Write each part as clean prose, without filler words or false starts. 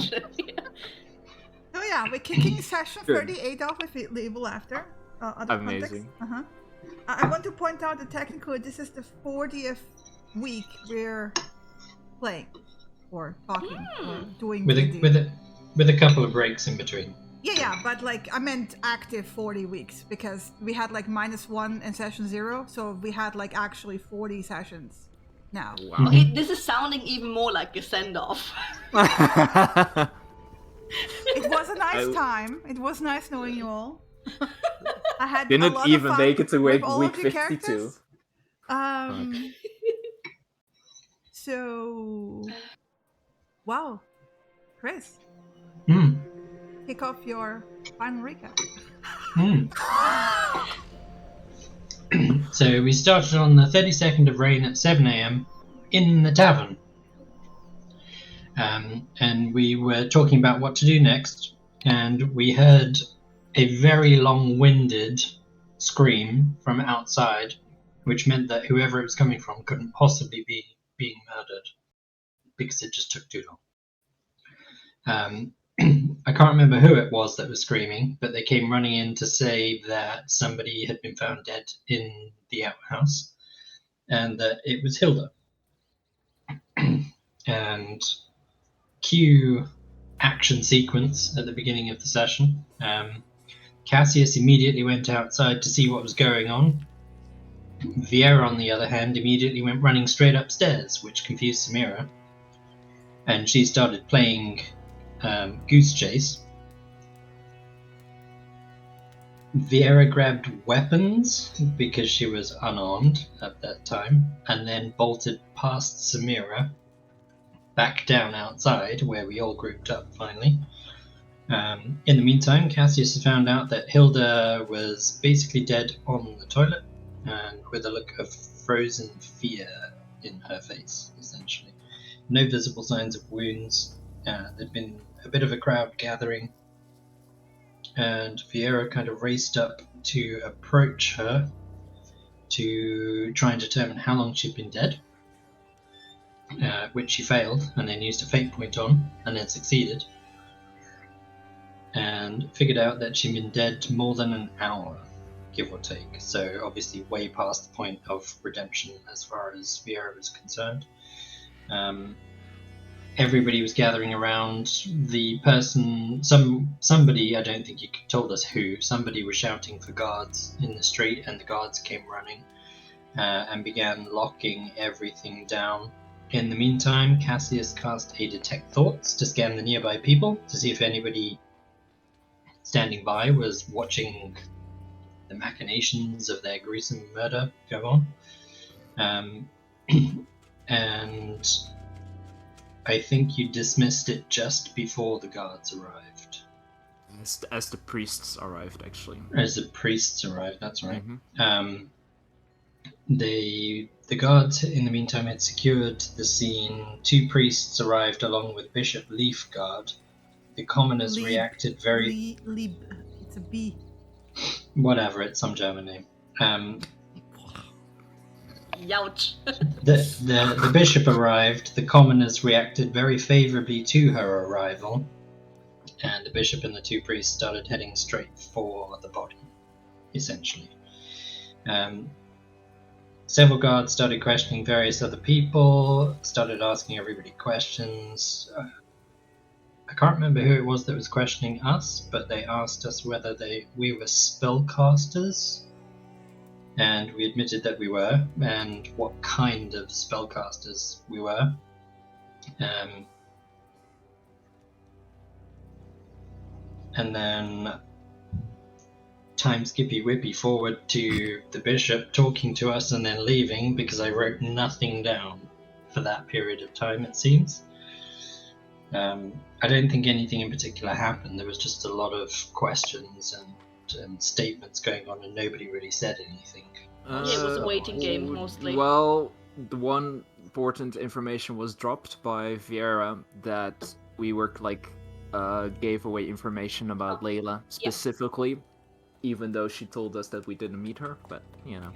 actually. So yeah, we're kicking session 38 off with label after. Other Amazing. context. I want to point out that technically this is the 40th week we're playing or talking or doing with a couple of breaks in between. Yeah, but like I meant active 40 weeks because we had like -1 in session 0, so we had like actually 40 sessions now. Wow. Okay, this is sounding even more like a send-off. It was a nice time. It was nice knowing you all. I had Didn't a lot even of fun make it to with week all of your 52. characters. So, wow, Chris, kick off your final recap. So we started on the 32nd of rain at 7 a.m. in the tavern. And we were talking about what to do next, and we heard a very long-winded scream from outside, which meant that whoever it was coming from couldn't possibly be being murdered because it just took too long. I can't remember who it was that was screaming, but they came running in to say that somebody had been found dead in the outhouse and that it was Hilda. And cue action sequence at the beginning of the session. Cassius immediately went outside to see what was going on. Vieira, on the other hand, immediately went running straight upstairs, which confused Samira. And she started playing Goose Chase. Vieira grabbed weapons because she was unarmed at that time, and then bolted past Samira back down outside, where we all grouped up finally. In the meantime, Cassius found out that Hilda was basically dead on the toilet, and with a look of frozen fear in her face, essentially. No visible signs of wounds. There'd been a bit of a crowd gathering, and Vieira kind of raced up to approach her to try and determine how long she'd been dead. Which she failed, and then used a fate point on, and then succeeded, and figured out that she'd been dead more than an hour, give or take. So obviously way past the point of redemption as far as Vieira was concerned. Everybody was gathering around the person. Somebody, I don't think you told us who. Somebody was shouting for guards in the street, and the guards came running and began locking everything down. In the meantime, Cassius cast a Detect Thoughts to scan the nearby people to see if anybody standing by was watching the machinations of their gruesome murder go on. And I think you dismissed it just before the guards arrived. As the priests arrived, actually. As the priests arrived, that's right. Mm-hmm. The guards, in the meantime, had secured the scene. 2 priests arrived along with Bishop Leafguard. The commoners reacted very... It's a B. Whatever, it's some German name. Youch. The bishop arrived. The commoners reacted very favourably to her arrival. And the bishop and the 2 priests started heading straight for the body, essentially. Several guards started questioning various other people, started asking everybody questions. I can't remember who it was that was questioning us, but they asked us whether we were spellcasters, and we admitted that we were, and what kind of spellcasters we were. And then time skippy whippy forward to the bishop talking to us and then leaving, because I wrote nothing down for that period of time, it seems. I don't think anything in particular happened. There was just a lot of questions and statements going on, and nobody really said anything. It was a waiting game, mostly. Well, the one important information was dropped by Vieira that we were gave away information about Layla specifically, even though she told us that we didn't meet her, but you know.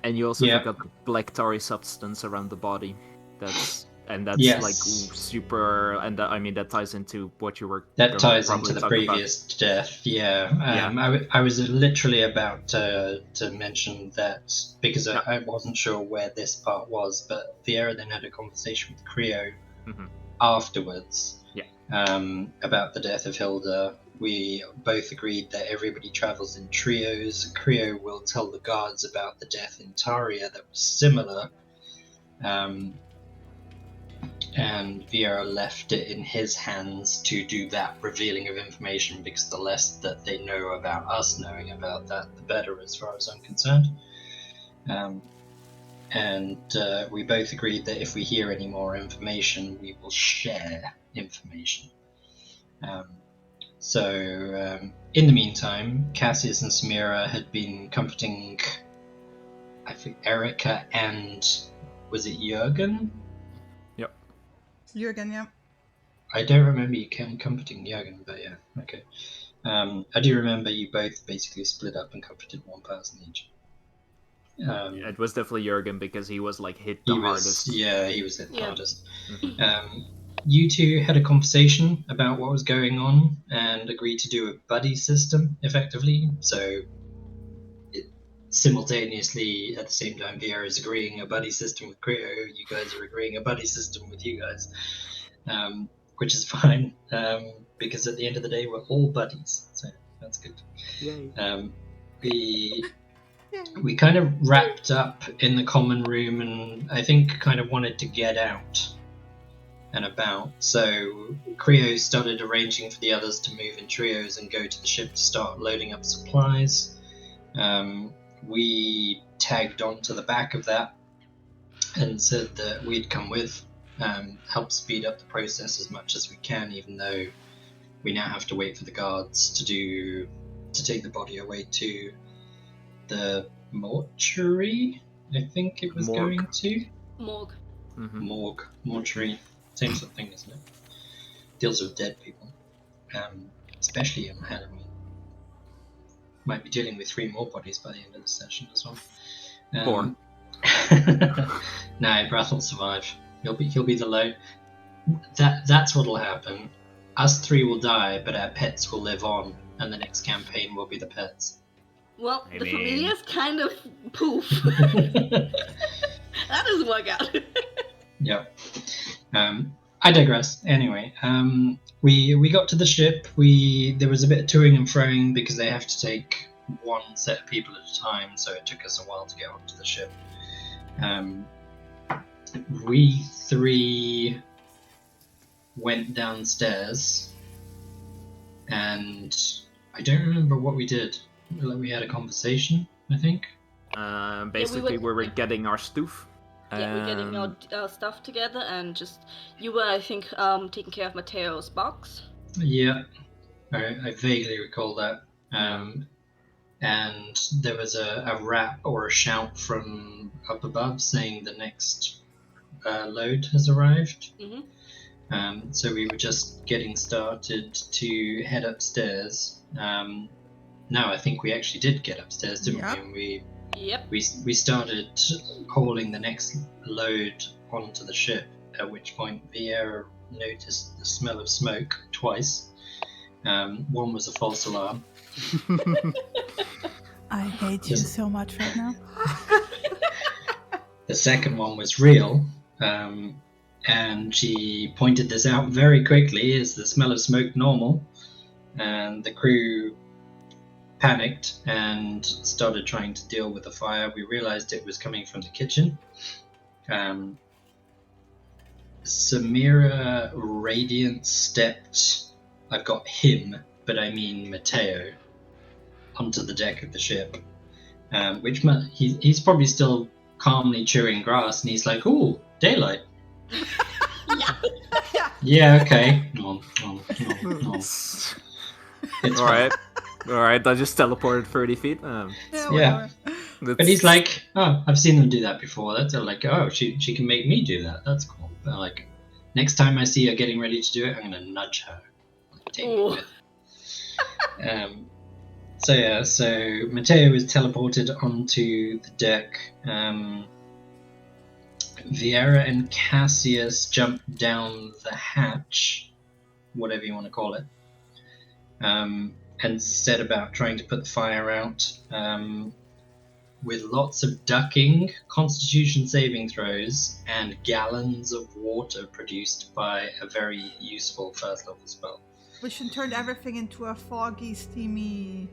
And you also got the black tarry substance around the body. That's and that's Yes. like super. And I mean that ties into what you were. That gonna ties probably into the talk about. previous death, yeah. Yeah. I was literally about to mention that because Yeah. I wasn't sure where this part was, but Vieira then had a conversation with Creo Mhm. afterwards Yeah. about the death of Hilda. We both agreed that everybody travels in trios. Creo will tell the guards about the death in Taria that was similar. And Vieira left it in his hands to do that revealing of information, because the less that they know about us knowing about that, the better, as far as I'm concerned. And we both agreed that if we hear any more information, we will share information. So in the meantime, Cassius and Samira had been comforting, I think, Erica and, was it Jurgen? Jurgen, yeah. I don't remember you comforting Jurgen, but yeah, okay. I do remember you both basically split up and comforted one person each. It was definitely Jurgen because he was like hit the He was, hardest. yeah, he was hit the Yeah. hardest. Mhm. You two had a conversation about what was going on and agreed to do a buddy system, effectively. So, simultaneously, at the same time, Vieira is agreeing a buddy system with Creo, you guys are agreeing a buddy system with you guys. Which is fine, because at the end of the day, we're all buddies, so that's good. Yay. We kind of wrapped up in the common room, and I think kind of wanted to get out and about. So Creo started arranging for the others to move in trios and go to the ship to start loading up supplies. We tagged on to the back of that and said that we'd come with, help speed up the process as much as we can, even though we now have to wait for the guards to take the body away to the mortuary, I think it was Morgue. going to. Morgue. Mhm. Morgue, mortuary, same sort of thing, isn't it? Deals with dead people, especially on Halloween. Might be dealing with 3 more bodies by the end of the session as well. 4. No, Brath will survive. He'll be the low. That's what'll happen. Us 3 will die, but our pets will live on, and the next campaign will be the pets. Well, I the mean- Familia's kind of poof. That doesn't work out. Yeah. I digress. Anyway, we got to the ship. There was a bit of toing and froing because they have to take one set of people at a time, so it took us a while to get onto the ship. We 3 went downstairs, and I don't remember what we did. We had a conversation, I think. Basically, we were getting our stuff. Yeah, we're getting our stuff together, and just you were, I think, taking care of Mateo's box. Yeah, I vaguely recall that. And there was a rap or a shout from up above saying the next load has arrived. Mm-hmm. So we were just getting started to head upstairs. No, I think we actually did get upstairs, didn't Yeah. we? Yep. We started hauling the next load onto the ship, at which point Vieira noticed the smell of smoke twice. One was a false alarm. I hate you so much right now. The second one was real, and she pointed this out very quickly. Is the smell of smoke normal? And the crew panicked and started trying to deal with the fire. We realized it was coming from the kitchen. Samira Radiant stepped, I've got him, but I mean Mateo, onto the deck of the ship, which he's probably still calmly chewing grass, and he's like, "Ooh, daylight." Yeah, okay. No. It's Alright, I just teleported 30 feet. Yeah. But he's like, "Oh, I've seen them do that before." That's like, "Oh, she can make me do that. That's cool." But like, next time I see her getting ready to do it, I'm gonna nudge her. Take me with. So Mateo was teleported onto the deck. Vieira and Cassius jump down the hatch, whatever you want to call it, and set about trying to put the fire out with lots of ducking, constitution saving throws, and gallons of water produced by a very useful first level spell. Which turned everything into a foggy, steamy.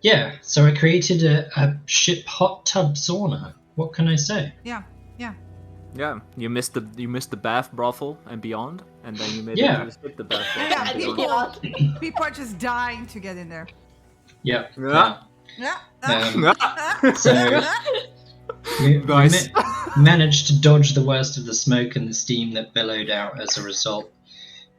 Yeah, so I created a ship hot tub sauna. What can I say? Yeah. Yeah, you missed the bath brothel and beyond, and then you made Yeah. it to skip the bath brothel Yeah, and and beyond. beyond. People are just dying to get in there. Yeah. Yeah. Yeah. So we Nice. managed to dodge the worst of the smoke and the steam that billowed out as a result.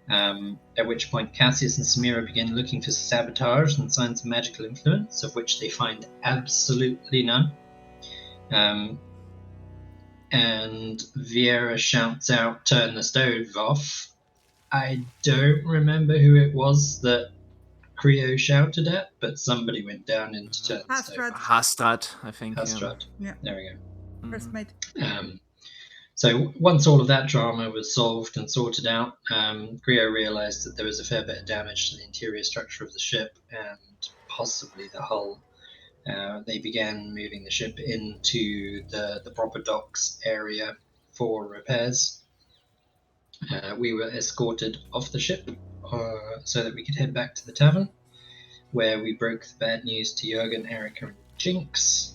At which point Cassius and Samira begin looking for sabotage and signs of magical influence, of which they find absolutely none. And Vieira shouts out, "Turn the stove off." I don't remember who it was that Creo shouted at, but somebody went down into turn the stove Hastrad, off. Hastad, I think. Hastrad. Yeah. There we go. first mate. So once all of that drama was solved and sorted out, Creo realised that there was a fair bit of damage to the interior structure of the ship and possibly the hull. They began moving the ship into the proper docks area for repairs. We were escorted off the ship so that we could head back to the tavern, where we broke the bad news to Jurgen, Erica, and Jinx.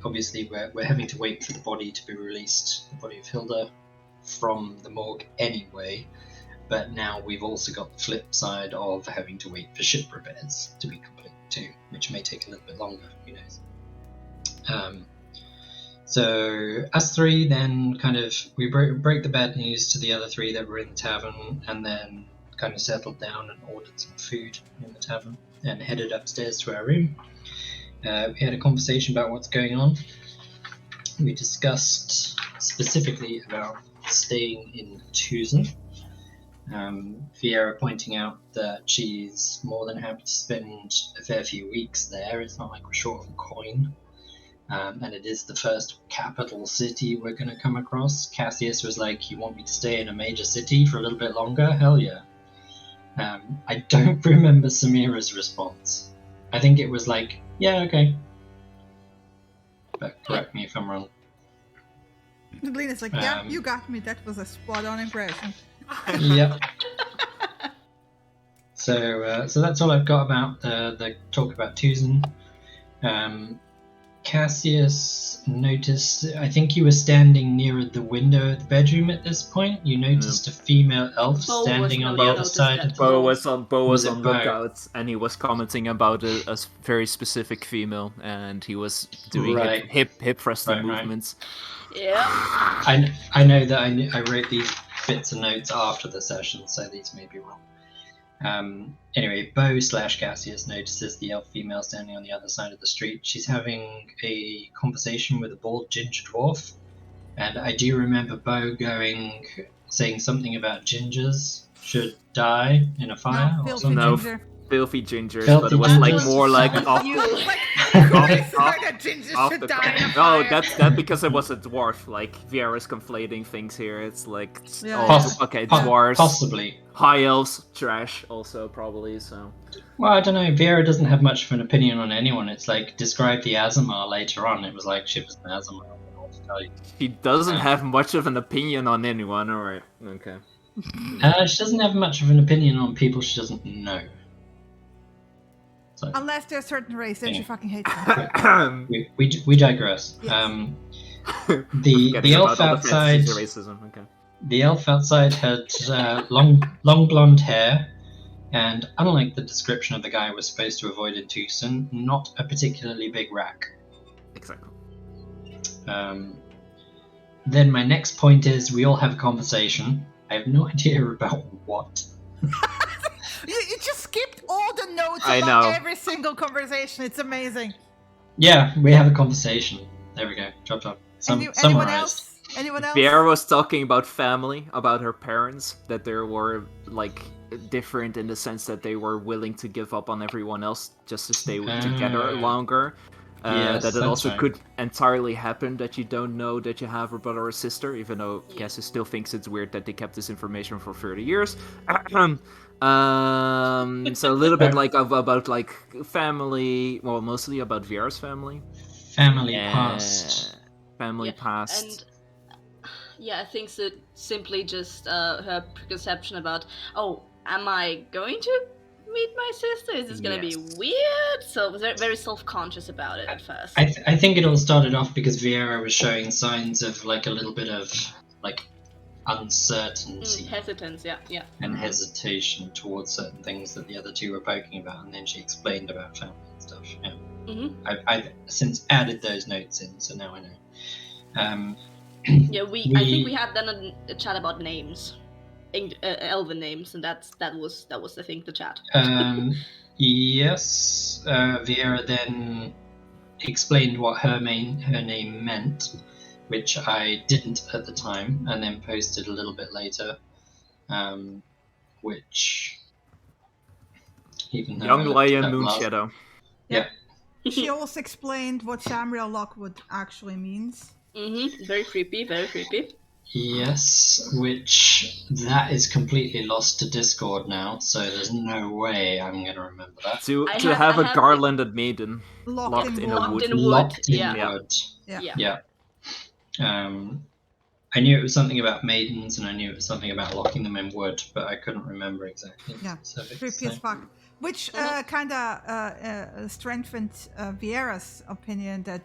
Obviously, we're having to wait for the body to be released, the body of Hilda, from the morgue anyway. But now we've also got the flip side of having to wait for ship repairs to be complete too, which may take a little bit longer. Who knows? So us three then we break the bad news to the other three that were in the tavern, and then kind of settled down and ordered some food in the tavern and headed upstairs to our room. We had a conversation about what's going on. We discussed specifically about staying in Tucson. Vieira pointing out that she's more than happy to spend a fair few weeks there. It's not like we're short of a coin. And it is the first capital city we're going to come across. Cassius was like, "You want me to stay in a major city for a little bit longer? Hell yeah." I don't remember Samira's response. I think it was like, "Yeah, okay." But correct me if I'm wrong. Lena's like, "Yeah, you got me. That was a spot-on impression." Yep. So that's all I've got about the talk about Tucson. Cassius noticed, I think you were standing near the window of the bedroom at this point. You noticed a female elf standing on the other side. Bo was on Bo? lookout, and he was commenting about a very specific female, and he was doing Right. hip thrusting Right. movements. Yeah. I know that I wrote these bits of notes after the session, so these may be wrong. Anyway, Bo/Cassius notices the elf female standing on the other side of the street. She's having a conversation with a bald ginger dwarf, and I do remember Bo saying something about gingers should die in a fire No, or filthy something. No. ginger. Filthy gingers, Filthy but it was like gingers. more like off. You. Like a ginger off should the die in a No, fire. that's because it was a dwarf. Like Vieira's conflating things here. It's like Yeah. dwarves, Possibly. high elves, trash also probably. So Well, I don't know. Vieira doesn't have much of an opinion on anyone. It's like, describe the Azamar later on. It was like, she was an Azamar. I don't know what to tell you. he doesn't have much of an opinion on anyone. All right, okay. She doesn't have much of an opinion on people she doesn't know. So, Unless they're a certain race, then she Yeah. fucking hates them. we digress. Yes. The Forgetting elf about all the outside. fantasy racism. Okay. The elf outside had long blonde hair, and unlike the description of the guy we're supposed to avoid in Tucson, not a particularly big rack. Exactly. Then my next point is, we all have a conversation. I have no idea about what. You just skipped all the notes I about know. every single conversation. It's amazing. Yeah, we have a conversation. There we go. Chop. Anyone Summarized. else? Anyone else? Vieira was talking about family, about her parents, that they were like different in the sense that they were willing to give up on everyone else just to stay together longer. Yes, that it that's also right. could entirely happen that you don't know that you have a brother or sister, even though Cassie still thinks it's weird that they kept this information for 30 years. So a little bit like about like family, well, mostly about Vera's family. Family past. Family past. And yeah, I think so. Simply just her preconception about, oh, am I going to meet my sister? Is this gonna be weird? So very, very self-conscious about it at first. I think it all started off because Vieira was showing signs of like a little bit of like uncertainty, hesitance, yeah. and hesitation towards certain things that the other two were poking about, and then she explained about family and stuff. Yeah. I've since added those notes in, so now I know. Yeah, I think we had then a chat about names, elven names, and that was I think the chat. Yes, Vieira then explained what her name meant, which I didn't at the time, and then posted a little bit later, which even though Young Lion Moonshadow. Yeah. She also explained what Samriel Lockwood actually means. Very creepy, very creepy. Yes, which that is completely lost to Discord now, so there's no way I'm gonna remember that. To have a garlanded maiden locked in a wood. Locked in Yeah. wood. Yeah. I knew it was something about maidens, and I knew it was something about locking them in wood, but I couldn't remember exactly. Yeah, creepy as fuck. Which kind of strengthened Vieira's opinion that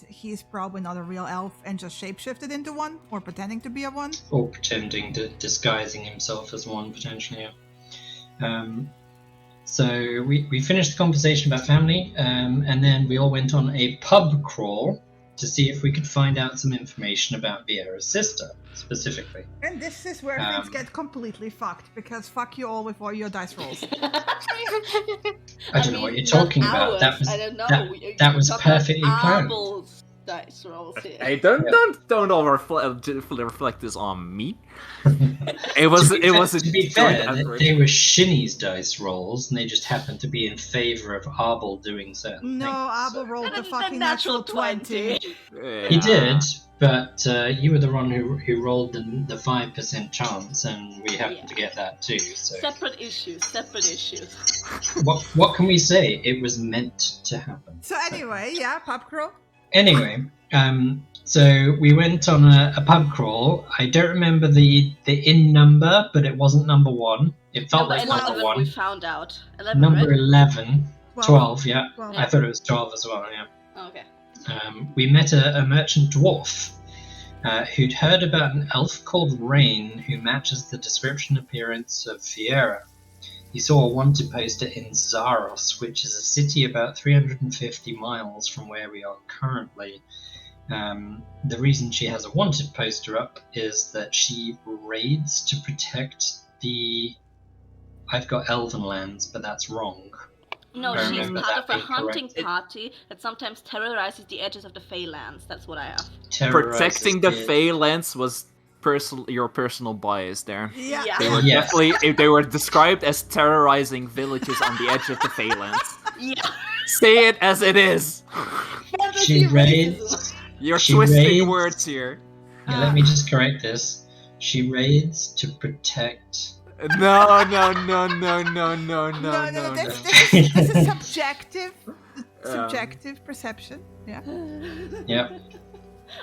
he's probably not a real elf and just shapeshifted into one, or pretending to be a one. Or pretending to disguising himself as one, potentially, yeah. So we finished the conversation about family, and then we all went on a pub crawl to see if we could find out some information about Vieira's sister, specifically. And this is where things get completely fucked, because fuck you all with all your dice rolls. I don't know what you're talking about. That was, I don't know. That was perfectly planned. Dice rolls here. Hey, don't all reflect this on me. It was to be fair, they were Shinny's dice rolls, and they just happened to be in favor of Arbol doing certain things. Arbol rolled the fucking natural 20. Yeah. He did, but you were the one who rolled the 5% chance, and we happened to get that too. So separate issues. What can we say? It was meant to happen. So anyway, pub crawl. Anyway, so we went on a pub crawl. I don't remember the inn number, but it wasn't number 1. It felt like number 1. We found out. 11, number right? 11. 12, yeah. 12. I thought it was 12 as well, yeah. Oh, okay. We met a merchant dwarf who'd heard about an elf called Rain who matches the description appearance of Vieira. He saw a wanted poster in Zaros, which is a city about 350 miles from where we are currently. The reason she has a wanted poster up is that she raids to protect the... I've got Elven lands, but that's wrong. No, she's part of a hunting party that sometimes terrorizes the edges of the Feylands. That's what I have. Protecting the Feylands was your personal bias there. Yeah. They were definitely they were described as terrorizing villages on the edge of the Feylands. Yeah. Say it as it is. She raids. You're twisting words here. Yeah, let me just correct this. She raids to protect. No. This is subjective perception. Yeah. Yeah.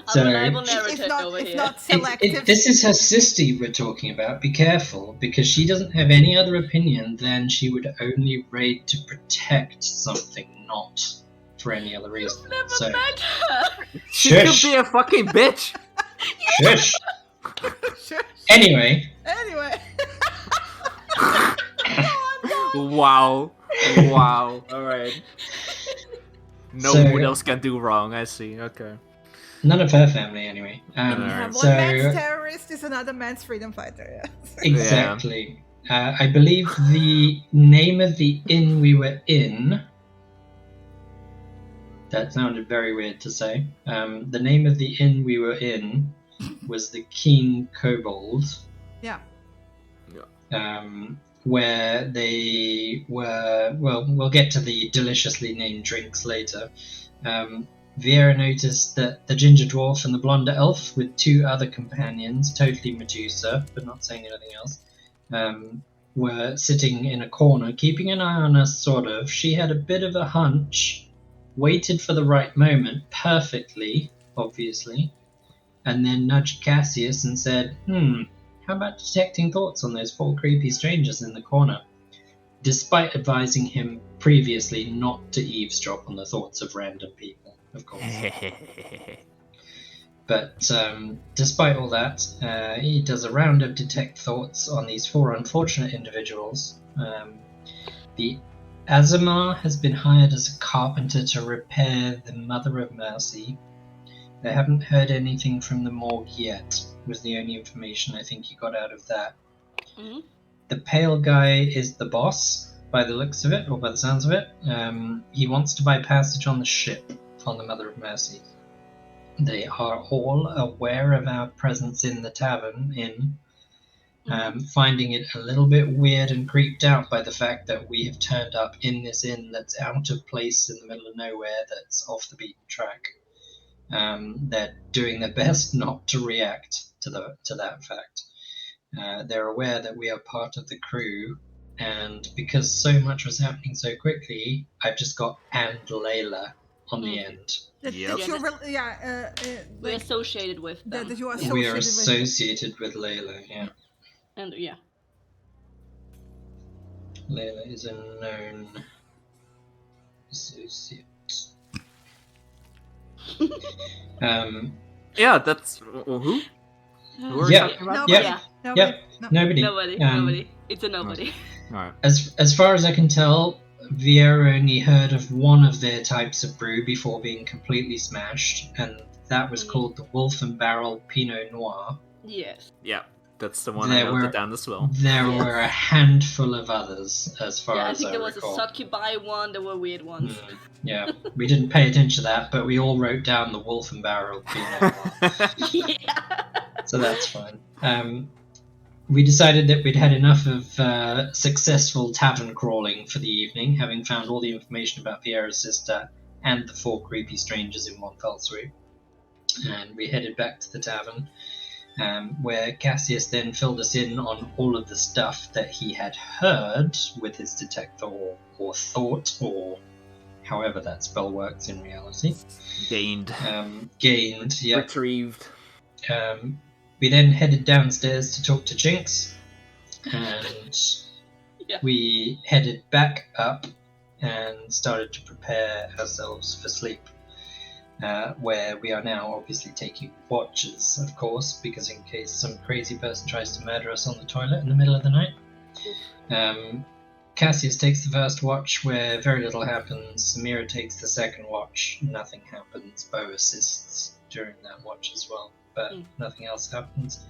So it's not selective. This is her sister we're talking about. Be careful, because she doesn't have any other opinion than she would only raid to protect something, not for any other reason. Never So met her. She could be a fucking bitch. Shush. Sure. Anyway. Wow. All right. No one else can do wrong. I see. Okay. None of her family, anyway. One man's terrorist is another man's freedom fighter. Yeah. Exactly. I believe the name of the inn we were in. That sounded very weird to say. The name of the inn we were in was the Keen Kobold. Yeah. where they were. Well, we'll get to the deliciously named drinks later. Vieira noticed that the ginger dwarf and the blonde elf, with 2 other companions, totally Medusa, but not saying anything else, were sitting in a corner, keeping an eye on us, sort of. She had a bit of a hunch, waited for the right moment perfectly, obviously, and then nudged Cassius and said, how about detecting thoughts on those 4 creepy strangers in the corner? Despite advising him previously not to eavesdrop on the thoughts of random people, of course. But despite all that, he does a round of detect thoughts on these 4 unfortunate individuals. The Azamar has been hired as a carpenter to repair the Mother of Mercy. They haven't heard anything from the morgue yet, was the only information I think he got out of that. Mm-hmm. The pale guy is the boss, by the looks of it, or by the sounds of it. He wants to buy passage on the ship on the Mother of Mercy. They are all aware of our presence in the tavern inn, finding it a little bit weird and creeped out by the fact that we have turned up in this inn that's out of place in the middle of nowhere, that's off the beaten track. They're doing their best not to react to that fact. They're aware that we are part of the crew, and because so much was happening so quickly, I've just got and Layla on the end. We're associated with them. That you are We are associated associated with Layla, yeah. And yeah. Layla is a known associate. Yeah, that's who? Who are we Yeah. talking about? Nobody. Nobody. It's a nobody. All right. As far as I can tell, Vieira only heard of one of their types of brew before being completely smashed, and that was called the Wolf and Barrel Pinot Noir. Yes. Yeah, that's the one I noted down as well. There were a handful of others, as far as I recall. I think there was a succubi one, there were weird ones. Yeah, we didn't pay attention to that, but we all wrote down the Wolf and Barrel Pinot Noir. Yeah. So that's fine. We decided that we'd had enough of successful tavern crawling for the evening, having found all the information about Vieira's sister and the 4 creepy strangers in one fell swoop. And we headed back to the tavern, where Cassius then filled us in on all of the stuff that he had heard with his detector or thought, or however that spell works in reality. Gained, yeah. Retrieved. We then headed downstairs to talk to Jinx, and we headed back up and started to prepare ourselves for sleep, where we are now obviously taking watches, of course, because in case some crazy person tries to murder us on the toilet in the middle of the night. Cassius takes the first watch, where very little happens. Samira takes the second watch, nothing happens. Bo assists during that watch as well, but nothing else happens.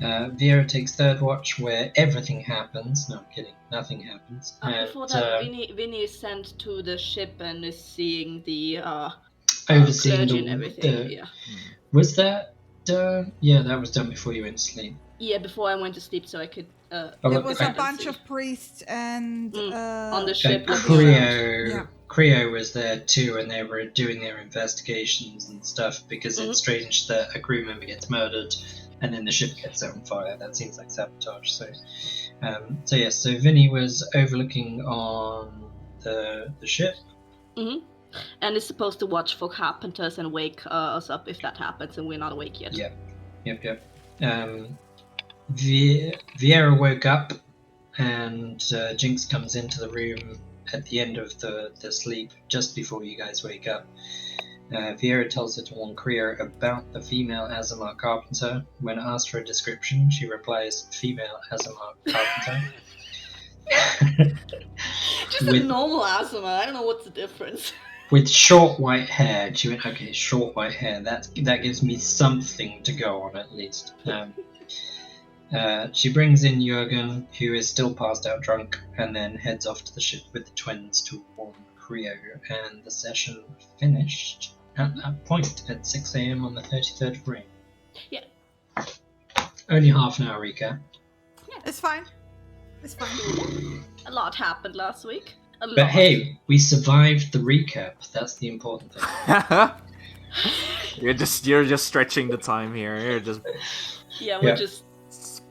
Vieira takes third watch, where everything happens. No, I'm kidding. Nothing happens. Before that, Vinny is sent to the ship and is seeing the overseeing clergy and everything. Was that done? Yeah, that was done before you went to sleep. Yeah, before I went to sleep, so I could. There was a bunch of priests and on the ship. Creo was there too, and they were doing their investigations and stuff, because it's strange that a crew member gets murdered and then the ship gets set on fire. That seems like sabotage. So Vinny was overlooking on the ship. Mm-hmm. And is supposed to watch for carpenters and wake us up if that happens and we're not awake yet. Yep. Vieira woke up, and Jinx comes into the room at the end of the sleep, just before you guys wake up. Vieira tells her to warn Creo about the female Azamar carpenter. When asked for a description, she replies, "Female Azamar carpenter." Just a normal Azamar. I don't know what's the difference. With short white hair. She went, okay, short white hair. That gives me something to go on at least. She brings in Jurgen, who is still passed out drunk, and then heads off to the ship with the twins to warn Creo. And the session finished at that point at 6 a.m. on the 33rd of Rain. Yeah. Only half an hour recap. It's fine. It's fine. A lot happened last week. A lot. But hey, we survived the recap. That's the important thing. You're just stretching the time here. You're just Yeah, we're Yeah. just...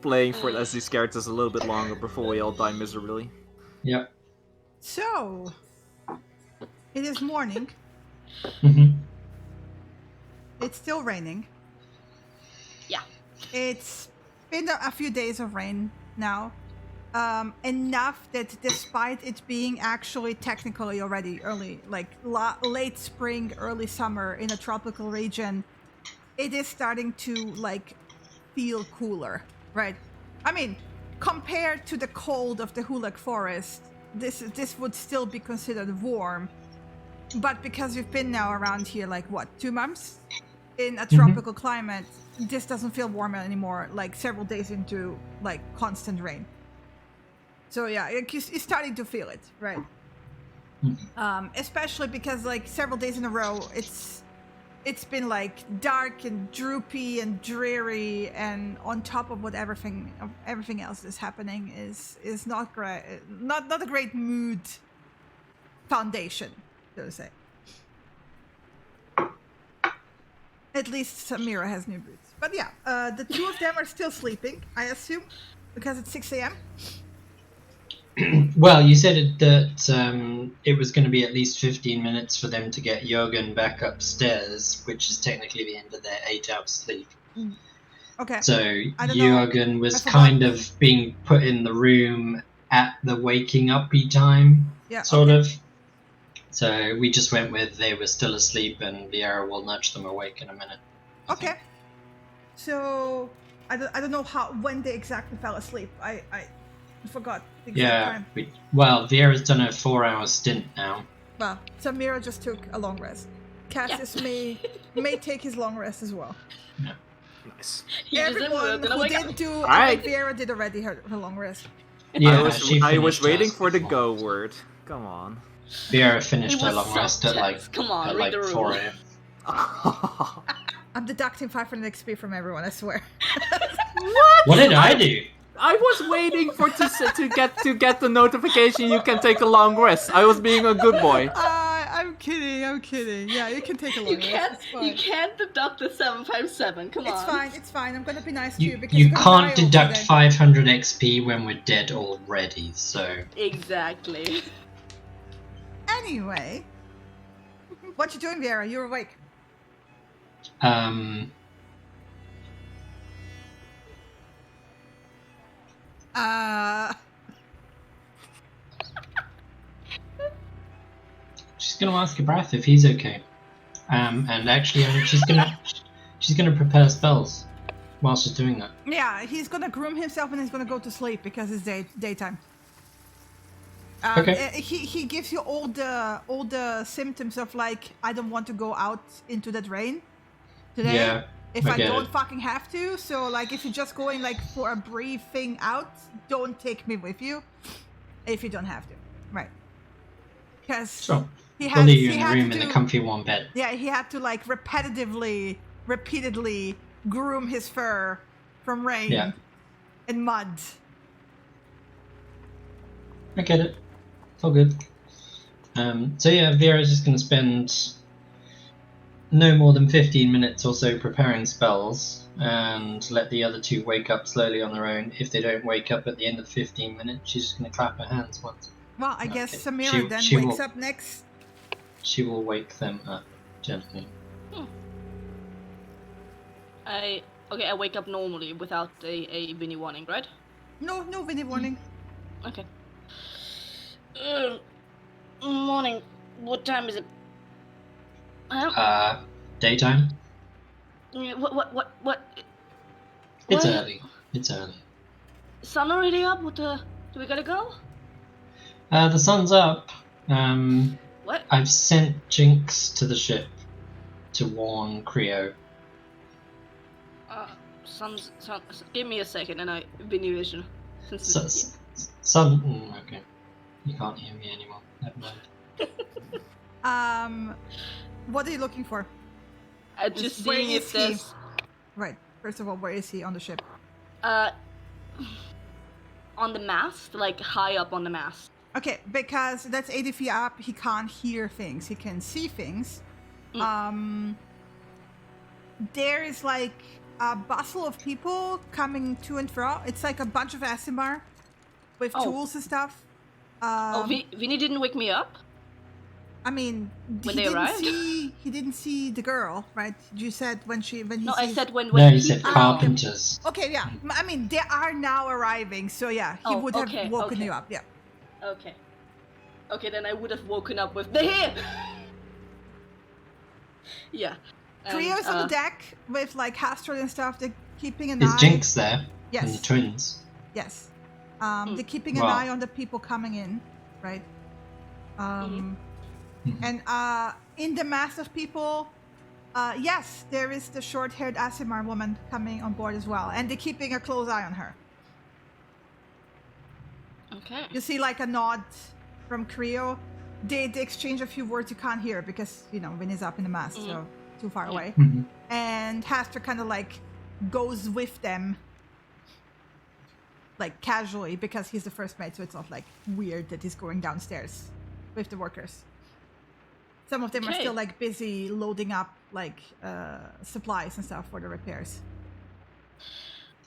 playing for as these characters a little bit longer before we all die miserably. Yep. So, it is morning. Mm-hmm. It's still raining. Yeah. It's been a few days of rain now. Enough that despite it being actually technically already early, like late spring, early summer in a tropical region, it is starting to like feel cooler, right? I mean, compared to the cold of the Hulak forest, this would still be considered warm. But because we've been now around here like what, 2 months in a tropical climate, this doesn't feel warm anymore, like several days into like constant rain. So yeah, it's starting to feel it, right? Especially because like several days in a row, it's been like dark and droopy and dreary, and on top of what everything else is happening is not great, not a great mood foundation, so to say. At least Samira has new boots, but yeah, the two of them are still sleeping, I assume, because it's 6 a.m. Well, you said that it was going to be at least 15 minutes for them to get Jürgen back upstairs, which is technically the end of their 8-hour sleep. Okay. So I don't Jürgen know. was I forgot. kind of being put in the room at the waking up-y time, sort of. So we just went with they were still asleep, and Viera will nudge them awake in a minute. Okay. So I don't know when they exactly fell asleep. I forgot the exact time. Well, Viera's done a 4-hour stint now. Well, Samira just took a long rest. Cassius may take his long rest as well. Yeah. Nice. Everyone who didn't do Alright. Viera did already her long rest. Yeah, I was finished waiting hers for the before. go word. Come on. Viera finished It her was long rest at subtext. Come on, read the 4 rule. a.m. I'm deducting 500 XP from everyone, I swear. What did I do? I was waiting to get the notification you can take a long rest. I was being a good boy. I'm kidding. Yeah, you can take a long rest. You can't deduct the 757. Come on. It's fine. I'm gonna be nice to you because You you're gonna can't die deduct today. 500 XP when we're dead already, so... Exactly. Anyway, what you doing, Viera? You're awake. She's gonna ask Abrath if he's okay. And actually, she's gonna prepare spells while she's doing that. Yeah, he's gonna groom himself and he's gonna go to sleep because it's daytime. Okay. He gives you all the symptoms of like, I don't want to go out into that rain today. Yeah. If I get don't it. fucking have to, so like if you're just going like for a brief thing out, don't take me with you. If you don't have to, right? Because Sure. he We'll leave you in he the had room to in a comfy warm bed. Yeah, he had to like repeatedly groom his fur from rain and mud. I get it. It's all good. So yeah, Vera's just gonna spend no more than 15 minutes or so preparing spells and let the other two wake up slowly on their own. If they don't wake up at the end of 15 minutes, she's just gonna clap her hands once. Well, I guess Okay. Samira She wakes will- up next. She will wake them up gently. I wake up normally without a Vinny warning, right? No Vinny warning. Okay. Morning. What time is it? Daytime? What? It's What? early. It's early. Sun already up? Do we gotta go? The sun's up. What? I've sent Jinx to the ship to warn Creo. Give me a second and I Vinny vision. Sun. Okay. You can't hear me anymore. Never mind. What are you looking for? Just Where seeing is if he? there's Right. First of all, where is he on the ship? on the mast, like high up on the mast. Okay, because that's 80 feet up, he can't hear things. He can see things. There is like a bustle of people coming to and fro. It's like a bunch of Asimar with tools and stuff. Vinny didn't wake me up? I mean, when they arrived? He didn't see the girl, right? You said when he No, I said when No, you he said carpenters. Okay, yeah. I mean, they are now arriving, so yeah, he would have woken you up, yeah. Okay. Okay, then I would have woken up with, they're here! Yeah. Trio's on the deck with like Hastrid and stuff. They're keeping an Is eye. Jinx there? Yes. And the twins? Yes. They're keeping an eye on the people coming in, right? And in the mass of people, yes, there is the short-haired Asimar woman coming on board as well, and they're keeping a close eye on her. Okay. You see like a nod from Creo. They exchange a few words you can't hear because, you know, Vin is up in the mast, so too far away. And Haster kind of like goes with them, like casually, because he's the first mate, so it's not like weird that he's going downstairs with the workers. Some of them are still like busy loading up like supplies and stuff for the repairs.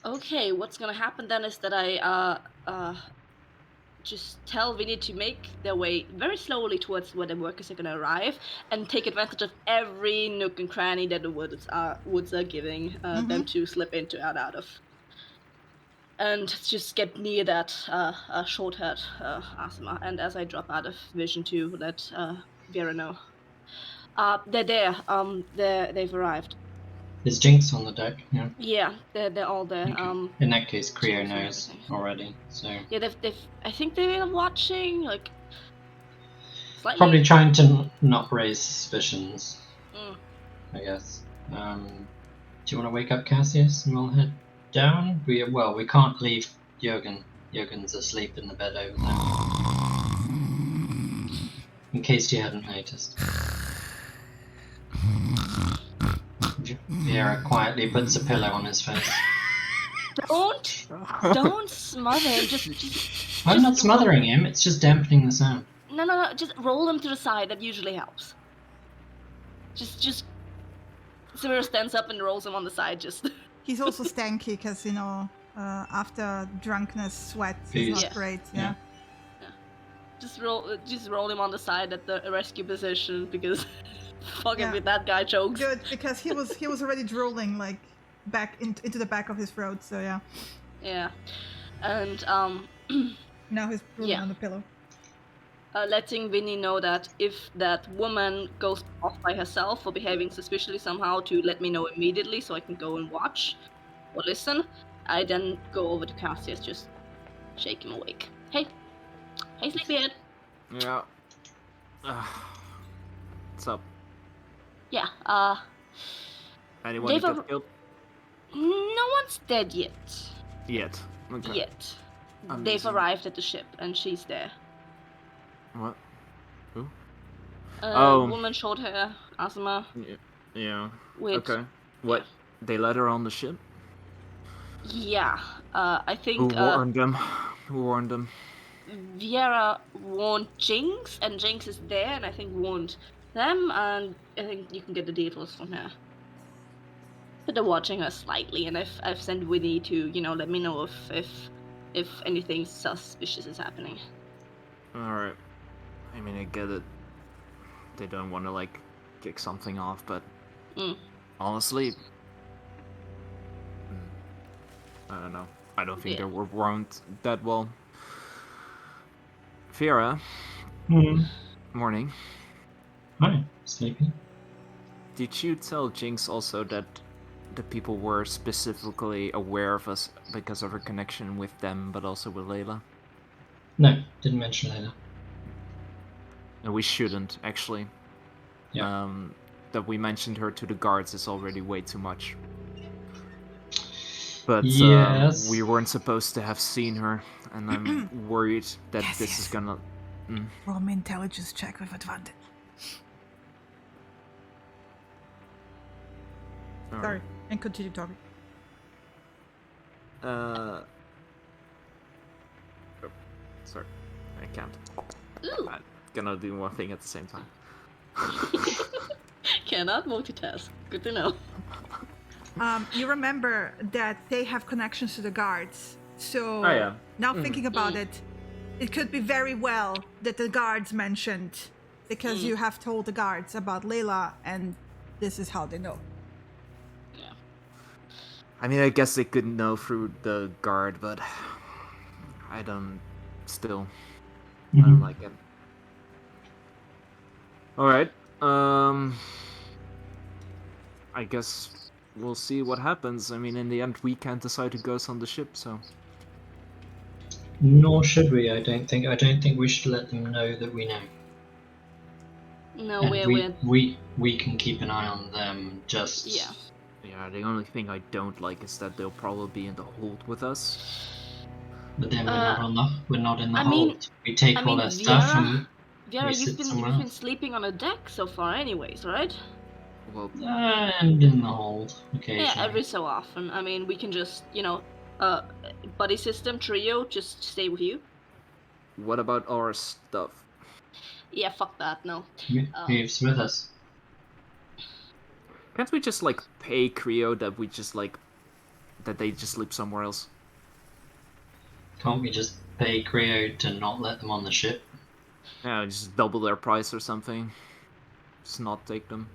Okay, what's gonna happen then is that I just tell Vinny to make their way very slowly towards where the workers are gonna arrive and take advantage of every nook and cranny that the woods are giving them to slip into and out of. And just get near that short-haired Asima, and as I drop out of vision to let Vera know. They're there. They've arrived. Is Jinx on the deck? Yeah. Yeah, they're all there. Okay. In that case, Creo knows already. So yeah, they've. I think they're watching, like. Slightly. Probably trying to not raise suspicions. I guess. Do you want to wake up Cassius and we'll head down? We can't leave Jürgen. Jürgen's asleep in the bed over there. In case you hadn't noticed. Vera quietly puts a pillow on his face. Don't smother him. Just I'm not smothering him. It's just dampening the sound. No. Just roll him to the side. That usually helps. Just. Samira stands up and rolls him on the side. Just. He's also stanky because, you know, after drunkenness, sweat is not great. Yeah. Just roll him on the side at the rescue position because. Fucking with that guy chokes. Good, because he was already drooling like back into the back of his throat. So yeah. Yeah, and now he's drooling on the pillow. Letting Vinny know that if that woman goes off by herself or behaving suspiciously somehow, to let me know immediately so I can go and watch or listen. I then go over to Cassius, just shake him awake. Hey, sleepyhead. Yeah. What's up? Yeah, Anyone got killed? No one's dead yet. Yet. Okay. Yet. They've arrived at the ship, and she's there. What? Who? Woman, short hair, Asima. Yeah. With, okay. What? Yeah. They let her on the ship? Yeah. I think. Who warned them? Who warned them? Viera warned Jinx, and Jinx is there, and I think warned them, and I think you can get the details from her. But they're watching her slightly, and I've sent Winnie to, you know, let me know if anything suspicious is happening. Alright. I mean, I get it. They don't want to, like, kick something off, but honestly, I don't know. I don't think they were warned that well. Vera. Morning. Hi, sleepy. Did you tell Jinx also that the people were specifically aware of us because of her connection with them, but also with Layla? No, didn't mention Layla. No, we shouldn't, actually. Yeah. That we mentioned her to the guards is already way too much. But yes. We weren't supposed to have seen her, and I'm worried that this is gonna... Roll me intelligence check with advantage. Sorry, and continue talking. sorry. I can't. Ooh. I'm gonna do one thing at the same time. Cannot multitask. Good to know. You remember that they have connections to the guards. So yeah. now thinking about it, it could be very well that the guards mentioned, because you have told the guards about Layla, and this is how they know. Yeah. I mean, I guess they could know through the guard, but I don't. Still, I don't like it. All right. I guess we'll see what happens. I mean, in the end, we can't decide who goes on the ship, so. Nor should we. I don't think we should let them know that we know. No, And we're we can keep an eye on them. Just Yeah, the only thing I don't like is that they'll probably be in the hold with us. But then we're not in the I mean- hold. We take all their Viera, stuff and Viera, we you've sit been somewhere been else. sleeping on a deck so far, anyways, right? Well, And in the hold occasionally. Yeah, every so often. I mean, we can just, buddy system trio, just stay with you. what about our stuff? Yeah, fuck that. No. Moves with us. Can't we just like pay Creo that we just like that they just sleep somewhere else? Can't we just pay Creo to not let them on the ship? Yeah, just double their price or something. Just not take them.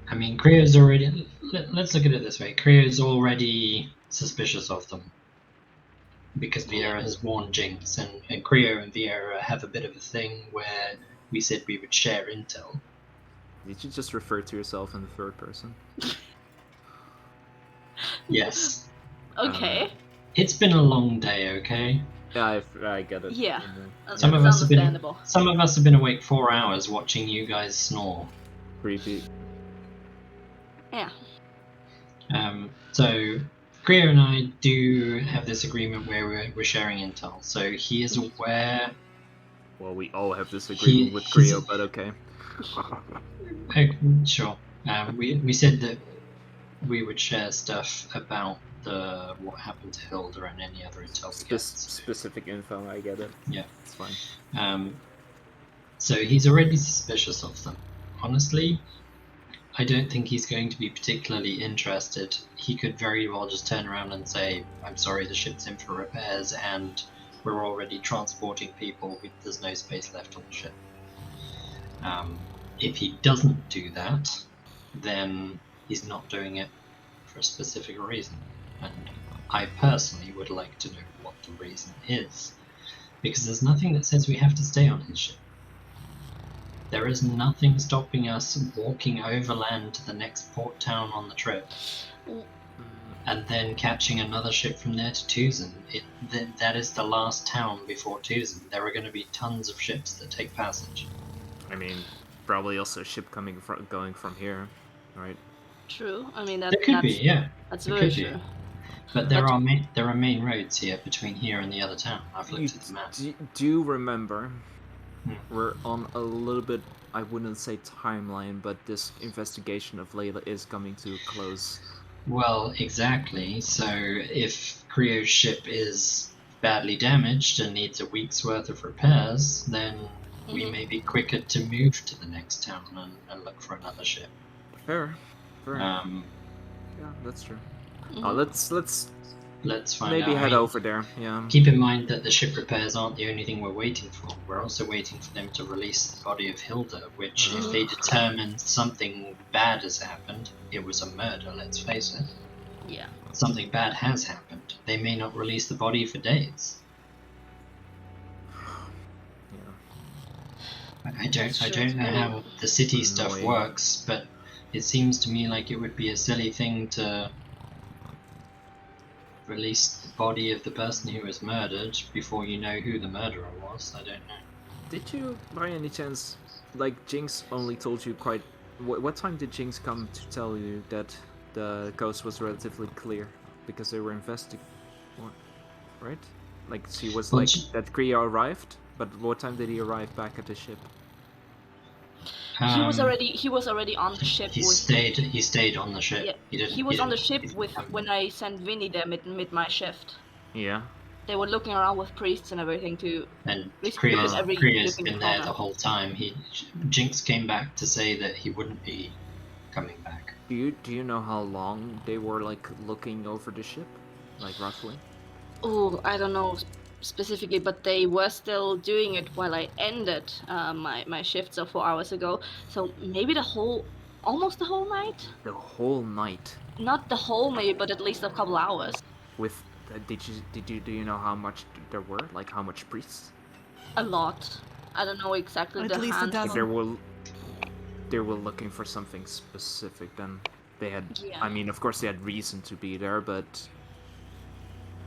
I mean, Creo's already. Let's look at it this way. Creo's already suspicious of them because Vieira has warned Jinx, and Creo and Vieira have a bit of a thing where we said we would share intel. Did you just refer to yourself in the third person? Yes. Okay. It's been a long day, okay? Yeah, I get it. Yeah. Some of That's us have been. understandable. Some of us have been awake 4 hours watching you guys snore. Creepy. Yeah. So Creo and I do have this agreement where we're sharing intel. So he is aware. Well, we all have this agreement with he's- Creo, but okay. Sure. We said that we would share stuff about what happened to Hilda and any other intel we get. Specific info, I get it. Yeah. It's fine. So he's already suspicious of them. Honestly, I don't think he's going to be particularly interested. He could very well just turn around and say, I'm sorry, the ship's in for repairs and we're already transporting people. There's no space left on the ship. If he doesn't do that, then he's not doing it for a specific reason. And I personally would like to know what the reason is. Because there's nothing that says we have to stay on his ship. There is nothing stopping us walking overland to the next port town on the trip, and then catching another ship from there to Tucson. That is the last town before Tucson. There are going to be tons of ships that take passage. I mean, probably also a ship going from here, right? True. I mean, There could be, yeah. That's There very could be. true. But there are main roads here between here and the other town. I've looked at the map. Do you remember? Hmm. We're on a little bit, I wouldn't say timeline, but this investigation of Layla is coming to a close. Well, exactly. So if Creo's ship is badly damaged and needs a week's worth of repairs, then we may be quicker to move to the next town and look for another ship. Fair. Yeah, That's true. Mhm. let's find Maybe out. head over there. Yeah. Keep in mind that the ship repairs aren't the only thing we're waiting for. We're also waiting for them to release the body of Hilda, which, if they determine something bad has happened, it was a murder, let's face it. Yeah. Something bad has happened. They may not release the body for days. Yeah. I don't know how the city stuff Annoying. works, but it seems to me like it would be a silly thing to release the body of the person who was murdered before you know who the murderer was. I don't know. Did you, by any chance, like Jinx only told you quite... What time did Jinx come to tell you that the coast was relatively clear? Because they were investigating... Right? Like, she was Well, like, she- that Creo arrived, but what time did he arrive back at the ship? He was already on the ship. He with, stayed on the ship. Yeah, he was on the ship with when I sent Vinny there mid my shift. Yeah. They were looking around with priests and everything to. And Because every Kriya's looking been there corner. the whole time. Jinx came back to say that he wouldn't be coming back. Do you know how long they were like looking over the ship, like roughly? Oh, I don't know specifically, but they were still doing it while I ended my shift, so 4 hours ago. So maybe almost the whole night. The whole night. Not the whole, maybe, but at least a couple hours. With do you know how much there were? Like how much priests? A lot. I don't know exactly At the least a hand. dozen. They were looking for something specific. Then they had. Yeah. I mean, of course, they had reason to be there, but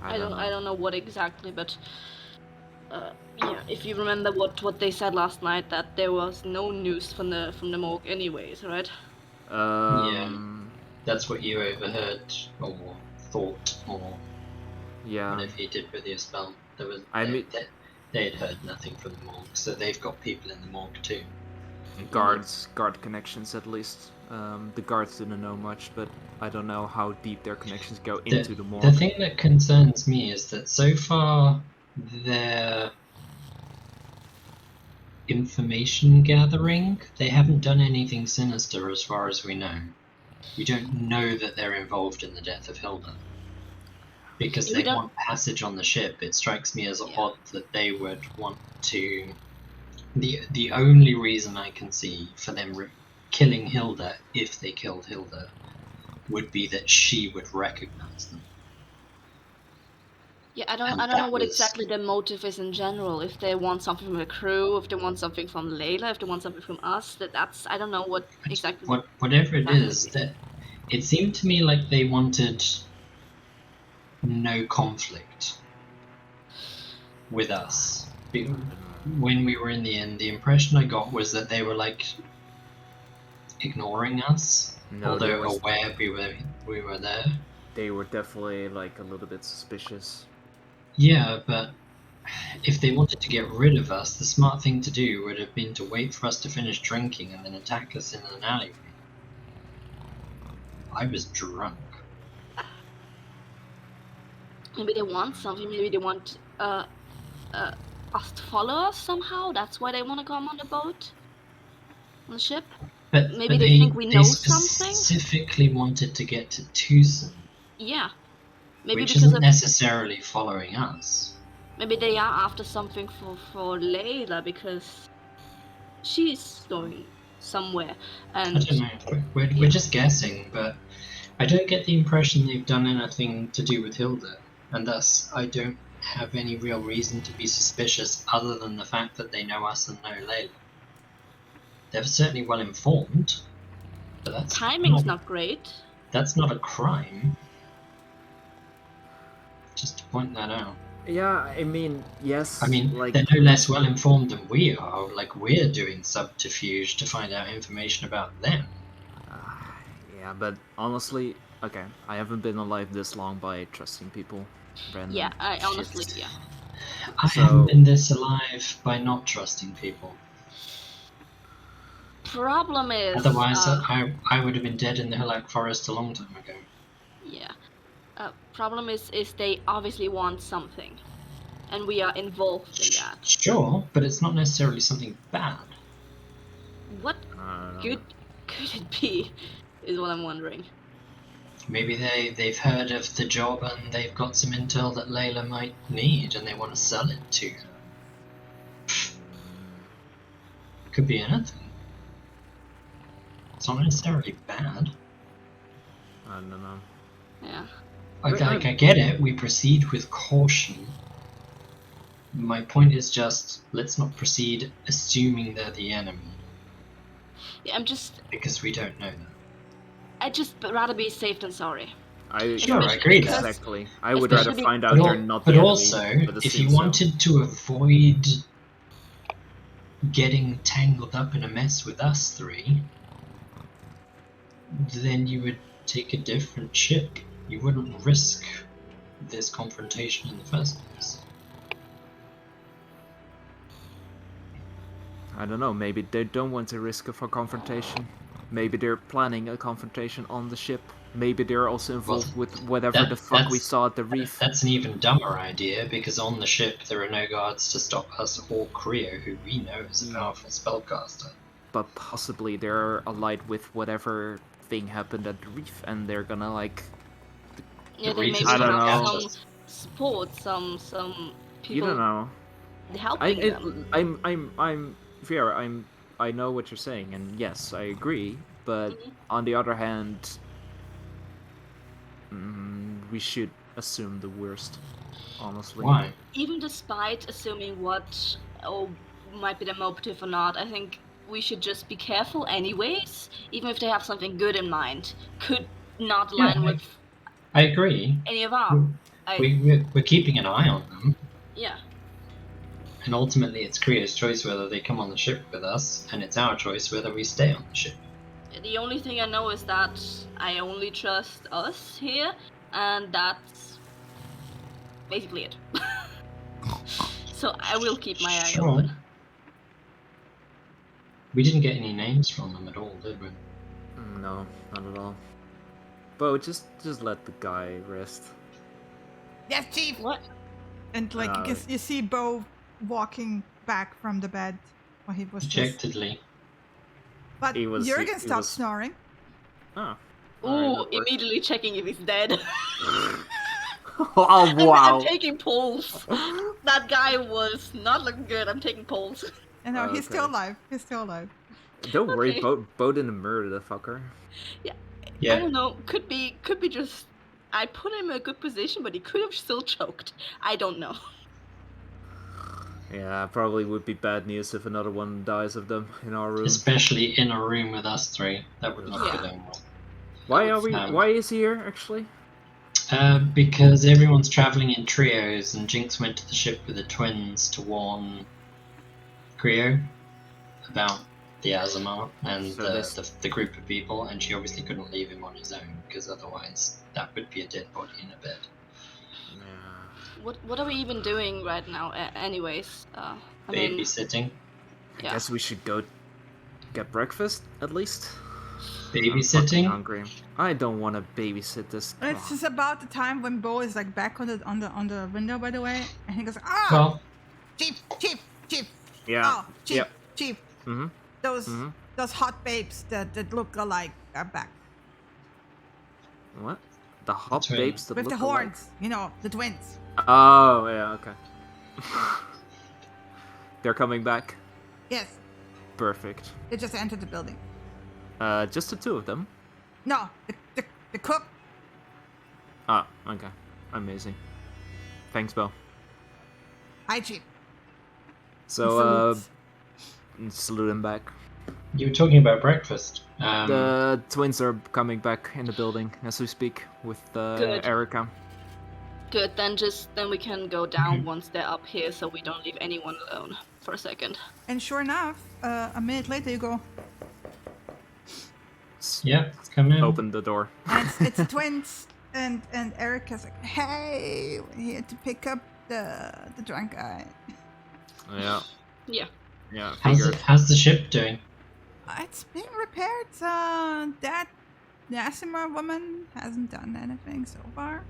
I don't know what exactly, but yeah. If you remember what they said last night, that there was no news from the morgue, anyways, right? Yeah, that's what you overheard or thought, or whatever you did with your spell. They had heard nothing from the morgue, so they've got people in the morgue too. Guard connections at least. The guards didn't know much, but I don't know how deep their connections go into the morgue. The thing that concerns me is that so far their information gathering, they haven't done anything sinister as far as we know. We don't know that they're involved in the death of Hilda. Because they want passage on the ship, it strikes me as odd that they would want to... The only reason I can see for them killing Hilda, if they killed Hilda, would be that she would recognize them. Yeah, I don't know what exactly their motive is in general. If they want something from the crew, if they want something from Layla, if they want something from us, that's I don't know what exactly. Whatever it is, that it seemed to me like they wanted no conflict with us. When we were in the inn, the impression I got was that they were like ignoring us, although aware we were there. They were definitely like a little bit suspicious. Yeah, but if they wanted to get rid of us, the smart thing to do would have been to wait for us to finish drinking and then attack us in an alleyway. I was drunk. Maybe they want something. Maybe they want us to follow us somehow. That's why they want to come on the boat, on the ship. But maybe they think we know something. They specifically wanted to get to Tucson. Yeah. Maybe which because isn't necessarily following us. Maybe they are after something for Layla because she's going somewhere. And I don't know. We're just guessing, but I don't get the impression they've done anything to do with Hilda, and thus I don't have any real reason to be suspicious other than the fact that they know us and know Layla. They're certainly well informed, but that's timing's not great. That's not a crime. Just to point that out. Yeah, I mean, yes. I mean, like, they're no less well informed than we are. Like, we're doing subterfuge to find out information about them. Yeah, but honestly, okay, I haven't been alive this long by trusting people. Random yeah, I honestly, yeah. I haven't been this alive by not trusting people. Problem is... Otherwise, I would have been dead in the Hilak Forest a long time ago. Yeah. Problem is they obviously want something. And we are involved in that. Sure, but it's not necessarily something bad. What good could it be, is what I'm wondering. Maybe they've heard of the job and they've got some intel that Layla might need and they want to sell it to her. Could be anything. It's not necessarily bad. I don't know. Yeah. I get it, we proceed with caution. My point is just, let's not proceed assuming they're the enemy. Yeah, because we don't know that. I'd just rather be safe than sorry. I agree that. Exactly. I would rather find out they're not the enemy. But also, if you wanted to avoid getting tangled up in a mess with us three, then you would take a different ship. You wouldn't risk this confrontation in the first place. I don't know, maybe they don't want to risk a confrontation. Maybe they're planning a confrontation on the ship. Maybe they're also involved with whatever that- the fuck we that's- saw at the reef. That's an even dumber idea, because on the ship there are no guards to stop us or Creo, who we know is a powerful spellcaster. But possibly they're allied with whatever thing happened at the reef, and they're gonna like. Yeah, they reef maybe is I don't have know. some support, some people You don't know. helping them. I'm Vera. I know what you're saying, and yes, I agree. But Mhm. on the other hand, we should assume the worst. Honestly. Why? Even despite assuming what might be the motive or not, I think we should just be careful anyways, even if they have something good in mind. Could not Yeah, line with I agree. any of our... We're keeping an eye on them, Yeah. and ultimately it's Creo's choice whether they come on the ship with us, and it's our choice whether we stay on the ship. The only thing I know is that I only trust us here, and that's basically it. So I will keep my eye Sure. open. We didn't get any names from them at all, did we? No, not at all. Bo, just let the guy rest. Yes, Chief. What? And like you see Bo walking back from the bed while he was just... Dejectedly. But Jurgen stopped snoring. Oh. Ooh, immediately checking if he's dead. Oh wow! I'm taking polls. That guy was not looking good. I'm taking polls. And no, he's still alive. He's still alive. Don't worry, Okay. Bo didn't murder the fucker. I don't know. Could be just. I put him in a good position, but he could have still choked. I don't know. Yeah, probably would be bad news if another one dies of them in our room. Especially in a room with us three. That would not Yeah. go down well. Why is he here actually? Because everyone's traveling in trios, and Jinx went to the ship with the twins to warn Creo about the Azamar and So the group of people, and she obviously couldn't leave him on his own, because otherwise that would be a dead body in a bed. Yeah. What are we even doing right now? Anyways, I mean, Babysitting. I guess we should go get breakfast at least. I'm Babysitting. hungry. I don't want to babysit this. It's just about the time when Bo is like back on the window, by the way, and he goes, Well, Chief. Yeah. Oh, Chief, Yep. Chief. Mhm. Those hot babes that look alike are back What? The hot Twin. babes that with look the horns. You know, the twins. alike? Oh yeah, okay. They're coming back. Yes, Perfect. they just entered the building. Just the two of them. No, the cook. Ah, okay. Amazing. Thanks, Bo. Hi, Chief. So, salute him back. you were talking about breakfast. The twins are coming back in the building as we speak with Good. Erica. good. Then we can go down once they're up here, so we don't leave anyone alone for a second. And sure enough, a minute later you go, Yeah, come in. Open the door. and it's the twins. And Erica's like, hey, we're here to pick up the drunk guy. Yeah. Yeah. Yeah. How's the ship doing? It's being repaired. That Nasimar woman hasn't done anything so far.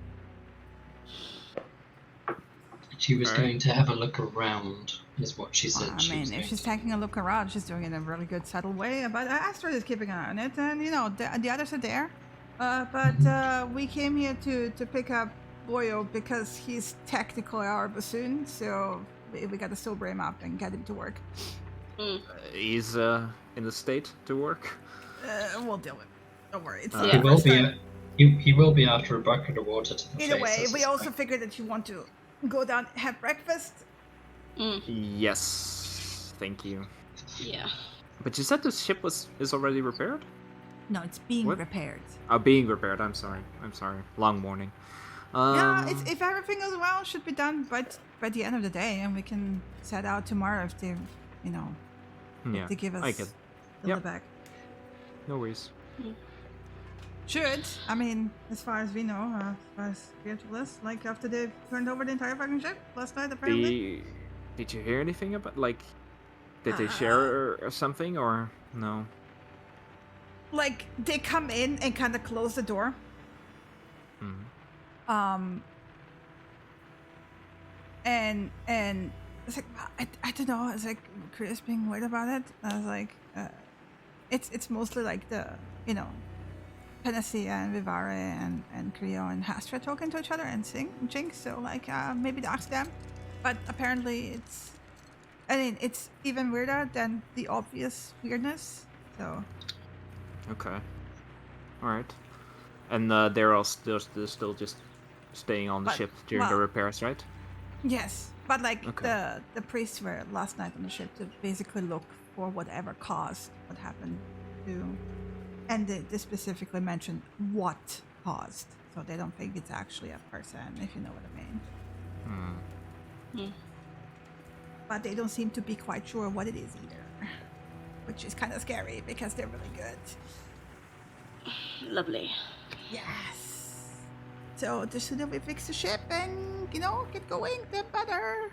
She was Alright. going to have a look around, is what she said. I she mean, was if going she's to. taking a look around, she's doing it in a really good, subtle way. But Astrid is keeping an eye on it, and you know the others are there. But we came here to pick up Boyo because he's technically our bassoon, so we got to sober him up and get him to work. He's in the state to work. We'll deal with it. Don't worry. It's He the will first be. time. He will be after a bucket of water to the Either face. way, I we suspect. also figured that you want to go down, have breakfast. Yes. Thank you. Yeah. But you said the ship is already repaired? No, it's being What? repaired. Being repaired. I'm sorry. Long morning. Yeah, if everything goes well, it should be done by the end of the day, and we can set out tomorrow if they, you know, Yeah. if they give us I get. the Yep. back. No worries. Should I mean, as far as we know, as far as spiritualists, like after they turned over the entire fucking ship last night, apparently. Did you hear anything about did they share or something or no? like they come in and kind of close the door. And it's like I don't know. It's like Chris being weird about it. I was like, it's mostly like the Panacea and Vivare and Creo and Hastra talking to each other and Jinx. So like maybe ask them, but apparently it's even weirder than the obvious weirdness. So. Okay. All right. And they're all still just staying on the ship during the repairs, right? Yes, but like Okay. the priests were last night on the ship to basically look for whatever caused what happened to, and they specifically mentioned what caused, so they don't think it's actually a person, if you know what I mean. But they don't seem to be quite sure what it is either, which is kind of scary because they're really good. Lovely. Yes. So the sooner we fix the ship and, get going, the better.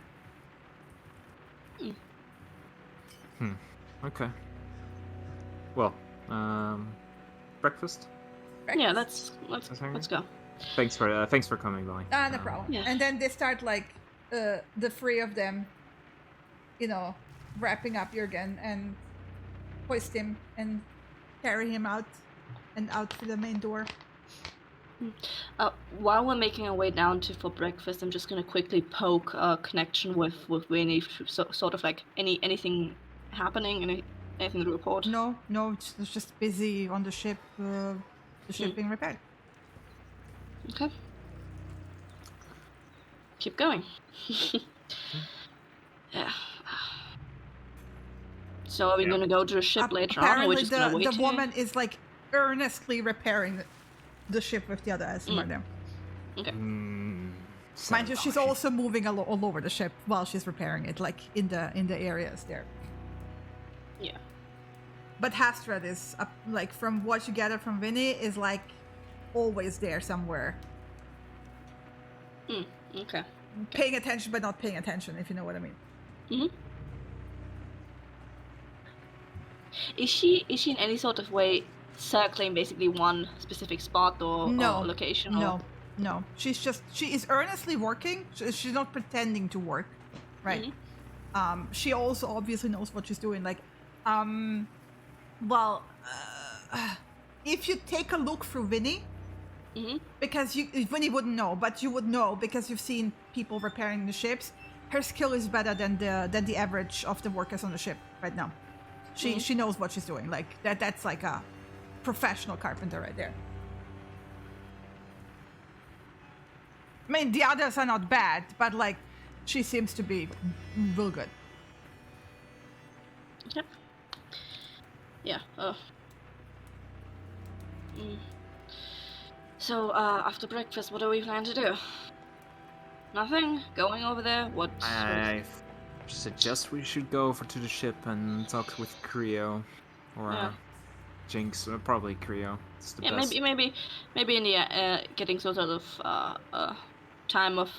Okay. Well, breakfast? Yeah, let's go. Thanks for coming by. No problem. Yeah. And then they start like the three of them, wrapping up Jürgen and hoist him and carry him out to the main door. While we're making our way down for breakfast, I'm just gonna quickly poke a connection with Winnie, sort of like anything happening, anything to report. No, it's just busy on the ship. The ship being repaired. Okay. Keep going. Yeah. So are we gonna go to the ship later on, or we're just gonna wait the here? woman is like earnestly repairing the ship with the other Esmeralda. Okay. Mind you, she's also moving all over the ship while she's repairing it, like in the areas there. Yeah. But Hastrad is like, from what you gather from Vinny, is like always there somewhere. Okay. Paying attention but not paying attention, if you know what I mean. Is she in any sort of way circling basically one specific spot or location? No. She is earnestly working. She's not pretending to work, right? She also obviously knows what she's doing. Like, if you take a look through Vinny, because Vinny wouldn't know, but you would know because you've seen people repairing the ships. Her skill is better than the average of the workers on the ship right now. She knows what she's doing. Like that's like a professional carpenter right there. I mean, the others are not bad, but like she seems to be real good. Yep. Yeah. So after breakfast, what do we plan to do? Nothing? Going over there? What? I suggest we should go over to the ship and talk with Creo or Jinx, probably Creo. It's the best. Maybe in the getting sort of time of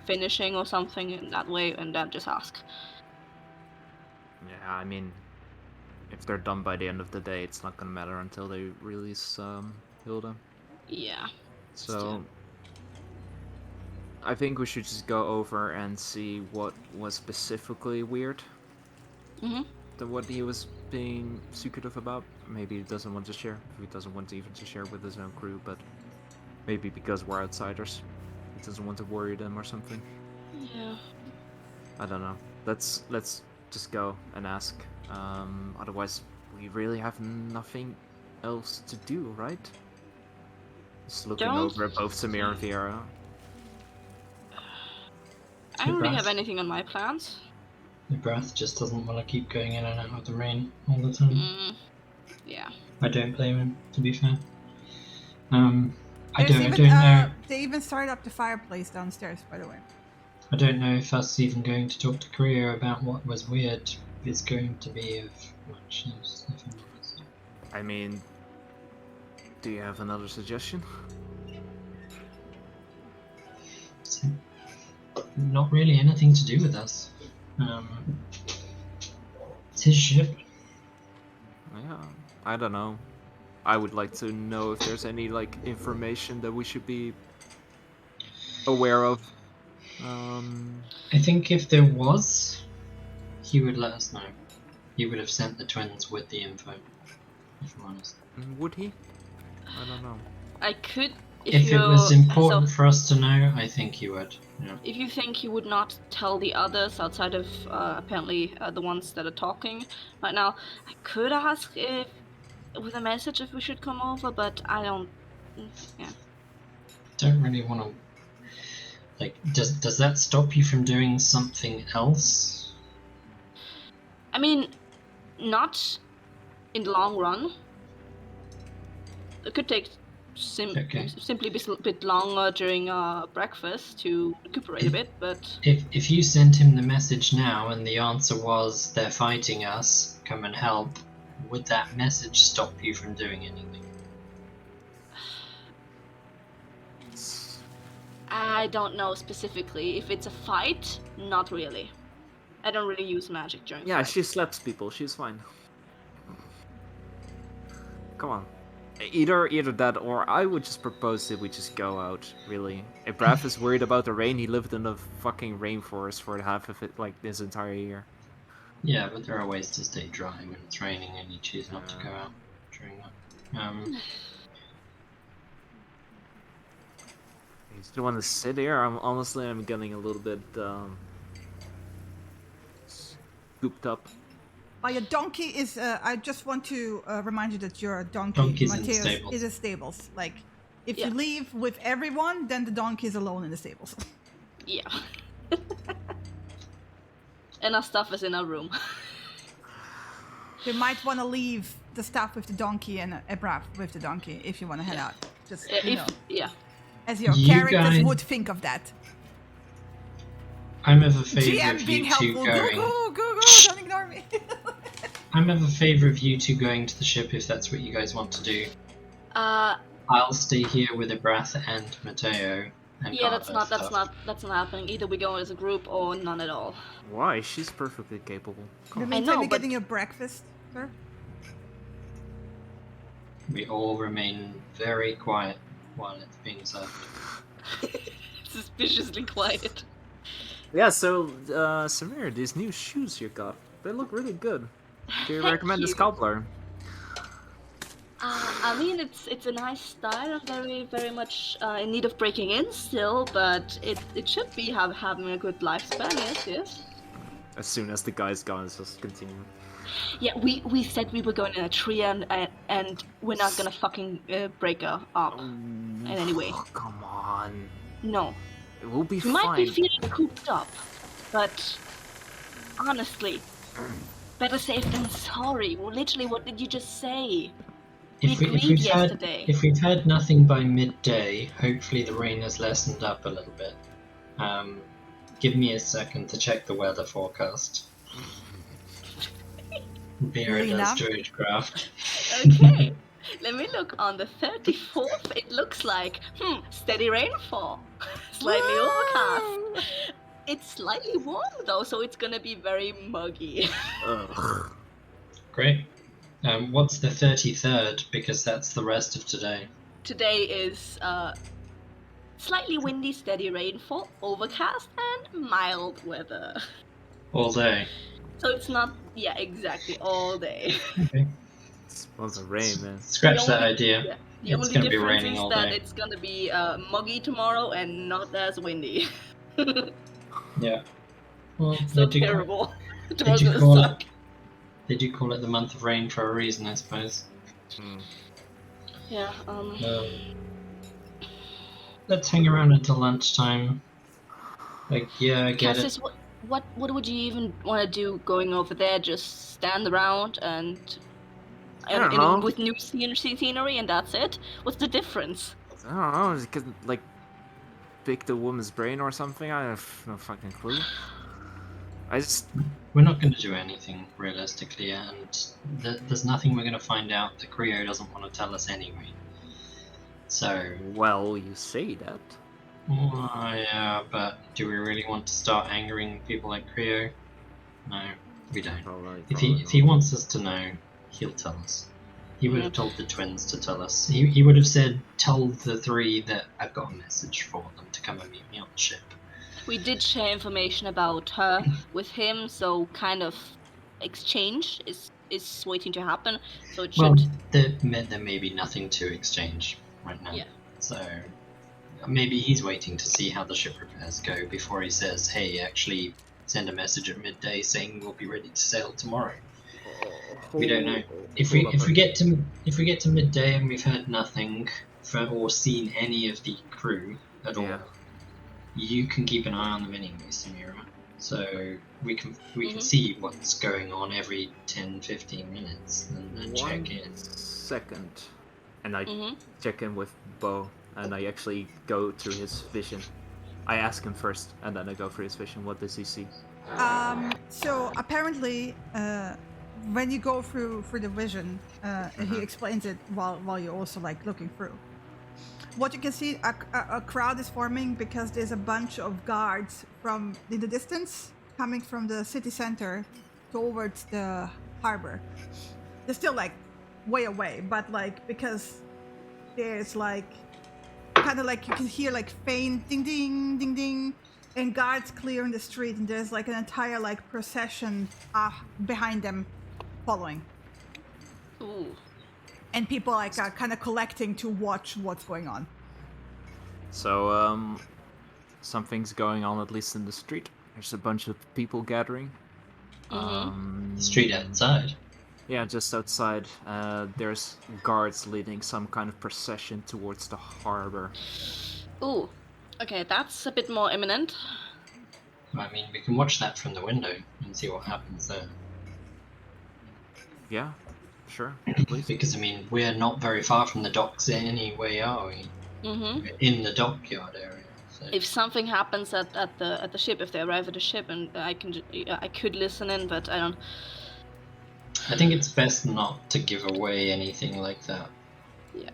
finishing or something in that way, and then just ask. Yeah, I mean, if they're done by the end of the day, it's not gonna matter until they release Hilda. Yeah. So I think we should just go over and see what was specifically weird. What he was being secretive about. Maybe he doesn't want to share. He doesn't want to even to share with his own crew, but maybe because we're outsiders, he doesn't want to worry them or something. Yeah. I don't know. Let's just go and ask. Otherwise, we really have nothing else to do, right? Just looking over at both Samir and Viera. I don't really have anything on my plans. The breath just doesn't want to keep going in and out of the rain all the time. Yeah. I don't blame him, to be fair. I don't know. They even started up the fireplace downstairs, by the way. I don't know if us even going to talk to Korea about what was weird is going to be of much use, if I'm honest. I mean, do you have another suggestion? Not really anything to do with us. It's his ship. Yeah, I don't know. I would like to know if there's any like information that we should be aware of. I think if there was, he would let us know. He would have sent the twins with the info, if I'm honest. Would he? I don't know. I could. If it was important for us to know, I think he would. Yeah. If you think he would not tell the others outside of apparently the ones that are talking right now, I could ask if with a message if we should come over, but I don't. Yeah. Don't really want to. Like, does that stop you from doing something else? I mean, not in the long run. It could take simply be a bit longer during breakfast to recuperate a bit, but... If you sent him the message now and the answer was, they're fighting us, come and help, would that message stop you from doing anything? I don't know specifically. If it's a fight, not really. I don't really use magic during fights. She slaps people, she's fine. Come on. Either that, or I would just propose that we just go out, really. If Braff is worried about the rain, he lived in the fucking rainforest for half of it, like, this entire year. Yeah, but there are ways to stay dry when it's raining and you choose not to go out during that. You still want to sit here? I'm getting a little bit, scooped up. Your donkey is. I just want to remind you that your donkey, Mateus, is in stables. Like, if you leave with everyone, then the donkey is alone in the stables. Yeah. And our stuff is in our room. You might want to leave the stuff with the donkey and Ebraf with the donkey if you want to head out. Just as your characters would think of that. I'm of a favor GM of being you two helpful. going. Go! Don't ignore me. I'm of a favor of you two going to the ship if that's what you guys want to do. I'll stay here with Ibrath and Mateo. And that's not happening. Either we go as a group or none at all. Why? She's perfectly capable. In the meantime, you're getting your breakfast, sir. We all remain very quiet while it's being served. Suspiciously quiet. Yeah, so, Samir, these new shoes you got, they look really good. Do you recommend the Sculptor? I mean, it's a nice style. I'm very, very much in need of breaking in still, but it should be having a good lifespan, yes. As soon as the guy's gone, it's just continue. Yeah, we said we were going in a tree and we're not gonna fucking break her up in any way. Oh, come on. No. It will be fine. You might be feeling cooped up, but honestly, better safe than sorry. Well, literally, what did you just say? If we've had nothing by midday, hopefully the rain has lessened up a little bit. Give me a second to check the weather forecast. Vera does Druidcraft. Okay, let me look. On the 34th, it looks like steady rainfall, slightly overcast. It's slightly warm though, so it's gonna be very muggy. Ugh. Great. What's the 33rd? Because that's the rest of today. Today is slightly windy, steady rainfall, overcast, and mild weather. All day. So it's not, exactly, all day. Okay. It's supposed to rain, man. Scratch that idea. Yeah. The It's only gonna be difference raining is all that day. it's gonna be muggy tomorrow and not as windy. Yeah. Well, So terrible. Tomorrow's gonna suck. They do call it the month of rain for a reason, I suppose. Yeah, Let's hang around until lunchtime. Like, I get Cassius, it. What would you even want to do going over there? Just stand around and with new scenery and that's it? What's the difference? I don't know, is it 'cause, like, pick the woman's brain or something? I have no fucking clue. We're not going to do anything, realistically, and there's nothing we're going to find out that Creo doesn't want to tell us anyway. So... Well, you say that. Yeah, but do we really want to start angering people like Creo? No, we don't. If he wants us to know, he'll tell us. He would have told the twins to tell us. He would have said, tell the 3 that I've got a message for them to come and meet me on the ship. We did share information about her with him, so kind of exchange is waiting to happen. So it should. Well, there may be nothing to exchange right now. Yeah. So maybe he's waiting to see how the ship repairs go before he says, hey, actually send a message at midday saying we'll be ready to sail tomorrow. We don't know. If we get to midday and we've heard nothing or seen any of the crew at all, you can keep an eye on them anyway, Samira. So we can see what's going on every 10-15 minutes and check in. 1 second, and I check in with Bo, and I actually go through his vision. I ask him first, and then I go through his vision. What does he see? So apparently, when you go through the vision, he explains it while you're also like looking through. What you can see, a crowd is forming because there's a bunch of guards from in the distance coming from the city center towards the harbor. They're still like way away, but like because there's like kind of like you can hear like faint ding ding ding ding, and guards clearing the street, and there's like an entire like procession behind them following. Ooh. And people like are kind of collecting to watch what's going on. So something's going on, at least in the street. There's a bunch of people gathering. The street outside. Yeah, just outside. There's guards leading some kind of procession towards the harbor. Ooh. Okay, that's a bit more imminent. I mean, we can watch that from the window and see what happens there. Yeah, sure, please. Because, I mean, we're not very far from the docks anyway, are we? We're in the dockyard area. So. If something happens at the ship, if they arrive at the ship, and I could listen in, but I don't. I think it's best not to give away anything like that. Yeah.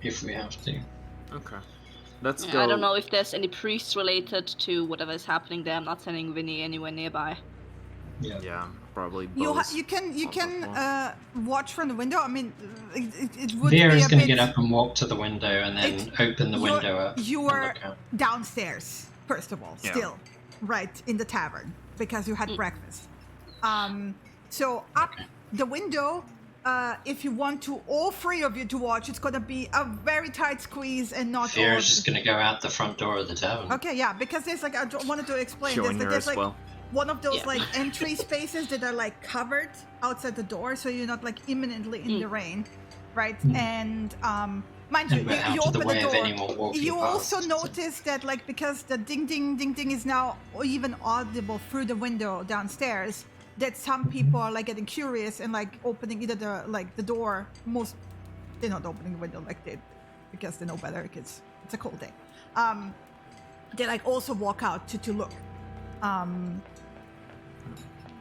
If we have to. Okay. Let's go. I don't know if there's any priests related to whatever is happening there. I'm not sending Vinny anywhere nearby. Yeah, probably. You can watch from the window. I mean, it would Vera's be going to get up and walk to the window and then open the window up. You're downstairs, first of all, still, right in the tavern because you had breakfast. So up the window. If you want to, all 3 of you to watch, it's gonna be a very tight squeeze and not. Vera's just gonna go out the front door of the tavern. Okay, yeah, because there's like I wanted to explain this. Like, there's like one of those like entry spaces that are like covered outside the door, so you're not like imminently in the rain, right? And mind you, you open the door. You also notice that like because the ding ding ding ding is now even audible through the window downstairs. That some people are like getting curious and like opening either the door. Most they're not opening the window like they because they know better because it's a cold day. They like also walk out to look.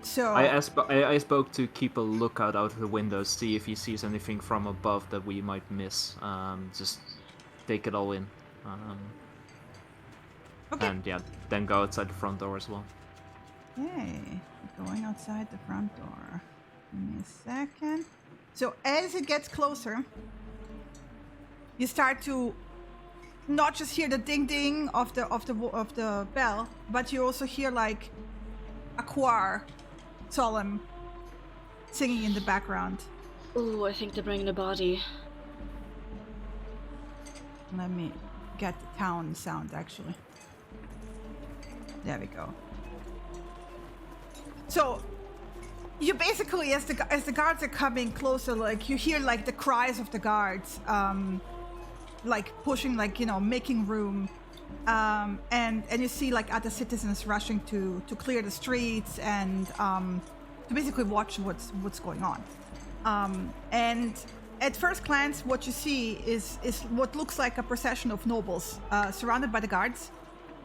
So I spoke to keep a lookout out of the window, see if he sees anything from above that we might miss. Just take it all in. Okay. And then go outside the front door as well. Okay. Going outside the front door. Give me a second. So as it gets closer, you start to not just hear the ding ding of the bell, but you also hear like a choir, solemn, singing in the background. Ooh, I think they're bringing the body. Let me get the town sound actually. There we go. So, you basically, as the guards are coming closer, like you hear like the cries of the guards, like pushing, like making room, and you see like other citizens rushing to clear the streets and to basically watch what's going on. And at first glance, what you see is what looks like a procession of nobles surrounded by the guards.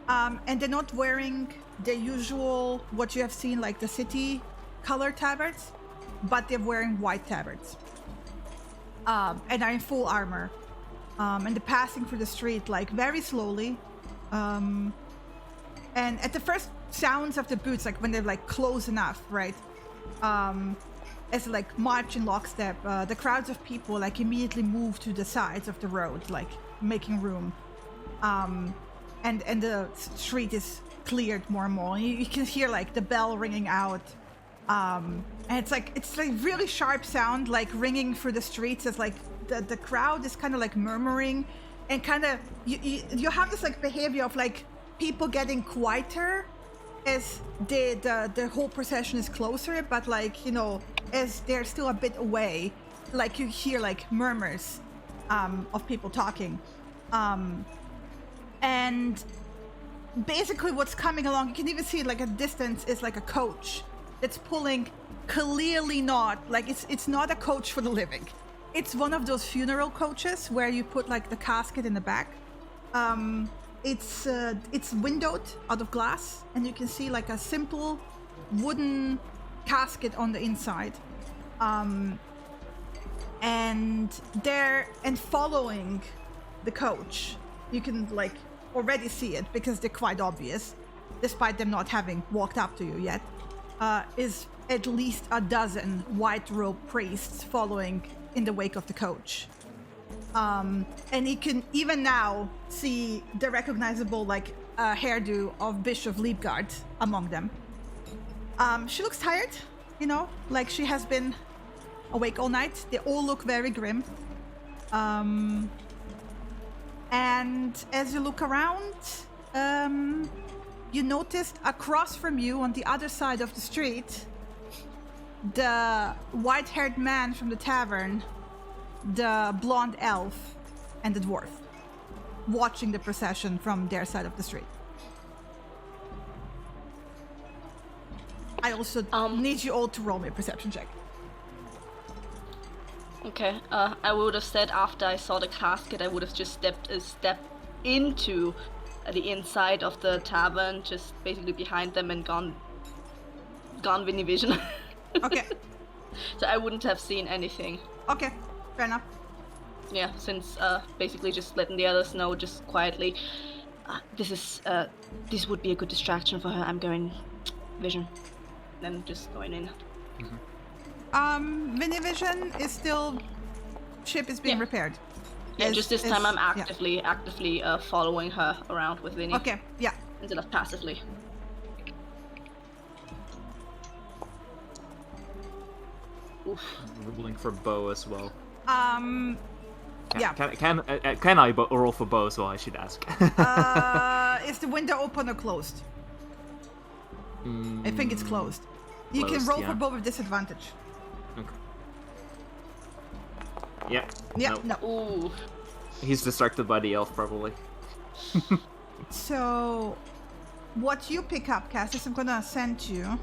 And they're not wearing the usual, what you have seen, like the city color tabards, but they're wearing white tabards. And are in full armor. And they're passing through the street, like very slowly. And at the first sounds of the boots, like when they're like close enough, right? as like march in lockstep, the crowds of people like immediately move to the sides of the road, like making room. And the street is cleared more and more. You can hear like the bell ringing out. And it's like really sharp sound, like ringing through the streets as like the crowd is kind of like murmuring, and kind of you have this like behavior of like people getting quieter as the whole procession is closer, but like, you know, as they're still a bit away, like you hear like murmurs of people talking. And basically what's coming along, you can even see like a distance, is like a coach that's pulling, clearly not like it's not a coach for the living. It's one of those funeral coaches where you put like the casket in the back. It's windowed out of glass, and you can see like a simple wooden casket on the inside. And following the coach, you can like already see it because they're quite obvious, despite them not having walked up to you yet, is at least a dozen white robe priests following in the wake of the coach. And you can even now see the recognizable like hairdo of Bishop Leapguard among them. She looks tired, you know, like she has been awake all night. They all look very grim. And as you look around, you noticed across from you on the other side of the street, the white-haired man from the tavern, the blonde elf, and the dwarf, watching the procession from their side of the street. I also need you all to roll me a perception check. Okay, I would have said after I saw the casket, I would have just stepped into the inside of the tavern, just basically behind them, and gone Vinny Vision. Okay. So I wouldn't have seen anything. Okay, fair enough. Yeah, since basically just letting the others know just quietly, this would be a good distraction for her. I'm going Vision, then just going in. Vinny Vision is still, ship is being repaired. Yeah, just this time I'm actively following her around with Vinny. Okay, yeah. Instead of passively. Oof. Rolling for bow as well. Yeah. Can I roll for bow as well? I should ask. Is the window open or closed? I think it's closed. You can roll for bow with disadvantage. Okay. Yeah. Yeah. No. Ooh. He's distracted by the elf, probably. So, what you pick up, Cassis, I'm gonna send to you.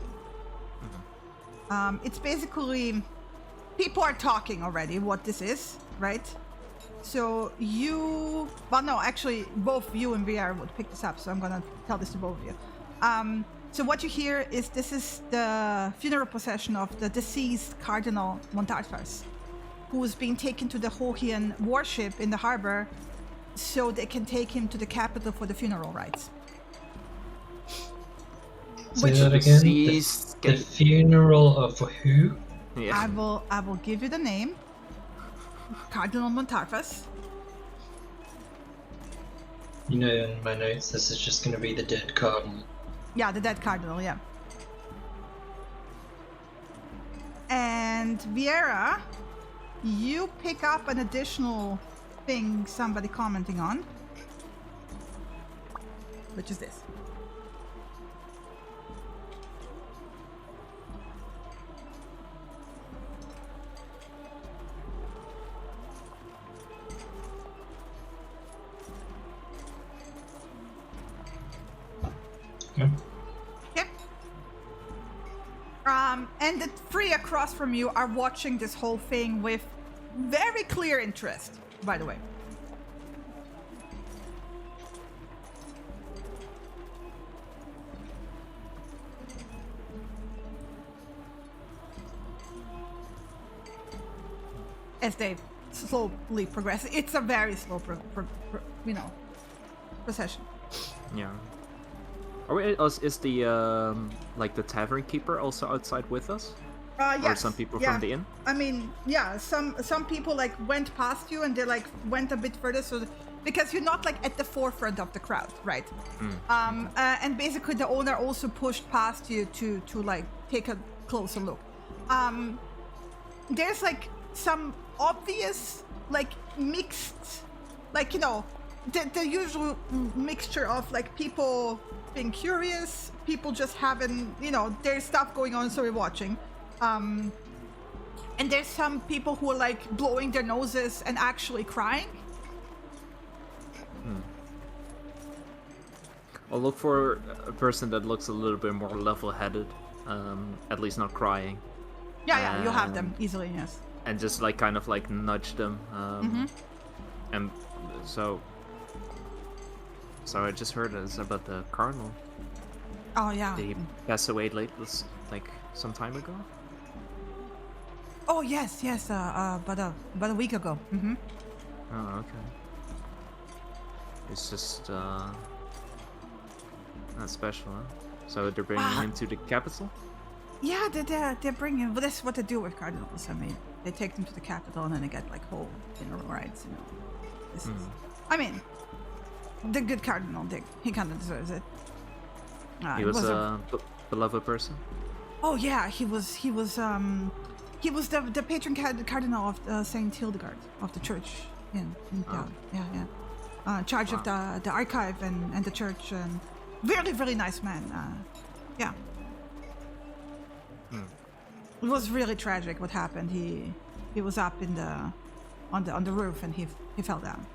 It's basically, people are talking already what this is, right? So well, no, actually, both you and VR would pick this up, so I'm gonna tell this to both of you. So what you hear is this is the funeral procession of the deceased Cardinal Montarfas, who's been taken to the Hohian warship in the harbor so they can take him to the capital for the funeral rites. Say that again. The funeral of who? Yeah. I will give you the name. Cardinal Montarfas. You know, in my notes, this is just going to be the dead cardinal. Yeah, the dead cardinal, yeah. And Vieira, you pick up an additional thing somebody commenting on, which is this. Okay. And the three across from you are watching this whole thing with very clear interest, by the way. As they slowly progress. It's a very slow, procession. Yeah. Is the like the tavern keeper also outside with us? Yes. Or some people from the inn? I mean, yeah, some people like went past you and they like went a bit further, so because you're not like at the forefront of the crowd, right? And basically the owner also pushed past you to like take a closer look. There's like some obvious like mixed, like, you know, the usual mixture of like people being curious, people just having, you know, there's stuff going on, so we're watching. And there's some people who are like blowing their noses and actually crying. I'll look for a person that looks a little bit more level-headed, at least not crying. Yeah, you'll have them easily, yes. And just like kind of like nudge them. And so I just heard about the cardinal. Oh yeah. Did he pass away like some time ago? Oh yes, about a week ago. Oh, okay. It's just not special, huh? So they're bringing him to the capital? Yeah, they're bringing. Well, that's what they do with cardinals. I mean, they take them to the capital and then they get like whole funeral rites. You know, this is. I mean, the good cardinal, he kind of deserves it. He was a beloved person. Oh yeah, he was the patron cardinal of Saint Hildegard of the church in town. Yeah. Charge of the archive and the church. And really, really nice man. Yeah. It was really tragic what happened. He was up on the roof and he fell down.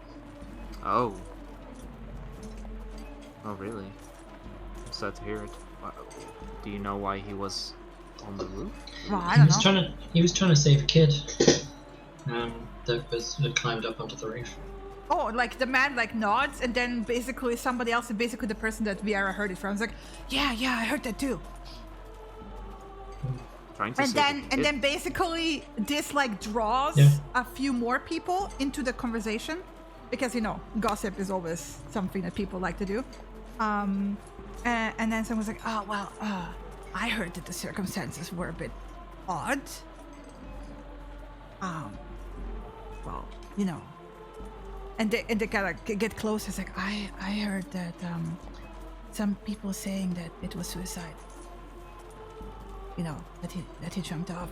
Oh. Oh really? I'm sad to hear it. Do you know why he was on the roof? Well, I don't know. He was trying to save a kid that climbed up onto the roof. Oh, like the man like nods, and then basically somebody else, basically the person that Viera heard it from, is like, yeah, I heard that too. And then basically this like draws a few more people into the conversation, because, you know, gossip is always something that people like to do. And then someone's like, oh well, I heard that the circumstances were a bit odd. Well, you know. And they kind of get close. It's like, I heard that some people saying that it was suicide. You know, that he jumped off.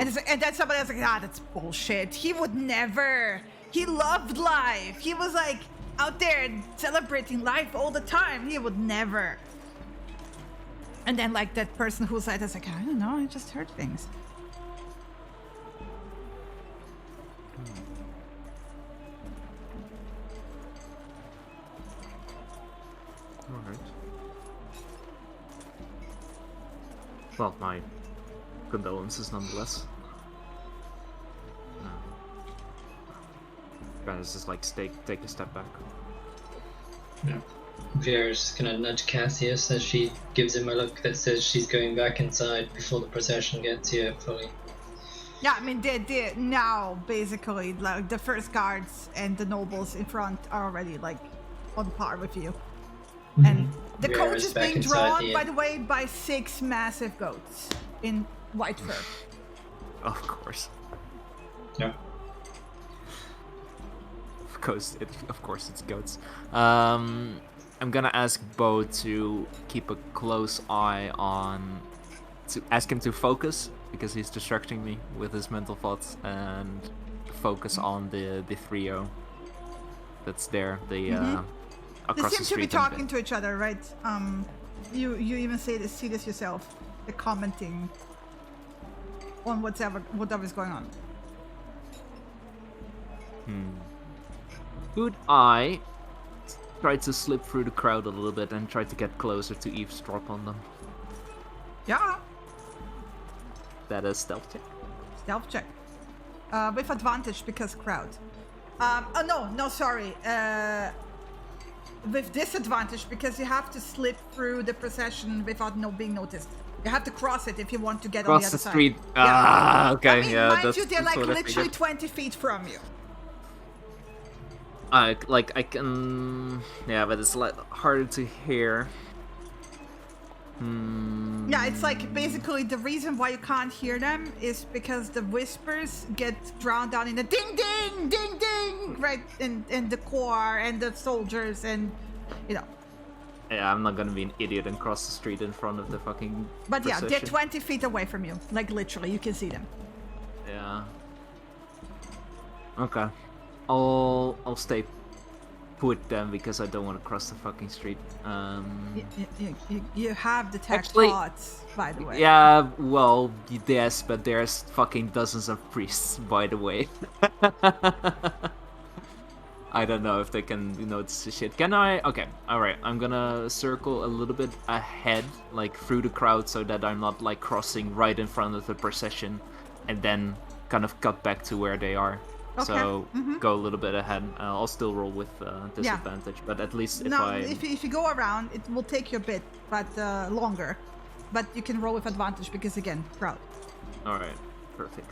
And then somebody else like, that's bullshit. He would never. He loved life. He was like out there celebrating life all the time. He would never. And then like that person who's like, that's like, I don't know, I just heard things. Alright. Well, my condolences nonetheless. Guys, just like take a step back. Yeah. Vera's gonna nudge Cassius as she gives him a look that says she's going back inside before the procession gets here fully. Yeah, I mean, they now basically like the first guards and the nobles in front are already like on par with you. And the coach is being drawn, by the way, by 6 massive goats in white fur. Of course. Yeah. Of course, it's goats. I'm gonna ask Bo to keep a close eye on, to ask him to focus, because he's distracting me with his mental thoughts, and focus on the trio that's there. They seem to be talking to each other, right? You even see this yourself. They're commenting on whatever's going on. Could I try to slip through the crowd a little bit and try to get closer to eavesdrop on them? Yeah. That is stealth check. Stealth check. With advantage because crowd. No, sorry. With disadvantage because you have to slip through the procession without being noticed. You have to cross it if you want to get on the other side. Cross the street. Yeah. Okay. I mean, mind you, they're like literally 20 feet from you. I can. Yeah, but it's like harder to hear. Yeah, it's like basically the reason why you can't hear them is because the whispers get drowned out in the ding ding ding ding, right? In the core and the soldiers and Yeah, I'm not gonna be an idiot and cross the street in front of the fucking But yeah, procession. they're 20 feet away from you. Like literally, you can see them. Yeah. Okay. I'll stay put then because I don't want to cross the fucking street. You have detect Actually, thoughts, by the way. Yeah, well, yes, but there's fucking dozens of priests, by the way. I don't know if they can notice the shit. Can I? Okay, alright. I'm gonna circle a little bit ahead, like through the crowd, so that I'm not like crossing right in front of the procession, and then kind of cut back to where they are. Okay. So go a little bit ahead. I'll still roll with disadvantage, but at least if you go around, it will take you a bit, but longer. But you can roll with advantage because again, crowd. Alright, perfect.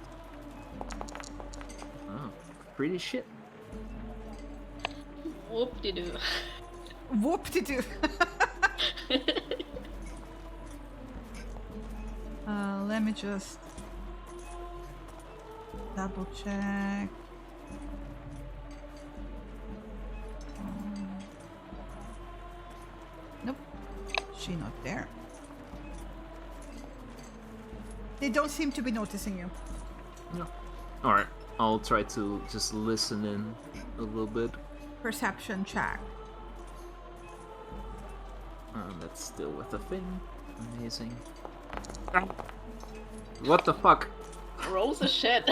Oh, pretty shit. Whoop-de-doo. Whoop-de-doo. Let me just double check. Nope, she not there. They don't seem to be noticing you. No. Alright, I'll try to just listen in a little bit. Perception check. That's still with a fin. Amazing. What the fuck? Rolls of shit.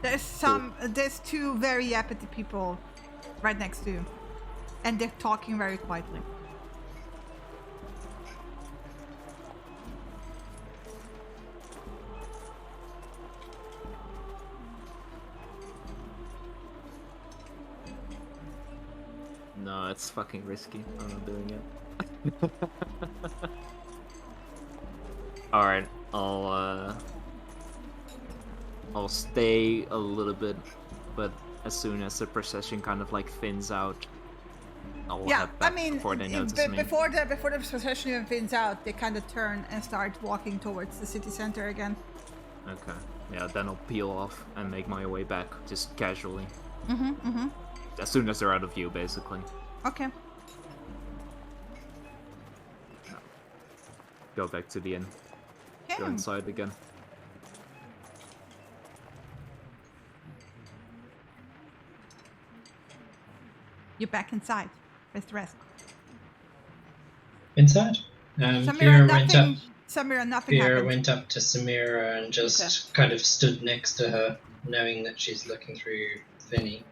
There's two very uppity people right next to you, and they're talking very quietly. No, it's fucking risky. I'm not doing it. Alright, I'll stay a little bit, but as soon as the procession kind of like thins out, I'll head back before they notice me. Before the procession even thins out, they kind of turn and start walking towards the city center again. Okay, yeah, then I'll peel off and make my way back, just casually. As soon as they're out of view, basically. Okay. Go back to the inn. Okay. Go inside again. You're back inside. With the rest. Inside? Vera went up. Samira, nothing Vera happened. went up to Samira and just kind of stood next to her, knowing that she's looking through Finny.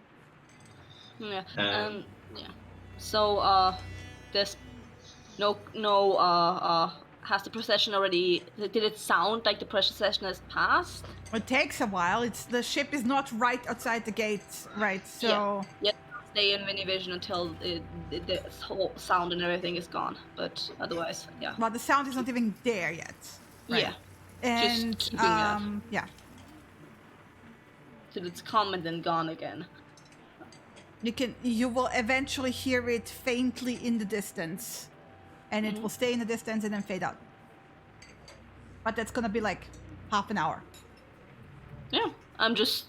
Yeah. Um, Yeah. So there's has the procession already? Did it sound like the procession has passed? It takes a while. The ship is not right outside the gates, right? So Yeah. Stay in mini vision until the whole sound and everything is gone. But otherwise, yeah. well, the sound is not even there yet. Right? Yeah. And Just keeping up. yeah. So it's come and then gone again. You will eventually hear it faintly in the distance, and it will stay in the distance and then fade out. But that's gonna be like half an hour. Yeah. I'm just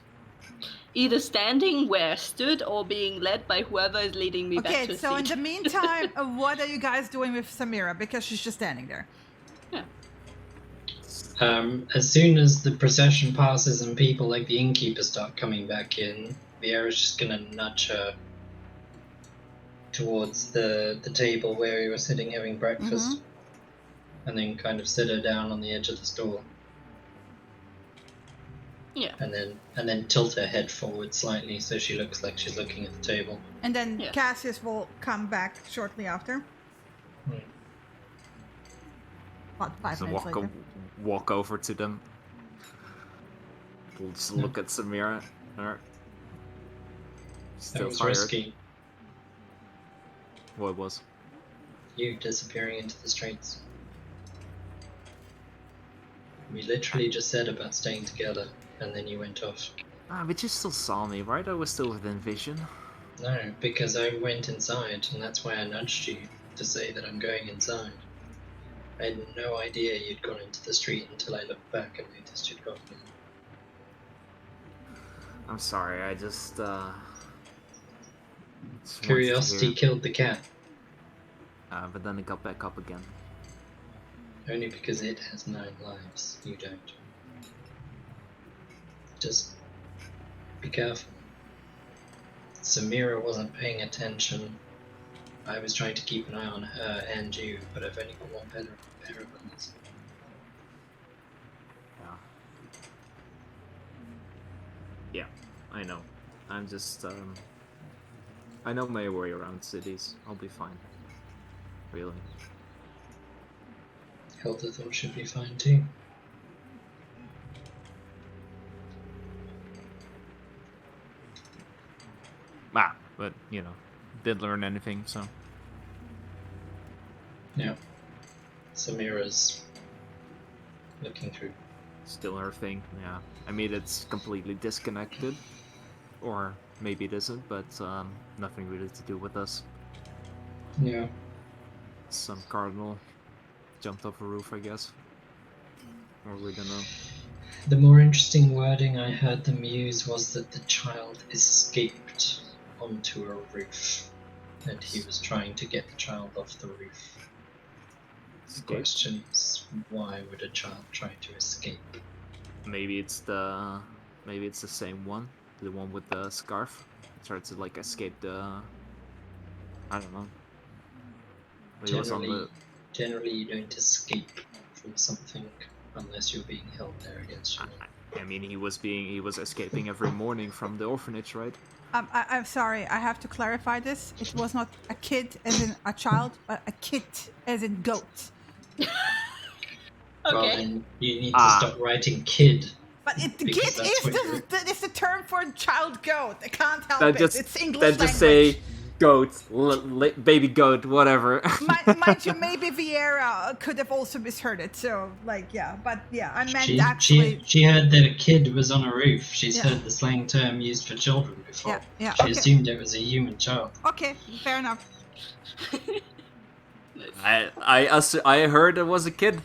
either standing where I stood or being led by whoever is leading me back to Okay, the so in seat. the meantime, what are you guys doing with Samira? Because she's just standing there. Yeah. As soon as the procession passes and people like the innkeeper start coming back in, Vieira's just gonna nudge her towards the table where we were sitting having breakfast, and then kind of sit her down on the edge of the stool. Yeah. And then tilt her head forward slightly so she looks like she's looking at the table. And then Yeah. Cassius will come back shortly after. About 5 So minutes later. walk over to them. We'll just look at Samira. Alright. That Still was tired. risky. What was? You disappearing into the streets. We literally just said about staying together, and then you went off. But you still saw me, right? I was still within vision. No, because I went inside, and that's why I nudged you to say that I'm going inside. I had no idea you'd gone into the street until I looked back and noticed you'd gone in. I'm sorry, I just Curiosity killed the cat. But then it got back up again. Only because it has 9 lives. You don't. Just be careful. Samira wasn't paying attention. I was trying to keep an eye on her and you, but I've only got one pair of eyes. Yeah, I know. I'm just, I know my way around cities. I'll be fine. Really. Hilda thought she'd be fine too. But, you know, didn't learn anything, so. Yeah. Samira's looking through. Still her thing, yeah. I mean, it's completely disconnected. Or maybe it isn't, but nothing really to do with us. Yeah. Some cardinal jumped off a roof, I guess. Or we don't know. The more interesting wording I heard them use was that the child escaped onto a roof, and he was trying to get the child off the roof. The question is, why would a child try to escape? Maybe it's the same one, the one with the scarf. It tried to like escape the. I don't know. Generally, you don't escape from something unless you're being held there against you. I mean, he was escaping every morning from the orphanage, right? I'm sorry, I have to clarify this. It was not a kid as in a child, but a kid as in goat. Okay. Well, then you need to stop writing kid. But kid is the term for child goat. I can't help it. It's English language. Just say goat, baby goat, whatever. Mind you, maybe Vieira could have also misheard it. So, like, yeah. But, yeah, I meant actually... She heard that a kid was on a roof. She's heard the slang term used for children before. Yeah, she assumed it was a human child. Okay, fair enough. I heard it was a kid.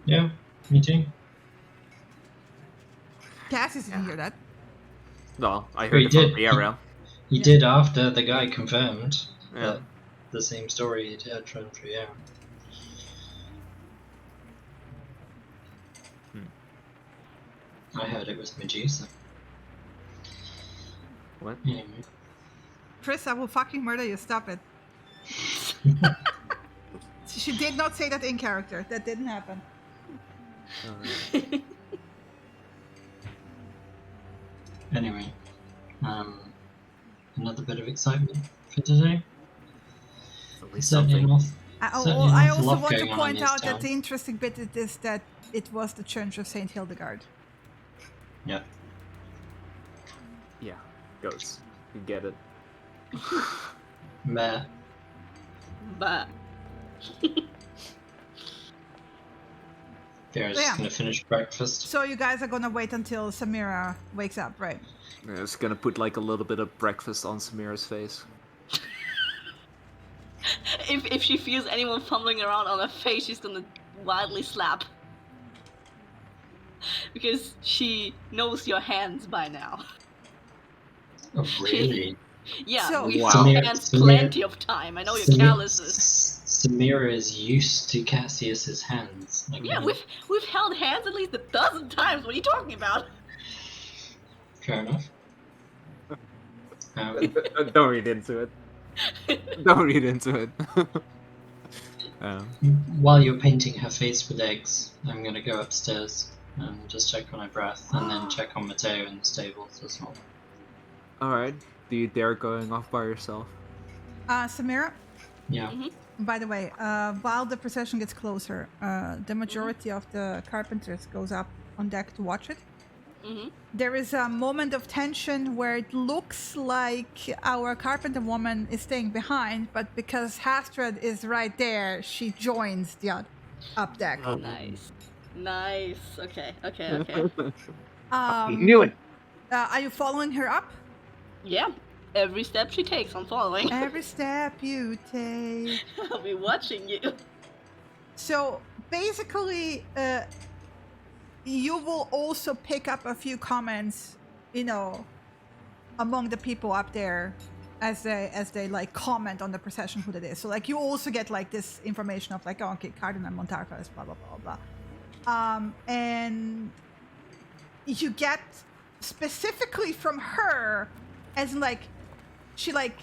Yeah, me too. Cassis didn't hear that. No, I heard it from Vieira. He did after the guy confirmed that the same story he'd heard from Vieira. I heard it was Medusa. What? Anyway. Chris, I will fucking murder you. Stop it. She did not say that in character. That didn't happen. Anyway, another bit of excitement for today. Certainly I also want to point out that the interesting bit is that it was the Church of Saint Hildegard. Yeah. Yeah, goats. You get it. Meh. But. They're just gonna finish breakfast. So you guys are gonna wait until Samira wakes up, right? Yeah, just gonna put like a little bit of breakfast on Samira's face. If she feels anyone fumbling around on her face, she's gonna wildly slap. Because she knows your hands by now. Oh, really? Yeah, so, we've held hands plenty of time. I know your calluses. Samira is used to Cassius's hands. Like, yeah, we've held hands at least 12 times. What are you talking about? Fair enough. Don't read into it. Don't read into it. While you're painting her face with eggs, I'm gonna go upstairs and just check on her breath, and then check on Matteo in the stables as well. Alright. Do you dare going off by yourself? Samira? Yeah. Mm-hmm. By the way, while the procession gets closer, the majority of the carpenters goes up on deck to watch it. Mm-hmm. There is a moment of tension where it looks like our carpenter woman is staying behind, but because Hastred is right there, she joins the up deck. Oh, nice. Okay. You knew it. Are you following her up? Yeah. Every step she takes, I'm following. Every step you take. I'll be watching you. So basically, you will also pick up a few comments, among the people up there as they like comment on the procession who that is. So like you also get like this information of like, oh, okay, Cardinal Montarca is blah blah blah blah. And you get specifically from her, as in like she like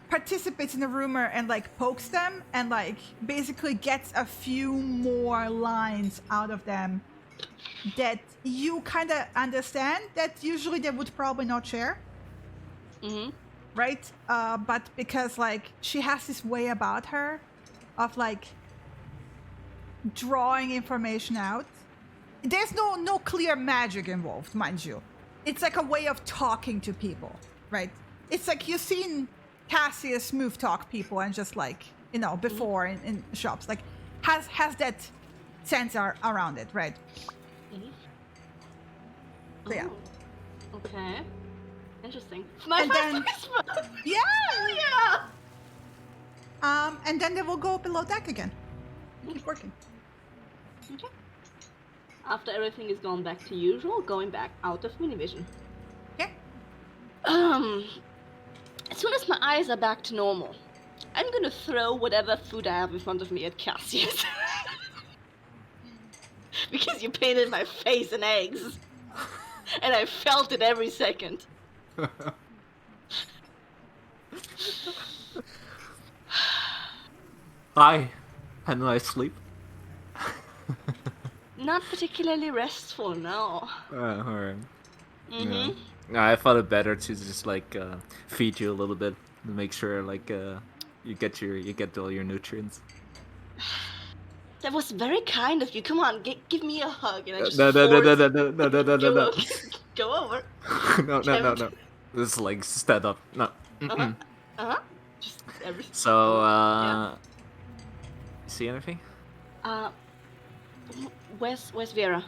participates in the rumor and like pokes them and like basically gets a few more lines out of them that you kind of understand that usually they would probably not share. Mm-hmm. Right? But because like she has this way about her of like drawing information out. There's no clear magic involved, mind you. It's like a way of talking to people, right? It's like you've seen Cassius smooth talk people and just like, before in shops. Like has that sense around it, right? Mm-hmm. So, yeah. Okay. Interesting. And then, yeah. Yeah. And then they will go below deck again. Keep working. Okay. After everything is gone back to usual, going back out of Minivision. Yeah. As soon as my eyes are back to normal, I'm gonna throw whatever food I have in front of me at Cassius. Because you painted my face in eggs. And I felt it every second. Hi. Had a nice sleep. Not particularly restful, no. Alright. Mm-hmm. Yeah. I thought it better to just like feed you a little bit to make sure like you get all your nutrients. That was very kind of you. Come on, give me a hug, and I just No. go over. No. This is like stand up. No. Just everything. So Yeah. see anything? Where's Vera?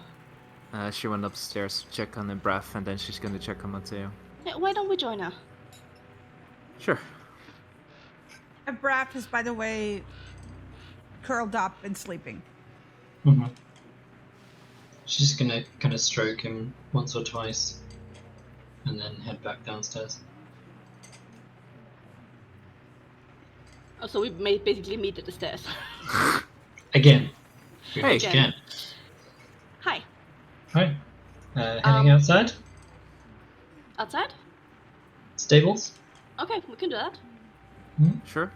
She went upstairs to check on the breath, and then she's gonna check on Mateo. Yeah, why don't we join her? Sure. And Braff is, by the way, curled up and sleeping. Mm-hmm. She's gonna kind of stroke him once or twice, and then head back downstairs. Oh, so we basically meet at the stairs. Again. Hey. Again. Hi. Right. Heading outside? Outside? Stables? Okay, we can do that. Sure.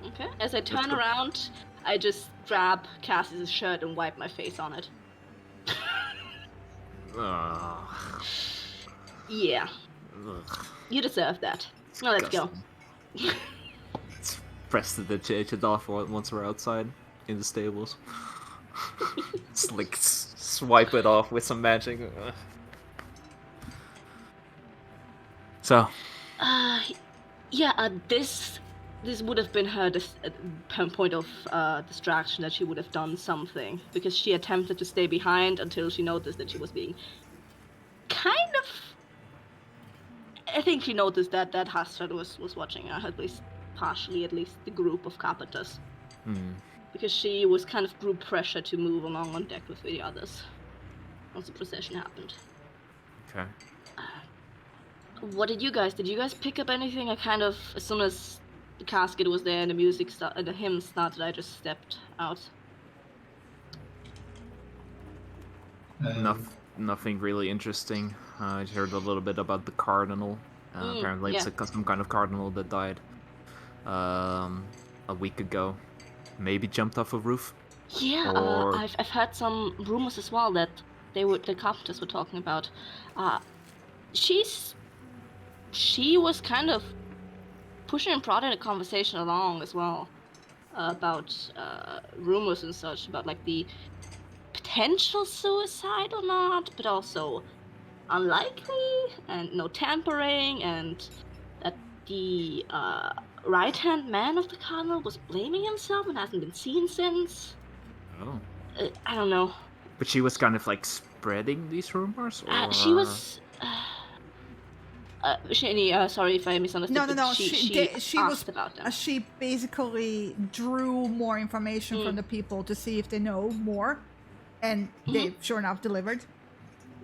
Okay. As I turn go. around, I just grab Cassie's shirt and wipe my face on it. Ugh. Yeah. Ugh. You deserve that. Now let's go. Disgusting. Let's press the change it off once we're outside in the stables. Just like swipe it off with some magic. Ugh. So. Yeah. This would have been her point of distraction, that she would have done something, because she attempted to stay behind until she noticed that she was being kind of. I think she noticed that Hastad was watching her, at least partially, at least the group of carpenters. Because she was kind of group pressure to move along on deck with the others once the procession happened. Okay. What did you guys pick up anything? I kind of, as soon as the casket was there and the music started, the hymn started, I just stepped out. Nothing really interesting. I heard a little bit about the cardinal. Apparently it's some kind of cardinal that died a week ago. Maybe jumped off a roof. Yeah, Or... I've heard some rumors as well that the carpenters were talking about. She was kind of pushing and prodding the conversation along as well about rumors and such, about like the potential suicide or not, but also unlikely and no tampering, and that the right-hand man of the cardinal was blaming himself and hasn't been seen since. Oh. I don't know. But she was kind of like spreading these rumors? Or... She was... Sorry if I misunderstood. No. But she asked was about them. she basically drew more information from the people to see if they know more, and they sure enough delivered.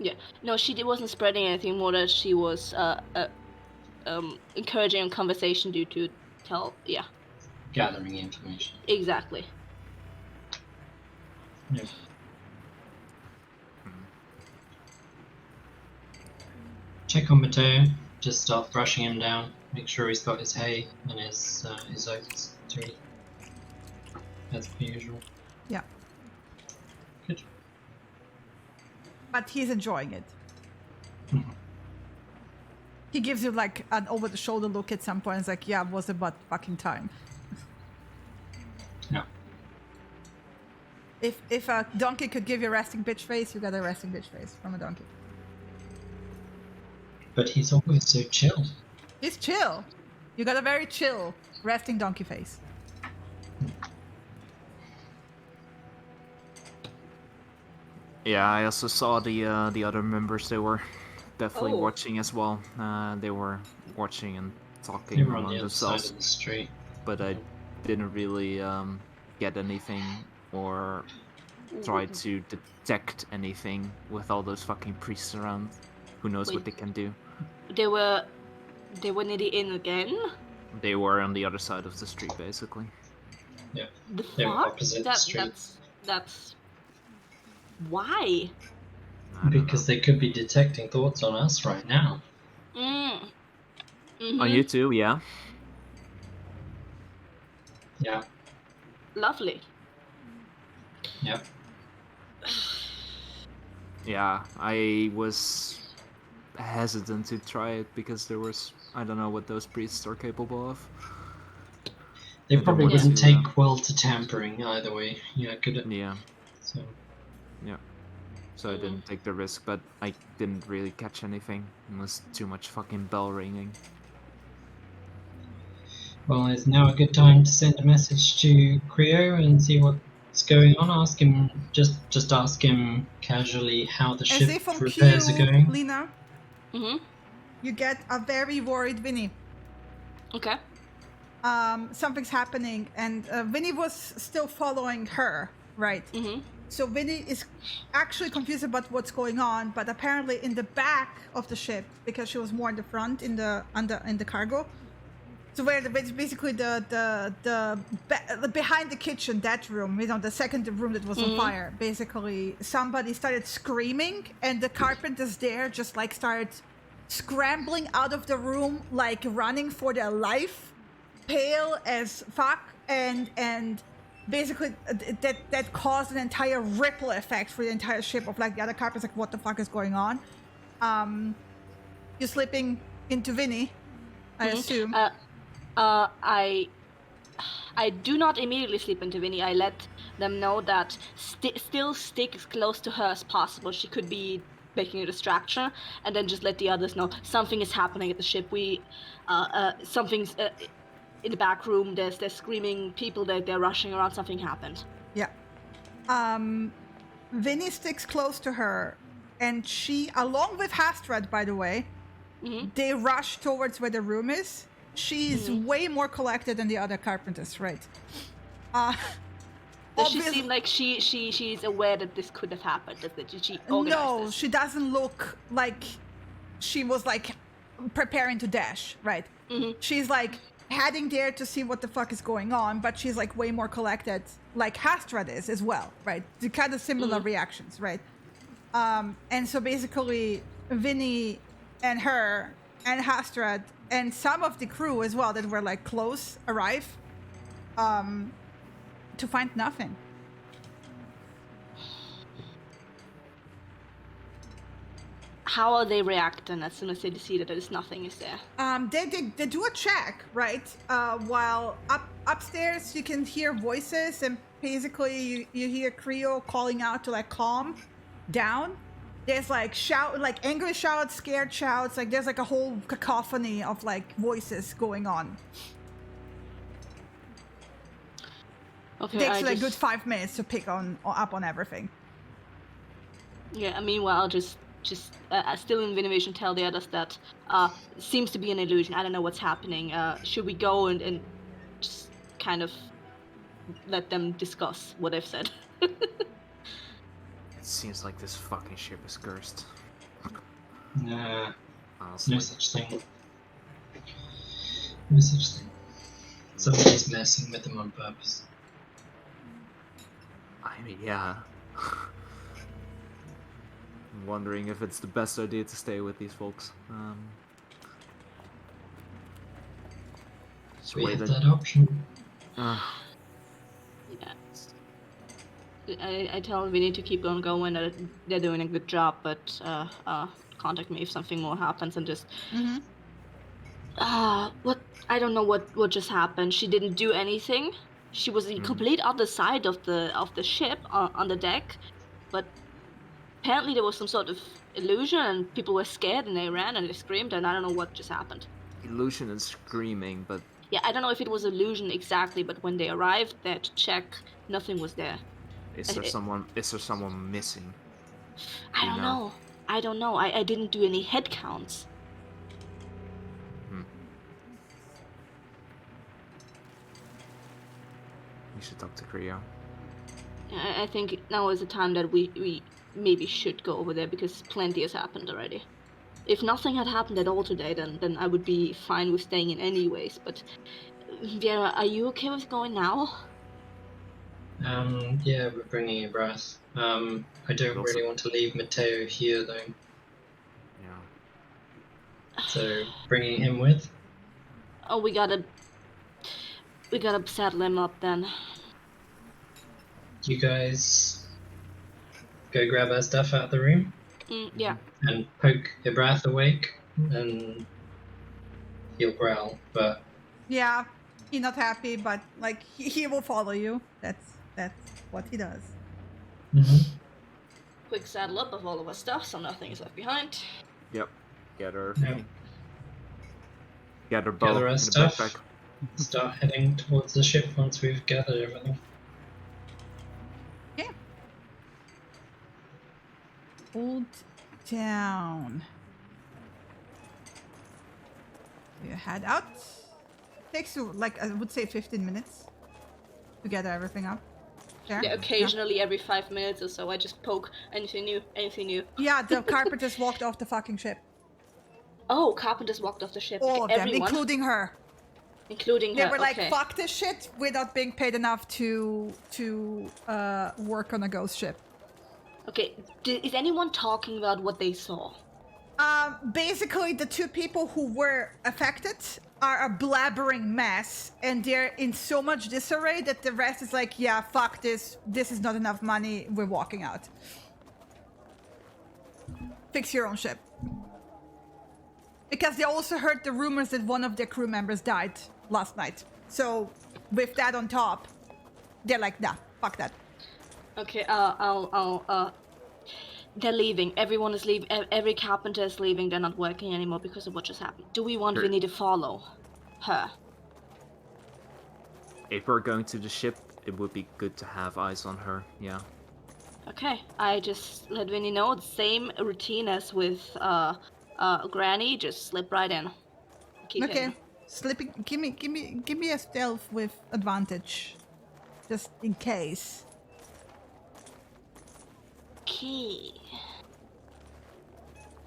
Yeah. No, she wasn't spreading anything more. That she was encouraging a conversation due to gathering information. Exactly. Yeah. Check on Mateo. Just start brushing him down. Make sure he's got his hay and his oats to eat. As per usual. Yeah. Good. But he's enjoying it. He gives you like an over-the-shoulder look at some point. It's like, yeah, was about fucking time. Yeah. If a donkey could give you a resting bitch face, you got a resting bitch face from a donkey. But he's always so chill. He's chill. You got a very chill resting donkey face. Yeah, I also saw the other members. They were definitely watching as well. They were watching and talking They were on among the other themselves. side of the street. But I didn't really get anything or try to detect anything with all those fucking priests around. Who knows what they can do? They were near the inn again. They were on the other side of the street, basically. Yeah. The They were fuck? opposite the street. That's why? Because they could be detecting thoughts on us right now. On you too, yeah. Yeah. Lovely. Yep. Yeah, I was hesitant to try it because there was, I don't know what those priests are capable of. They I probably don't want wouldn't to, take well to tampering either way. Yeah, could it? Yeah. So. Yeah. So I didn't take the risk, but I didn't really catch anything. It was too much fucking bell ringing. Well, is now a good time to send a message to Creo and see what's going on? Ask him, just ask him casually how the ship repairs are going. Lena, you get a very worried Vinny. Okay. Something's happening, and Vinny was still following her, right? So Vinny is actually confused about what's going on, but apparently in the back of the ship, because she was more in the front in the cargo. So where it's basically the behind the kitchen, that room, you know, the second room that was on fire. Basically, somebody started screaming, and the carpenters there just like started scrambling out of the room, like running for their life, pale as fuck, and basically that caused an entire ripple effect for the entire ship of like the other carpenters, like what the fuck is going on? You're slipping into Vinny, I assume. I do not immediately slip into Vinny. I let them know that still stick as close to her as possible. She could be making a distraction, and then just let the others know something is happening at the ship. Something's in the back room. There's screaming people. They're rushing around. Something happened. Yeah. Vinny sticks close to her, and she, along with Hastrad, by the way, they rush towards where the room is. She's way more collected than the other carpenters, right? Does she seem like she's aware that this could have happened? That she organized No, this? she doesn't look like she was like preparing to dash, right? She's like heading there to see what the fuck is going on, but she's like way more collected, like Hastrad is as well, right? The kind of similar reactions, right? And so basically, Vinny and her and Hastrad and some of the crew as well that were like close arrive to find nothing. How are they reacting as soon as they see that there's nothing is there? They do a check, right? While upstairs you can hear voices, and basically you hear Creo calling out to like calm down. There's like angry shouts, scared shouts, like there's like a whole cacophony of like voices going on. Okay, Takes like a good 5 minutes to pick up on everything. Yeah, meanwhile, I'll just just still in Vinivation, tell the others that seems to be an illusion. I don't know what's happening. Should we go and just kind of let them discuss what they've said? It seems like this fucking ship is cursed. Nah, Honestly. no such thing. No such thing. Somebody's messing with them on purpose. I mean, yeah. I'm wondering if it's the best idea to stay with these folks. We have that option. Yeah. I tell Vinny to keep on going. They're doing a good job, but contact me if something more happens, and just what I don't know what just happened. She didn't do anything. She was the complete other side of the ship on the deck, but apparently there was some sort of illusion, and people were scared and they ran and they screamed, and I don't know what just happened. Illusion and screaming, but yeah, I don't know if it was illusion exactly, but when they arrived there to check, nothing was there. Is there someone missing? I don't know. I didn't do any head counts. We should talk to Creo. I think now is the time that we maybe should go over there, because plenty has happened already. If nothing had happened at all today, then I would be fine with staying in anyways. But Vera, are you okay with going now? Yeah, we're bringing you Brass. I don't really want to leave Matteo here though. Yeah. So bringing him with. Oh, we gotta saddle him up then. You guys go grab our stuff out of the room. Yeah. And poke Ibrath awake, and he'll growl. But yeah, he's not happy, but like he will follow you. That's what he does. Quick saddle up of all of our stuff, so nothing is left behind. Yep. Get her. Yep. Get her bow Gather our in the stuff. backpack. Start heading towards the ship once we've gathered everything. Yeah. Old Town. You head out. Takes you like I would say 15 minutes to gather everything up. There. Yeah, occasionally every 5 minutes or so I just poke anything new. Yeah, the carpenters walked off the fucking ship. Oh, carpenters walked off the ship. All of them, Everyone? including her. Including her. They were like, okay. fuck this shit, we're not being paid enough to work on a ghost ship. Okay, is anyone talking about what they saw? Basically, the two people who were affected are a blabbering mess, and they're in so much disarray that the rest is like, yeah, fuck this is not enough money, we're walking out. Fix your own ship. Because they also heard the rumors that one of their crew members died last night. So, with that on top, they're like, nah, fuck that. Okay, they're leaving. Everyone is leaving. Every carpenter is leaving. They're not working anymore because of what just happened. Do we want Vinny to follow her? If we're going to the ship, it would be good to have eyes on her, yeah. Okay, I just let Vinny know. The same routine as with Granny. Just slip right in. Keep Okay, hidden. slipping. Give me a stealth with advantage, just in case. Okay.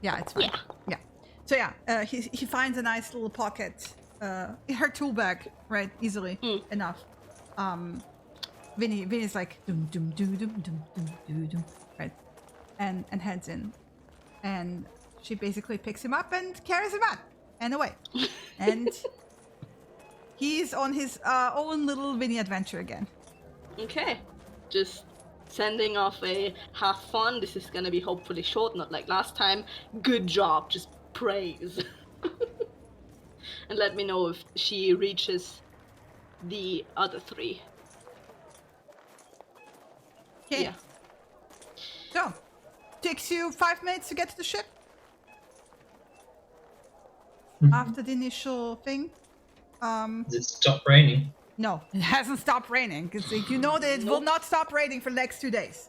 Yeah, it's fine. Yeah. So yeah, he finds a nice little pocket in her tool bag, right? Easily enough. Vinny's like dum dum dum dum dum dum dum dum, right, and heads in, and she basically picks him up and carries him out and away, and he's on his own little Vinny adventure again. Okay, just sending off a have fun. This is gonna be hopefully short, not like last time. Good job, just praise. And let me know if she reaches the other three. Okay. Yeah. So, takes you 5 minutes to get to the ship. After the initial thing. Does it stop raining? No, it hasn't stopped raining, because you know that it will not stop raining for the next 2 days.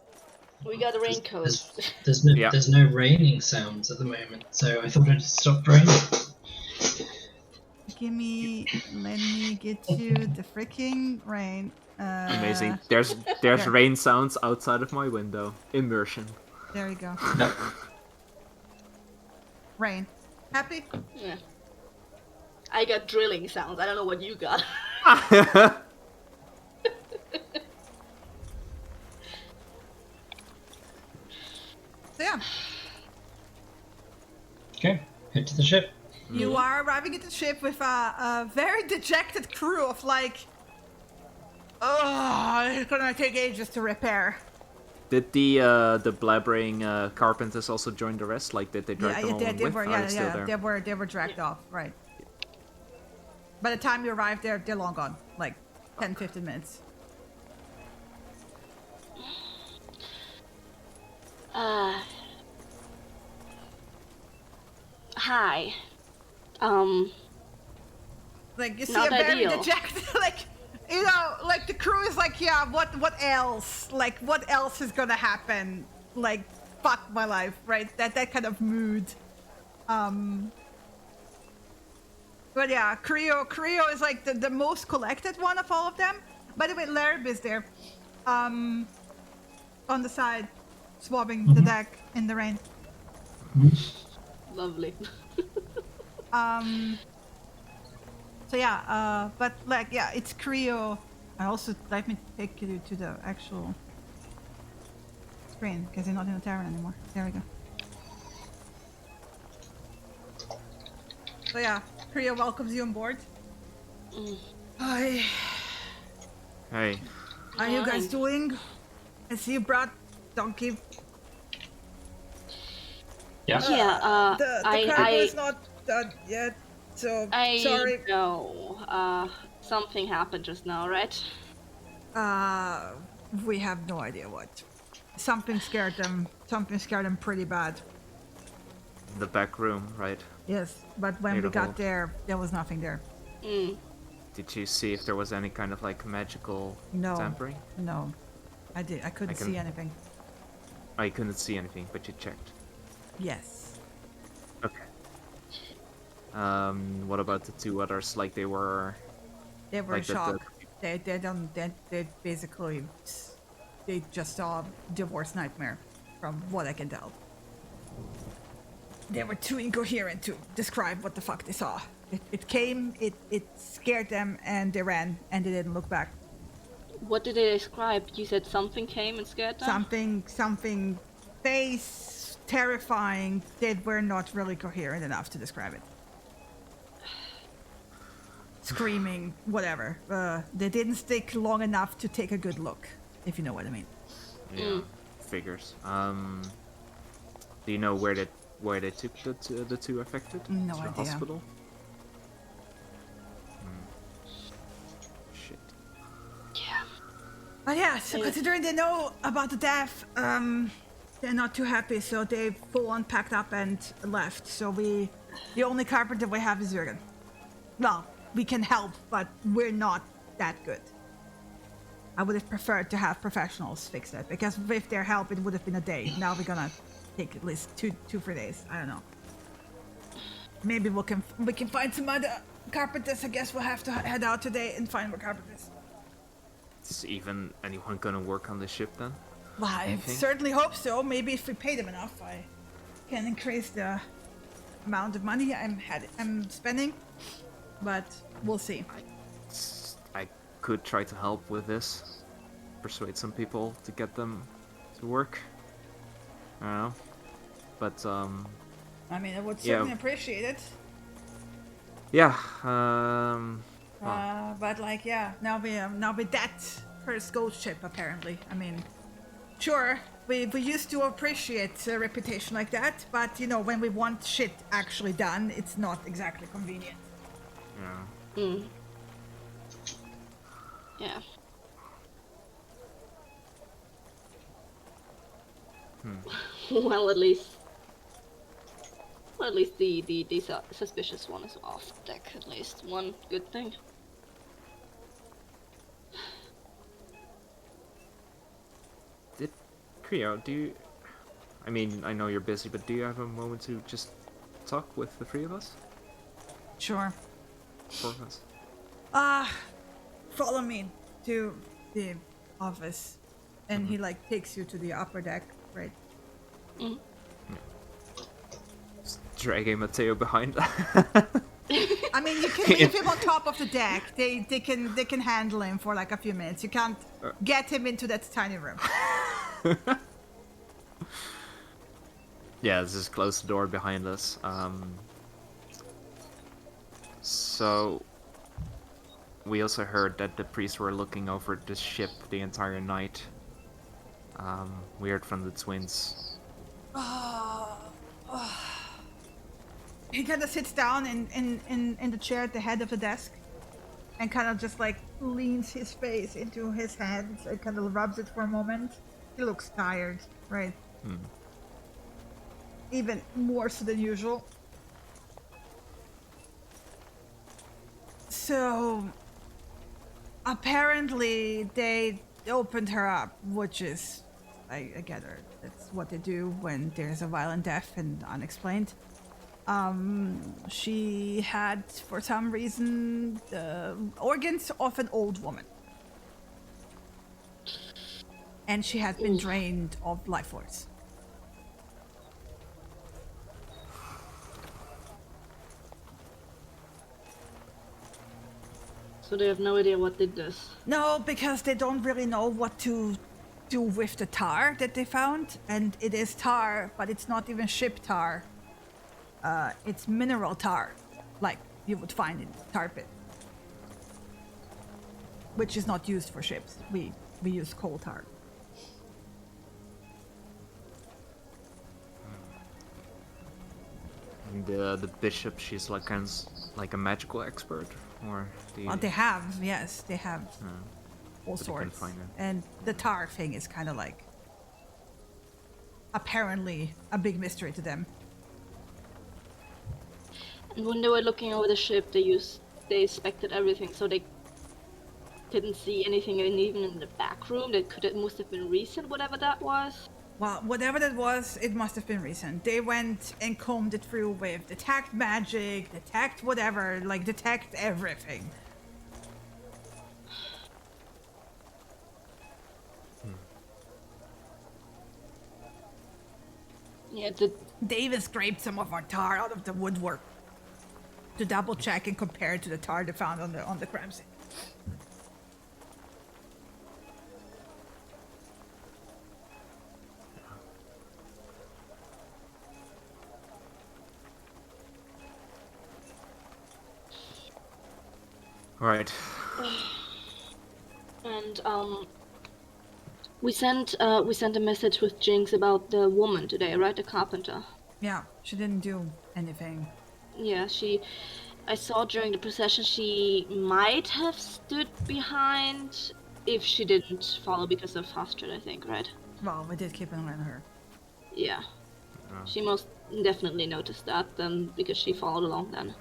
We got raincoats. There's no raining sounds at the moment, so I thought I'd stop raining. Let me get you the freaking rain. Amazing. There's there. rain sounds outside of my window. Immersion. There you go. No. Rain. Happy? Yeah. I got drilling sounds. I don't know what you got. So yeah. Okay, head to the ship. You are arriving at the ship with a very dejected crew of like, oh, it's gonna take ages to repair. Did the blabbering carpenters also join the rest? Like, did they drag them all with? They were, Are they still there? they were dragged off, right? By the time you arrive, they're long gone, like 10, 15 minutes. Hi. Like you see Not a very ideal. dejected, like, you know, like the crew is like, yeah, what else? Like, what else is gonna happen? Like, fuck my life, right? That kind of mood. But yeah, Creo is like the most collected one of all of them. By the way, Larib is there, on the side, swabbing the deck in the rain. Lovely. So yeah, but like, yeah, it's Creo. I also, let me take you to the actual screen, because you're not in the tavern anymore. There we go. So yeah, Creo welcomes you on board. Hi. Hey. How are you guys doing? I see you brought donkey. Yeah. Yeah, The cargo is not done yet, so sorry. I know. Something happened just now, right? We have no idea what. Something scared them. Something scared them pretty bad. The back room, right? Yes, but when we got there, there was nothing there. Did you see if there was any kind of like magical tampering? No, I couldn't see anything. I couldn't see anything, but you checked. Yes. Okay. What about the two others? Like they were in like shock. They basically they just saw a divorce nightmare, from what I can tell. They were too incoherent to describe what the fuck they saw. It came, it scared them, and they ran, and they didn't look back. What did they describe? You said something came and scared them? Something face terrifying. They were not really coherent enough to describe it. Screaming, whatever. They didn't stick long enough to take a good look, if you know what I mean. Yeah, figures. Do you know where they took the two affected? No to the idea. Hospital? Shit. Yeah. But yeah, so considering they know about the death, they're not too happy, so they full on packed up and left. So the only carpenter we have is Jürgen. Well, we can help, but we're not that good. I would have preferred to have professionals fix it, because with their help, it would have been a day. Now we're gonna take at least 2-3 days. I don't know. Maybe we can find some other carpenters. I guess we'll have to head out today and find more carpenters. Is even anyone gonna work on the ship then? Well, I certainly hope so. Maybe if we pay them enough, I can increase the amount of money I'm spending. But we'll see. I could try to help with this. Persuade some people to get them to work. I don't know. But, I mean, I would certainly appreciate it. Yeah, But like, yeah, now we that first ghost ship, apparently. I mean, sure, we used to appreciate a reputation like that, but, you know, when we want shit actually done, it's not exactly convenient. yeah. Yeah. Well, at least the suspicious one is off deck. At least one good thing. Creo, do you... I mean, I know you're busy, but do you have a moment to just talk with the three of us? Sure. Four of us? Follow me to the office. And he, like, takes you to the upper deck, right? Mm. Just dragging Matteo behind. I mean, you can leave him on top of the deck. They can handle him for like a few minutes. You can't get him into that tiny room. Yeah, let's just close the door behind us. So we also heard that the priests were looking over the ship the entire night. We heard from the twins. He kind of sits down in the chair at the head of the desk and kind of just like leans his face into his hands and kind of rubs it for a moment. He looks tired, right? Even more so than usual. So apparently they opened her up, which is, I gather, that's what they do when there's a violent death and unexplained. She had, for some reason, the organs of an old woman. And she had been drained of life force. So they have no idea what did this? No, because they don't really know what to do with the tar that they found. And it is tar, but it's not even ship tar. It's mineral tar, like you would find in tar pit. Which is not used for ships. We use coal tar. The bishop, she's like like a magical expert, or do you... They have, yes, they have all But they couldn't sorts. find her. And the tar thing is kind of like apparently a big mystery to them. And when they were looking over the ship, they inspected everything, so they didn't see anything even in the back room. It must have been recent, whatever that was. Well, whatever that was, it must have been recent. They went and combed it through with detect magic, detect whatever, like detect everything. Yeah, They even scraped some of our tar out of the woodwork to double check and compare it to the tar they found on the crime scene. Right. And we sent a message with Jinx about the woman today, right? The carpenter. Yeah, she didn't do anything. Yeah, I saw during the procession she might have stood behind if she didn't follow because of Astrid, I think, right? Well, we did keep an eye on her. Yeah. She most definitely noticed that then because she followed along then.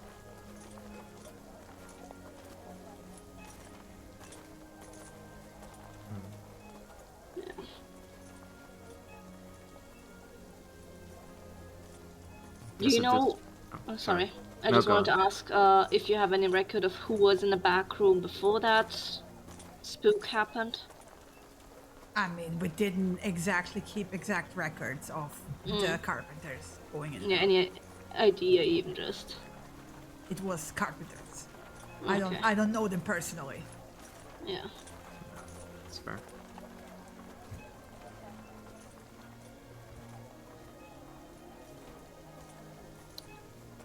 Do you know? Oh, sorry. I just wanted to ask if you have any record of who was in the back room before that spook happened. I mean, we didn't exactly keep exact records of the carpenters going in. Yeah, any idea even just? It was carpenters. Okay. I don't know them personally. Yeah. That's fair.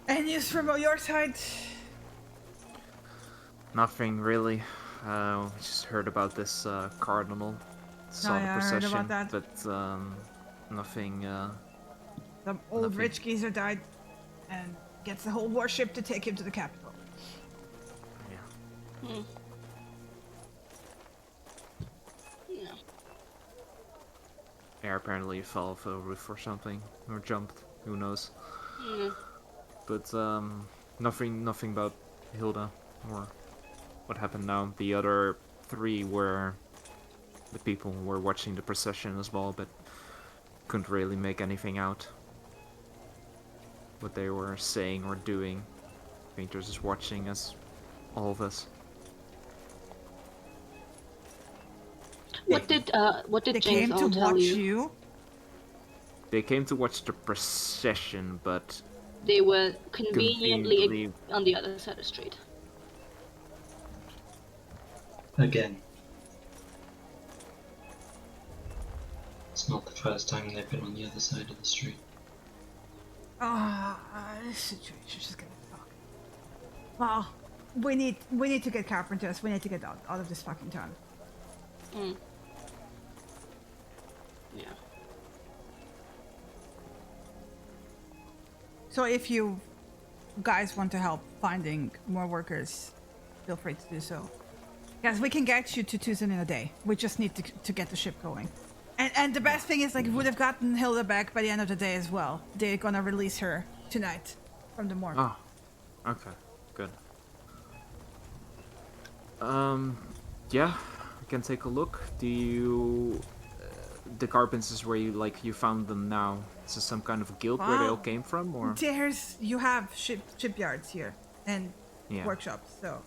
Any news from your side? Nothing really. We just heard about this cardinal. Saw the I heard procession, about that. but nothing. Some old Nothing. rich geezer died and gets the whole warship to take him to the capital. Yeah. Yeah. Yeah, apparently fell off a roof or something, or jumped. Who knows? Mm. But nothing about Hilda or what happened now. The other three were the people who were watching the procession as well, but couldn't really make anything out. What they were saying or doing. I think they're just watching as all of us. What did They James came to all tell watch you? you. They came to watch the procession, but They were conveniently conveniently on the other side of the street. Again. It's not the first time they've been on the other side of the street. This situation's just gonna fuck. Well, we need to get carpenters. We need to get out of this fucking town. Yeah. So if you guys want to help finding more workers, feel free to do so. Guys, we can get you to Tucson in a day. We just need to get the ship going. And the best thing is, like, we would have gotten Hilda back by the end of the day as well. They're gonna release her tonight from the morgue. Oh, okay, good. Yeah, we can take a look. Do you... the carpenters where you found them now, is this some kind of guild where they all came from, or...? You have shipyards here and Yeah. workshops, so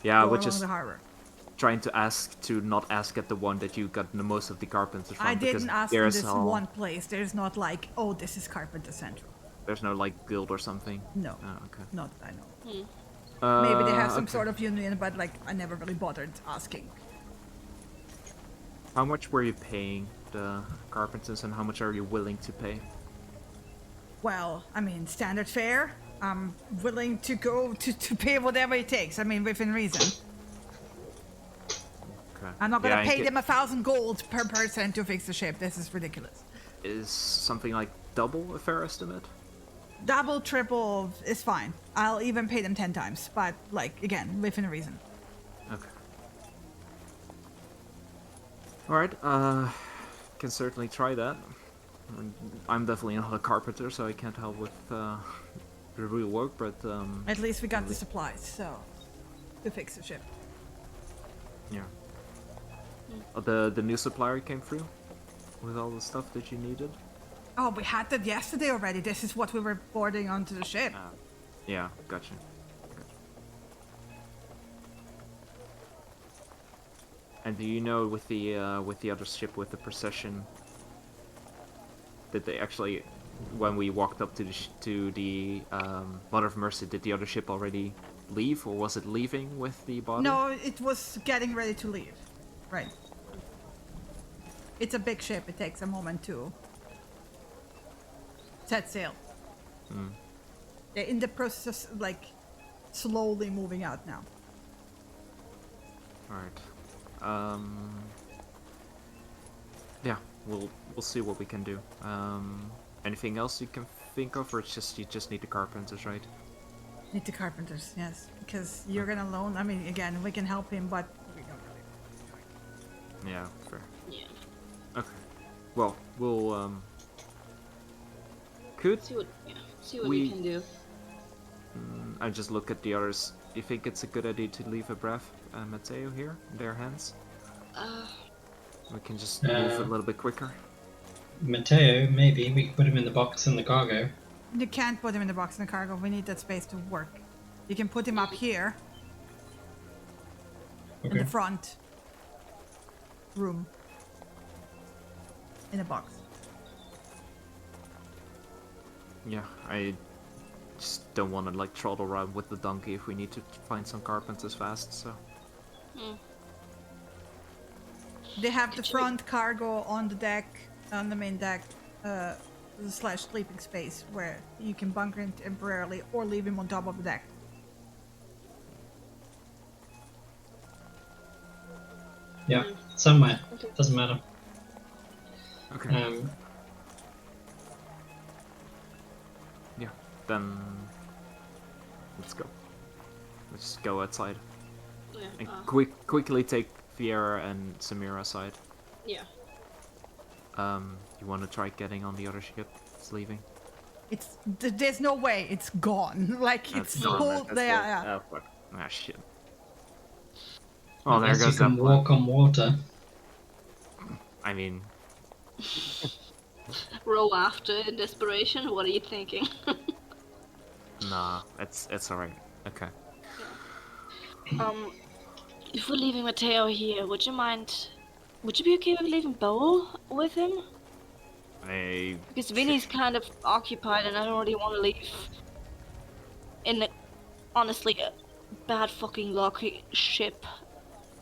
Yeah, go we're along just the harbor. trying to not ask at the one that you got the most of the carpenters from. I because didn't ask in there's this all- one place. There's not like, oh, this is Carpenter Central. There's no, guild or something? No, Oh, okay. not that I know. Hmm. Maybe they have some Okay. sort of union, but like I never really bothered asking. How much were you paying the carpenters, and how much are you willing to pay? Well, I mean, standard fare. I'm willing to go to pay whatever it takes. I mean, within reason. Okay. I'm not gonna Yeah, pay them 1,000 gold per person to fix the ship. This is ridiculous. Is something like double a fair estimate? Double, triple is fine. I'll even pay them 10 times, but like again, within reason. Okay. Alright, can certainly try that. I'm definitely not a carpenter, so I can't help with the real work, but At least we got the supplies, so to fix the ship. yeah. The new supplier came through with all the stuff that you needed? Oh, we had that yesterday already. This is what we were boarding onto the ship. Yeah, gotcha. And do you know with the other ship with the procession, did they actually, when we walked up to the Mother of Mercy, did the other ship already leave, or was it leaving with the body? No, it was getting ready to leave. Right. It's a big ship. It takes a moment to set sail. They're in the process of, like, slowly moving out now. Alright. Yeah, we'll see what we can do. Anything else you can think of, or it's just you just need the carpenters, right? Need the carpenters, yes. Because you're gonna alone. I mean, again, we can help him, but we don't really. Yeah, fair. Yeah. Okay. Well, we'll could See what We- we can do. I just look at the others. Do you think it's a good idea to leave a Brav Matteo here in their hands? We can just move a little bit quicker. Mateo, maybe we could put him in the box in the cargo. You can't put him in the box in the cargo. We need that space to work. You can put him up here in Okay. the front room in a box. Yeah, I just don't want to trot around with the donkey if we need to find some carpenters fast. So They have the front cargo on the deck, on the main deck, slash sleeping space where you can bunker him temporarily or leave him on top of the deck. Yeah, somewhere. Okay. Doesn't matter. okay. Yeah, then let's go. Let's go outside Yeah. and quickly take Vieira and Samira aside. Yeah. You want to try getting on the other ship? It's leaving. There's no way it's gone. Like it's gone, whole. right? That's Yeah. Oh fuck! Ah shit. Oh, there Unless goes you that can plan. walk on water. I mean, Row after in desperation. What are you thinking? Nah, it's alright. Okay. If we're leaving Matteo here, would you mind? Would you be okay with leaving Bo with him? Because Vinny's kind of occupied, and I don't really want to leave in honestly a bad fucking lucky ship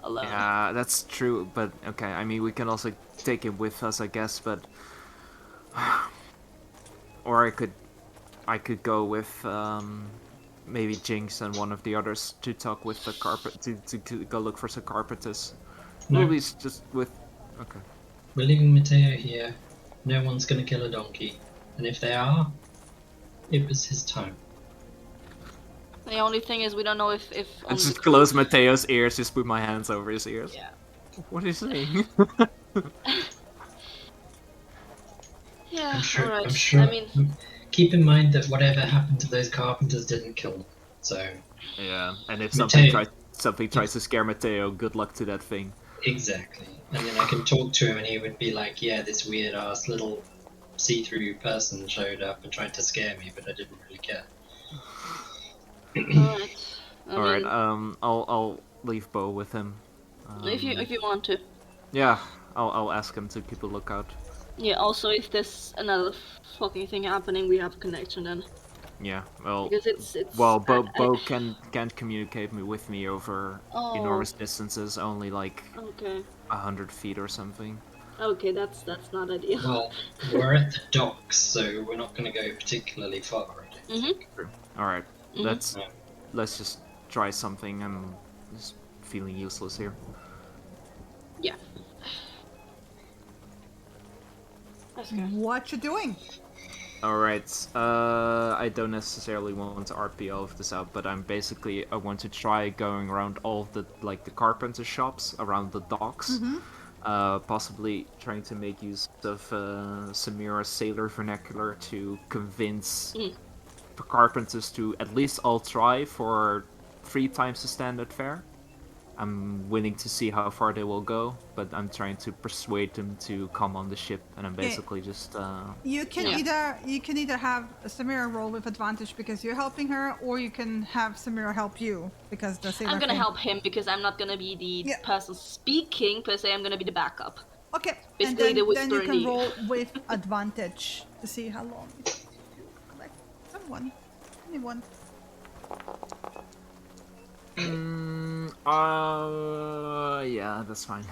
alone. Yeah, that's true, but okay, I mean, we can also take it with us, I guess, but... or I could go with, maybe Jinx and one of the others to talk with the carpet, to go look for some carpenters. No. Ruby's just with... Okay. We're leaving Matteo here. No one's gonna kill a donkey. And if they are, it was his time. The only thing is we don't know if I just close Mateo's ears, just put my hands over his ears. Yeah. What is he saying? Yeah, I'm sure. alright. I'm sure. I mean, keep in mind that whatever happened to those carpenters didn't kill them. So. Yeah, and if Mateo- something tries to scare Mateo, good luck to that thing. Exactly. And then I can talk to him, and he would be like, "Yeah, this weird ass little see-through person showed up and tried to scare me, but I didn't really care." alright. Alright, I'll leave Bo with him. If you want to. Yeah, I'll ask him to keep a lookout. Yeah. Also, if there's another fucking thing happening, we have a connection then. Yeah, well, Because it's well, Bo can't communicate with me over Oh. enormous distances, only like Okay. 100 feet or something. Okay, that's not ideal. Well, we're at the docks, so we're not going to go particularly far. I don't think. Alright, Mhm. let's just try something. I'm just feeling useless here. Yeah. Let's go. What you doing? Alright, I don't necessarily want to RP all of this out, but I want to try going around all of the, like, the carpenter shops around the docks. Possibly trying to make use of Samira's sailor vernacular to convince the carpenters to at least all try for 3 times the standard fare. I'm willing to see how far they will go, but I'm trying to persuade them to come on the ship, and I'm basically just You can either have Samira roll with advantage because you're helping her, or you can have Samira help you because the sailor I'm gonna thing. help him because I'm not gonna be the person speaking per se. I'm gonna be the backup. Okay, Basically and the then whisper you in can the- roll with advantage to see how long. Like someone, anyone. Yeah, that's fine.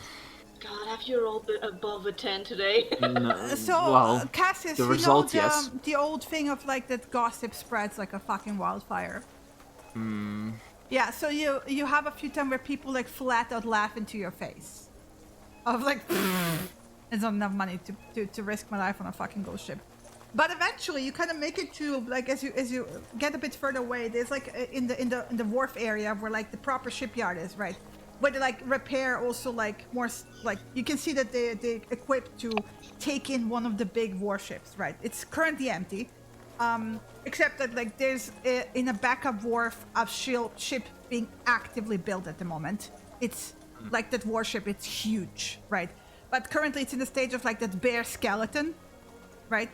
God, have you rolled above a 10 today? No, So, well, Cassius, the you result, know yes. the old thing of like that gossip spreads like a fucking wildfire. Yeah, so you have a few times where people like flat out laugh into your face, of like, it's not enough money to risk my life on a fucking ghost ship. But eventually, you kind of make it to like as you get a bit further away. There's like in the wharf area where like the proper shipyard is, right? Where they like repair also like more like you can see that they equipped to take in one of the big warships, right? It's currently empty, except that like there's in a backup wharf a ship being actively built at the moment. It's like that warship. It's huge, right? But currently it's in the stage of like that bare skeleton, right?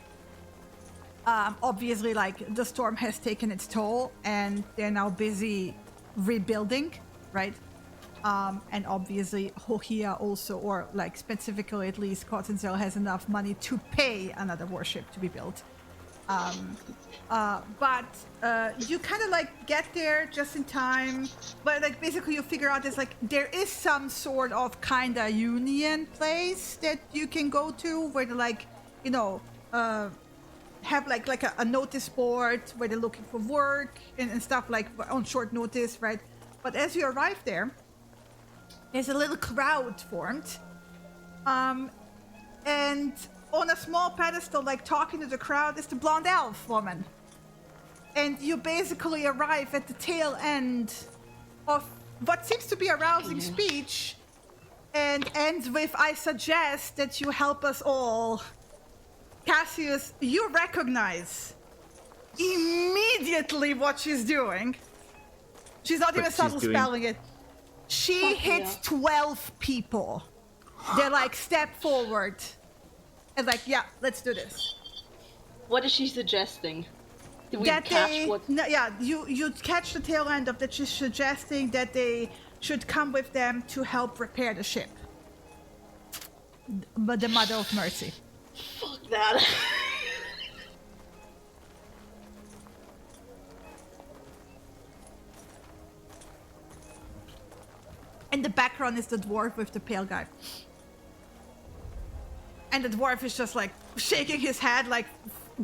Obviously, like the storm has taken its toll, and they're now busy rebuilding, right? And obviously, Hohia also, or like specifically at least, Cottontail has enough money to pay another warship to be built. But you kind of like get there just in time. But like basically, you figure out there is some sort of kind of union place that you can go to where they're have like a notice board where they're looking for work and stuff like on short notice, right? But as you arrive there, there's a little crowd formed, and on a small pedestal, like talking to the crowd, is the blonde elf woman. And you basically arrive at the tail end of what seems to be a rousing speech, and ends with, "I suggest that you help us all." Cassius, you recognize immediately what she's doing. She's not even subtle spelling it. She hits 12 people. They're like, step forward. And like, yeah, let's do this. What is she suggesting? Did we That catch they, what? no, yeah, you catch the tail end of that. She's suggesting that they should come with them to help repair the ship. But the Mother of Mercy. Fuck that. In the background is the dwarf with the pale guy. And the dwarf is just like shaking his head, like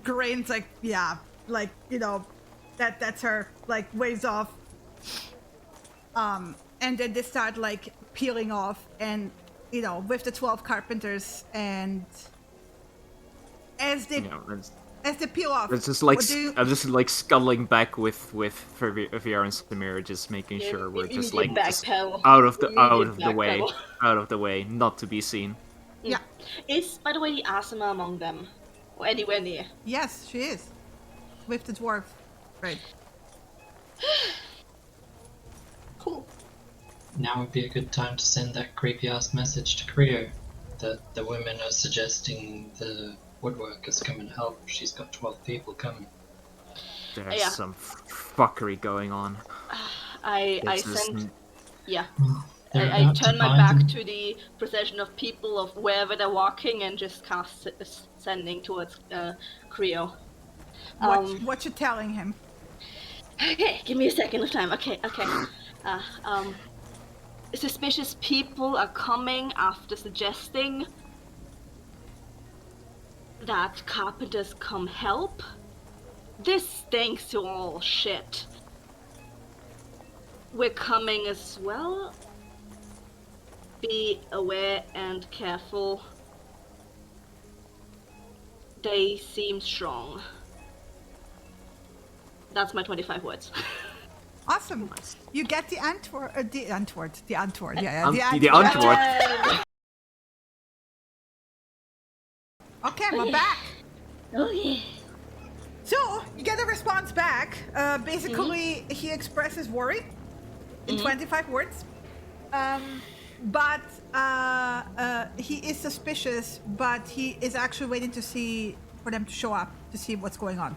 grins, like, yeah, like, you know, that's her, like, waves off. And then they start like peeling off, and you know, with the 12 carpenters, and as they peel off, it's just like I'm just like scuttling back with Viera and Samira, just making sure we're just like just out of the way, not to be seen. Yeah. Is, by the way, the Asima among them? Or anywhere near? Yes, she is. With the dwarf. Right. Cool. Now would be a good time to send that creepy ass message to Creo that the women are suggesting the woodworkers come and help. She's got 12 people coming. There's some fuckery going on. I sent... Yeah. I turn my back to the procession of people of wherever they're walking and just cast sending towards Creo. What you telling him? Okay, give me a second of time. Okay. Suspicious people are coming after suggesting that carpenters come help. This stinks to all shit. We're coming as well. Be aware and careful. They seem strong. That's my 25 words. Awesome. You get the Antwoord. Yeah, The Antwoord. Antwoord. Okay, we're back. Oh yeah. So you get a response back. Basically, he expresses worry in 25 words. But he is suspicious, but he is actually waiting for them to show up to see what's going on.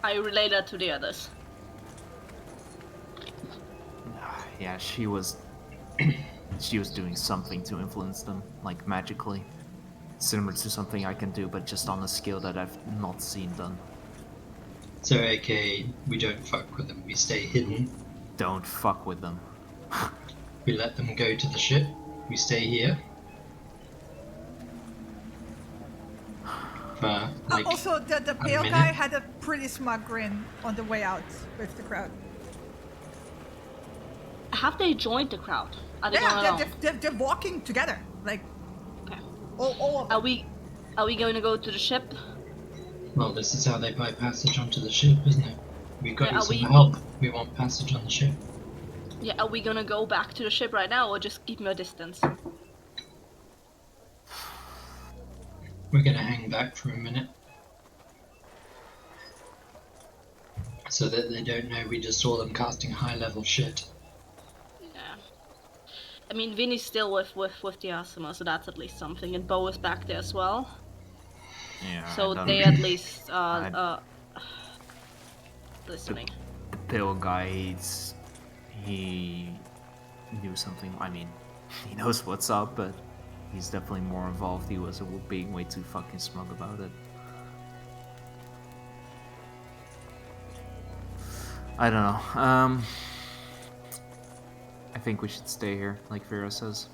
I relay that to the others. Yeah, she was doing something to influence them, like magically. Similar to something I can do, but just on a scale that I've not seen done. So, aka, we don't fuck with them, we stay hidden. Don't fuck with them. We let them go to the ship, we stay here. Also, the pale guy had a pretty smug grin on the way out with the crowd. Have they joined the crowd? Are they they're walking together, like. Okay. All of them. Are we going to go to the ship? Well, this is how they buy passage onto the ship, isn't it? We've got some we... help. We want passage on the ship. Yeah, are we gonna go back to the ship right now, or just keep a distance? We're gonna hang back for a minute. So that they don't know we just saw them casting high-level shit. Yeah. I mean, Vinny's still with the Asima, so that's at least something, and Bo is back there as well. Yeah. So they at least listening. The pale guy, he knew something. I mean, he knows what's up, but he's definitely more involved. He was being way too fucking smug about it. I don't know. I think we should stay here, like Vera says.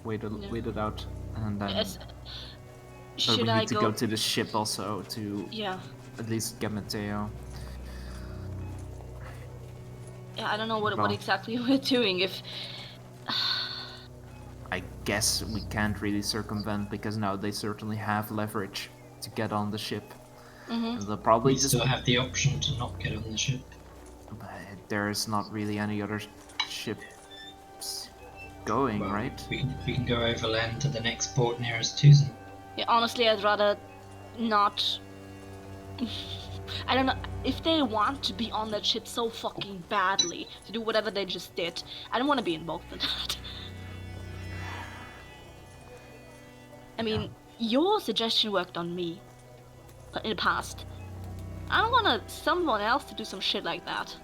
Wait it out, and then. But we need to go to the ship also to at least get Matteo. Yeah, I don't know what exactly we're doing. If I guess we can't really circumvent, because now they certainly have leverage to get on the ship. And they'll probably we still have the option to not get on the ship. But there's not really any other ships going, right? We can go overland to the next port nearest Tucson. Yeah, honestly, I'd rather not. I don't know, if they want to be on that ship so fucking badly, to do whatever they just did, I don't want to be involved in that. I mean, your suggestion worked on me in the past. I don't want someone else to do some shit like that.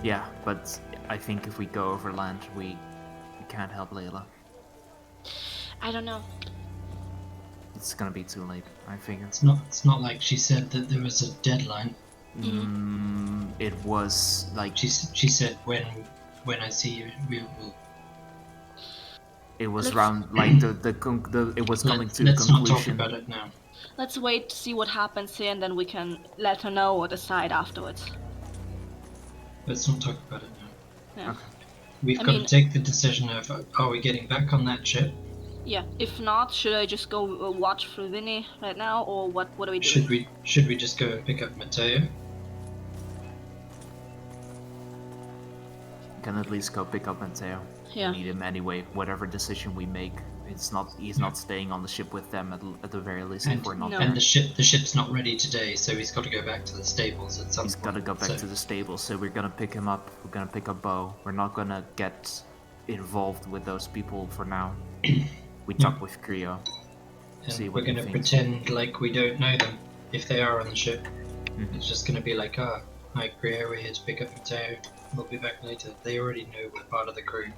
Yeah, but I think if we go overland, we can't help Layla. I don't know. It's gonna be too late, I figure. It's not like she said that there was a deadline. It was like she said when I see you, we will. It was round like the it was coming to let's conclusion. Not talk about it now. Let's wait to see what happens here, and then we can let her know or decide afterwards. Let's not talk about it now. Yeah. Okay. We've got to take the decision of, are we getting back on that ship? Yeah. If not, should I just go watch for Vinny right now, or what are we doing? Should we just go and pick up Mateo? Can at least go pick up Mateo. Yeah. We need him anyway. Whatever decision we make, he's not staying on the ship with them at the very least. If we're not there. And the ship's not ready today, so he's got to go back to the stables at some point. He's got to go back to the stables, so we're gonna pick him up. We're gonna pick up Bo. We're not gonna get involved with those people for now. We talk with Creo. And we're gonna pretend like we don't know them if they are on the ship. It's just gonna be like, hi Creo, we're here to pick up Mateo. We'll be back later. They already know we're part of the crew.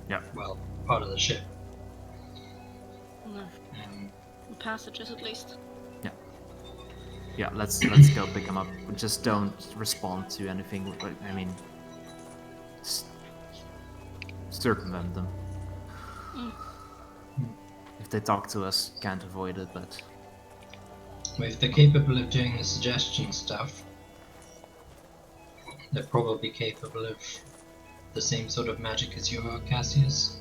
Yeah. Well, part of the ship. Passages at least. Yeah. Yeah. Let's go pick him up. Just don't respond to anything. I mean, circumvent them. If they talk to us, can't avoid it. But if they're capable of doing the suggestion stuff, they're probably capable of the same sort of magic as you are, Cassius.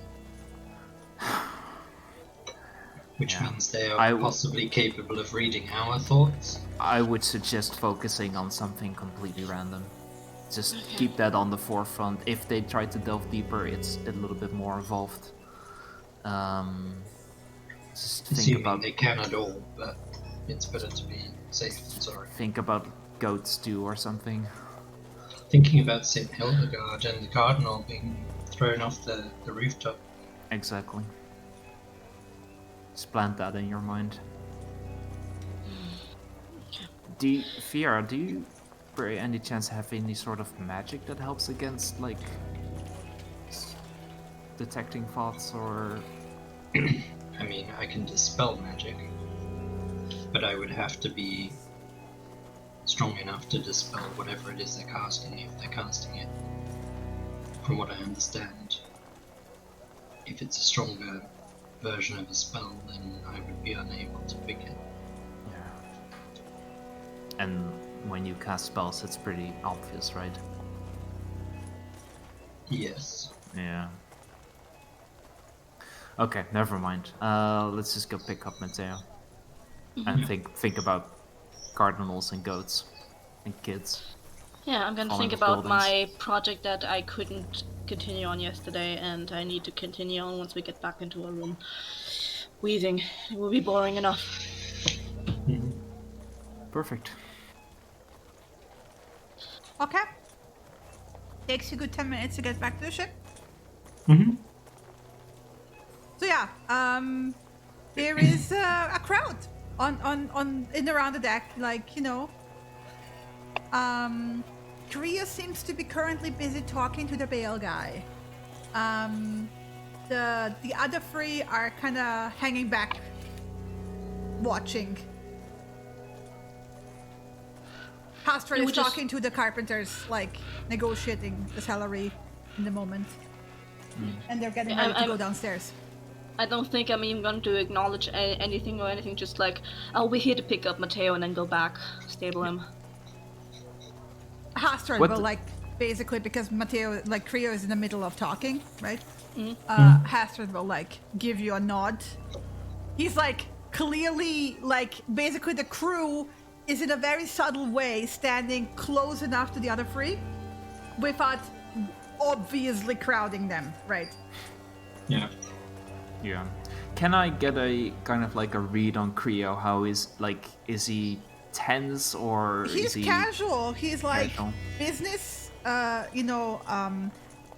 Which means they are possibly capable of reading our thoughts. I would suggest focusing on something completely random. Just keep that on the forefront. If they try to delve deeper, it's a little bit more involved. Just think about. They can at all, but it's better to be safe than sorry. Think about goat stew or something. Thinking about St. Hildegard and the cardinal being thrown off the rooftop. Exactly. Just plant that in your mind. Fiora, do you by any chance have any sort of magic that helps against, like, detecting thoughts or... I mean, I can dispel magic, but I would have to be strong enough to dispel whatever it is they're casting, if they're casting it. From what I understand, if it's a stronger version of a spell, then I would be unable to pick it. Yeah. And when you cast spells, it's pretty obvious, right? Yes. Yeah. Okay, never mind. Let's just go pick up Mateo. And think about cardinals and goats and kids. Yeah, I'm gonna think about my project that I couldn't continue on yesterday, and I need to continue on once we get back into our room. Weaving. It will be boring enough. Perfect. Okay. Takes you a good 10 minutes to get back to the ship. So yeah, there is a crowd on in around the deck, like, you know. Korea seems to be currently busy talking to the Bale guy. The other three are kind of hanging back, watching. Pastor is talking to the carpenters, like negotiating the salary in the moment, and they're getting ready to go downstairs. I don't think I'm even going to acknowledge anything or anything. Just like, I'll be here to pick up Mateo and then go back, stable him. Hastard will, like, basically, because Mateo, like, Creo is in the middle of talking, right? Hastard will, like, give you a nod. He's, like, clearly, like, basically the crew is in a very subtle way standing close enough to the other three without obviously crowding them, right? Yeah. Yeah. Can I get a kind of like a read on Creo? How is he tense or he's is he casual? He's like casual? business,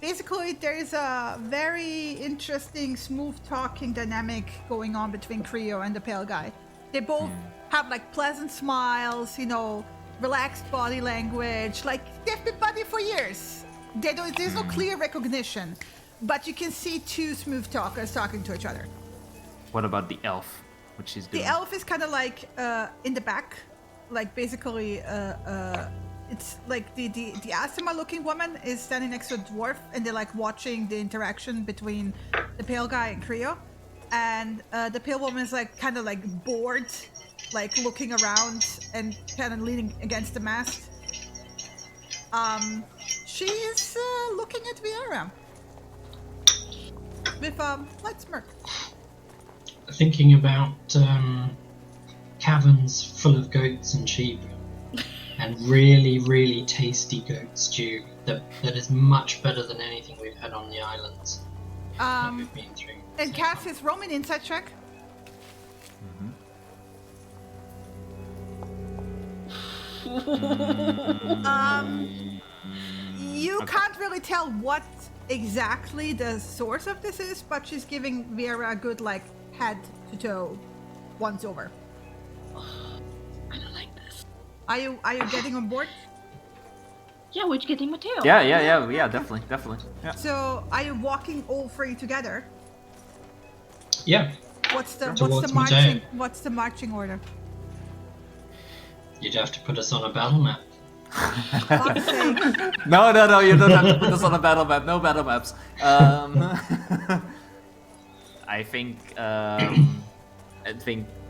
basically there's a very interesting, smooth-talking dynamic going on between Creo and the pale guy. They both have like pleasant smiles, relaxed body language. Like they've been buddy for years. There's no clear recognition, but you can see two smooth talkers talking to each other. What about the elf? What she's doing? The elf is kind of like in the back, like basically it's like the Asima-looking woman is standing next to a dwarf, and they're like watching the interaction between the pale guy and Creo, and the pale woman is like kind of like bored, like looking around and kind of leaning against the mast. She is looking at Vieira with a light smirk. Thinking about caverns full of goats and sheep, and really, really tasty goat stew that is much better than anything we've had on the islands that we've been through. And Cass is roaming inside check. You can't really tell what exactly the source of this is, but she's giving Vieira a good like head to toe once over. I don't like this. Are you getting on board? Yeah, we're getting Mateo. Yeah, definitely. Yeah. So are you walking all three together? Yeah, What's the Towards marching order? you'd have to put us on a battle map. Fuck's sake. No, you don't have to put this on a battle map. No battle maps. I think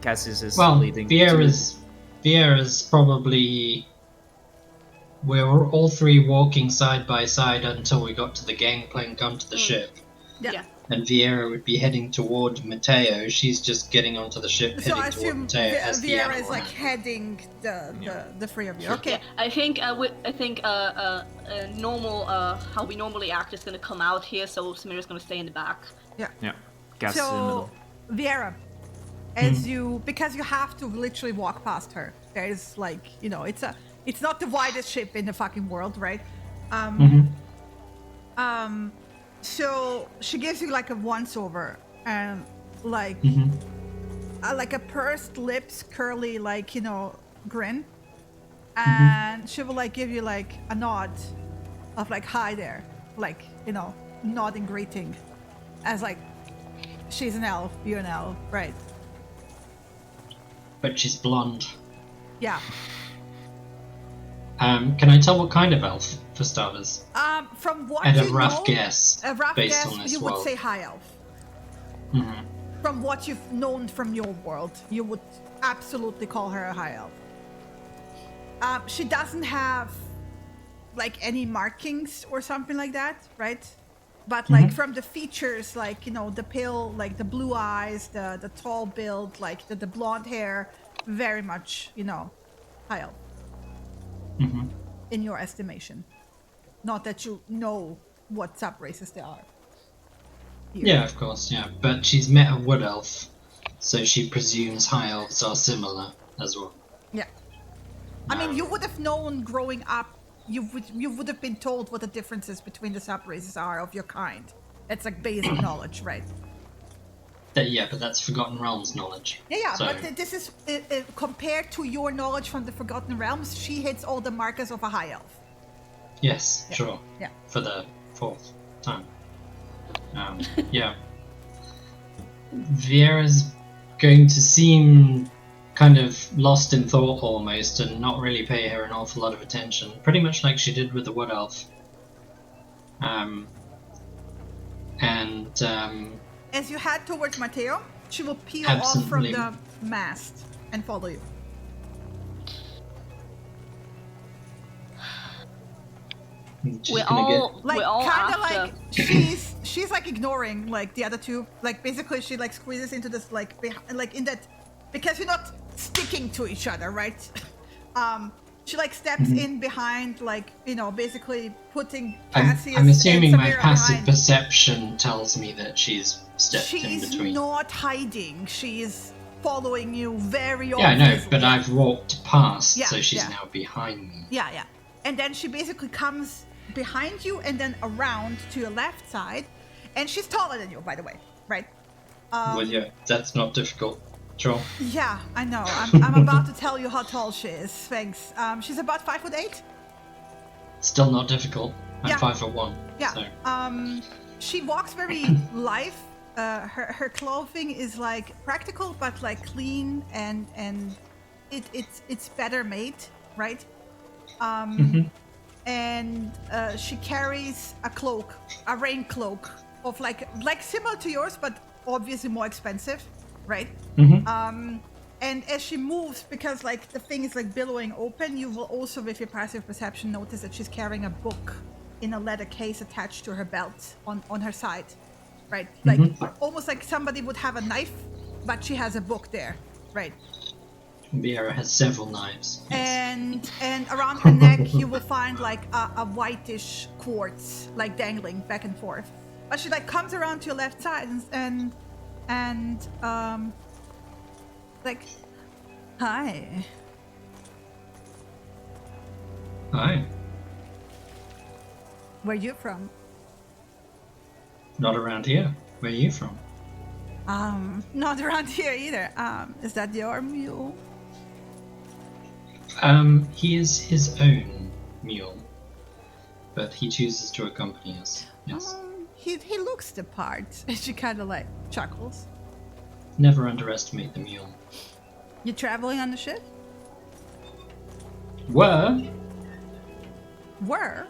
Cassius is leading. Vieira's probably. We were all three walking side by side until we got to the gangplank onto the ship. Yeah. And Vieira would be heading toward Mateo. She's just getting onto the ship, So I heading toward assume Mateo as the Vieira is animal. like heading the three of you. Okay. Yeah, I think normal how we normally act is gonna come out here, so Samira's gonna stay in the back. Yeah. Cassius in the middle. So Vieira, as because you have to literally walk past her. There's like it's not the widest ship in the fucking world, right? So she gives you like a once over and like a pursed lips, curly grin, and she will like give you like a nod of like hi there, like nodding greeting, as like she's an elf, you're an elf, right? But she's blonde. Yeah. Can I tell what kind of elf, for starters? From what And you a rough know, guess, a rough based guess, on this you world. would say high elf. From what you've known from your world, you would absolutely call her a high elf. She doesn't have like any markings or something like that, right? But like from the features, like the pale, like the blue eyes, the tall build, like the blonde hair, very much high elf. In your estimation, not that you know what sub-races there are. Here. Yeah, of course, yeah. But she's met a wood elf, so she presumes high elves are similar as well. Yeah. I mean, you would have known growing up. You would have been told what the differences between the sub-races are of your kind. It's like basic knowledge, right? But that's Forgotten Realms knowledge. Yeah, So- but this is compared to your knowledge from the Forgotten Realms. She hits all the markers of a high elf. Yes, Yeah. sure. Yeah. For the fourth time. Yeah. Vieira's going to seem kind of lost in thought almost and not really pay her an awful lot of attention. Pretty much like she did with the wood elf. As you head towards Mateo, she will peel Absolutely. off from the mast and follow you. We're all Kind of after. like she's like ignoring like the other two. Like basically she like squeezes into this like in that, because you're not sticking to each other, right? She like steps in behind, like basically putting Cassius. I'm assuming and my Samira passive behind. perception tells me that she's stepped in She's between. not hiding. She's following you very Yeah, I know, obviously. but I've walked past, Yeah, so she's yeah. now behind me. Yeah. And then she basically comes behind you and then around to your left side. And she's taller than you, by the way, right? Well, yeah, that's not difficult. Sure. Yeah, I know. I'm about to tell you how tall she is. Thanks. She's about 5'8". Still not difficult. I'm Yeah. 5'1". Yeah. So. She walks very lithe. Her clothing is like practical but like clean and it's better made, right? And she carries a cloak, a rain cloak of like similar to yours but obviously more expensive, right? And as she moves, because like the thing is like billowing open, you will also with your passive perception notice that she's carrying a book in a leather case attached to her belt on her side, right? Like almost like somebody would have a knife, but she has a book there, right? Viera has several knives. Yes. And around her neck you will find like a whitish quartz like dangling back and forth. But she like comes around to your left side and like, hi. Hi. Where you from? Not around here. Where are you from? Not around here either. Is that your mule? He is his own mule, but he chooses to accompany us. Yes. He looks the part. And she kind of like chuckles. Never underestimate the mule. You traveling on the ship? Were. Were?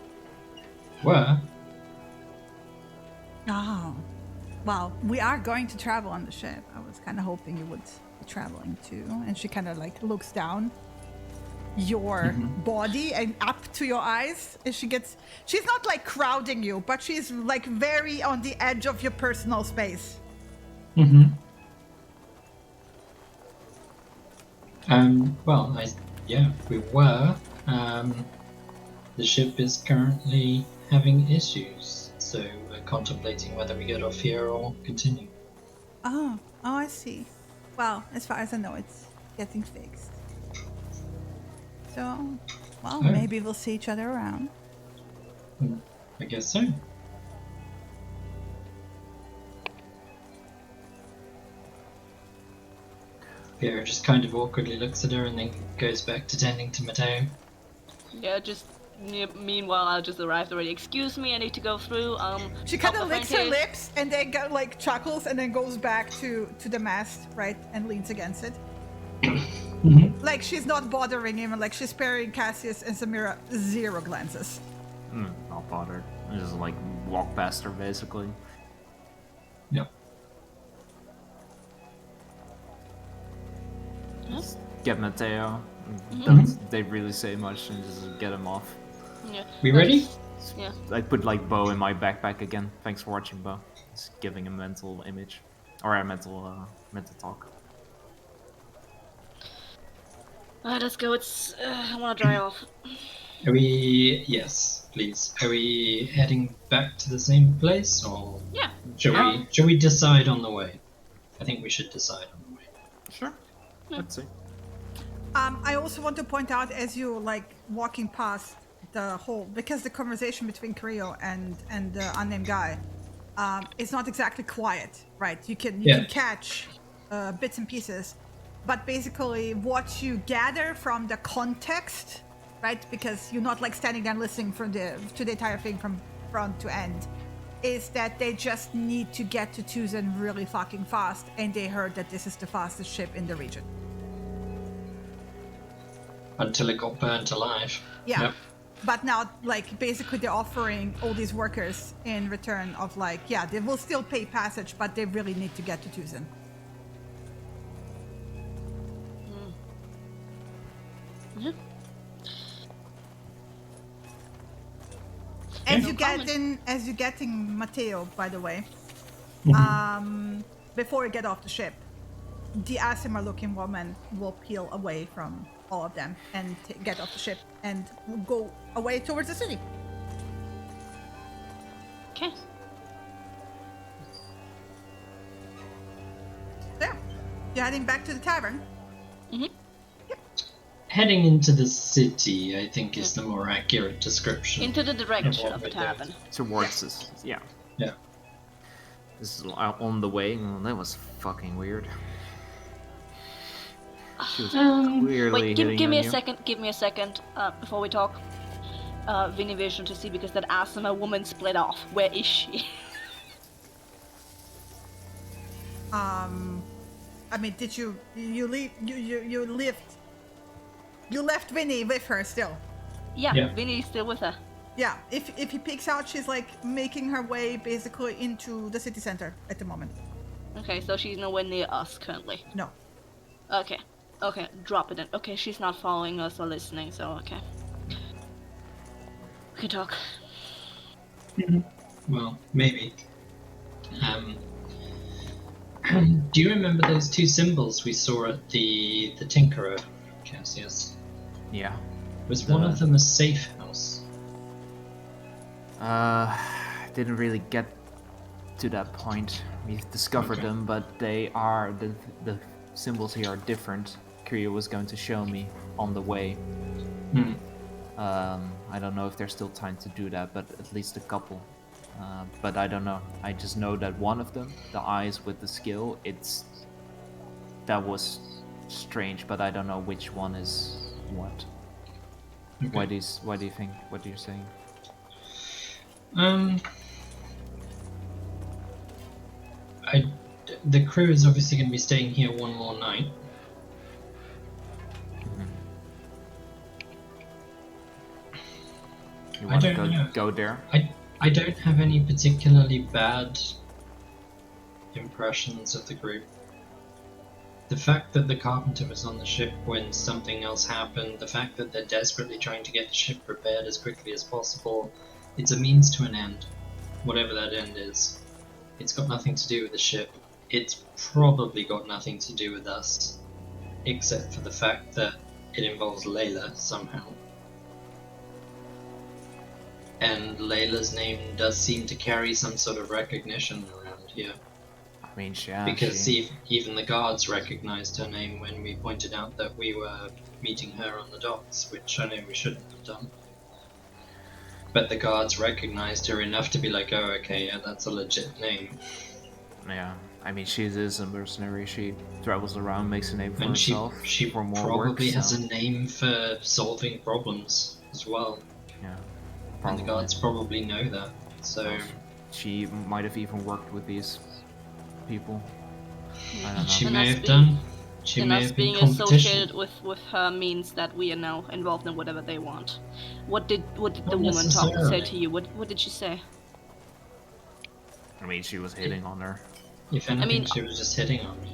Oh. Well, we are going to travel on the ship. I was kind of hoping you would be traveling too. And she kind of like looks down your body and up to your eyes. And she's not like crowding you, but she's like very on the edge of your personal space. Well, we were. The ship is currently having issues, so we're contemplating whether we get off here or continue. Oh, I see. Well, as far as I know, it's getting fixed. So, well, maybe we'll see each other around. I guess so. Vera just kind of awkwardly looks at her and then goes back to tending to Mateo. Yeah, meanwhile, I just arrived already. Excuse me, I need to go through. She kind of licks her lips and then like chuckles and then goes back to the mast, right, and leans against it. Like she's not bothering him, like she's sparing Cassius and Samira 0 glances. Not bothered. I just like walk past her basically. Yep. Just get Mateo. Don't they really say much and just get him off. Yeah. We ready? Yeah. I put like Bo in my backpack again. Thanks for watching, Bo. Just giving a mental image. Or a mental talk. Alright, let's go. I wanna dry off. Are we... Yes, please. Are we heading back to the same place, or... Yeah. Shall we decide on the way? I think we should decide on the way. Sure. Let's see. I also want to point out as you like walking past the hole, because the conversation between Creo and the unnamed guy is not exactly quiet, right? You can catch bits and pieces, but basically what you gather from the context, right? Because you're not like standing there listening to the entire thing from front to end, is that they just need to get to Tucson really fucking fast, and they heard that this is the fastest ship in the region. Until it got burnt alive. Yeah. Yep. But now, like, basically they're offering all these workers in return of, like, yeah, they will still pay passage, but they really need to get to Tucson. Yeah. As you get in Mateo, by the way, before you get off the ship, the Asimar-looking woman will peel away from all of them and get off the ship and go away towards the city. Okay. Yeah. You're heading back to the tavern? Mm-hmm. Yep. heading into the city, I think, is the more accurate description. Into the direction of what the we're tavern. Towards us, yeah. Yeah. This is on the way. Oh, that was fucking weird. She was clearly Wait, give hitting me on a you. second. Give me a second before we talk. Vinny Vision to see because that asthma woman split off. Where is she? I mean, did you leave? You left Vinny with her still? Yeah, Vinny's still with her. Yeah. If he peeks out, she's like making her way basically into the city center at the moment. Okay, so she's nowhere near us currently. No. Okay, drop it then. Okay, she's not following us or listening, so okay. We can talk. Well, maybe. Do you remember those two symbols we saw at the Tinkerer, Cassius? Yeah. Was one of them a safe house? Didn't really get to that point. We discovered them, but they are the symbols here are different. Kriya was going to show me on the way. I don't know if there's still time to do that, but at least a couple. But I don't know. I just know that one of them, the eyes with the skill, that was strange, but I don't know which one is what. Okay. Why do you think? What are you saying? The crew is obviously going to be staying here one more night. You want to go there? I don't have any particularly bad impressions of the group. The fact that the carpenter was on the ship when something else happened, the fact that they're desperately trying to get the ship repaired as quickly as possible, it's a means to an end, whatever that end is. It's got nothing to do with the ship. It's probably got nothing to do with us, except for the fact that it involves Layla somehow. And Layla's name does seem to carry some sort of recognition around here. I mean, yeah. Because even the guards recognized her name when we pointed out that we were meeting her on the docks, which I know we shouldn't have done. But the guards recognized her enough to be like, oh, okay, yeah, that's a legit name. Yeah, I mean, she is a mercenary. She travels around, makes a name for herself. She for more probably work, has so. a name for solving problems as well. Yeah. And the guards probably know that, so... She might have even worked with these people. I don't know. She may have done. She and may us have been being competition. associated with her means that we are now involved in whatever they want. What did the woman say necessarily. to you? What did she say? I mean, she was hitting on her. If anything, she was just hitting on me.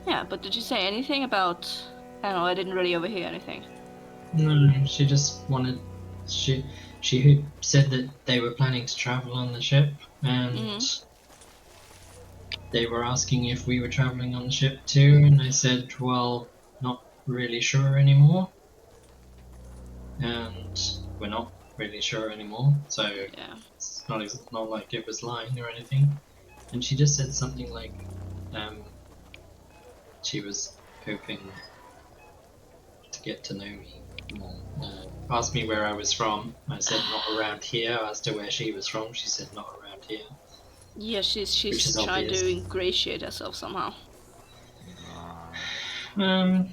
Yeah, but did she say anything about... I don't know, I didn't really overhear anything. No, she just wanted... She said that they were planning to travel on the ship, and they were asking if we were traveling on the ship too, and I said, well, not really sure anymore. And we're not really sure anymore, so Yeah. it's not like it was lying or anything. And she just said something like, she was hoping to get to know me more. Asked me where I was from. I said not around here. Asked her where she was from. She said not around here. Yeah, she's trying obvious. to ingratiate herself somehow. But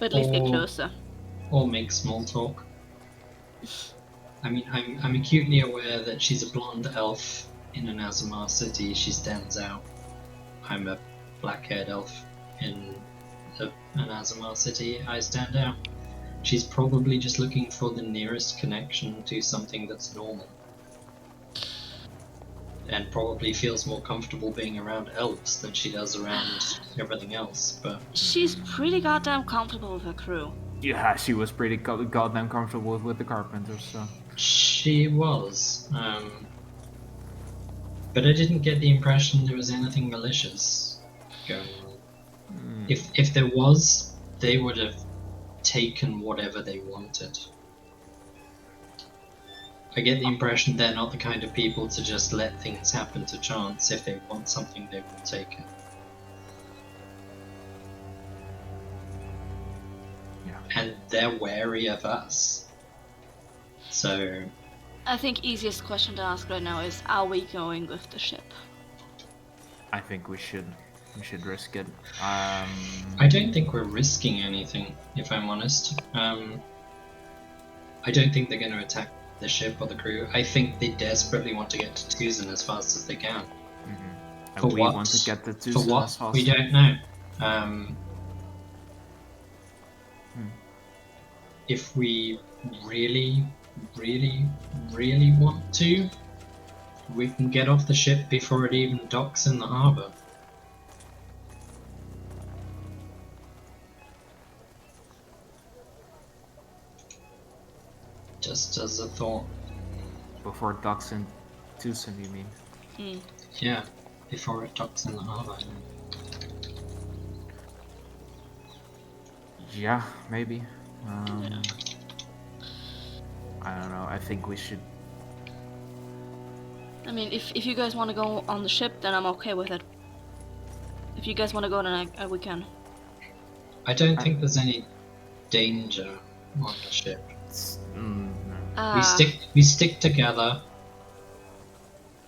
at least get closer. Or make small talk. I mean, I'm acutely aware that she's a blonde elf in an Azamar city. She stands out. I'm a black-haired elf in an Azamar city. I stand out. She's probably just looking for the nearest connection to something that's normal. And probably feels more comfortable being around elves than she does around everything else, but... She's pretty goddamn comfortable with her crew. Yeah, she was pretty goddamn comfortable with the carpenters, so... She was, but I didn't get the impression there was anything malicious going on. If there was, they would have taken whatever they wanted. I get the impression they're not the kind of people to just let things happen to chance. If they want something, they will take it. and they're wary of us. So I think easiest question to ask right now is, are we going with the ship? I think we should risk it. I don't think we're risking anything, if I'm honest. I don't think they're going to attack the ship or the crew. I think they desperately want to get to Tucson as fast as they can. And For we what? want to get to For Tucson what? as fast. We don't know. If we really, really, really want to, we can get off the ship before it even docks in the harbor. Just as a thought. Before it docks in Tucson, you mean? Yeah, before it docks in the harbor. Yeah, maybe. I don't know. I think we should. I mean, if you guys want to go on the ship, then I'm okay with it. If you guys want to go, then we can. I don't think there's any danger on the ship. We stick together.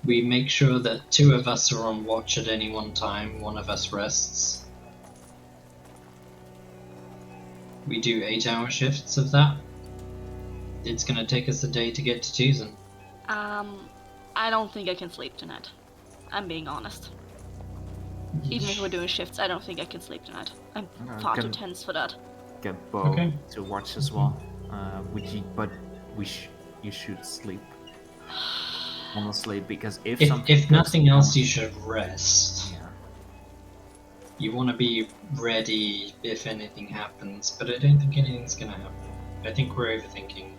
We make sure that 2 of us are on watch at any one time. 1 of us rests. We do 8-hour shifts of that. It's gonna take us a day to get to Tucson. I don't think I can sleep tonight. I'm being honest. Even if we're doing shifts, I don't think I can sleep tonight. I'm far too tense for that. Get Bo to watch as well. You should sleep. Honestly, because if nothing else, you should rest. Yeah. You want to be ready if anything happens, but I don't think anything's gonna happen. I think we're overthinking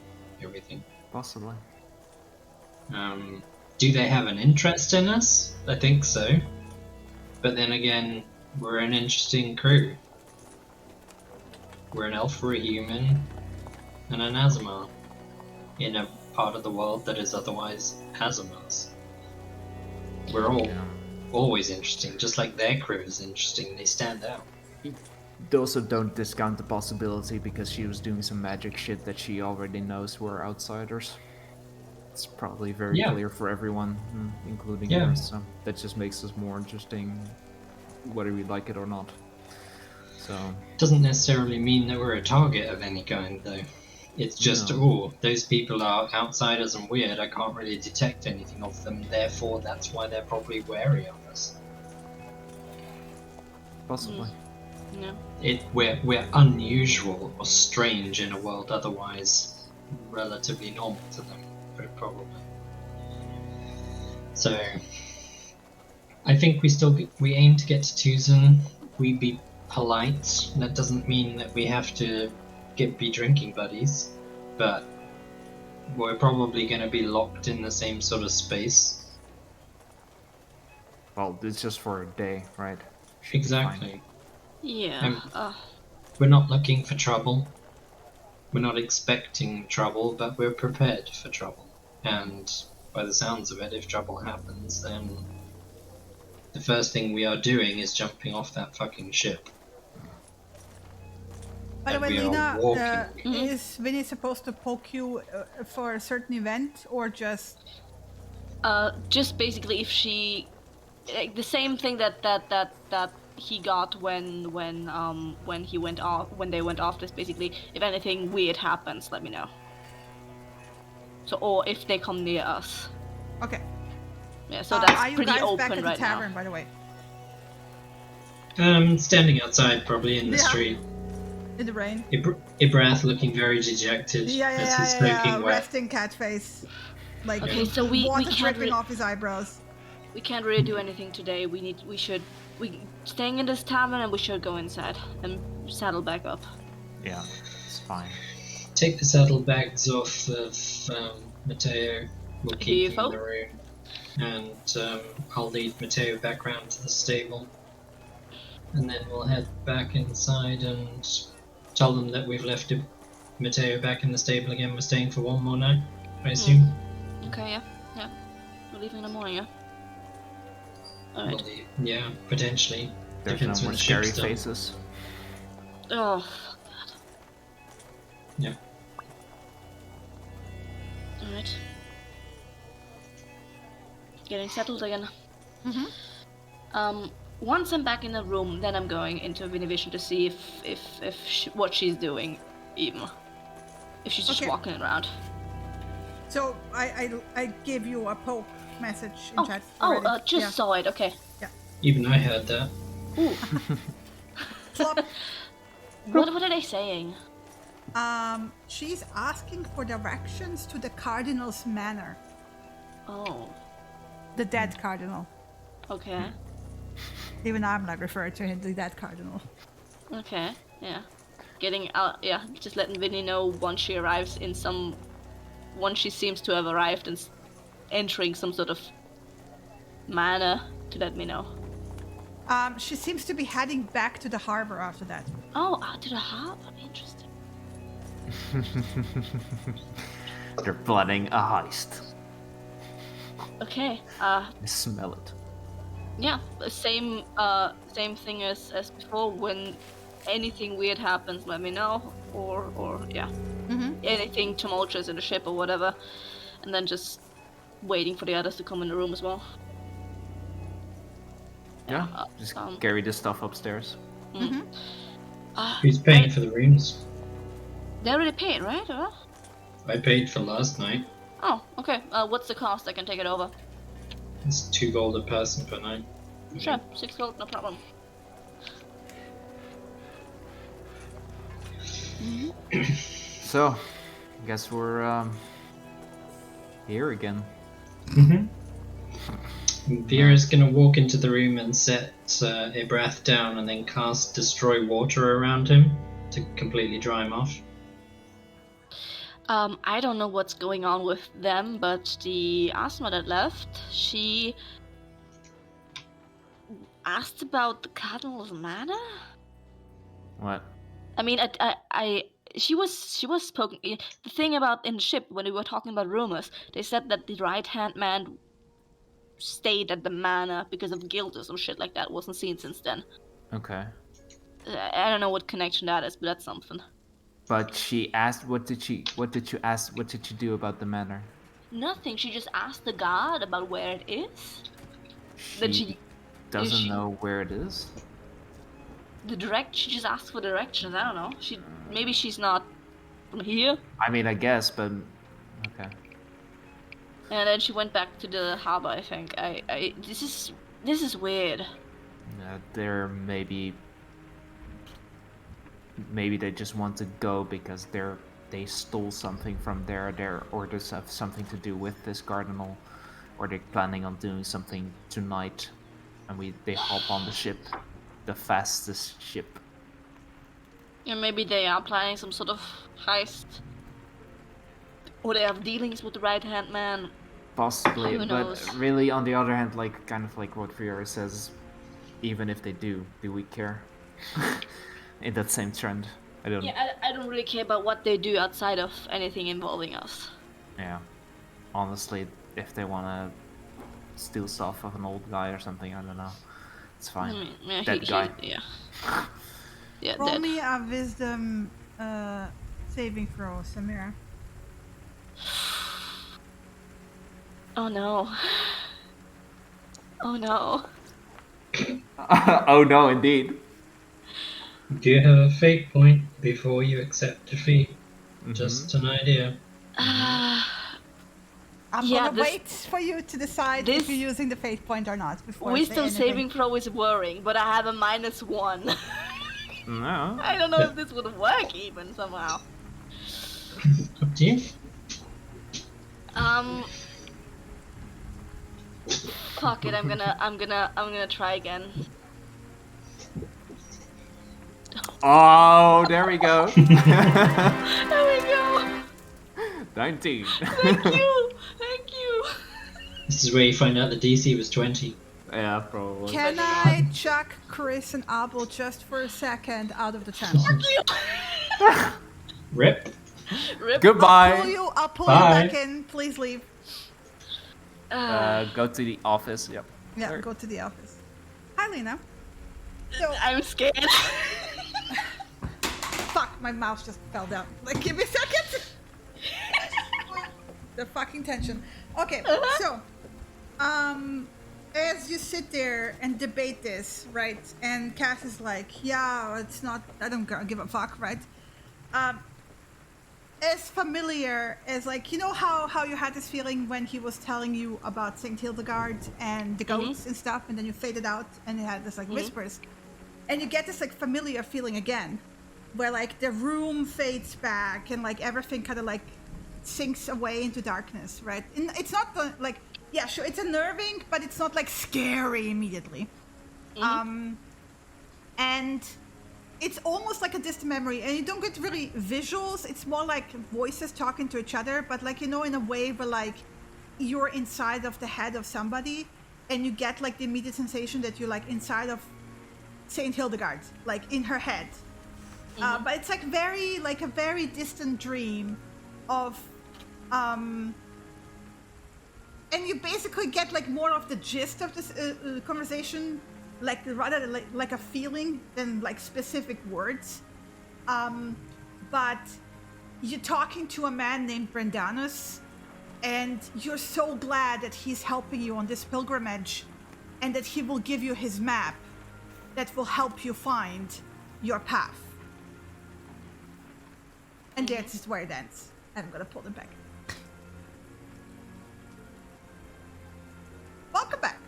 everything. Possibly. Do they have an interest in us? I think so. But then again, we're an interesting crew. We're an elf, we're a human, and an Azamar. In a part of the world that is otherwise Azamars. We're all always interesting, just like their crew is interesting. They stand out. They also don't discount the possibility because she was doing some magic shit that she already knows we're outsiders. It's probably very clear for everyone, including her, so that just makes us more interesting, whether we like it or not. So doesn't necessarily mean that we're a target of any kind, though. It's just, those people are outsiders and weird, I can't really detect anything of them, therefore that's why they're probably wary of us. Possibly. Yeah. We're unusual or strange in a world otherwise relatively normal to them, probably. So, I think we aim to get to Tucson, we be polite, that doesn't mean that we have to be drinking buddies, but we're probably going to be locked in the same sort of space. Well, it's just for a day, right? Exactly. Yeah. We're not looking for trouble. We're not expecting trouble, but we're prepared for trouble. And by the sounds of it, if trouble happens, then the first thing we are doing is jumping off that fucking ship. By the way, Lena, is Vinny supposed to poke you for a certain event, or just? Just basically, if she, like, the same thing that he got when he went off, when they went off. This basically, if anything weird happens, let me know. So, or if they come near us. Okay. Yeah. So that's are you pretty guys open back at right the tavern, now. by the way? Standing outside, probably in the street. In the rain. Ibrath looking very dejected as he's soaking wet. Resting cat face. Like, okay, so we water can't dripping off his eyebrows. We can't really do anything today. We staying in this tavern, and we should go inside and saddle back up. Yeah, it's fine. Take the saddlebags off of Mateo. We'll keep him in the room, and I'll lead Mateo back round to the stable, and then we'll head back inside and tell them that we've left Mateo back in the stable again. We're staying for one more night, I assume. Okay, yeah. We're leaving in the morning, yeah? Alright. Well, yeah, potentially. There's Depends no more when the scary ship's done. faces. Oh, Yeah. Alright. Getting settled again. Mm-hmm. Once I'm back in the room, then I'm going into Vinivision to see what she's doing, even if she's just Okay. walking around. So I gave you a poke message in Oh, chat. oh, already. just Yeah. saw it. Okay. Even I heard that. Ooh. Plop. What are they saying? She's asking for directions to the Cardinal's manor. Oh. The dead Cardinal. Okay. Even I'm like referring to him, the dead Cardinal. Okay. Yeah. Getting out. Yeah. Just letting Vinny know once she arrives in some. Once she seems to have arrived and entering some sort of manor, to let me know. She seems to be heading back to the harbor after that. Oh, out to the harbor. Interesting. They're planning a heist. Okay. I smell it. Yeah. Same thing as before. When anything weird happens, let me know. Or yeah. Mm-hmm. Anything tumultuous in the ship or whatever, and then just waiting for the others to come in the room as well. Yeah. Just carry this stuff upstairs. Mm-hmm. Who's paying for the rooms? They already paid, right? Or? I paid for last night. Oh, okay. What's the cost? I can take it over. It's 2 gold a person per night. Sure, 6 gold, no problem. So, guess we're here again. Mm-hmm. Vera's gonna walk into the room and set Ibrath down and then cast Destroy Water around him to completely dry him off. I don't know what's going on with them, but the Asma that left, she asked about the Cardinal's manor? What? I mean, she was spoken. The thing about in the ship when we were talking about rumors, they said that the right-hand man stayed at the manor because of guilt or some shit like that. Wasn't seen since then. Okay. I don't know what connection that is, but that's something. But she asked, what did you do about the manor? Nothing. She just asked the guard about where it is. She doesn't know where it is? She just asked for directions. I don't know. Maybe she's not from here. I mean, I guess, but okay. And then she went back to the harbor. I think. This is weird. They're maybe they just want to go because they stole something from there, or does have something to do with this cardinal, or they're planning on doing something tonight, and they hop on the ship, the fastest ship. Yeah, maybe they are planning some sort of heist, or they have dealings with the right-hand man. Possibly, Who knows? But really, on the other hand, kind of like what Fiora says, even if they do we care? In that same trend, I don't. Yeah, I don't really care about what they do outside of anything involving us. Yeah, honestly, if they wanna steal stuff of an old guy or something, I don't know. It's fine. I mean, yeah, Dead guy. Yeah, Roll dead. me a wisdom saving throw, Samira. Oh no. Oh no. Oh no, indeed. Do you have a fate point before you accept defeat? Mm-hmm. Just an idea. I'm gonna wait for you to decide if you're using the fate point or not before Wisdom I say anything. saving throw is worrying, but I have a -1. No. I don't know if this would work even somehow. Up to you. Fuck it, I'm gonna try again. Oh, there we go. There we go. 19. Thank you. This is where you find out the DC was 20. Yeah, probably. Can I chuck Chris and Abel just for a second out of the channel? Rip. Goodbye. I'll pull you back in. Please leave. Go to the office. Yep. Yeah, Sorry. go to the office. Hi, Lena. So, I'm scared. fuck, my my mouse just fell down. Like, give me a second. The fucking tension. Okay, so, as you sit there and debate this, right? And Cass is like, yeah, it's not, I don't give a fuck, right? As familiar as, like, you know how you had this feeling when he was telling you about St. Hildegard and the goats and stuff, and then you faded out and you had this, like, whispers. And you get this, like, familiar feeling again, where, like, the room fades back and, like, everything kind of, like, sinks away into darkness, right? And it's not the, like, yeah, sure, it's unnerving, but it's not like scary immediately. And it's almost like a distant memory, and you don't get really visuals. It's more like voices talking to each other, but, like, you know, in a way where, like, you're inside of the head of somebody, and you get, like, the immediate sensation that you're, like, inside of Saint Hildegard, like, in her head. But it's like a very distant dream of and you basically get, like, more of the gist of this conversation, like, rather like a feeling than, like, specific words. But you're talking to a man named Brendanus, and you're so glad that he's helping you on this pilgrimage, and that he will give you his map that will help you find your path. And that's just where it ends. I'm gonna pull them back. Welcome back.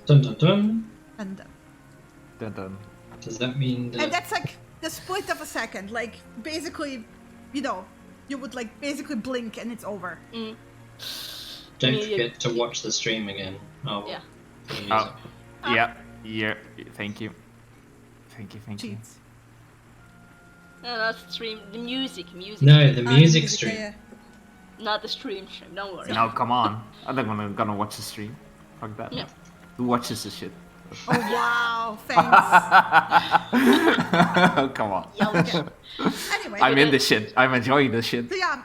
Dun dun dun. And Dun dun. Does that mean that... and that's like the split of a second. Like, basically, you know, you would, like, basically blink and it's over. Don't forget to watch the stream again. Oh, Yeah. Yeah, thank you. Thank you. Cheats. No, not stream. The music. No, the music stream. Yeah. Not the stream. Don't worry. No, come on. I'm not gonna watch the stream. Fuck that. Yeah. Who watches this shit? Oh, wow, thanks. Oh, come on. Anyway. I'm in this shit. I'm enjoying this shit. So yeah,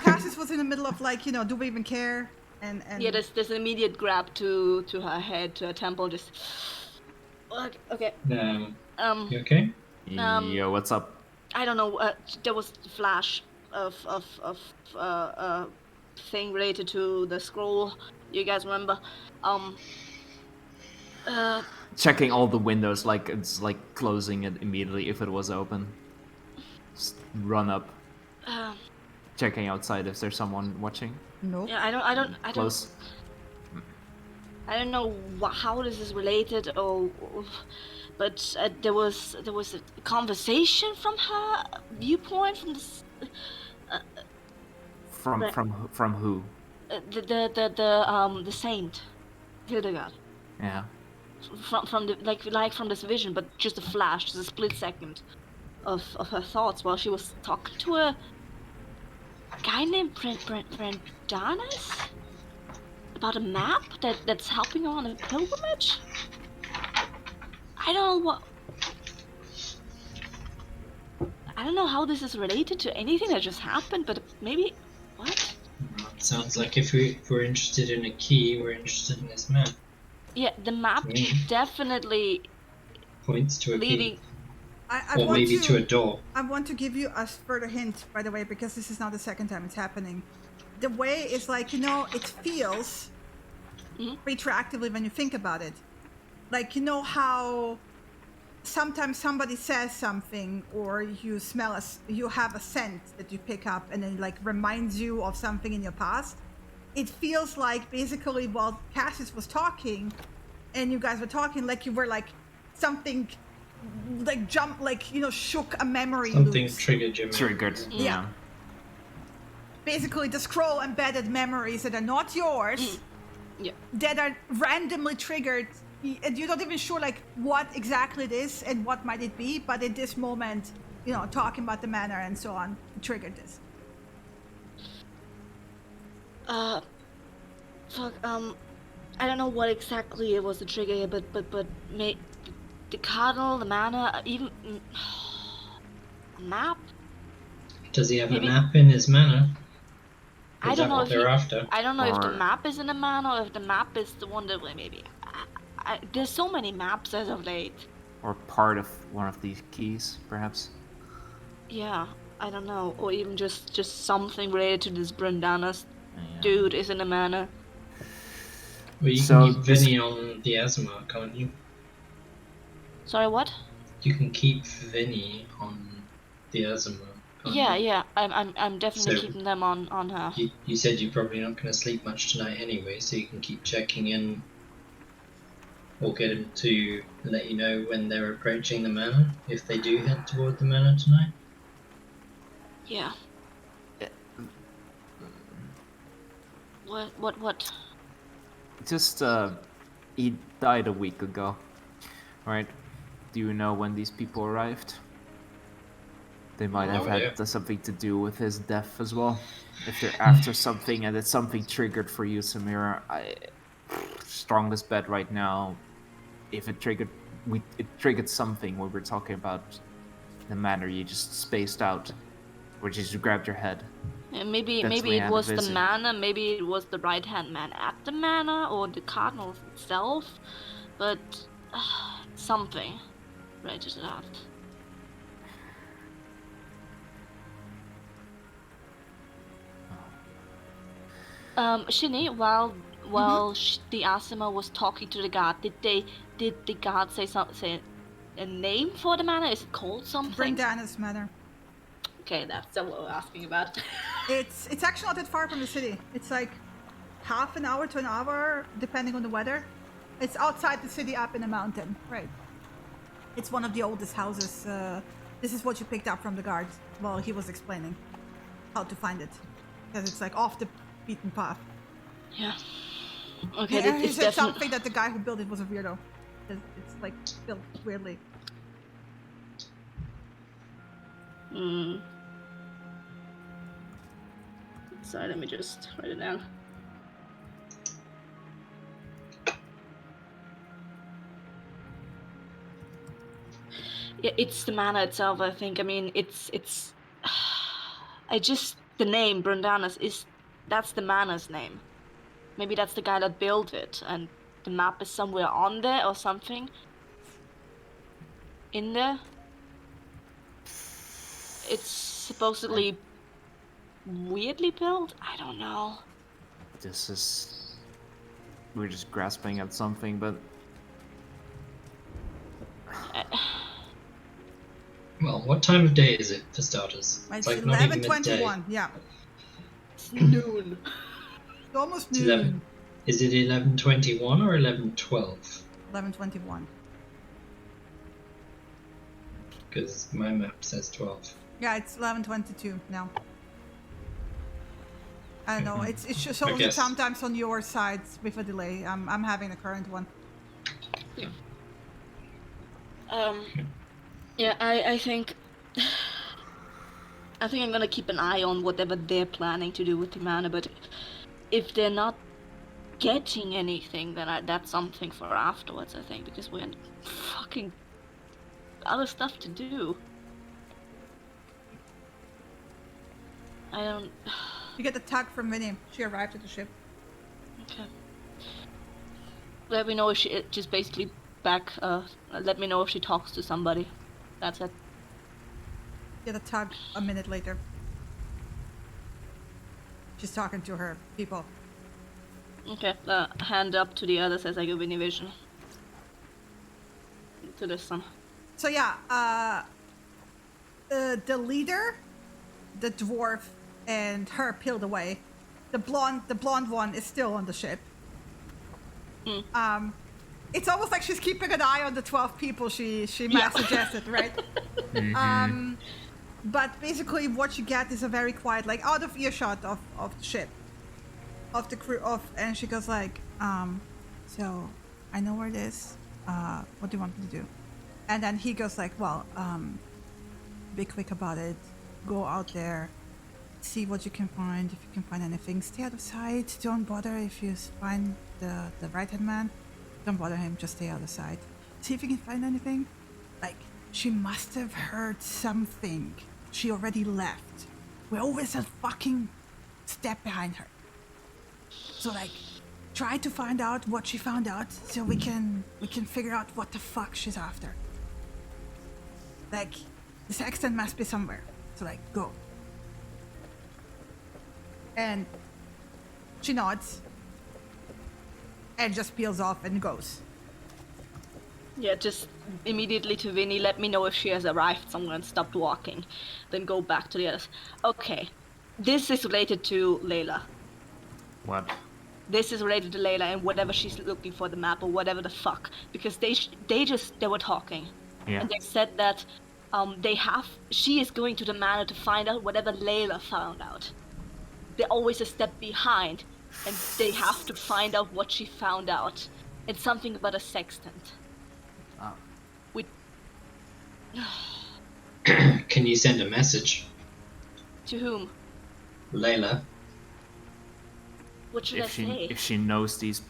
Cassius was in the middle of, like, you know, do we even care? And Yeah, there's an immediate grab to her head, to her temple, just... Okay. You okay? Yo, what's up? I don't know, there was a flash of thing related to the scroll, you guys remember? Checking all the windows, like it's like closing it immediately if it was open. Just run up. Checking outside if there's someone watching. no. Yeah, I don't Close. I don't know how this is related, but there was a conversation from her viewpoint, from this. From who? The saint, Hildegard. Yeah. From the like from this vision, but just a flash, just a split second of her thoughts while she was talking to a guy named Brendanus about a map that's helping her on a pilgrimage. I don't know how this is related to anything that just happened, but maybe what? Sounds like if we're interested in a key, we're interested in this map. Yeah, the map definitely Points to a leading. key. I Or want maybe to a door. I want to give you a further hint, by the way, because this is not the second time it's happening. The way is, like, you know, it feels retroactively when you think about it. Like, you know how sometimes somebody says something, or you smell you have a scent that you pick up, and then it, like, reminds you of something in your past. It feels like basically while Cassius was talking, and you guys were talking, like you were like something, like jump, like, you know, shook a memory Something loose. triggered your memory. Triggered. Yeah. Basically, the scroll embedded memories that are not yours, that are randomly triggered, and you're not even sure, like, what exactly it is and what might it be, but at this moment, you know, talking about the manor and so on, triggered this. I don't know what exactly it was the trigger here, but the cardinal, the manor, even a map. Does he have Maybe. a map in his manor? I Is don't that know what if they're after? I don't know if the Or- map is in the manor, or if the map is the one that maybe. There's so many maps as of late. Or part of one of these keys, perhaps. Yeah, I don't know, or even just something related to this Brandana's dude is in a manor. Well, you So can keep Vinny on the Azamar, can't you? Sorry, what? You can keep Vinny on the Azamar, can't Yeah, you? yeah, I'm definitely So keeping them on her. you said you're probably not going to sleep much tonight anyway, so you can keep checking in or get him to let you know when they're approaching the manor, if they do head toward the manor tonight. Yeah. What? Just he died a week ago, right? Do you know when these people arrived? They might have No had idea. something to do with his death as well. If they're after something and it's something triggered for you, Samira, strongest bet right now. If it triggered, it triggered something when we're talking about the manner you just spaced out, which is you grabbed your head. Maybe That's when maybe you it had a was the visit. manor, maybe it was the right-hand man at the manor, or the cardinal itself, but something related to that. Shinny, while the Asima was talking to the guard, did the guard say a name for the manor? Is it called something? Brandana's manor. Okay, that's what we're asking about. It's actually not that far from the city. It's like half an hour to an hour, depending on the weather. It's outside the city, up in a mountain. Right. It's one of the oldest houses. This is what you picked up from the guard while he was explaining how to find it, because it's like off the beaten path. Yeah. Okay, Yeah, he it's said definitely. something that the guy who built it was a weirdo. It's like built weirdly. Sorry, let me just write it down. Yeah, it's the manor itself, I think. I mean, it's the name Brandanas that's the manor's name. Maybe that's the guy that built it, and the map is somewhere on there or something. In there. It's supposedly weirdly built. I don't know. We're just grasping at something, but Well, what time of day is it for starters? It's like not even 11:21. midday. Yeah, It's noon. it's almost It's noon. 11. Is it 11:21 or 11:12? 11:21. Because my map says 12. Yeah, it's 11:22 now. I don't know. It shows it guess. sometimes on your side with a delay. I'm having the current one. Yeah. Yeah, I think I'm gonna keep an eye on whatever they're planning to do with the manor, but if they're not getting anything, then that's something for afterwards, I think, because we had fucking other stuff to do. I don't. You get the tag from Vinny. She arrived at the ship. Okay. Let me know if she just basically back. Let me know if she talks to somebody. That's it. Get a tag a minute later. She's talking to her people. Okay. Hand up to the others as I go Vinny vision. To this one. So yeah, the leader, the dwarf, and her peeled away. The blonde one is still on the ship. It's almost like she's keeping an eye on the 12 people she suggested, right? But basically what you get is a very quiet, like out of earshot of the ship, of the crew, and she goes like, so I know where it is. What do you want me to do? And then he goes like, well, be quick about it. Go out there, see what you can find. If you can find anything, stay out of sight. Don't bother if you find the right-hand man. Don't bother him, just stay out of sight. See if you can find anything. Like, she must have heard something. She already left. We're always a fucking step behind her. So like, try to find out what she found out so we can figure out what the fuck she's after. Like, the sexton must be somewhere. So like, go. And she nods and just peels off and goes. Yeah, just immediately to Vinny, let me know if she has arrived somewhere and stopped walking. Then go back to the others. Okay, this is related to Layla. What? This is related to Layla and whatever she's looking for, the map or whatever the fuck. Because they were talking. Yeah. And they said that she is going to the manor to find out whatever Layla found out. They're always a step behind, and they have to find out what she found out. It's something about a sextant. Oh. Can you send a message? To whom? Layla. What should I say? If she knows these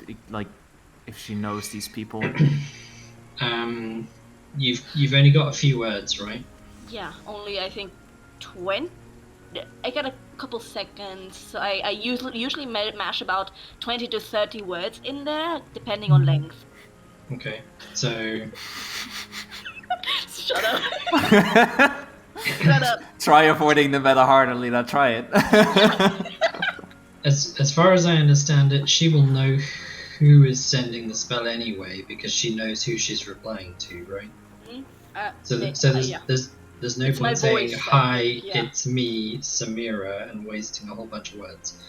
people. You've only got a few words, right? Yeah, only I think 20. I got a couple seconds. So I usually mash about 20 to 30 words in there, depending on length. Okay, so Shut up. Shut up. Try avoiding the meta hard, Alina. Try it. as far as I understand it, she will know who is sending the spell anyway because she knows who she's replying to, right? There's no It's point my saying voice, hi, yeah. it's me, Samira, and wasting a whole bunch of words.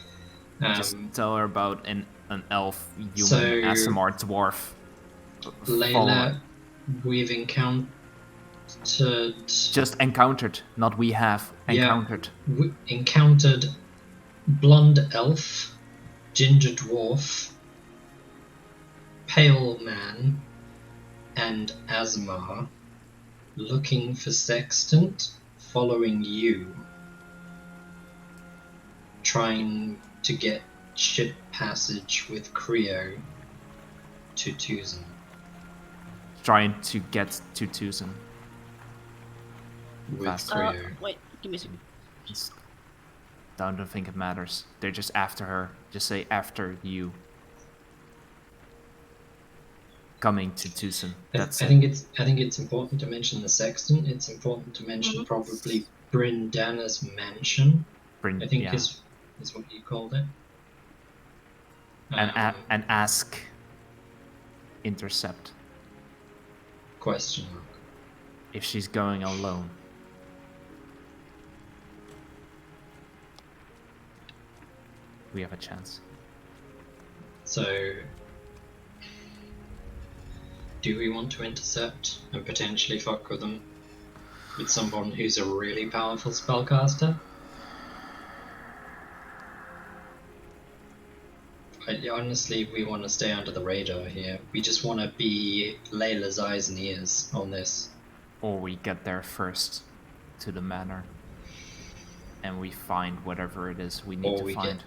Just tell her about an elf, human, So, ASMR dwarf. Layla, we've encountered. Just encountered, not we have encountered. Yeah, encountered blonde elf, ginger dwarf, pale man, and Asmar. Looking for sextant, following you, trying to get ship passage with Creo to Tuzan. Trying to get to Tuzan. With Fast. Creo. Wait, give me a second. Don't think it matters. They're just after her. Just say after you. Coming to Tuzan. That's I think it's important to mention the sextant. It's important to mention probably Brindana's mansion. I think is what you called it. And ask. Intercept. Question mark. If she's going alone. We have a chance. So, do we want to intercept and potentially fuck with them? With someone who's a really powerful spellcaster? Honestly, we want to stay under the radar here. We just want to be Layla's eyes and ears on this. Or we get there first to the manor. And we find whatever it is we need to find.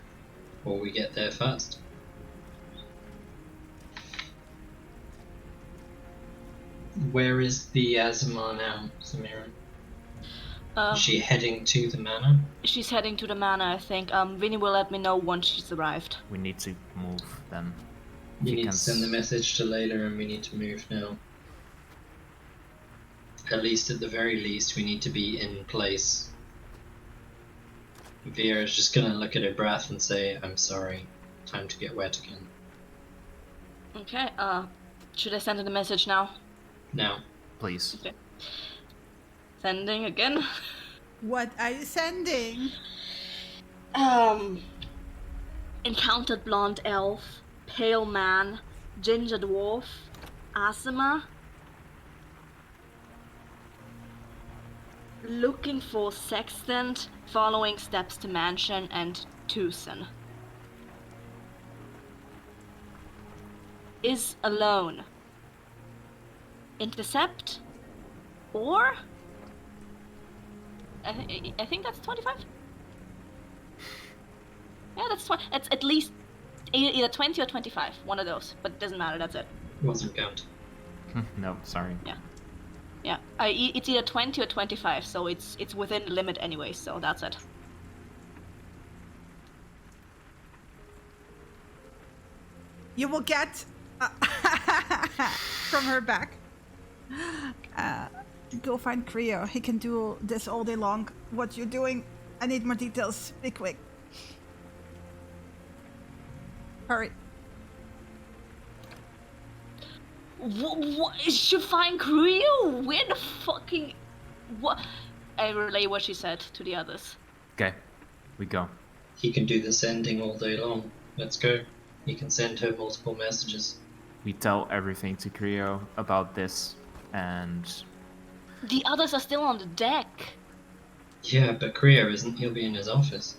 Or we get there first. Where is the Azamar now, Samira? Is she heading to the manor? She's heading to the manor, I think. Vinny will let me know once she's arrived. We need to move then. You need to send the message to Layla and we need to move now. At least, at the very least, we need to be in place. Vera's just gonna look at her breath and say, I'm sorry. Time to get wet again. Okay, should I send her the message now? Now. Please. Okay. Sending again. What are you sending? Encountered blonde elf, pale man, ginger dwarf, Asima. Looking for sextant, following steps to mansion, and Tuzan. Is alone. Intercept? Or? I think that's 25? Yeah, that's 20. It's at least either 20 or 25. One of those. But it doesn't matter, that's it. Wasn't count. No, sorry. Yeah. It's either 20 or 25, so it's within the limit anyway, so that's it. You will get from her back. Go find Creo. He can do this all day long. What you're doing, I need more details. Be quick. Hurry. What? Should find Creo? Where the fucking... What? I relay what she said to the others. Okay, we go. He can do the sending all day long. Let's go. He can send her multiple messages. We tell everything to Creo about this, and... The others are still on the deck. Yeah, but Creo isn't. He'll be in his office.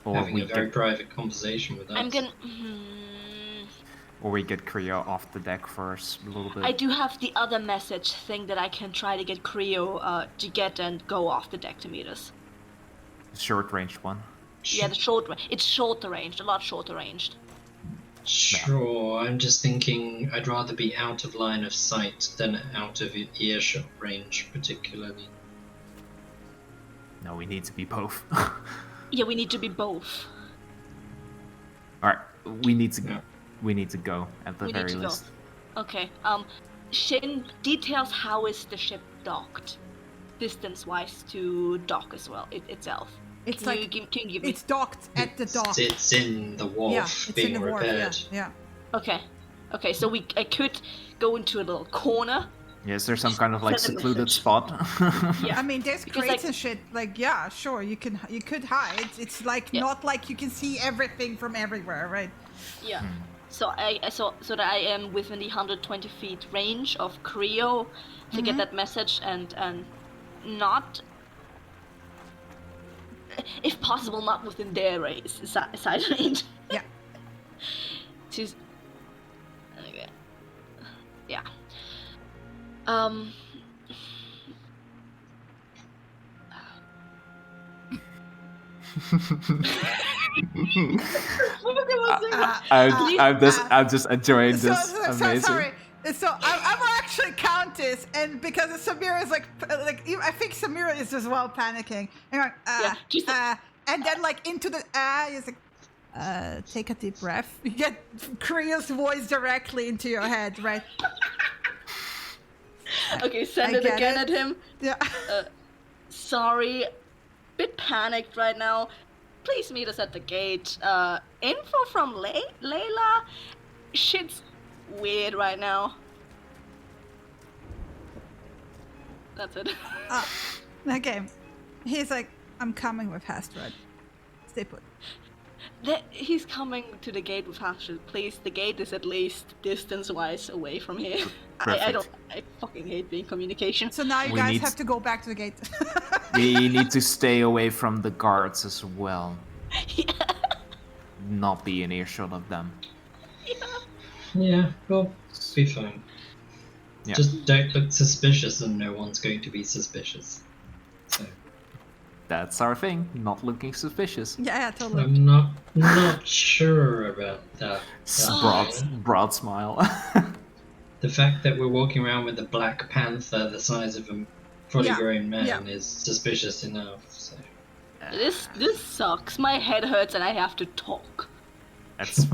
Or having we a very get, private conversation with us. I'm gonna... or we get Creo off the deck first, a little bit. I do have the other message thing that I can try to get Creo to get and go off the deck to meet us. Short-ranged one. Yeah, the short range. It's shorter ranged, a lot shorter ranged. Sure, I'm just thinking I'd rather be out of line of sight than out of earshot range, particularly. No, we need to be both. Yeah, we need to be both. Alright, we need to Yeah. we need to go at the We need very to go. least. Okay. Shin details how is the ship docked, distance-wise to dock as well itself. It's Can like you give me? it's docked at the dock. It's in the wharf Yeah, it's being in the wharf. repaired. Yeah. Okay. Okay, so I could go into a little corner. Yeah, is there some kind of like Send a secluded message. spot? Yeah. I mean, there's Because, crates like- and shit. Like, yeah, sure, you could hide. It's like Yeah. not like you can see everything from everywhere, right? Yeah. So so that I am within the 120 feet range of Creo to get that message and not, if possible, not within their side range. Yeah. To okay. Yeah. I'm just enjoying this. So Amazing. sorry. So I'm actually Countess, and because Samira is like I think Samira is as well panicking. And you're like, Yeah, just- and then like into the is like, take a deep breath. You get Creo's voice directly into your head, right? Okay, send I it get again it. at him. Yeah. Sorry, bit panicked right now. Please meet us at the gate. Info from Layla. Shit's weird right now. That's it. Okay. He's like, I'm coming with Hastred. Stay put. He's coming to the gate with Hastrid. Please, the gate is at least distance-wise away from here. I fucking hate being communication. So now you We guys need- have to go back to the gate. We need to stay away from the guards as well. Yeah. Not be in earshot of them. Yeah, we'll be fine. Yeah. Just don't look suspicious and no one's going to be suspicious. So, That's our thing. Not looking suspicious. yeah, totally. I'm not sure about that. Broad smile. The fact that we're walking around with a black panther the size of a fully Yeah, grown man yeah. is suspicious enough. So. This sucks. My head hurts and I have to talk. That's,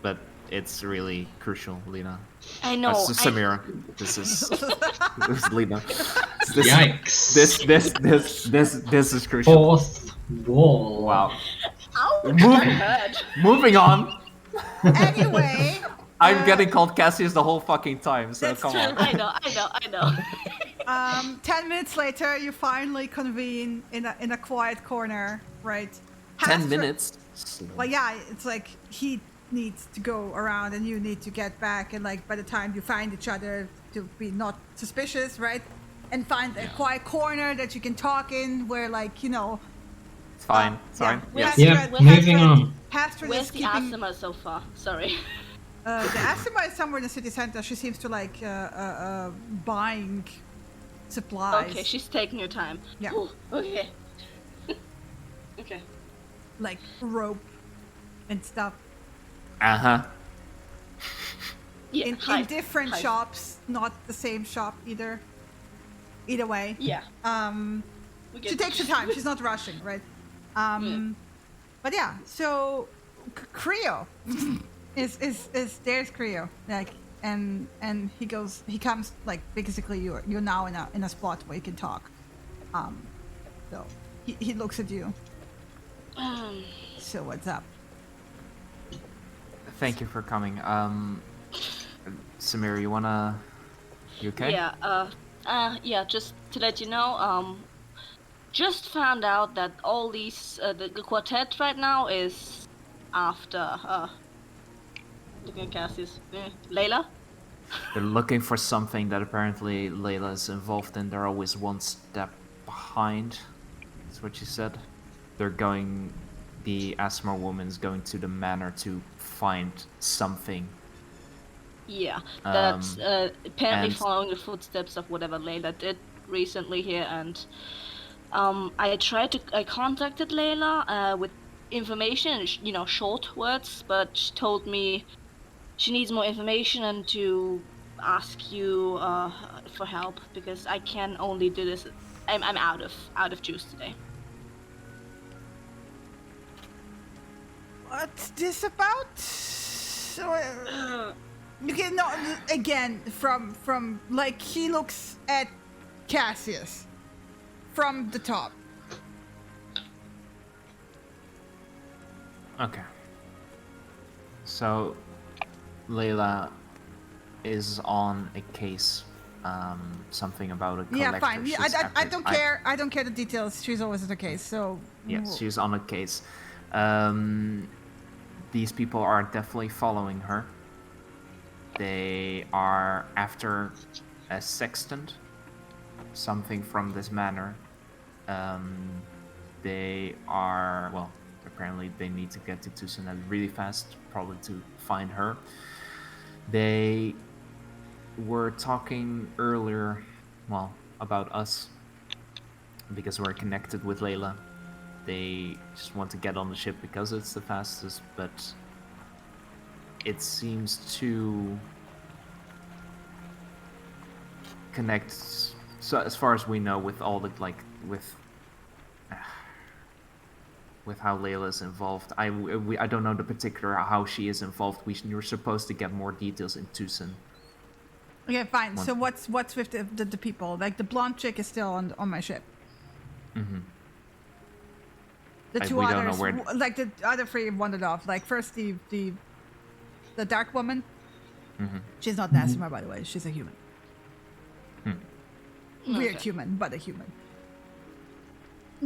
but it's really crucial, Lena. I know. That's Samira. This is Lena. Yikes! This is crucial. Fourth wall. Wow. Ouch, Move- my head. Moving on. Anyway, I'm getting called Cassius the whole fucking time, so That's come true. on. I know. 10 minutes later, you finally convene in a quiet corner, right? 10 Hastred- minutes. Well, yeah, it's like he needs to go around and you need to get back, and like by the time you find each other to be not suspicious, right? And find a quiet corner that you can talk in where, like, you know. It's fine. It's yeah. fine. Yes. Yeah, We're moving on. Hastred Where's is the keeping. Asima so far? Sorry. The Asima is somewhere in the city center. She seems to like buying supplies. Okay, she's taking her time. Yeah. Ooh, okay. Okay. Like rope and stuff. Uh-huh. Yeah. in hide, different hide. shops, not the same shop either. Either way. Yeah. We She get- takes her time. She's not rushing, right? But yeah, so Creo is there's Creo. Like and he comes like basically you're now in a spot where you can talk. So he looks at you. So what's up? Thank you for coming. Samir, you okay? Yeah, just to let you know, just found out that all these, the quartet right now is after, looking at Cassius, Layla? They're looking for something that apparently Layla is involved in. They're always one step behind. That's what she said. The Asmar woman's going to the manor to find something. Yeah, that's apparently and- following the footsteps of whatever Layla did recently here, and I contacted Layla with information, short words, but she told me she needs more information and to ask you for help because I can only do this. I'm out of juice today. What's this about? Okay, no, again, from like he looks at Cassius from the top. Okay. So, Layla is on a case, something about a collector. Yeah, fine. Yeah, I She's don't care. I don't care the details. She's always at the case. So Yes, she's on a case. These people are definitely following her. They are after a sextant, something from this manor. They are, well, apparently they need to get to Tucson really fast, probably to find her. They were talking earlier, well, about us, because we're connected with Layla. They just want to get on the ship because it's the fastest, but it seems to connect. So as far as we know, with all the with how Layla's involved, I don't know the particular how she is involved. You're supposed to get more details in Tucson. okay, fine. So what's with the people? Like the blonde chick is still on my ship. Mm-hmm. The two we others, don't know where... like the other three wandered off. Like first the dark woman. Mm-hmm. She's not Nasima, by the way. She's a human. Weird Okay. human, but a human.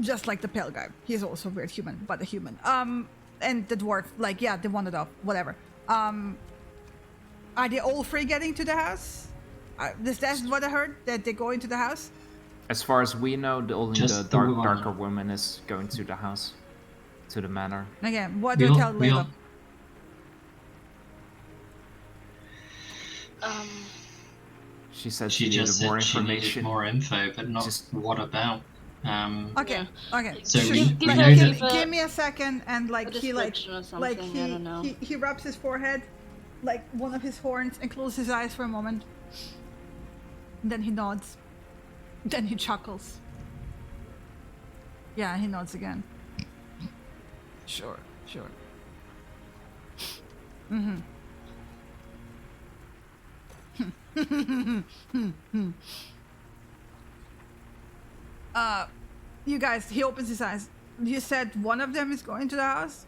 Just like the pale guy. He's also a weird human, but a human. And the dwarf, like, yeah, they wandered off. Whatever. Are they all three getting to the house? That's what I heard, that they go into the house? As far as we know, only Just the the woman. darker woman is going to the house, to the manor. Again, what do you tell Layla? She said She she just needed more said she needed information. more info, but not Just- what about. Okay, okay. So Sure. we Like, know give me a second, and a like he description or something, I don't know. he rubs his forehead, like one of his horns, and closes his eyes for a moment. And then he nods. Then he chuckles. Yeah, he nods again. Sure. Mm-hmm. You guys, he opens his eyes. You said one of them is going to the house?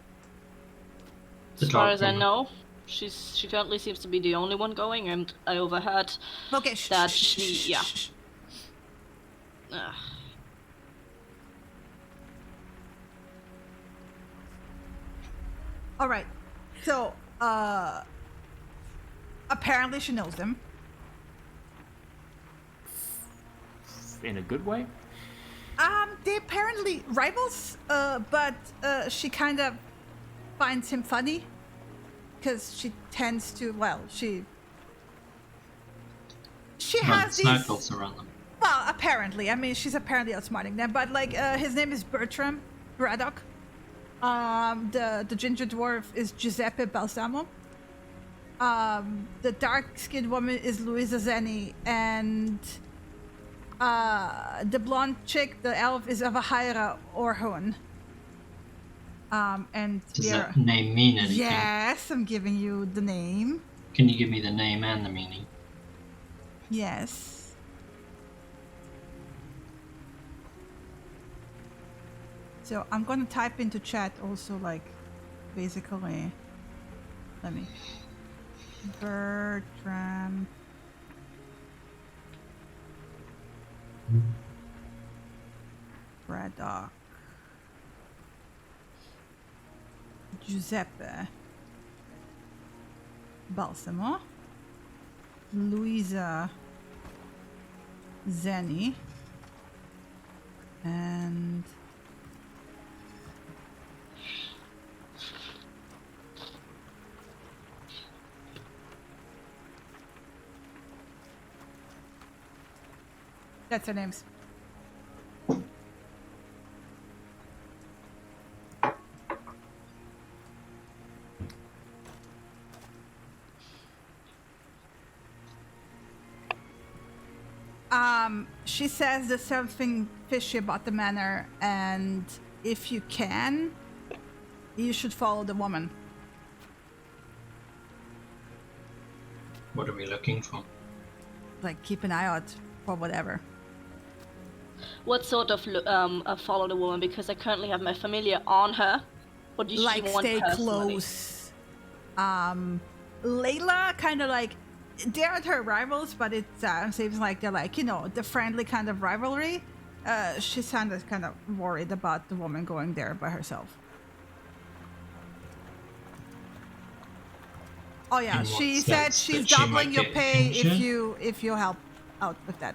The As far dark as I woman. know, she currently seems to be the only one going, and I overheard Okay, that she, yeah. Ugh. All right. So, apparently she knows them. In a good way? They apparently rivals, but she kind of finds him funny because she tends to, well, she has these. Snowflakes around them. Well, apparently, I mean, she's apparently outsmarting them, but like, his name is Bertram Braddock. The ginger dwarf is Giuseppe Balsamo. The dark-skinned woman is Luisa Zeni, and the blonde chick, the elf, is Avahaira Orhun. And Does they're- that name mean anything? Yes, I'm giving you the name. Can you give me the name and the meaning? Yes. So I'm gonna type into chat also, like, basically. Let me. Bertram. Braddock. Giuseppe. Balsamo. Luisa Zeni. And that's their names. She says there's something fishy about the manor, and if you can, you should follow the woman. What are we looking for? Like, keep an eye out for whatever. What sort of follow the woman? Because I currently have my familiar on her. What do you Like, want stay personally? close. Layla kind of like, they aren't her rivals, but it seems like they're like, you know, the friendly kind of rivalry. She's kind of worried about the woman going there by herself. Oh yeah, In she what said sense? she's That she doubling might your get pay injured? if you help out with that.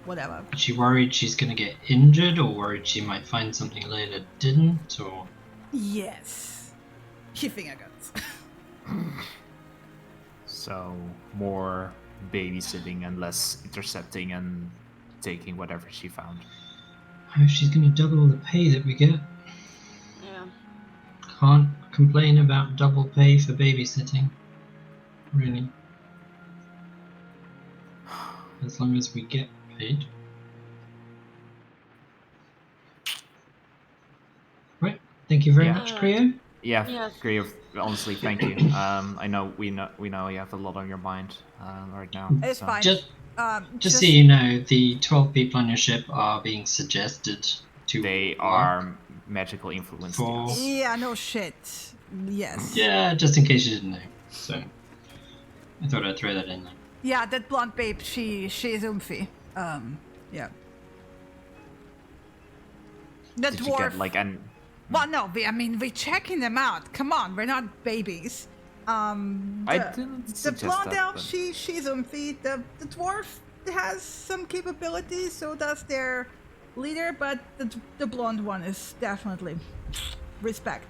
Whatever. Is she worried she's gonna get injured, or worried she might find something Layla didn't, or? Yes. She finger guns. So more babysitting and less intercepting and taking whatever she found. Oh, she's gonna double the pay that we get. Yeah. Can't complain about double pay for babysitting. Really. As long as we get paid. Right. Thank you very Yeah. much, Creo. Yeah, Yes. Grio, honestly, thank you. I know we know you have a lot on your mind right now. It's so. fine. Just so you know, the 12 people on your ship are being suggested to They work are magical influenced. for- Yes. Yeah, no shit. Yes. Yeah, just in case you didn't know. So I thought I'd throw that in there. Yeah, that blonde babe, she's oomphy. Yeah. The Did dwarf. you get like an? Well, no, we're checking them out. Come on, we're not babies. I didn't The suggest blonde that, elf, but- she's oomphy. The dwarf has some capabilities, so does their leader, but the blonde one is definitely respect.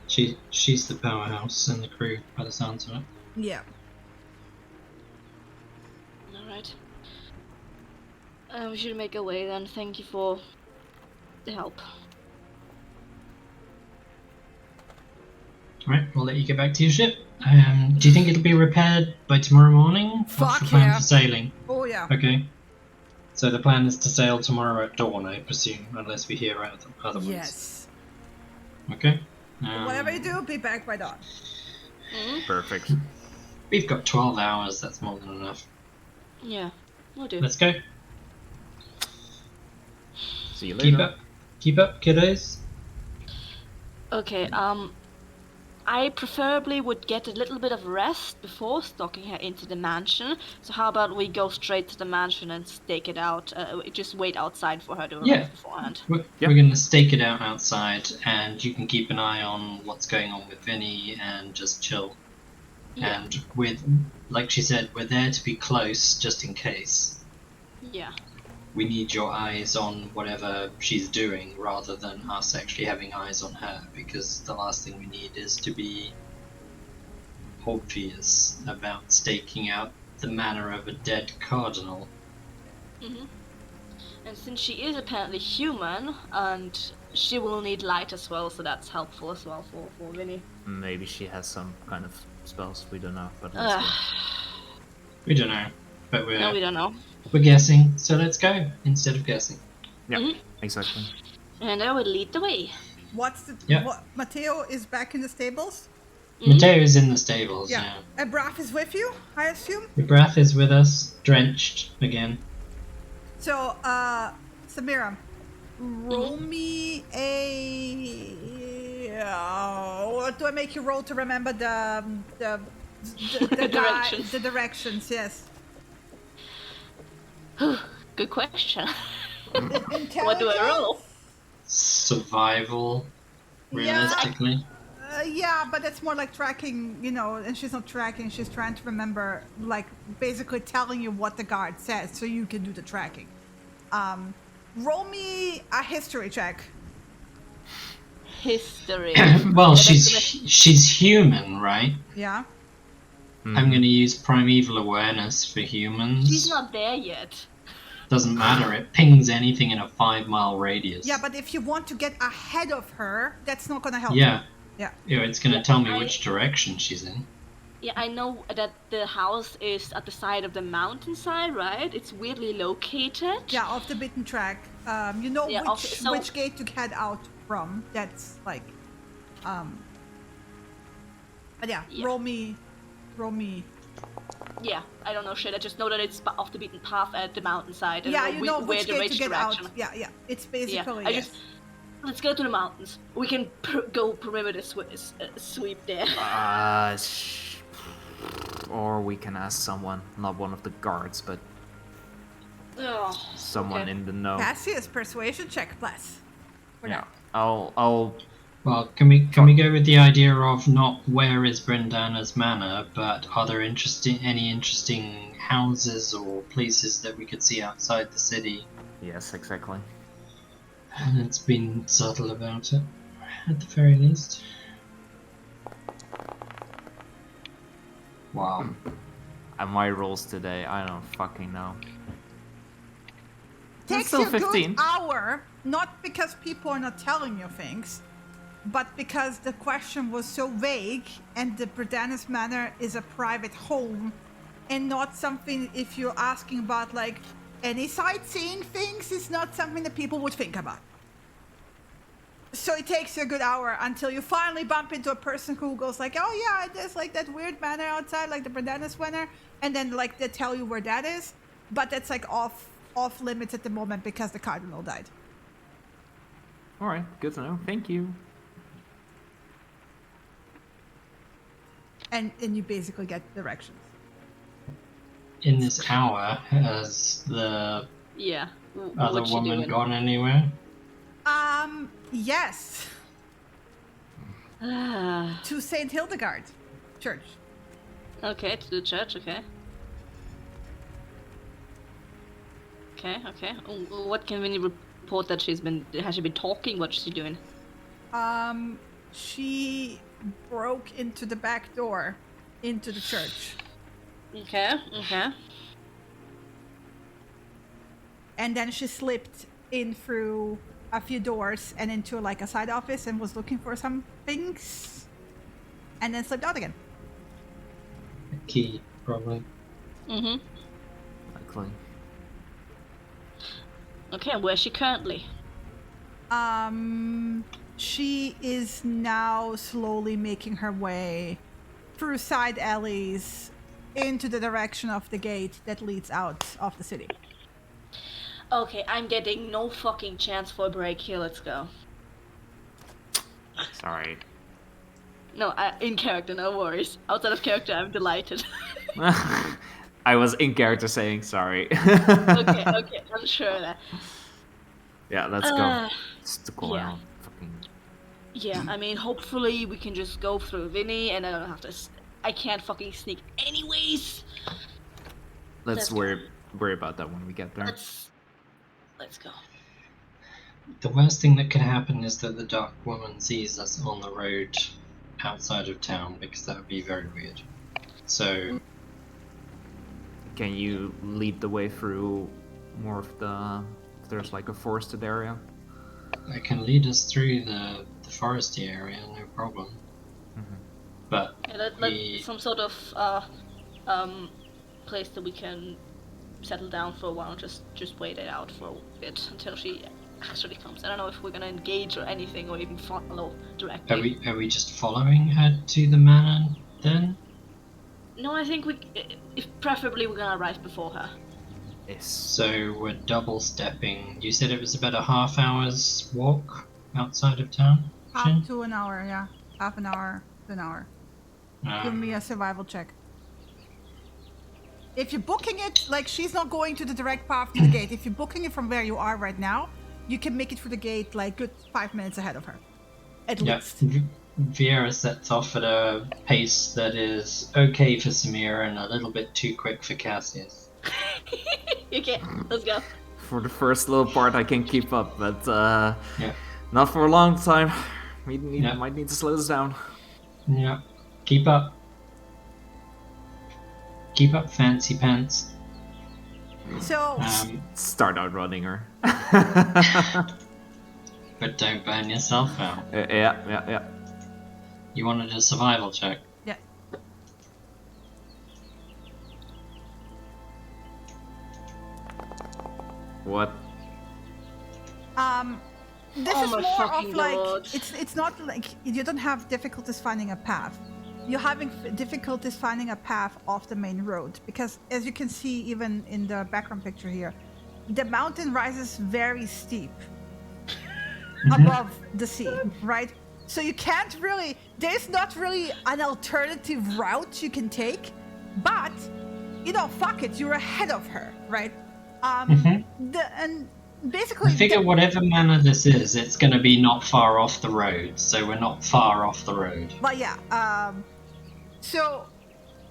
She's the powerhouse in the crew, by the sounds of it. Yeah. Alright. We should make a way then. Thank you for the help. Right, we'll let you get back to your ship. Do you think it'll be repaired by tomorrow morning? Fuck What's the plan yeah. for sailing? Oh yeah. Okay. So the plan is to sail tomorrow at dawn, I presume, unless we hear otherwise. Yes. Okay. Whatever you do, be back by dawn. Perfect. We've got 12 hours, that's more than enough. Yeah, we'll do. Let's go. See you later. Keep up, kiddos. Okay, I preferably would get a little bit of rest before stalking her into the mansion. So how about we go straight to the mansion and stake it out? Just wait outside for her to arrive Yeah. beforehand. We're Yep. going to stake it out outside, and you can keep an eye on what's going on with Vinny and just chill. Yeah. And like she said, we're there to be close just in case. Yeah. We need your eyes on whatever she's doing rather than us actually having eyes on her, because the last thing we need is to be obvious about staking out the manor of a dead cardinal. And since she is apparently human, and she will need light as well, so that's helpful as well for Vinny. Maybe she has some kind of spells we don't know, but let's go. We don't know, but No, we don't know. we're guessing, so let's go instead of guessing. Yeah, exactly. And I will lead the way. What's the Yeah. what? Matteo is back in the stables. Mateo's in the stables, Yeah. yeah. And Braff is with you, I assume? The breath is with us, drenched again. So, Samira, roll me a. What do I make you roll to remember the Directions. the directions? Yes. Good question. Intelligence. What do I roll? Survival, realistically. Yeah, but it's more like tracking, and she's not tracking, she's trying to remember, like, basically telling you what the guard says so you can do the tracking. Roll me a history check. History. Well, she's human, right? Yeah. I'm going to use primeval awareness for humans. She's not there yet. Doesn't matter, it pings anything in a 5-mile radius. Yeah, but if you want to get ahead of her, that's not going to help. Yeah. Yeah. It's going to tell me which direction she's in. Yeah, I know that the house is at the side of the mountainside, right? It's weirdly located. Yeah, off the beaten track. Which gate to head out from. That's like, but yeah. Roll me. Yeah, I don't know shit. I just know that it's off the beaten path at the mountainside. And Yeah, you know where which the gate to get direction. out. Yeah. It's basically. Yeah, let's go to the mountains. We can go perimeter sweep there. Or we can ask someone, not one of the guards, but someone in the know. Cassius, persuasion check, plus. Yeah, I'll. Well, can we go with the idea of not where is Brendana's manor, but are there any interesting houses or places that we could see outside the city? Yes, exactly. And it's been subtle about it, at the very least. Wow. And my rolls today, I don't fucking know. Takes still you a 15. good hour, not because people are not telling you things, but because the question was so vague, and the Brendana's Manor is a private home, and not something, if you're asking about like any sightseeing things, it's not something that people would think about. So it takes you a good hour until you finally bump into a person who goes like, oh yeah, there's like that weird manor outside, like the Brendana's Manor, and then like they tell you where that is, but that's like off limits at the moment because the cardinal died. All right, good to know. Thank you. And you basically get directions. In this hour, has the other woman gone anywhere? Yes. To St. Hildegard Church. Okay, to the church, okay. Okay. What can we report that has she been talking? What's she doing? She broke into the back door into the church. Okay. And then she slipped in through a few doors and into like a side office and was looking for some things. And then slipped out again. A key, probably. Mm-hmm. Likely. Okay, and where's she currently? She is now slowly making her way through side alleys into the direction of the gate that leads out of the city. Okay, I'm getting no fucking chance for a break here. Let's go. Sorry. No, in character, no worries. Outside of character, I'm delighted. I was in character saying sorry. Okay, I'm sure of that. Yeah, let's go. Stick around. yeah. Fucking. Yeah, I mean, hopefully we can just go through Vinny and I don't have to. I can't fucking sneak anyways. Let's worry about that when we get there. Let's go. The worst thing that could happen is that the Dark Woman sees us on the road outside of town, because that would be very weird. So... Can you lead the way through more of the... If there's like a forested area? I can lead us through the foresty area, no problem. Mm-hmm. But some sort of place that we can settle down for a while, just wait it out for a bit until she actually comes. I don't know if we're gonna engage or anything, or even follow directly. Are we just following her to the manor then? No, I think preferably we're gonna arrive before her. Yes. So we're double stepping. You said it was about a half hour's walk outside of town? Half to an hour, yeah. Half an hour to an hour. Give me a Um, survival check. If you're booking it, like, she's not going to the direct path to the gate. If you're booking it from where you are right now, you can make it through the gate, like, good 5 minutes ahead of her. At least. Vieira sets off at a pace that is okay for Samira and a little bit too quick for Cassius. Okay, let's go. For the first little part, I can keep up, but Yeah. not for a long time. We Yeah. might need to slow this down. Yeah. Keep up. Keep up, fancy pants. So, Start outrunning her. But don't burn yourself out. Yeah. You wanted a survival check. yeah. What? This Oh is my more fucking of like God. it's not like you don't have difficulties finding a path. You're having difficulties finding a path off the main road because, as you can see, even in the background picture here, the mountain rises very steep above the sea, right? So you can't really. There's not really an alternative route you can take, but fuck it, you're ahead of her, right? Basically, I figure whatever manor this is, it's going to be not far off the road, so we're not far off the road. But yeah, so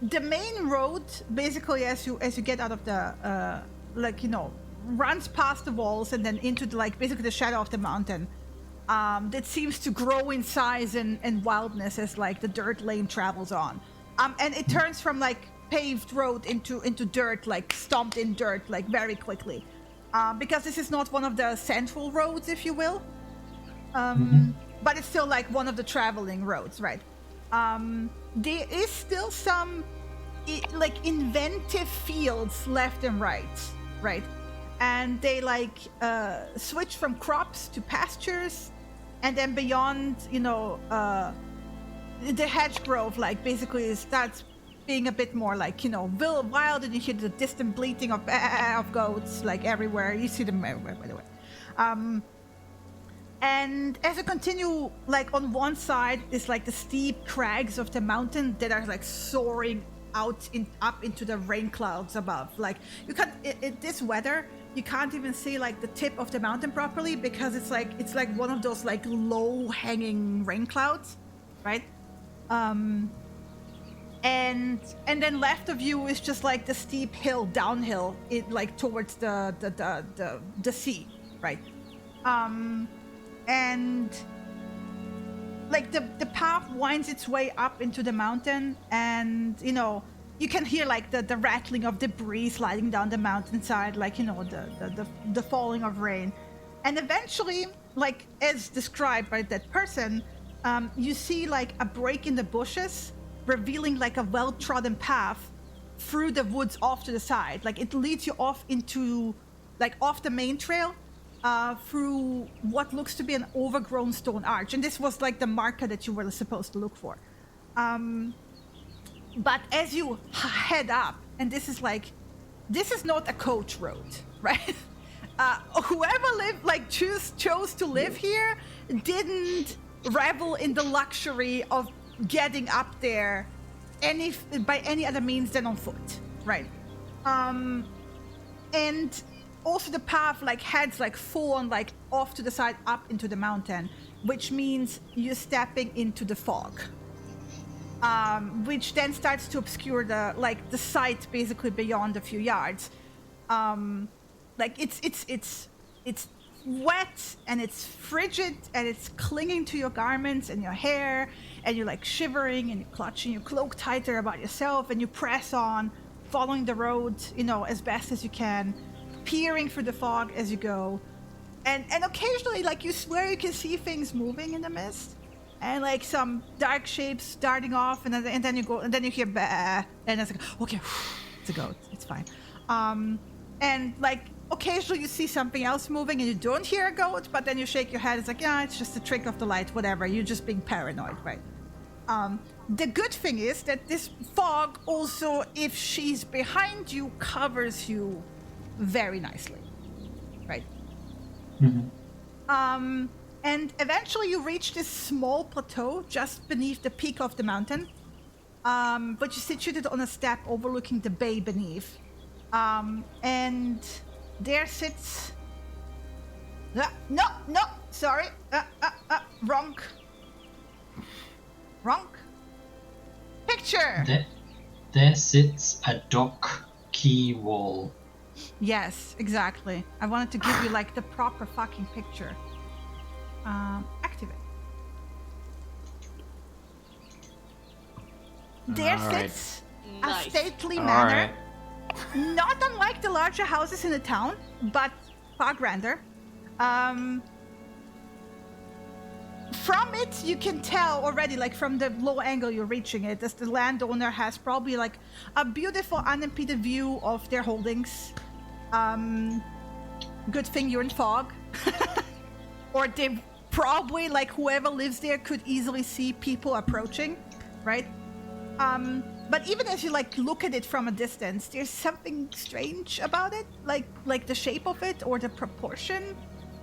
the main road, basically, as you get out of the runs past the walls and then into basically the shadow of the mountain. That seems to grow in size and wildness as the dirt lane travels on, and it turns from paved road into dirt, stomped in dirt, very quickly. Because this is not one of the central roads, if you will. But it's still one of the traveling roads, right? There is still some inventive fields left and right? And they switch from crops to pastures, and then beyond, the hedge grove basically starts being a bit more wild, and you hear the distant bleating of goats everywhere. You see them everywhere, by the way. And as you continue, on one side is the steep crags of the mountain that are soaring out up into the rain clouds above. You can't in this weather, you can't even see the tip of the mountain properly because it's one of those low hanging rain clouds, right? And then left of you is just the steep hill downhill, towards the sea, right? And the path winds its way up into the mountain, and you can hear the rattling of debris sliding down the mountainside, the falling of rain, and eventually, as described by that person, you see a break in the bushes, revealing a well-trodden path through the woods off to the side. It leads you off into off the main trail, through what looks to be an overgrown stone arch, and this was the marker that you were supposed to look for. But as you head up, and this is not a coach road, right? Whoever chose to live here didn't revel in the luxury of getting up there by any other means than on foot, right? And also the path heads full on off to the side up into the mountain, which means you're stepping into the fog, which then starts to obscure the sight basically beyond a few yards. It's wet and it's frigid and it's clinging to your garments and your hair, and you're shivering and you're clutching your cloak tighter about yourself, and you press on, following the road, as best as you can, peering through the fog as you go, and occasionally you swear you can see things moving in the mist, and some dark shapes darting off, and then you go, and then you hear bah, and it's okay, it's a goat, it's fine. And occasionally you see something else moving and you don't hear a goat, but then you shake your head. It's like, yeah, it's just a trick of the light, whatever. You're just being paranoid, right? The good thing is that this fog also, if she's behind you, covers you very nicely, right? Mm-hmm. And eventually you reach this small plateau just beneath the peak of the mountain. But you're situated on a step overlooking the bay beneath. And there sits... sorry. Wrong picture. There sits a dock key wall. Yes, exactly. I wanted to give you like the proper fucking picture. Activate. There sits a stately manor, not unlike the larger houses in the town, but far grander. From it, you can tell already, like from the low angle you're reaching it, as the landowner has probably like a beautiful unimpeded view of their holdings. Good thing you're in fog. Or they probably, like whoever lives there could easily see people approaching, right? But even as you like look at it from a distance, there's something strange about it, like the shape of it or the proportion,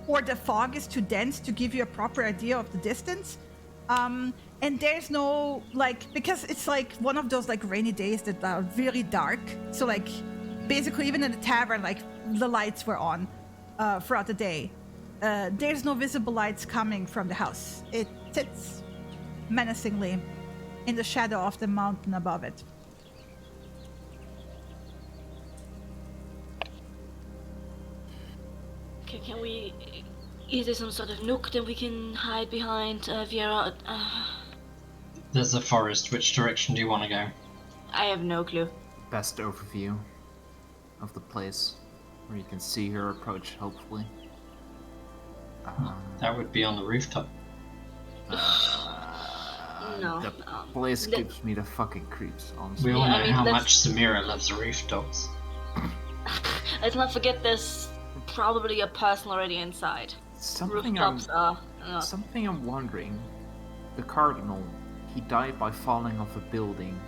or the fog is too dense to give you a proper idea of the distance. And there's no like, because it's like one of those like rainy days that are really dark. So like basically even in the tavern, like the lights were on throughout the day. There's no visible lights coming from the house. It sits menacingly in the shadow of the mountain above it. Okay, can we... Is there some sort of nook that we can hide behind, Viera? There's a forest. Which direction do you want to go? I have no clue. Best overview of the place, where you can see her approach, hopefully. That would be on the rooftop. No. The place gives me the fucking creeps, honestly. We all know how let's- much Samira loves rooftops. Let's not forget there's probably a person already inside. Something Rooftops are... Something I'm wondering. The Cardinal, he died by falling off a building.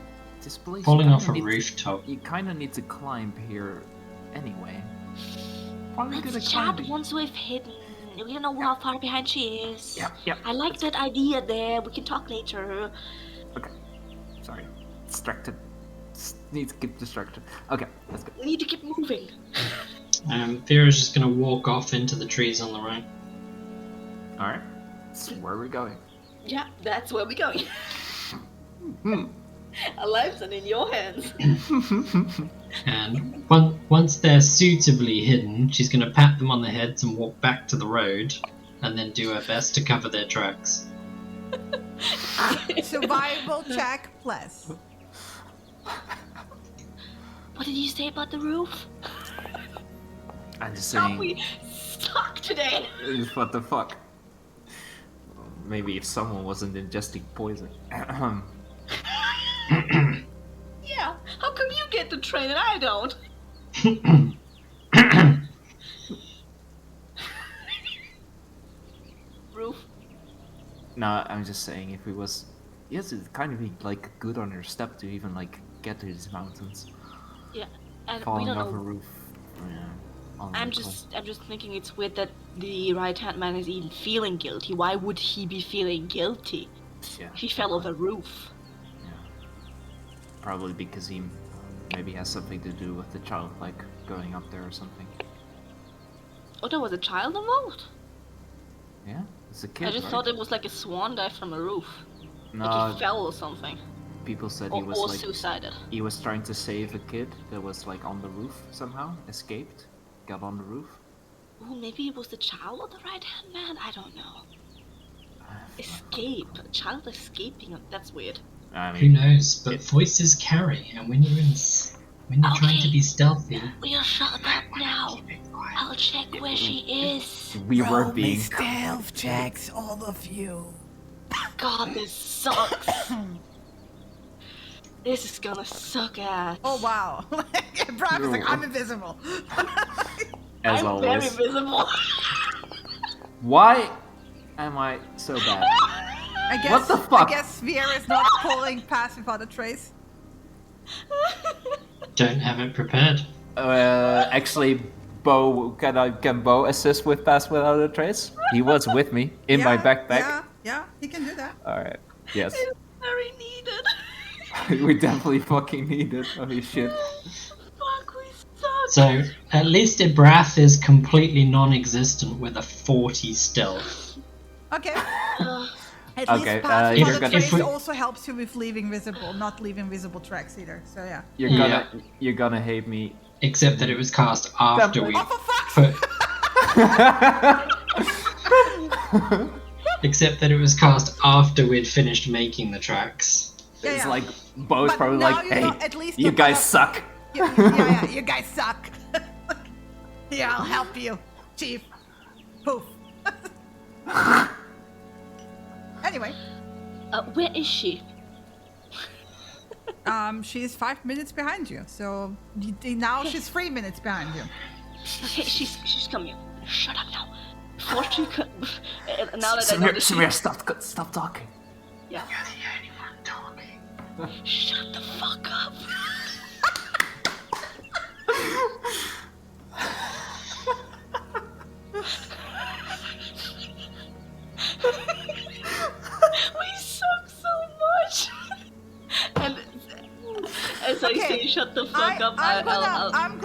This place Falling off a kinda needs- rooftop. You kind of need to climb here anyway. Probably gonna Let's climb. chat once we've hidden. We don't know how far behind she is. Yep. I like that idea there. We can talk later. Okay. Sorry. Distracted. Need to keep distracted. Okay, let's go. We need to keep moving. Vera's just going to walk off into the trees on the right. Alright. That's where we're going. Yeah, that's where we're going. Our lives are in your hands. And once they're suitably hidden, she's going to pat them on the heads and walk back to the road, and then do her best to cover their tracks. Survival check plus. What did you say about the roof? I'm just Are saying. we stuck today? What the fuck? Maybe if someone wasn't ingesting poison. Yeah. How come you get the train and I don't? Roof. No, I'm just saying if we was. Yes, it'd kind of be like good on your step to even like get to these mountains. Yeah, and Falling we don't off a know. roof. Yeah. I'm just thinking it's weird that the right-hand man is even feeling guilty. Why would he be feeling guilty? Yeah. He fell off a roof. Yeah. Probably because he maybe has something to do with the child, like going up there or something. Oh, there was a child involved? Yeah, it's a kid. I just right? thought it was like a swan dive from a roof. No, Like he fell or something. people said Or, he was or like suicided. he was trying to save a kid that was like on the roof somehow, escaped, got on the roof. Ooh, maybe it was the child of the right-hand man? I don't know. Escape. A child escaping. That's weird. I Who mean, knows? But voices carry, and when you're trying to be stealthy, We'll shut up now. keep it quiet. I'll check where she is. we were being stealth checks, all of you. God, this sucks. This is gonna suck ass. Oh wow. Brock is like, I'm invisible. as I'm always. very visible. Why am I so bad? I guess, What the fuck? I guess Vieira's not pulling pass without a trace. Don't have it prepared. Actually, can Bo assist with Pass Without a Trace? He was with me in my backpack. Yeah, he can do that. Alright, yes. It's very needed. We definitely fucking need it. Holy shit. Fuck, we suck. So at least Ibrath is completely non-existent with a 40 stealth. Okay. At Okay, least pass you're without a gonna- trace if we- also helps you with leaving visible, not leaving visible tracks either. So yeah. You're gonna hate me. Except that it was cast after we Oh, for fuck's sake! put. Except that it was cast after we'd finished making the tracks. Yeah, It's yeah. like Bo's But probably now like, you hey, know, at least you you guys have- suck. Yeah, you guys suck. Here, I'll help you, Chief. Poof. Anyway, Where is she? she's 5 minutes behind you, so now she's 3 minutes behind you. Okay, she's coming. Shut up now. Before she now that I know that Samir, stop talking. Yeah. You're the only one talking. Shut the fuck up. We suck so much. And as I say, shut the fuck up. I'm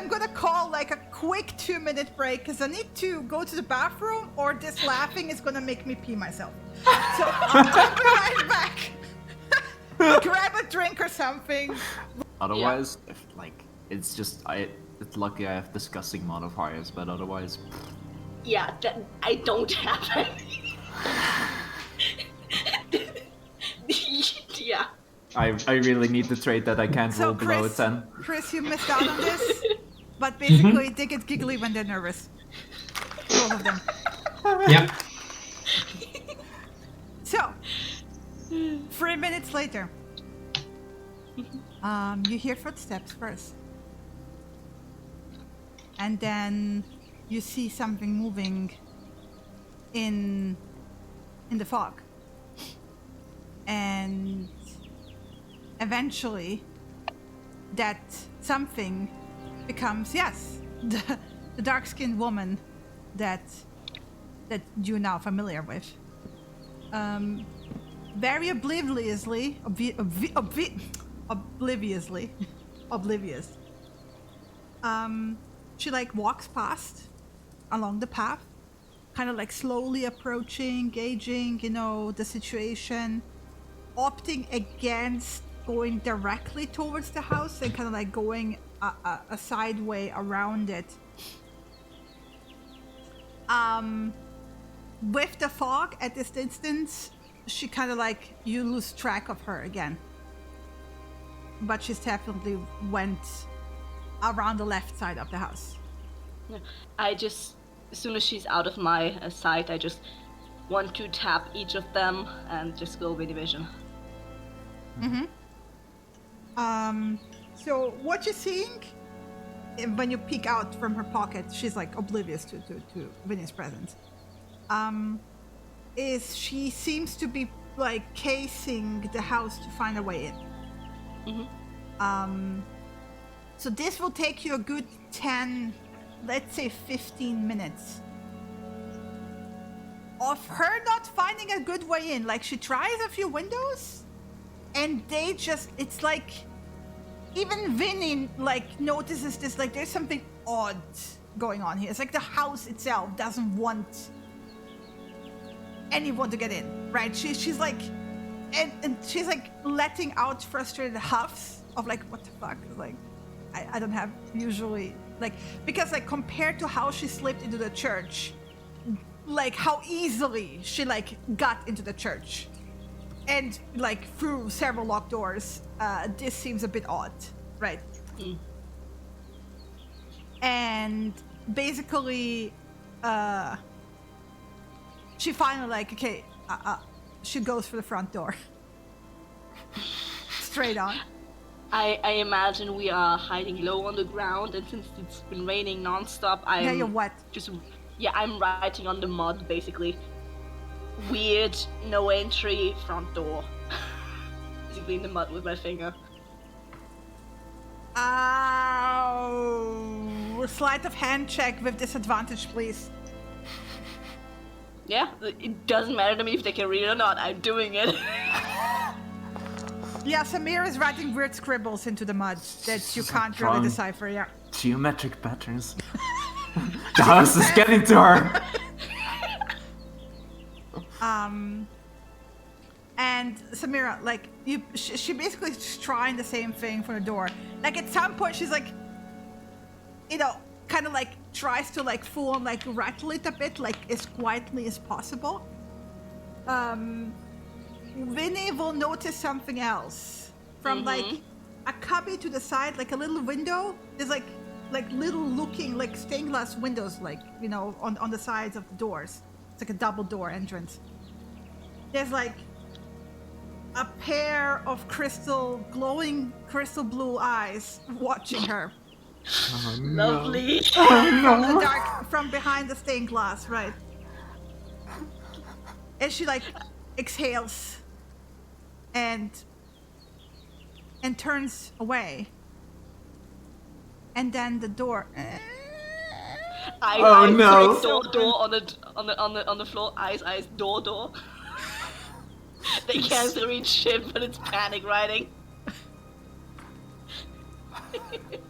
gonna call like a quick 2-minute break because I need to go to the bathroom, or this laughing is gonna make me pee myself. So I'll be right back. Grab a drink or something. Otherwise, it's lucky I have discussing modifiers, but otherwise. Yeah, I don't have any. Yeah. I really need the trait that I can't So roll below a 10. Chris, you missed out on this, but basically they get giggly when they're nervous. Both of them. Yep. So, 3 minutes later, you hear footsteps first, and then you see something moving in the fog, and eventually, that something becomes the dark-skinned woman that you're now familiar with. Very oblivious. She like walks past along the path, kind of like slowly approaching, gauging, the situation, opting against going directly towards the house and kind of like going a side way around it. With the fog at this distance, she kind of like, you lose track of her again. But she's definitely went around the left side of the house. Yeah. I just, as soon as she's out of my sight, I just want to tap each of them and just go with division. So what you're seeing when you peek out from her pocket, she's like oblivious to Vinny's presence. Is she seems to be like casing the house to find a way in. So this will take you a good 10, let's say 15 minutes of her not finding a good way in. Like she tries a few windows and they just, it's like, even Vinny like notices this, like there's something odd going on here. It's like the house itself doesn't want anyone to get in, right? She's like, and she's like letting out frustrated huffs of like, what the fuck? Like, I don't have usually, like, because like compared to how she slipped into the church, like how easily she like got into the church and like through several locked doors, this seems a bit odd, right? And basically, she finally like, okay, she goes for the front door. Straight on. I imagine we are hiding low on the ground, and since it's been raining non-stop, you're what? I'm writing on the mud, basically. Weird, no entry, front door. Basically in the mud with my finger. Sleight of hand check with disadvantage, please. Yeah, it doesn't matter to me if they can read it or not. I'm doing it. Yeah, Samir is writing weird scribbles into the mud that you can't really decipher, yeah. Geometric patterns. The house is getting to her! And Samira, like, she basically is trying the same thing for the door. Like, at some point, she's like, you know, kind of like tries to like full on like rattle it a bit, like as quietly as possible. Vinny will notice something else from like a cubby to the side, like a little window. There's like little looking like stained glass windows, like, you know, on the sides of the doors. It's like a double door entrance. There's like a pair of glowing crystal blue eyes watching her. Oh, no. Lovely. From behind the stained glass, right? And she like exhales and turns away. And then the door. I no! Door on the floor. Eyes, door. They can't read shit, but it's panic writing.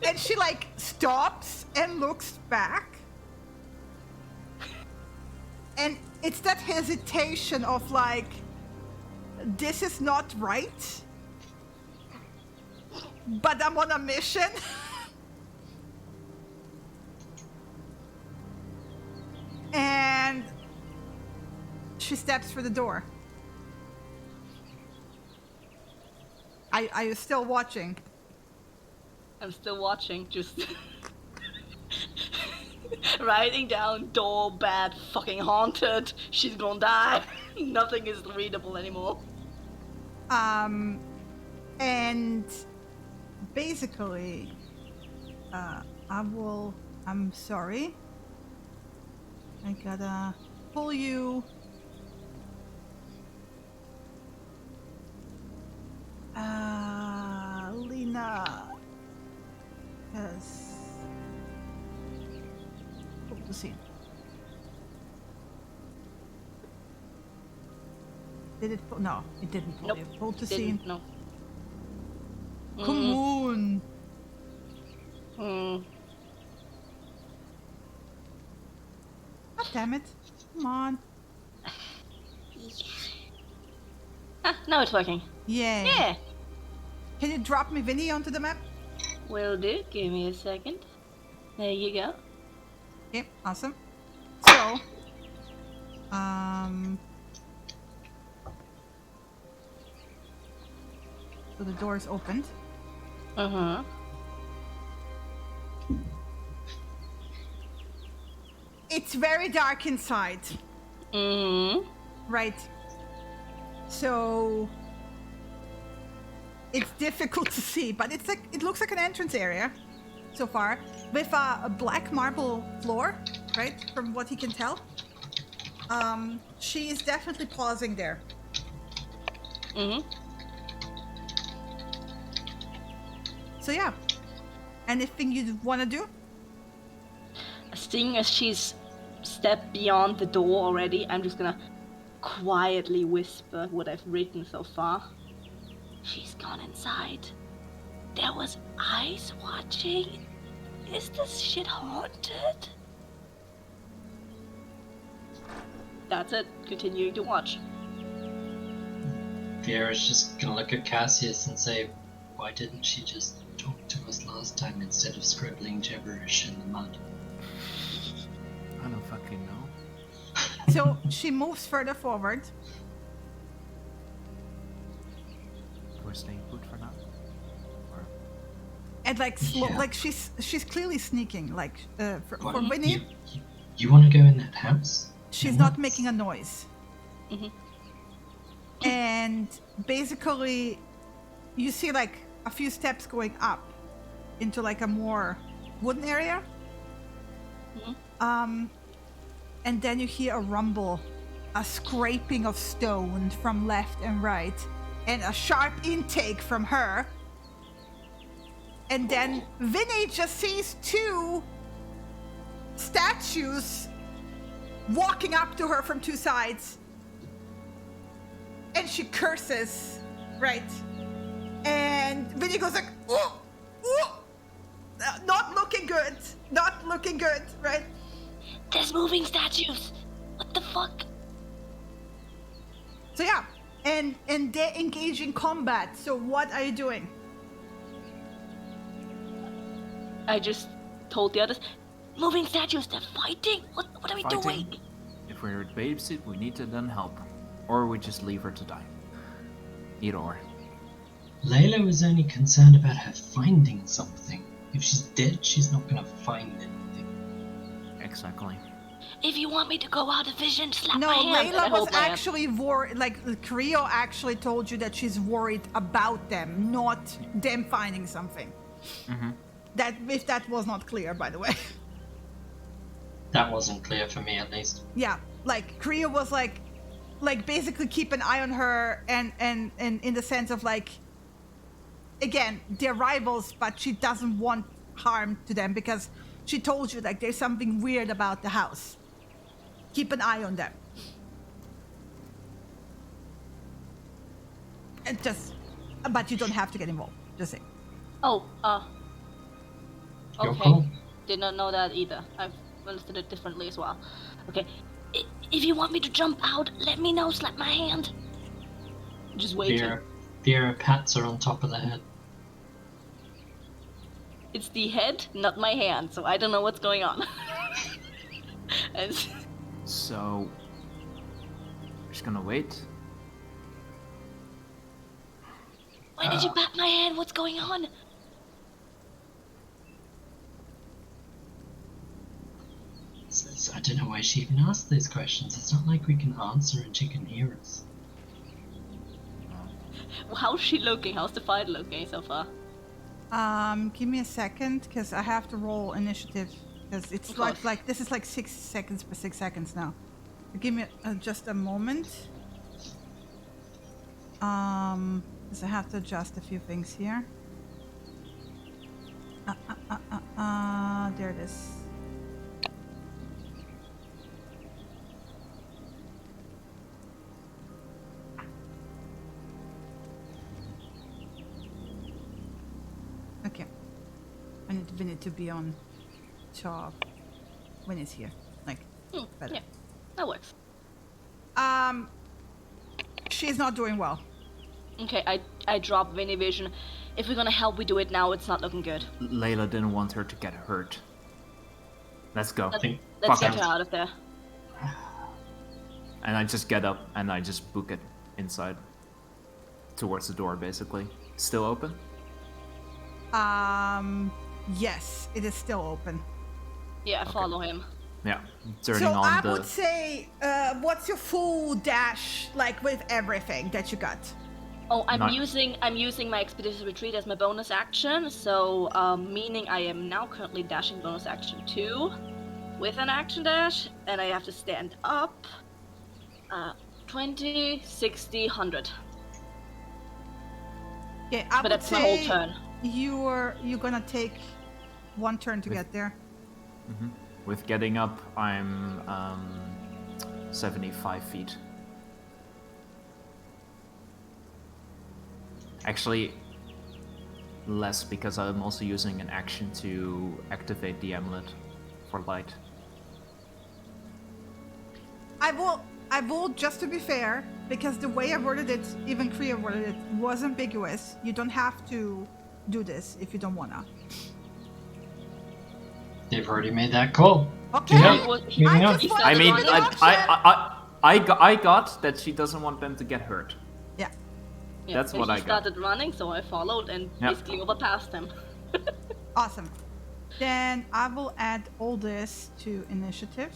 And she like stops and looks back. And it's that hesitation of like, this is not right. But I'm on a mission. And she steps through the door. Are you still watching? I'm still watching, just writing down door bad, fucking haunted, she's gonna die. Nothing is readable anymore. And basically, I'm sorry. I gotta pull you. Lena. Because. Pull the scene. Did it pull? No, it didn't pull Nope, you. Pull the scene. No. Come on. Mm. God damn it. Come on. Now it's working. Yay. Yeah. Can you drop me Vinny onto the map? Will do. Give me a second. There you go. Okay, awesome. So, so the door is opened. Uh-huh. It's very dark inside. Mm-hmm. Right. So it's difficult to see, but it's like it looks like an entrance area so far with a black marble floor, right? From what he can tell. She is definitely pausing there. Mm-hmm. So yeah. Anything you want to do? Seeing as she's stepped beyond the door already, I'm just gonna quietly whisper what I've written so far. She's gone inside. There was eyes watching. Is this shit haunted? That's it. Continuing to watch. Vieira's just gonna look at Cassius and say, why didn't she just talk to us last time instead of scribbling gibberish in the mud? I don't fucking know. So she moves further forward. We're staying put for now? Or... And like like she's clearly sneaking. Like for Winnie, you want to go in that house? she's not making a noise. Mm-hmm. And basically, you see like a few steps going up into like a more wooden area. And then you hear a rumble, a scraping of stone from left and right, and a sharp intake from her. And then Vinny just sees two statues walking up to her from two sides. And she curses, right? And Vinny goes like, oh, oh, not looking good, right? There's moving statues. What the fuck? So yeah, and they engage in combat. So what are you doing? I just told the others, moving statues, they're fighting? What are we doing? If we're at babysit, we need to then help. Or we just leave her to die. Either or. Layla was only concerned about her finding something. If she's dead, she's not gonna find anything. Exactly. If you want me to go out of vision, slap No, my hand. Layla was actually worried. Like Creo actually told you that she's worried about them, not them finding something. Mm-hmm. That if that was not clear, by the way. That wasn't clear for me, at least. Yeah, like Creo was like basically keep an eye on her, and in the sense of like, again, they're rivals, but she doesn't want harm to them because she told you like there's something weird about the house. Keep an eye on them. And but you don't have to get involved. Just say. Oh, Your okay. call. Did not know that either. I've understood it differently as well. Okay. If you want me to jump out, let me know. Slap my hand. Just waiting. Vera pats her on top of the head. It's the head, not my hand, so I don't know what's going on. So, we're just gonna wait. Why did you pat my hand? What's going on? I don't know why she even asked those questions. It's not like we can answer and she can hear us. How's she looking? How's the fight looking so far? Give me a second, because I have to roll initiative, because it's like this is like 6 seconds per 6 seconds now. Give me just a moment. Because I have to adjust a few things here. There it is. Okay. I need Vinny to be on top when it's here. Like, better. Yeah, that works. She's not doing well. Okay, I drop Vinny Vision. If we're gonna help, we do it now. It's not looking good. Layla didn't want her to get hurt. Let's go. Let's get her out of there. And I just get up and I just book it inside. Towards the door, basically. Still open? Yes, it is still open. Yeah, follow him. Yeah, turning So on I the... would say, what's your full dash like with everything that you got? Oh, I'm using my expedition retreat as my bonus action, so meaning I am now currently dashing bonus action 2 with an action dash, and I have to stand up. 20, 60, 100. Okay, I But would that's my whole say turn. you're gonna take one turn to get there. Mm-hmm. With getting up, I'm 75 feet. Actually, less because I'm also using an action to activate the amulet for light. I will, just to be fair, because the way I worded it, even Kriya worded it, was ambiguous. You don't have to do this if you don't wanna. They've already made that call. Okay. Yeah. I mean, I got that she doesn't want them to get hurt. Yeah. Yeah, That's and what he I got. started running, so I followed and basically overpassed him. Awesome. Then I will add all this to initiative.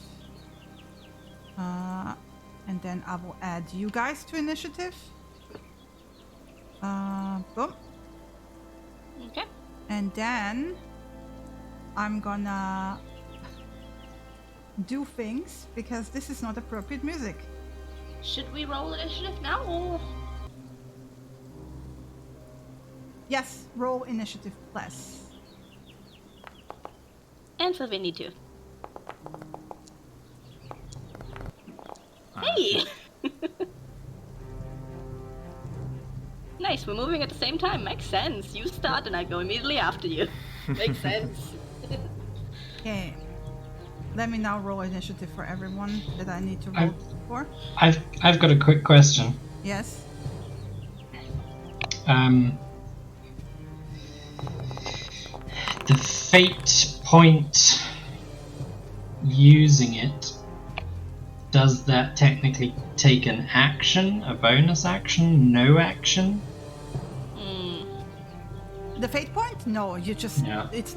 And then I will add you guys to initiative. Boom. Okay. And then I'm gonna do things because this is not appropriate music. Should we roll initiative now or? Yes, roll initiative plus. And for Vinny too. Hey! Nice, we're moving at the same time. Makes sense. You start and I go immediately after you. Makes sense. Okay. Let me now roll initiative for everyone that I need to roll for. I've got a quick question. Yes. The fate point using it, does that technically take an action, a bonus action, no action? The fate point? No, you just Yeah. it's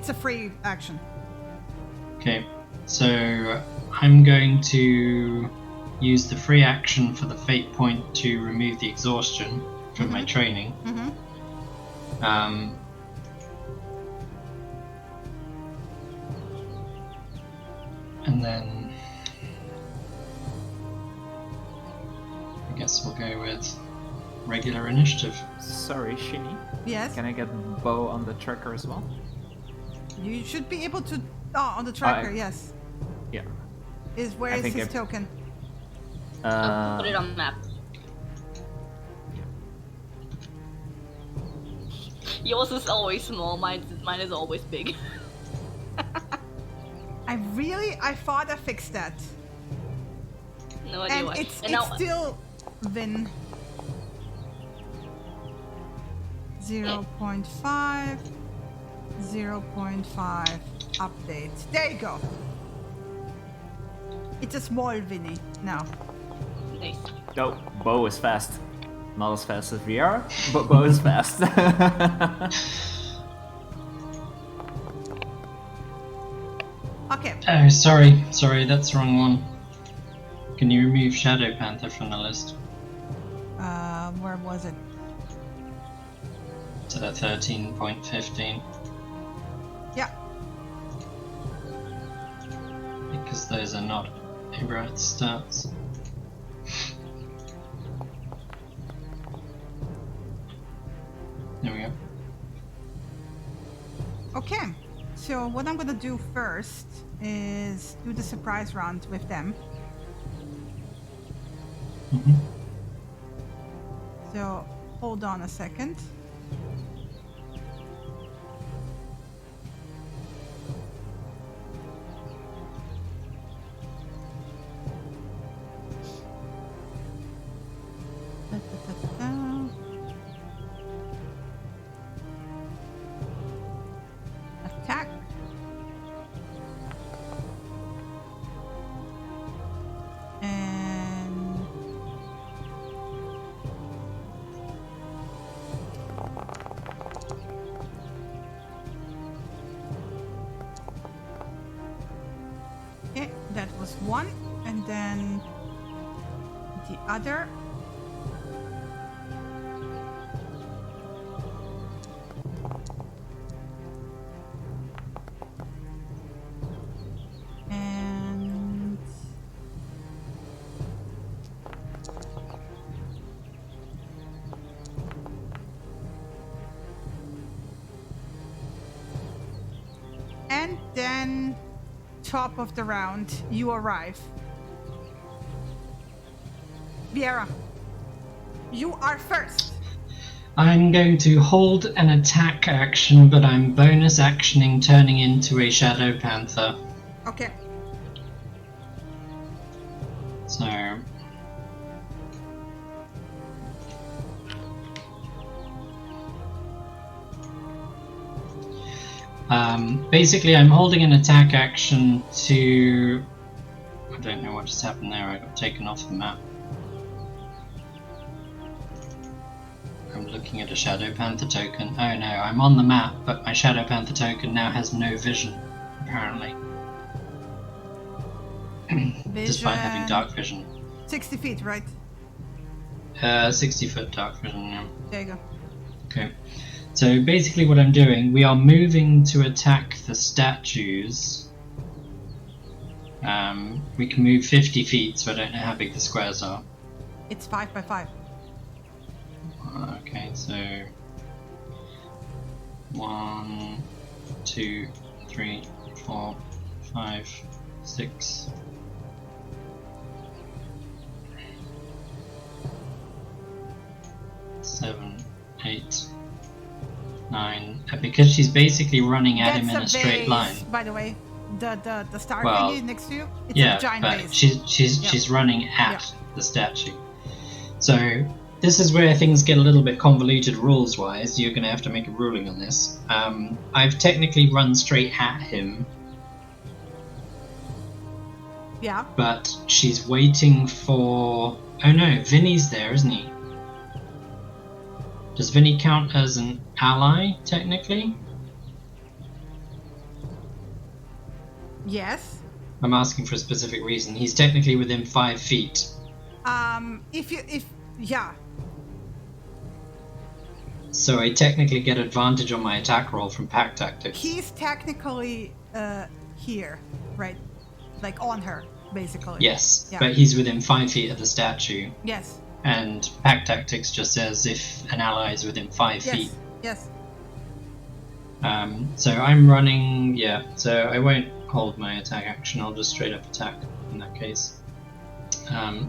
a free action. Okay, so I'm going to use the free action for the fate point to remove the exhaustion from my training. And then I guess we'll go with regular initiative. Sorry, Shinny. Yes. Can I get bow on the tracker as well? You should be able to. Oh, on the tracker, yes. Yeah. Where is his token? I'll put it on the map. Yours is always small, mine is always big. I thought I fixed that. No idea And why. it's now, still Vin. 0.5. 0.5 update. There you go. It's a small Vinny now. Nice. No, bow is fast. Not as fast as we are, but bow is fast. Okay. Oh, sorry, that's the wrong one. Can you remove Shadow Panther from the list? Where was it? To 13.15. Yeah. Because those are not right stats. There we go. Okay. So what I'm gonna do first is do the surprise round with them. So hold on a second. Attack. And okay, that was one, and then the other. And then top of the round, you arrive. Viera, you are first. I'm going to hold an attack action, but I'm bonus actioning turning into a Shadow Panther. Okay. So basically I'm holding an attack action to... I don't know what just happened there, I got taken off the map. I'm looking at a Shadow Panther token. Oh no, I'm on the map, but my Shadow Panther token now has no vision, apparently. Despite having dark vision. 60 feet, right? 60 foot dark vision, yeah. There you go. Okay. So basically what I'm doing, we are moving to attack the statues. We can move 50 feet, so I don't know how big the squares are. It's 5 by 5. Okay, so 1, 2, 3, 4, 5, 6. Seven, 8, 9. Because she's basically running at him in a straight vase, line. By the way, the star Well, thingy next to you. It's yeah, a giant but vase. she's running at the statue. So this is where things get a little bit convoluted rules-wise. You're going to have to make a ruling on this. I've technically run straight at him. Yeah. But she's waiting for... Oh no, Vinny's there, isn't he? Does Vinny count as an ally, technically? Yes. I'm asking for a specific reason. He's technically within 5 feet. Yeah. So I technically get advantage on my attack roll from pack tactics. He's technically here, right? Like on her, basically. Yes, yeah. But he's within 5 feet of the statue. Yes. And pack tactics just says if an ally is within 5 feet. Yes. So I'm running, so I won't hold my attack action, I'll just straight up attack in that case.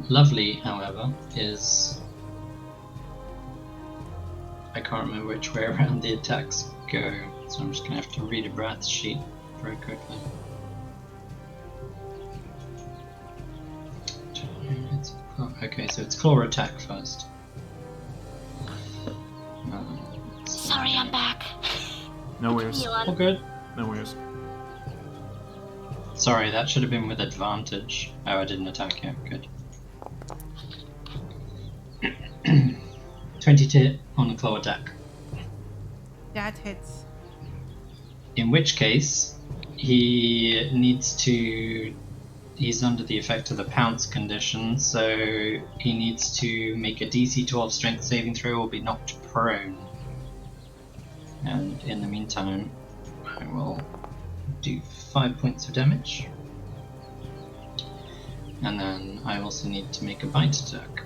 Lovely, however, is... I can't remember which way around the attacks go, so I'm just going to have to read a breath sheet very quickly. Okay, so it's claw attack first. Sorry, I'm back. No worries. All good. No worries. Sorry, that should have been with advantage. Oh, I didn't attack yet. Good. 22 on the claw attack. That hits. In which case, he needs to... He's under the effect of the pounce condition, so he needs to make a DC 12 strength saving throw or be knocked prone. And in the meantime, I will do 5 points of damage. And then I also need to make a bite attack.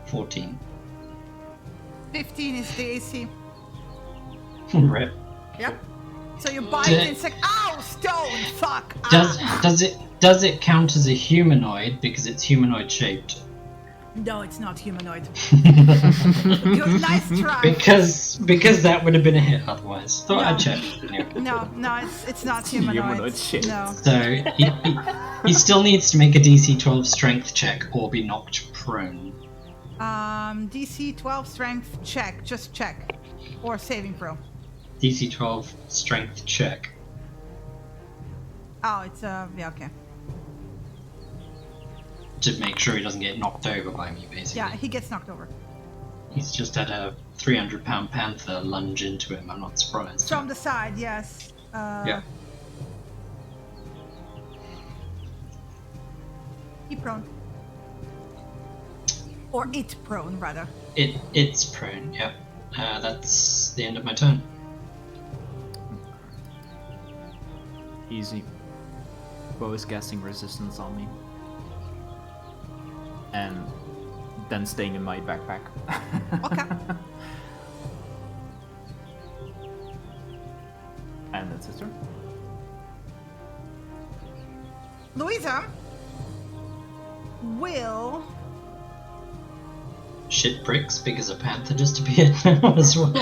14. 15 is the AC. Rip. Yep. So you bite and it's like, ow, stone, fuck. Does it count as a humanoid because it's humanoid shaped? No, it's not humanoid. Nice try. Because that would have been a hit otherwise. Thought I'd check. No, it's not humanoid. No. So he still needs to make a DC 12 strength check or be knocked prone. DC 12 strength check, just check, or saving throw. DC 12 strength check. Oh, it's yeah, okay. To make sure he doesn't get knocked over by me, basically. Yeah, he gets knocked over. He's just had a 300-pound panther lunge into him. I'm not surprised. From the side, yes. Yeah. He prone. Or it prone, rather. It's prone. Yeah. That's the end of my turn. Easy. Bo is casting resistance on me. And then staying in my backpack. Okay. And that's his turn. Louisa will... Shit bricks because a panther just appeared now as well.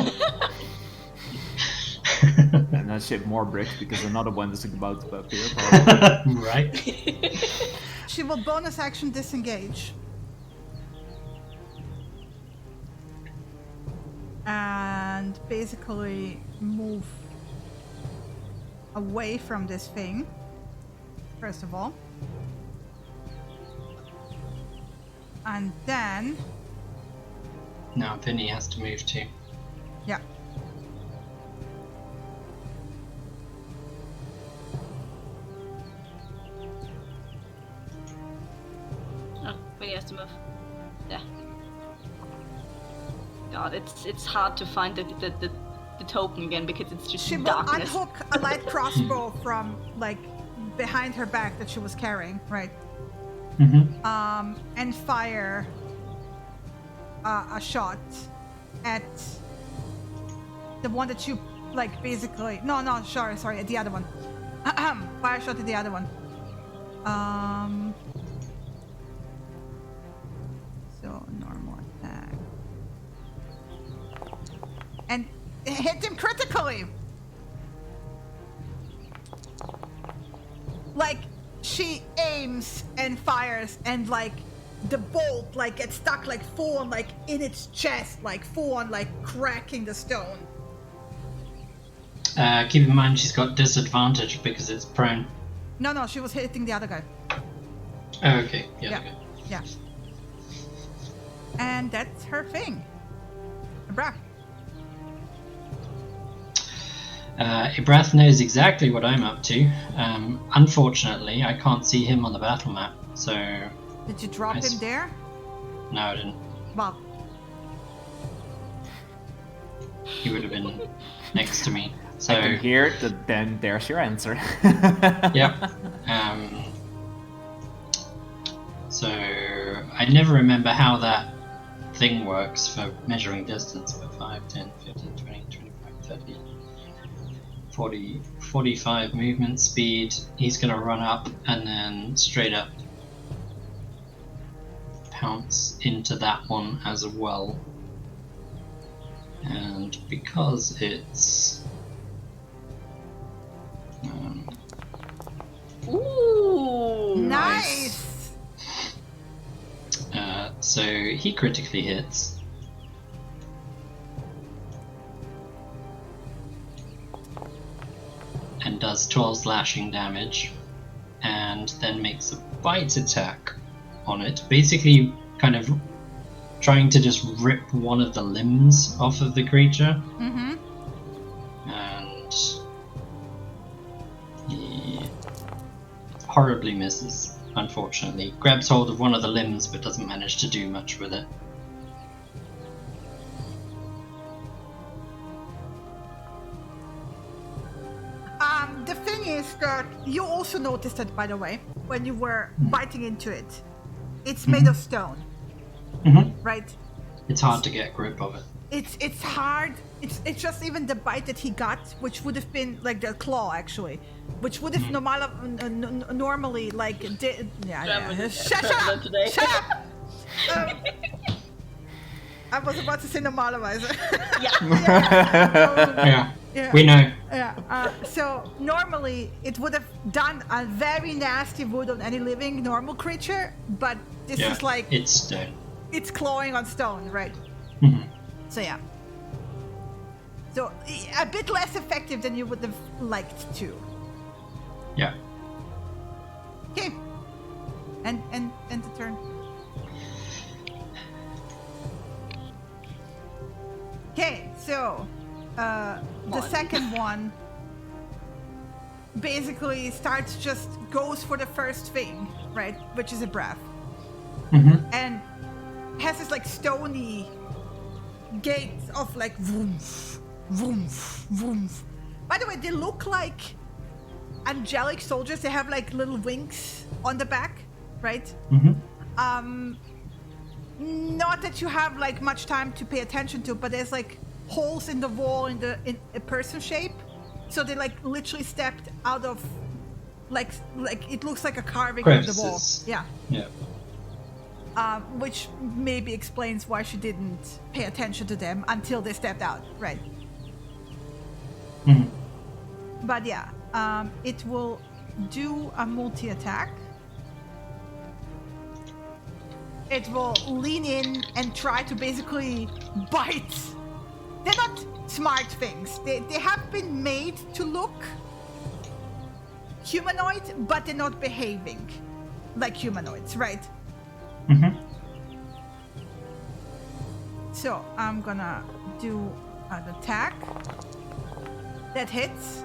And that shit more bricks because another one is about to appear. Right. She will bonus action disengage. And basically move away from this thing, first of all. And then... Now Vinny has to move too. Yeah. Oh, Vinny has to move. Yeah. god, it's hard to find the token again because it's just She will darkness. unhook a light crossbow from like behind her back that she was carrying, right? And fire a shot at the one that you like basically. No, sorry, the other one. Fire shot at the other one. So normal attack. And hit him critically. Like she aims and fires, and like the bolt like gets stuck like full on like in its chest, like full on like cracking the stone. Keep in mind she's got disadvantage because it's prone. No, she was hitting the other guy. Oh, okay. Yeah. And that's her thing. Bruh. Ibrath knows exactly what I'm up to. Unfortunately, I can't see him on the battle map, so... Did you drop him there? No, I didn't. Well. He would have been next to me. So... I can hear it, then there's your answer. Yep. So, I never remember how that thing works for measuring distance, but 5, 10, 15, 20, 25, 30... 40, 45 movement speed. He's gonna run up and then straight up pounce into that one as well. And because it's Ooh, Nice. so he critically hits. And does 12 slashing damage, and then makes a bite attack on it, basically kind of trying to just rip one of the limbs off of the creature. And he horribly misses, unfortunately. Grabs hold of one of the limbs but doesn't manage to do much with it. The thing is that you also noticed it, by the way, when you were biting into it. It's made of stone, right? It's hard to get grip of it. It's hard. It's just even the bite that he got, which would have been like the claw actually, which would have normally like shut up. I was about to say normalizer. Yeah, we know. Yeah. So normally it would have done a very nasty wound on any living normal creature, but this is like it's stone. It's clawing on stone, right? So yeah. So a bit less effective than you would have liked to. Yeah. Okay. And the turn. Okay, so the second one basically goes for the first thing, right? Which is a breath. And has this like stony gate of like vroomf, vroomf, vroomf. By the way, they look like angelic soldiers. They have like little wings on the back, right? Not that you have like much time to pay attention to, but there's like holes in the wall in a person shape, so they like literally stepped out of like it looks like a carving of the wall. Yeah. Which maybe explains why she didn't pay attention to them until they stepped out, right? But yeah, it will do a multi-attack. It will lean in and try to basically bite. They're not smart things. They have been made to look humanoid, but they're not behaving like humanoids, right? So I'm gonna do an attack that hits.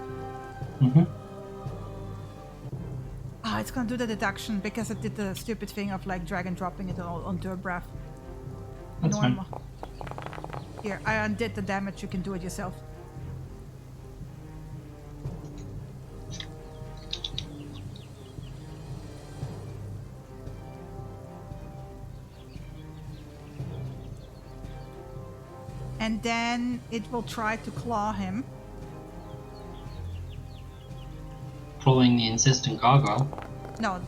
It's gonna do the deduction because it did the stupid thing of like drag and dropping it onto a breath. That's Normal. fine. Here, I undid the damage. You can do it yourself. And then it will try to claw him. Clawing the insistent gargoyle. No.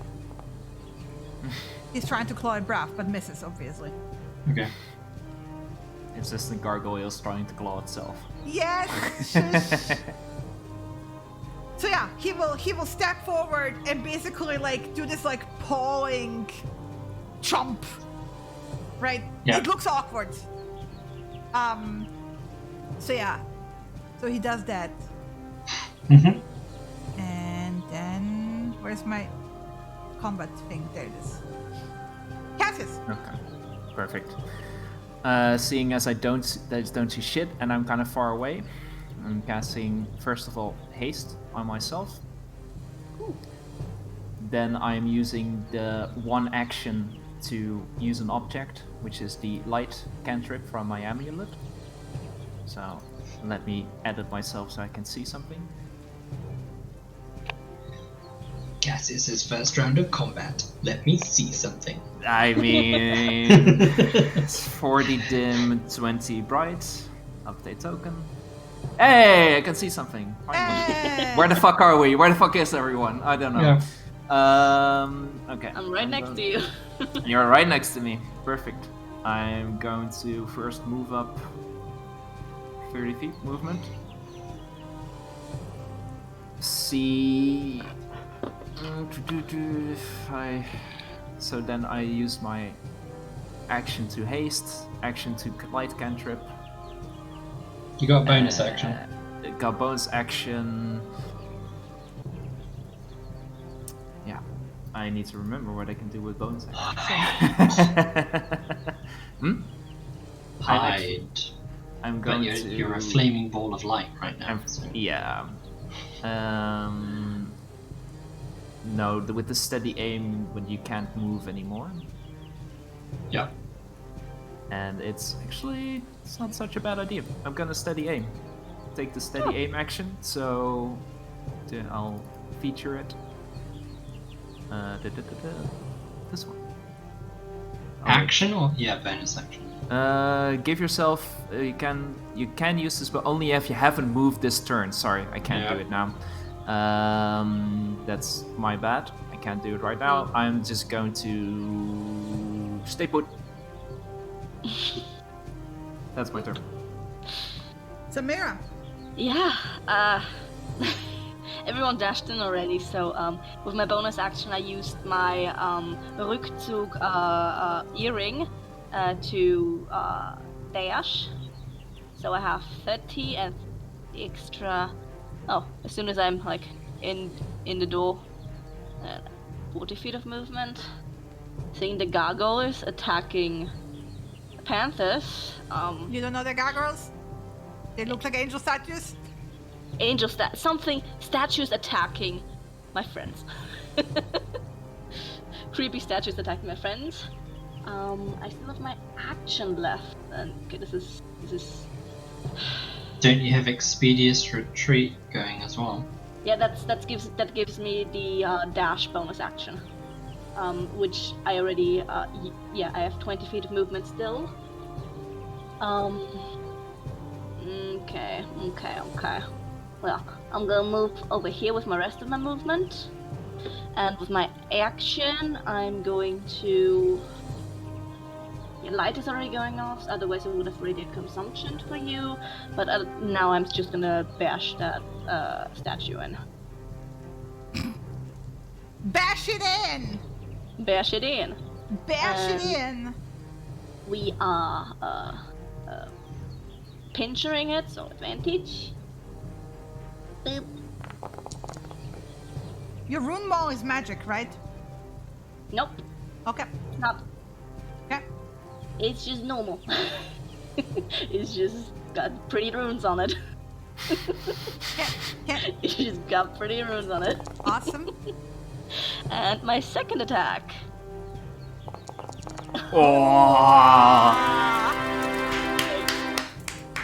He's trying to claw at Braff, but misses, obviously. Okay. Insistent gargoyles trying to claw itself. Yes! Shush. So yeah, he will step forward and basically like do this like pawing chomp. Right? Yeah. It looks awkward. So yeah. So he does that. Mm-hmm. And then where's my combat thing? There it is. Cassius! Okay, perfect. Seeing as I don't see shit and I'm kind of far away, I'm casting first of all haste on myself. Ooh. Then I'm using the one action to use an object, which is the light cantrip from my amulet. So let me edit myself so I can see something. Cassius's first round of combat. Let me see something. I mean, it's 40 dim, 20 bright. Update token. Hey, I can see something. Finally. Hey! Where the fuck are we? Where the fuck is everyone? I don't know. Yeah. Okay. I'm right next to you. You're right next to me. Perfect. I'm going to first move up 30 feet movement. See. So then I use my action to haste, action to light cantrip. You got a bonus action. Got bonus action. Yeah, I need to remember what I can do with bonus action. Hide. I'm But going you're a flaming ball of light right now. So. Yeah. No, with the steady aim when you can't move anymore. Yeah. And it's not such a bad idea. I'm gonna steady aim. Take the steady aim action, so I'll feature it. This one. Action or bonus action. Give yourself you can use this, but only if you haven't moved this turn. Sorry, I can't do it now. That's my bad. I can't do it right now. I'm just going to stay put. That's my turn. Samira. Yeah, everyone dashed in already, so with my bonus action I used my Rückzug earring to dash. So I have 30 and extra. Oh, as soon as I'm like in the door, 40 feet of movement. Seeing the gargoyles attacking panthers. You don't know the gargoyles? They look like angel statues? Statues attacking my friends. Creepy statues attacking my friends. I still have my action left, and okay, this is. Don't you have Expeditious Retreat going as well? Yeah, that gives me the dash bonus action, which I already I have 20 feet of movement still. Okay. Well, I'm gonna move over here with my rest of my movement, and with my action, I'm going to. Light is already going off, otherwise I would have already consumption for you, but now I'm just gonna bash that statue in. Bash it in! Bash it in! Bash it in! We are pinchering it, so advantage. Boop. Your rune maul is magic, right? Nope, Okay. it's not. Okay. It's just normal. It's just got pretty runes on it. Okay. It's just got pretty runes on it. Awesome. And my second attack. Oh.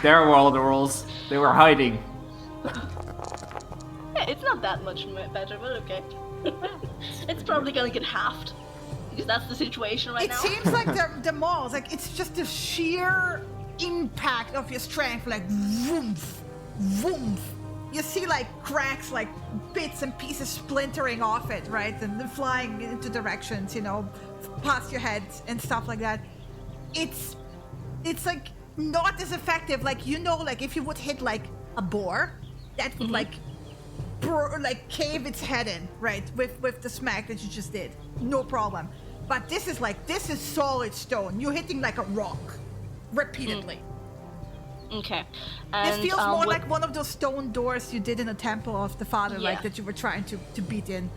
There were all the rolls. They were hiding. Yeah, it's not that much better, but okay. It's probably gonna get halved. Because that's the situation right It now. seems like the malls, like it's just the sheer impact of your strength, like woomph, woomph. You see like cracks, like bits and pieces splintering off it, right? And then flying into directions, you know, past your head and stuff like that. It's like not as effective. Like, you know, like if you would hit like a boar, that would like cave its head in, right? With the smack that you just did. No problem. But this is solid stone. You're hitting like a rock repeatedly. Okay. This And, feels more like one of those stone doors you did in the Temple of the Father, Yeah. like that you were trying to beat in.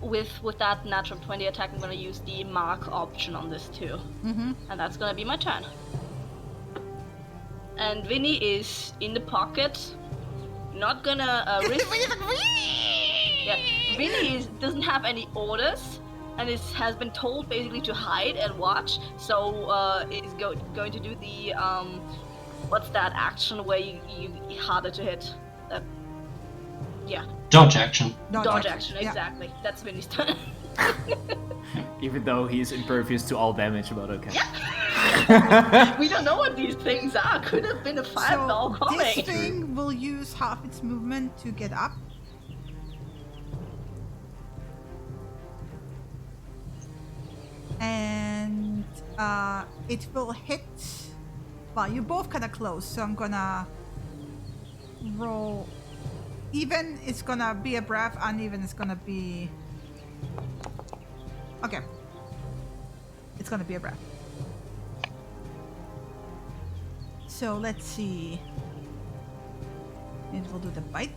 with that natural 20 attack, I'm gonna use the mark option on this too. Mm-hmm. And that's gonna be my turn. And Vinny is in the pocket. Not gonna risk. Yeah, Vinny doesn't have any orders, and has been told basically to hide and watch. So is going to do the what's that action where you harder to hit? Yeah. Dodge action. Dodge action, yeah. exactly. That's Vinny's turn. Even though he's impervious to all damage, but okay. We don't know what these things are. Could have been a fireball So coming. this thing will use half its movement to get up. And it will hit. Well, you're both kind of close, so I'm gonna roll. Even is gonna be a breath, uneven is gonna be. Okay. It's gonna be a breath. So let's see. Maybe we'll do the bite.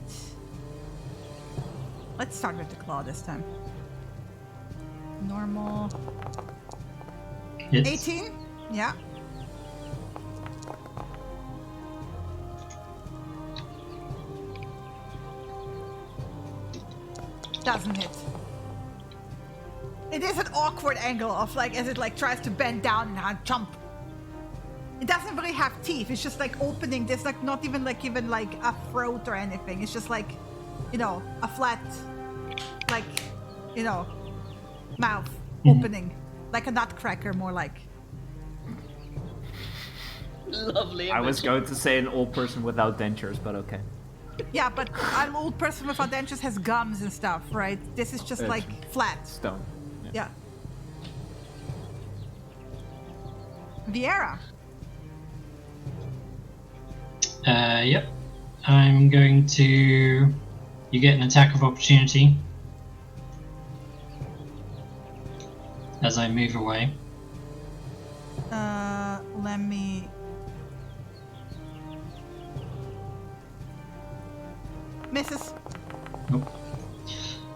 Let's start with the claw this time. Normal. Hits. 18? Yeah. Doesn't hit. It is an awkward angle of like as it like tries to bend down and jump. It doesn't really have teeth. It's just like opening. There's like not even like a throat or anything. It's just like, you know, a flat, like, you know, mouth opening, like a nutcracker, more like. Lovely. I was going to say an old person without dentures, but okay. Yeah, but an old person without dentures has gums and stuff, right? This is just It's like flat. Stone. Yeah. Vieira. Yep. I'm going to. You get an attack of opportunity as I move away. Let me. Misses. Nope.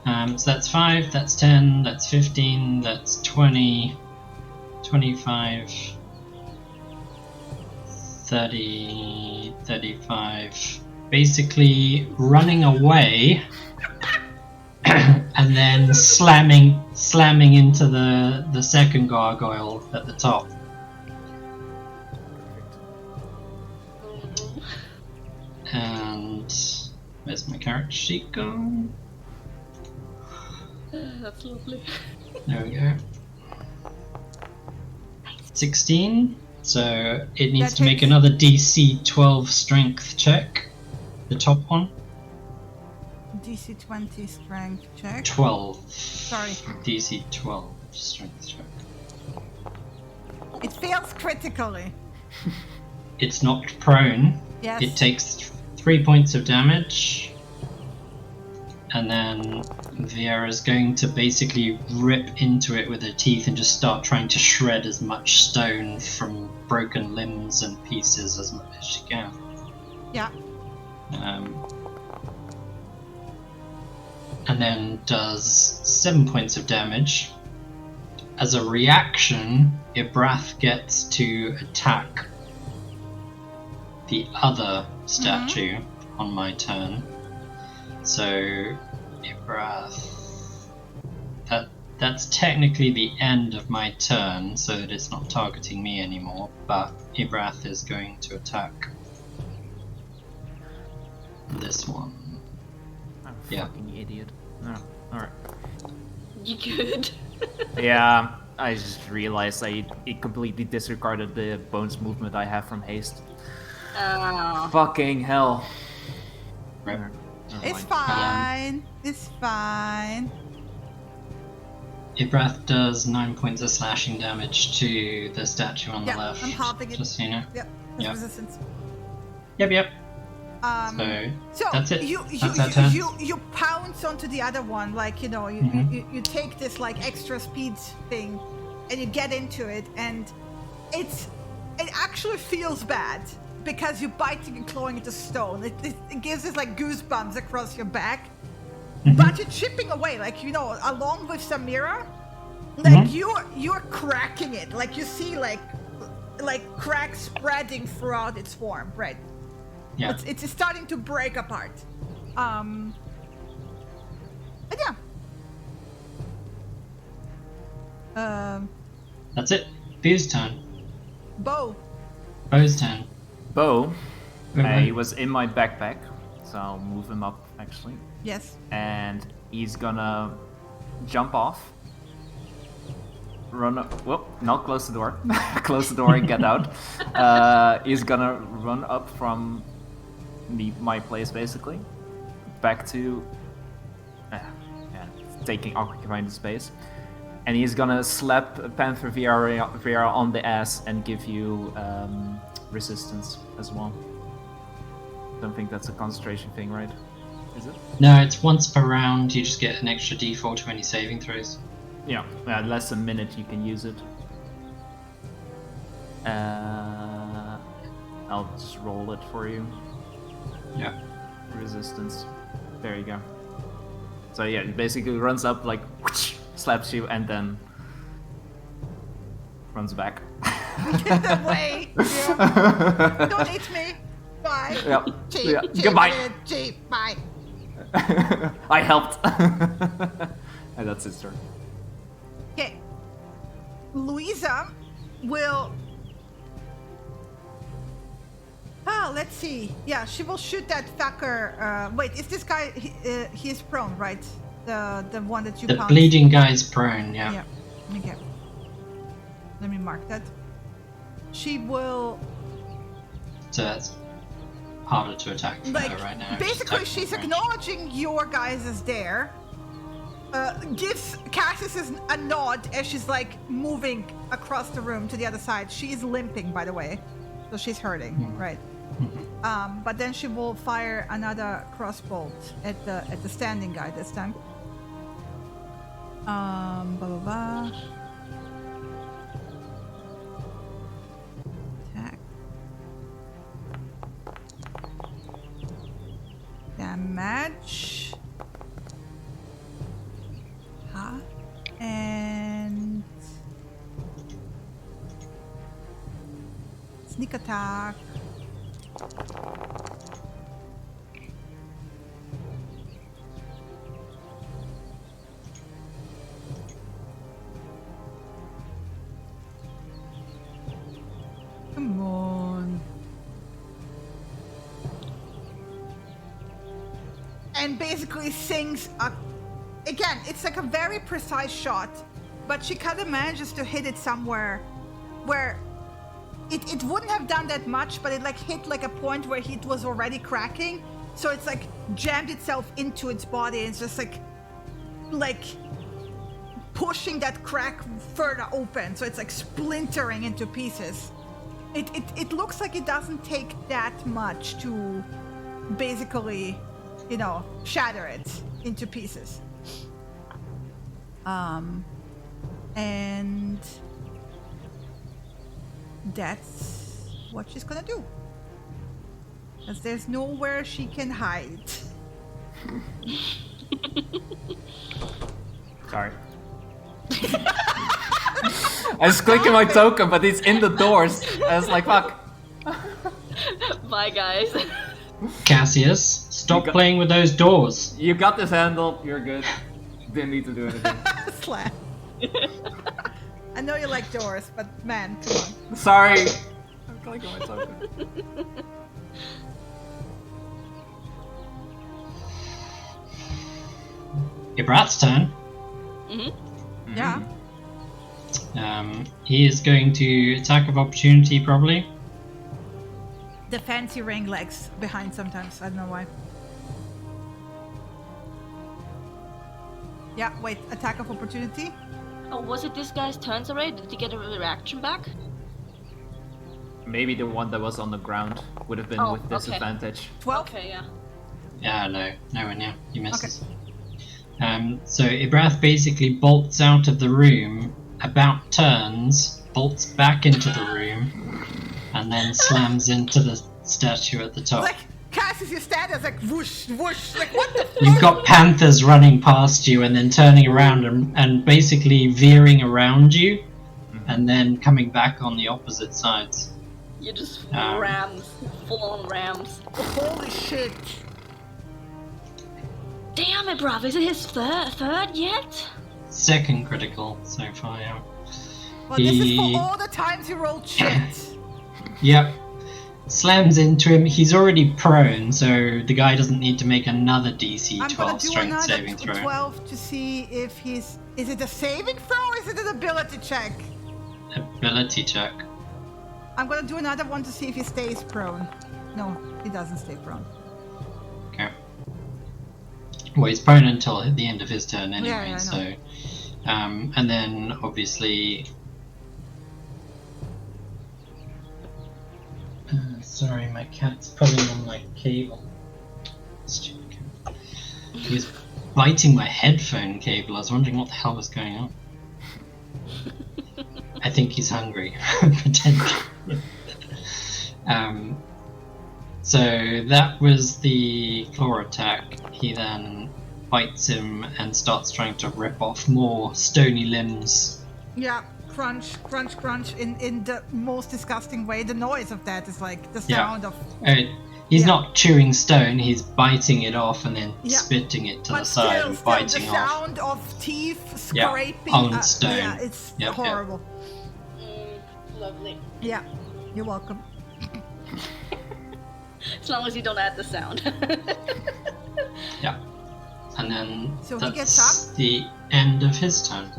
So that's 5, that's 10, that's 15, that's 20, 25, 30, 35. Basically running away and then slamming into the second gargoyle at the top. And where's my character sheet gone? That's lovely. There we go. 16. So it needs That to make hits. another DC 12 strength check. The top one. DC 20 strength check. 12. Sorry. DC 12 strength check. It fails critically. It's knocked prone. Yes. It takes 3 points of damage. And then Vieira's going to basically rip into it with her teeth and just start trying to shred as much stone from broken limbs and pieces as much as she can. Yeah. And then does 7 points of damage. As a reaction, Ibrath gets to attack the other statue on my turn. So, Ibrath... That's technically the end of my turn, so that it's not targeting me anymore, but Ibrath is going to attack this one. I'm a Yeah. fucking idiot. No, alright. You could. Yeah, I just realized I completely disregarded the bonus movement I have from haste. Fucking hell. Right. Never It's mind. fine. It's fine. Ibrath does 9 points of slashing damage to the statue on the Yeah, left. I'm halving it. Just so you know. Yep. There's Yep. resistance. Yep. So that's it. You That's our turn. you pounce onto the other one, like you know, you take this like extra speed thing, and you get into it, and it actually feels bad because you're biting and clawing into stone. It gives this like goosebumps across your back, but you're chipping away, like you know, along with Samira, like you're cracking it, like you see like cracks spreading throughout its form, right? Yeah. It's starting to break apart. And yeah. That's it. Boo's turn. Bo. Bo's turn. Bo, Right. he was in my backpack, so I'll move him up actually. Yes. And he's gonna jump off. Run up. Whoop, not close the door. Close the door and get out. He's gonna run up from my place basically. Back to occupying the space. And he's gonna slap Panther Viera on the ass and give you resistance as well. Don't think that's a concentration thing, right? Is it? No, it's once per round. You just get an extra d4 to any saving throws. Yeah, less than a minute you can use it. I'll just roll it for you. Yeah. Resistance. There you go. So yeah, it basically runs up like whoosh, slaps you and then runs back. Wait. Yeah. Don't eat me. Bye. Yep. Cheap. Yeah. Cheap. Goodbye. Cheap. Bye. I helped. And that's his turn. Okay. Louisa will. Let's see. Yeah, she will shoot that fucker. Wait, is this guy? He is prone, right? The one that you. The pounced? bleeding guy's prone. Yeah. Yeah. Okay. Let me mark that. She will. So that's harder to attack for her right now. Basically, she's acknowledging. acknowledging your guys is there. Gives Cassius a nod as she's like moving across the room to the other side. She is limping, by the way, so she's hurting, right? But then she will fire another crossbolt at the standing guy this time. Blah blah blah. Attack. Damage. And sneak attack. Come on. And basically sings a. Again, it's like a very precise shot, but she kind of manages to hit it somewhere where it wouldn't have done that much, but it like hit like a point where it was already cracking. So it's like jammed itself into its body and it's just like pushing that crack further open. So it's like splintering into pieces. It looks like it doesn't take that much to basically, you know, shatter it into pieces. And that's what she's gonna do. Because there's nowhere she can hide. Sorry. I was clicking my token, but it's in the doors. I was like, fuck. Bye, guys. Cassius, stop playing with those doors. You got this handle. You're good. Didn't need to do anything. Slap. I know you like doors, but man, come on. Sorry. collecting my token. Ibrath's turn. Yeah. He is going to attack of opportunity, probably. The fancy ring legs behind sometimes. I don't know why. Yeah, wait. Attack of opportunity? Oh, was it this guy's turns already? Did he get a reaction back? Maybe the one that was on the ground would have been with disadvantage. 12? Okay, yeah. Yeah, no, nowhere near. He misses. So Ibrath basically bolts out of the room, about turns, bolts back into the room, and then slams into the statue at the top. Like, Cassius, you stand there, it's like whoosh, whoosh. Like, what the fuck? You've got panthers running past you and then turning around and basically veering around you, and then coming back on the opposite sides. You just rams, full-on rams. Holy shit. Damn it, bruv, is it his third yet? Second critical so far, yeah. Well, this is for all the times you rolled shit. Yep. Slams into him. He's already prone, so the guy doesn't need to make another DC I'm 12 gonna do strength another saving throw. 12 to see if he's... Is it a saving throw or is it an ability check? Ability check. I'm gonna do another one to see if he stays prone. No, he doesn't stay prone. Okay. Well, he's prone until the end of his turn anyway, Yeah, I know. so... and then, obviously... sorry, my cat's pulling on my cable. Stupid cat. He was biting my headphone cable. I was wondering what the hell was going on. I think he's hungry, potentially. So that was the claw attack. He then bites him and starts trying to rip off more stony limbs. Yeah, crunch, crunch, crunch in the most disgusting way. The noise of that is like the sound of... He's not chewing stone, he's biting it off and then spitting it to the side and biting the off. sound of teeth scraping on stone. Yeah, it's horrible. Lovely. Yeah, you're welcome. As long as you don't add the sound. Yeah. And then So he that's gets up? the end of his turn.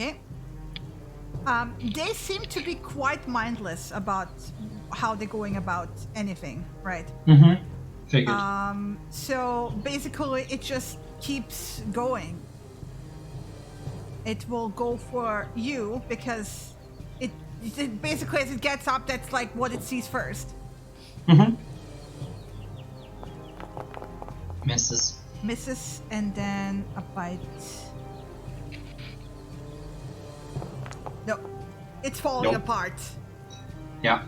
Okay. They seem to be quite mindless about how they're going about anything, right? Mm-hmm. Figured. So basically it just keeps going. It will go for you because it basically as it gets up, that's like what it sees first. Mm-hmm. Misses. And then a bite. No, it's falling apart. Yeah.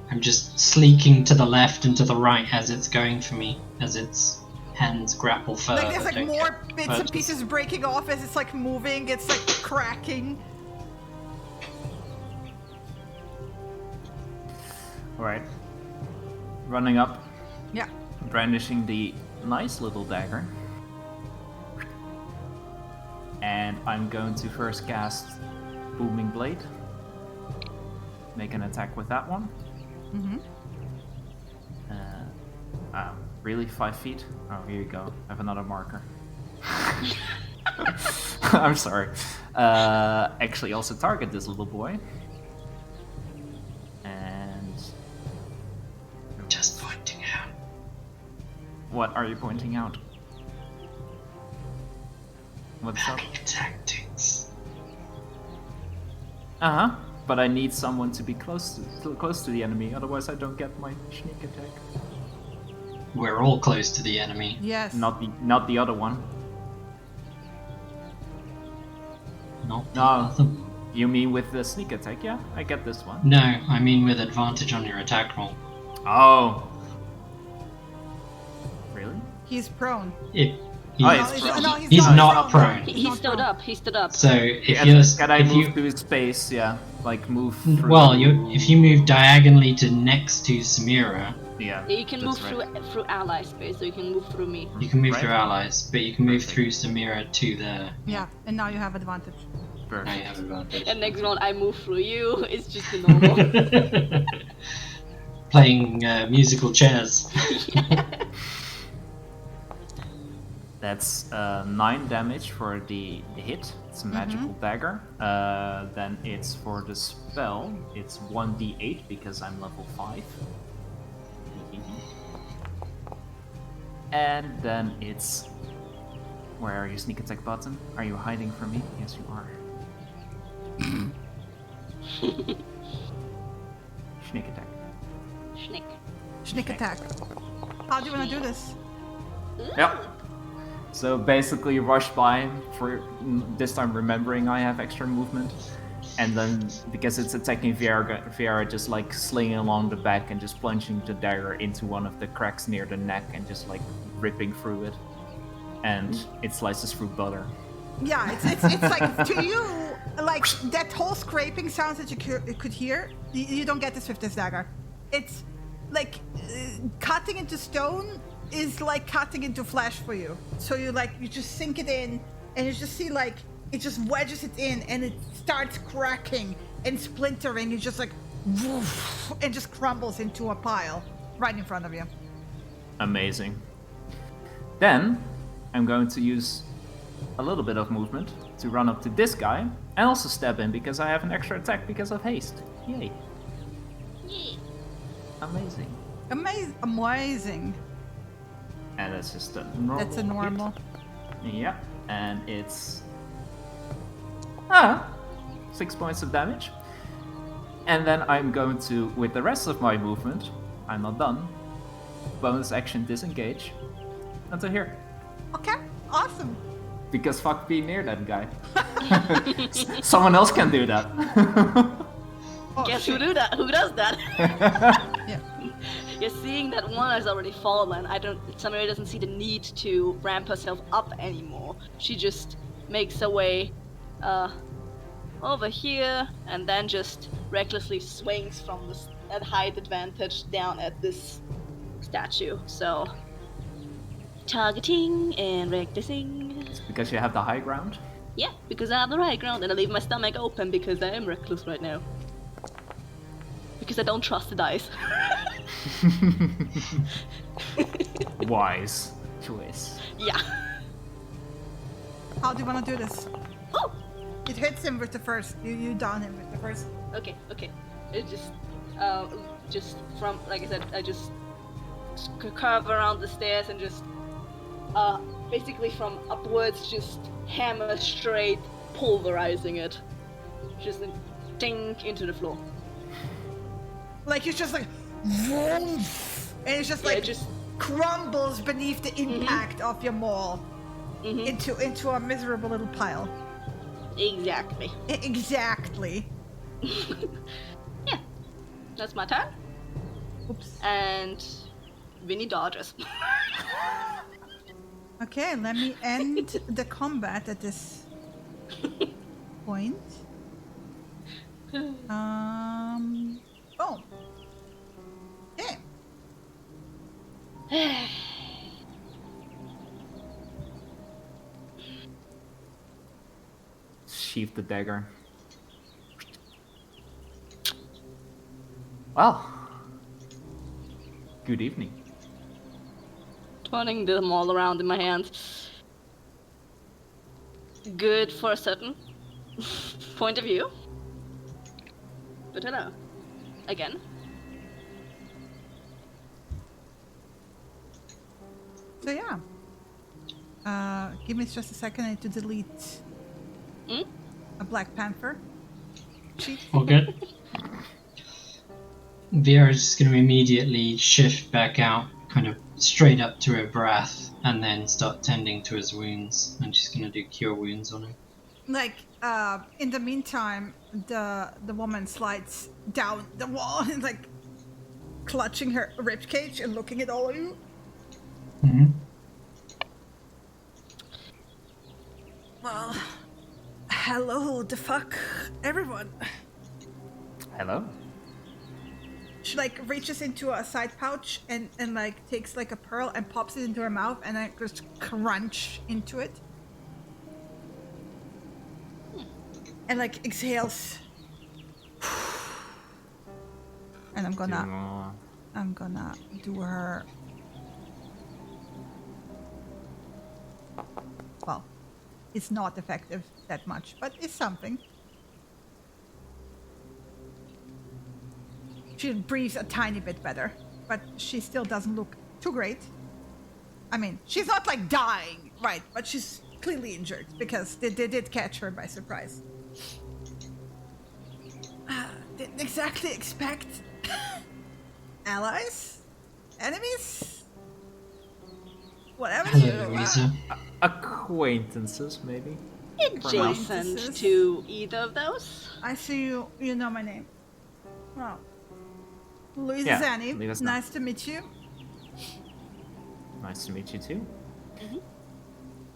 I'm just sleeking to the left and to the right as it's going for me, as its hands grapple further. Like there's like more bits and pieces breaking off as it's like moving, it's like cracking. Alright. Running up. Yeah. Brandishing the nice little dagger. And I'm going to first cast Booming Blade. Make an attack with that one. Mm-hmm. Really? 5 feet? Oh, here you go. I have another marker. I'm sorry. Actually also target this little boy. And... Just pointing out. What are you pointing out? What's up? Having tactics. Uh-huh. But I need someone to be close to the enemy, otherwise I don't get my sneak attack. We're all close to the enemy. Yes. Not the other one. Not the No. other one. You mean with the sneak attack? Yeah, I get this one. No, I mean with advantage on your attack roll. Oh. Really? He's prone. He's not prone. He stood up. He stood up. So Can I move to his space? Yeah, like move through. Well, if you move diagonally to next to Samira, Yeah. You can move right. through ally space, so you can move through me. you can move Right. through allies, but you can move through Samira to there. Yeah, and now you have advantage. Perfect. Now you have advantage. And next round I move through you. It's just the normal. Playing musical chairs. That's 9 damage for the hit. It's a magical dagger. Then it's for the spell. It's 1d8 because I'm level 5. And then it's... Where are you, sneak attack button? Are you hiding from me? Yes, you are. Sneak attack. Sneak attack. How do you want to do this? Yep. So basically rush by, for this time remembering I have extra movement. And then, because it's attacking Viera just like slinging along the back and just plunging the dagger into one of the cracks near the neck and just like ripping through it. And it slices through butter. Yeah, it's like, to you, like, that whole scraping sounds that you could hear, you don't get this with this dagger. It's like, cutting into stone is like cutting into flesh for you. So you just sink it in, and you just see like, it just wedges it in, and it starts cracking and splintering. It just like, woof, and just crumbles into a pile right in front of you. Amazing. Then, I'm going to use a little bit of movement to run up to this guy and also stab him because I have an extra attack because of haste. Yay. Amazing. Amazing. And that's just a normal. That's a normal. Hit. Yeah, and it's 6 points of damage. And then I'm going to, with the rest of my movement, I'm not done. Bonus action disengage until here. Okay, awesome. Because fuck being near that guy. Someone else can do that. Guess who does that? Yeah. You're seeing that one has already fallen. Samira doesn't see the need to ramp herself up anymore. She just makes her way over here and then just recklessly swings from at height advantage down at this statue. So targeting and recklessing. It's because you have the high ground. Yeah, because I have the high ground and I leave my stomach open because I am reckless right now. Because I don't trust the dice. Wise choice. Yeah. How do you want to do this? Oh! It hits him with the first. You down him with the first. Okay. It just from, like I said, I just curve around the stairs and just basically from upwards just hammer straight, pulverizing it. Just a ding into the floor. Like it's just like, vroom, and it's just like, it just crumbles beneath the impact of your maul into a miserable little pile. Exactly. Exactly. Yeah, that's my turn. Oops. And Vinny dodges. Okay, let me end the combat at this point. Oh. Okay. Sheath the dagger. Well, good evening. Turning them all around in my hands. Good for a certain point of view. But hello. Again. So yeah. Give me just a second. I need to delete a Black Panther sheet. Okay. Vera's just going to immediately shift back out, kind of straight up to her breath, and then start tending to his wounds. And she's going to do cure wounds on him. Like, in the meantime, the woman slides down the wall and like clutching her ribcage and looking at all of you. Mm-hmm. Well, hello, the fuck, everyone. Hello. She like reaches into a side pouch and like takes like a pearl and pops it into her mouth and then just crunch into it. and like exhales. And I'm gonna do her. Well, it's not effective that much, but it's something. She breathes a tiny bit better, but she still doesn't look too great. I mean, she's not like dying, right? But she's clearly injured because they did catch her by surprise. Didn't exactly expect allies, enemies, whatever. Hello, Louisa. Acquaintances, maybe. Adjacent to either of those. I see you. You know my name. Well, Louisa Yeah, Zanny. leave us know. Nice to meet you. Nice to meet you too.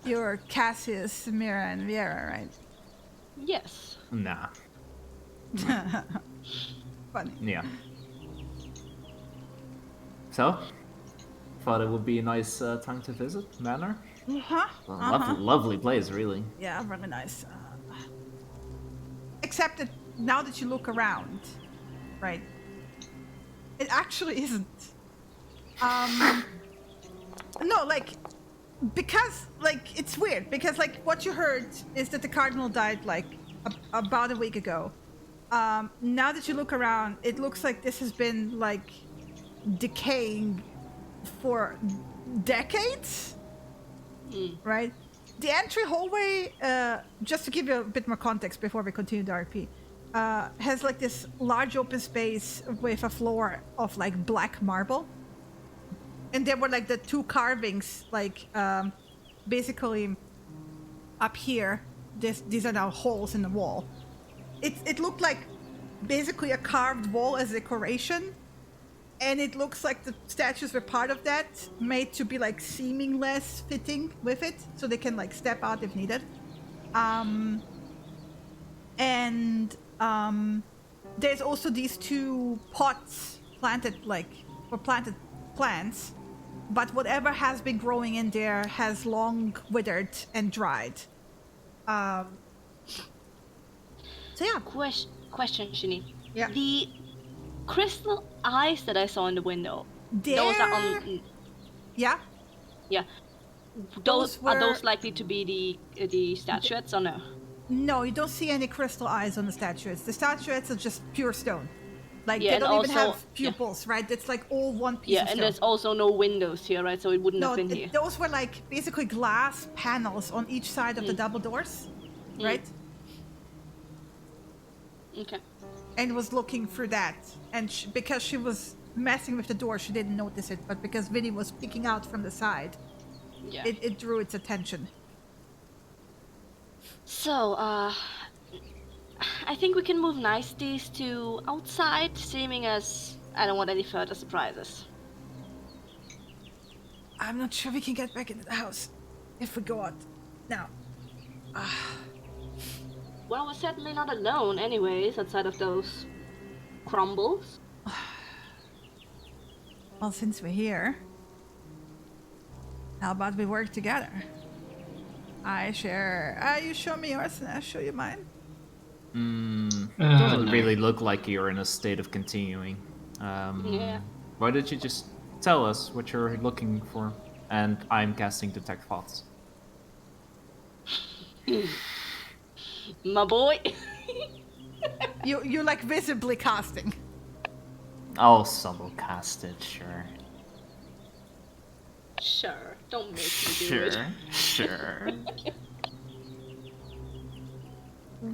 You're Cassius, Samira, and Viera, right? Yes. Nah. Funny. Yeah. So, thought it would be a nice time to visit Manor. Lovely place, really. Yeah, really nice. Except that now that you look around, right? It actually isn't. No, like, because, like, it's weird. Because, like, what you heard is that the Cardinal died, like, about a week ago. Now that you look around, it looks like this has been, like, decaying for decades. Right? The entry hallway, just to give you a bit more context before we continue the RP, has like this large open space with a floor of like black marble. And there were like the two carvings, like basically up here. These are now holes in the wall. It looked like basically a carved wall as decoration. And it looks like the statues were part of that, made to be like seeming less fitting with it, so they can like step out if needed. There's also these two pots planted like for planted plants, but whatever has been growing in there has long withered and dried. So yeah. Question, Shini. Yeah. The crystal eyes that I saw in the window. Those are on. Yeah. Yeah. Are those likely to be the statuettes or no? No, you don't see any crystal eyes on the statuettes. The statuettes are just pure stone. Like Yeah, they don't even also- have pupils, right? It's like all one piece Yeah, of and stone. there's also no windows here, right? So it wouldn't have been here. Those were like basically glass panels on each side of the double doors, right? Okay. And was looking through that. And because she was messing with the door, she didn't notice it. But because Vinny was peeking out from the side, Yeah. it drew its attention. So, I think we can move niceties to outside, seeming as I don't want any further surprises. I'm not sure we can get back into the house if we go out now. Well, we're certainly not alone anyways, outside of those crumbles. Well, since we're here, how about we work together? You show me yours and I show you mine. Doesn't No. really look like you're in a state of continuing. Yeah. Why don't you just tell us what you're looking for? And I'm casting Detect Thoughts. My boy. You like visibly casting. I'll subtle cast it, sure. Sure. Don't make me do it. Sure.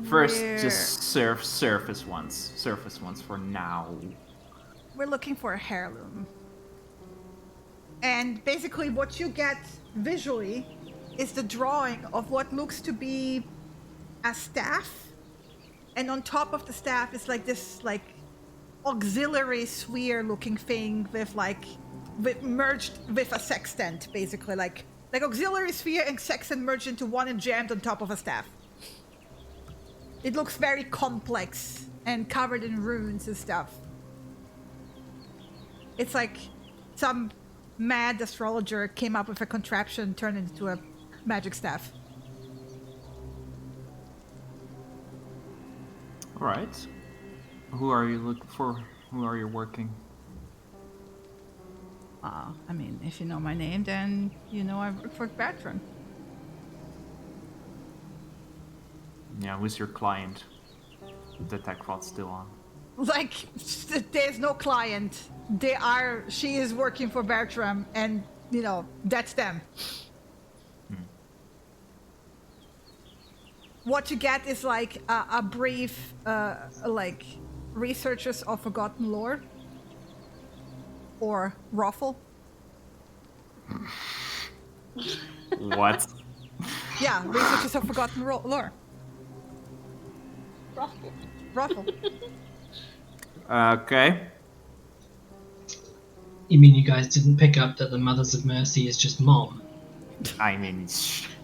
First, We're- just surface ones. Surface ones for now. We're looking for a heirloom. And basically what you get visually is the drawing of what looks to be a staff. And on top of the staff is like this like auxiliary sphere looking thing with merged with a sextant, basically. Like auxiliary sphere and sextant merged into one and jammed on top of a staff. It looks very complex and covered in runes and stuff. It's like some mad astrologer came up with a contraption, turned it into a magic staff. Right. Who are you looking for? Who are you working? I mean, if you know my name, then you know I work for Bertrand. Yeah, who's your client? The tech rod's still on. Like, there's no client. She is working for Bertram, and, you know, that's them. What you get is, like, a brief, like, researchers of forgotten lore. Or Ruffle. What? Yeah, researchers of forgotten lore. Ruffle. Okay. You mean you guys didn't pick up that the Mothers of Mercy is just Mom? I mean,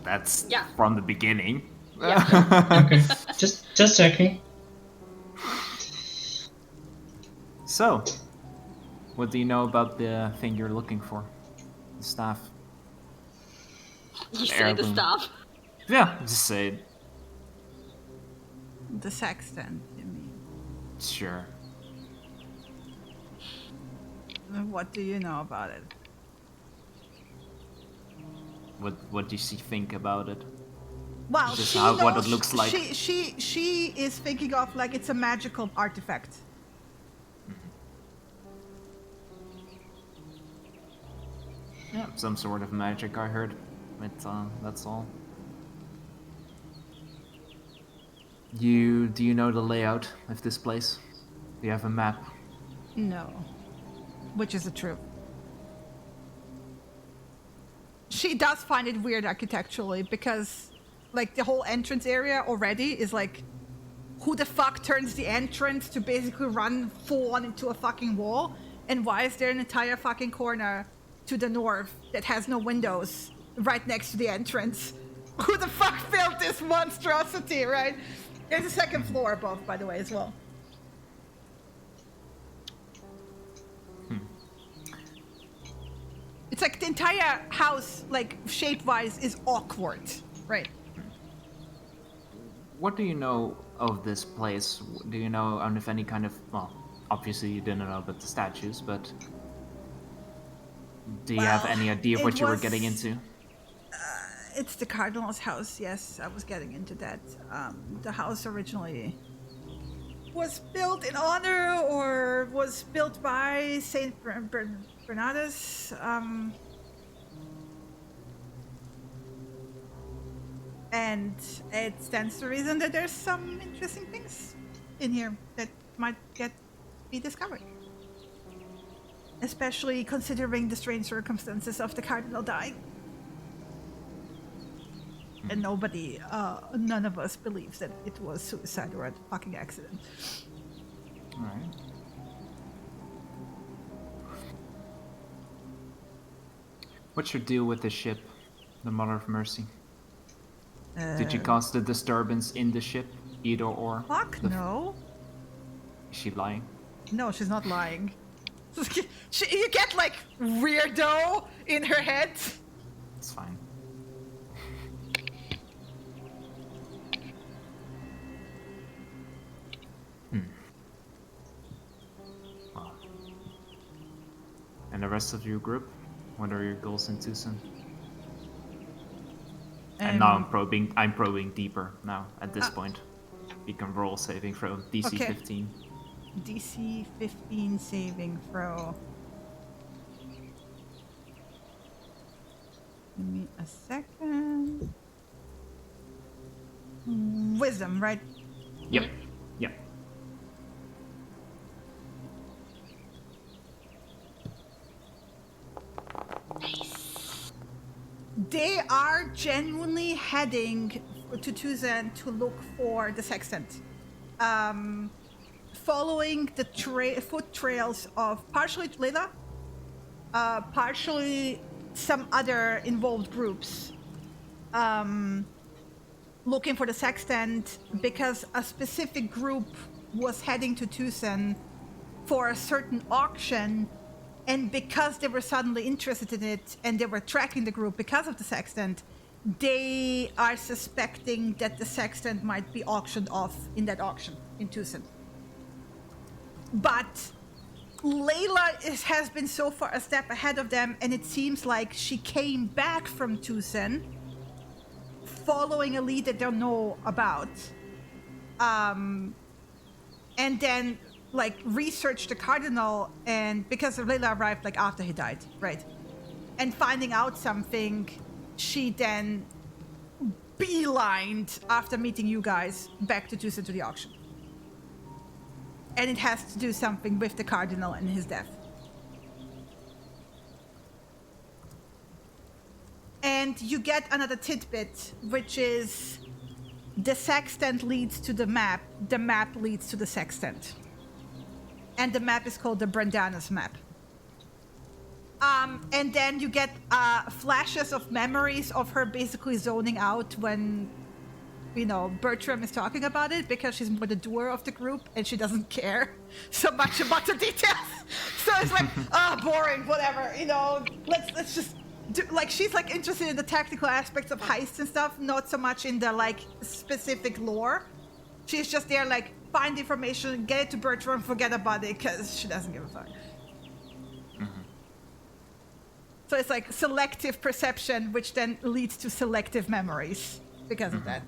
that's Yeah. from the beginning. Yeah. Okay, just checking. So, what do you know about the thing you're looking for? The staff. You say the Heirloom. stuff. Yeah, just say it. The sextant, you mean. Sure. What do you know about it? What do you think about it? Well, Just she how- knows what it looks like. She is thinking of like it's a magical artifact. Yeah, some sort of magic, I heard. But that's all. Do you know the layout of this place? Do you have a map? No. Which is the truth. She does find it weird architecturally because, like, the whole entrance area already is like, who the fuck turns the entrance to basically run full on into a fucking wall? And why is there an entire fucking corner to the north that has no windows right next to the entrance? Who the fuck built this monstrosity, right? There's a second floor above, by the way, as well. It's like the entire house, like, shape-wise, is awkward, right? What do you know of this place? Do you know of any kind of... Well, obviously you didn't know about the statues, but... Do you have any idea of what you were getting into? It's the Cardinal's house, yes, I was getting into that. The house originally was built in honor or was built by Saint Bernardus. And it stands to reason that there's some interesting things in here that might be discovered. Especially considering the strange circumstances of the Cardinal dying. And none of us believes that it was suicide or a fucking accident. Alright. What's your deal with the ship, the Mother of Mercy? Did you cause the disturbance in the ship, either or? Fuck no. Is she lying? No, she's not lying. You get like weirdo in her head. It's fine. Well. And the rest of your group? What are your goals in Tucson? And now I'm probing deeper now at this point. You can roll saving throw DC Okay. 15. DC 15 saving throw. Give me a second. Wisdom, right? Yep. Yep. They are genuinely heading to Tucson to look for the sextant. Following the foot trails of partially Layla, partially some other involved groups, looking for the sextant because a specific group was heading to Tucson for a certain auction, and because they were suddenly interested in it and they were tracking the group because of the sextant, they are suspecting that the sextant might be auctioned off in that auction. in Tucson. But Layla has been so far a step ahead of them, and it seems like she came back from Tucson following a lead they don't know about. And then like researched the Cardinal, and because Layla arrived like after he died, right? And finding out something, she then beelined after meeting you guys back to Tucson to the auction. And it has to do something with the Cardinal and his death. And you get another tidbit, which is the sextant leads to the map leads to the sextant. And the map is called the Brandana's map. And then you get flashes of memories of her basically zoning out when, you know, Bertram is talking about it, because she's more the doer of the group and she doesn't care so much about the details. So it's like, boring, whatever, you know, let's just do, like, she's like interested in the tactical aspects of heists and stuff, not so much in the like specific lore. She's just there like, find information, get it to Bertram, forget about it, because she doesn't give a fuck. So it's like selective perception, which then leads to selective memories because of that.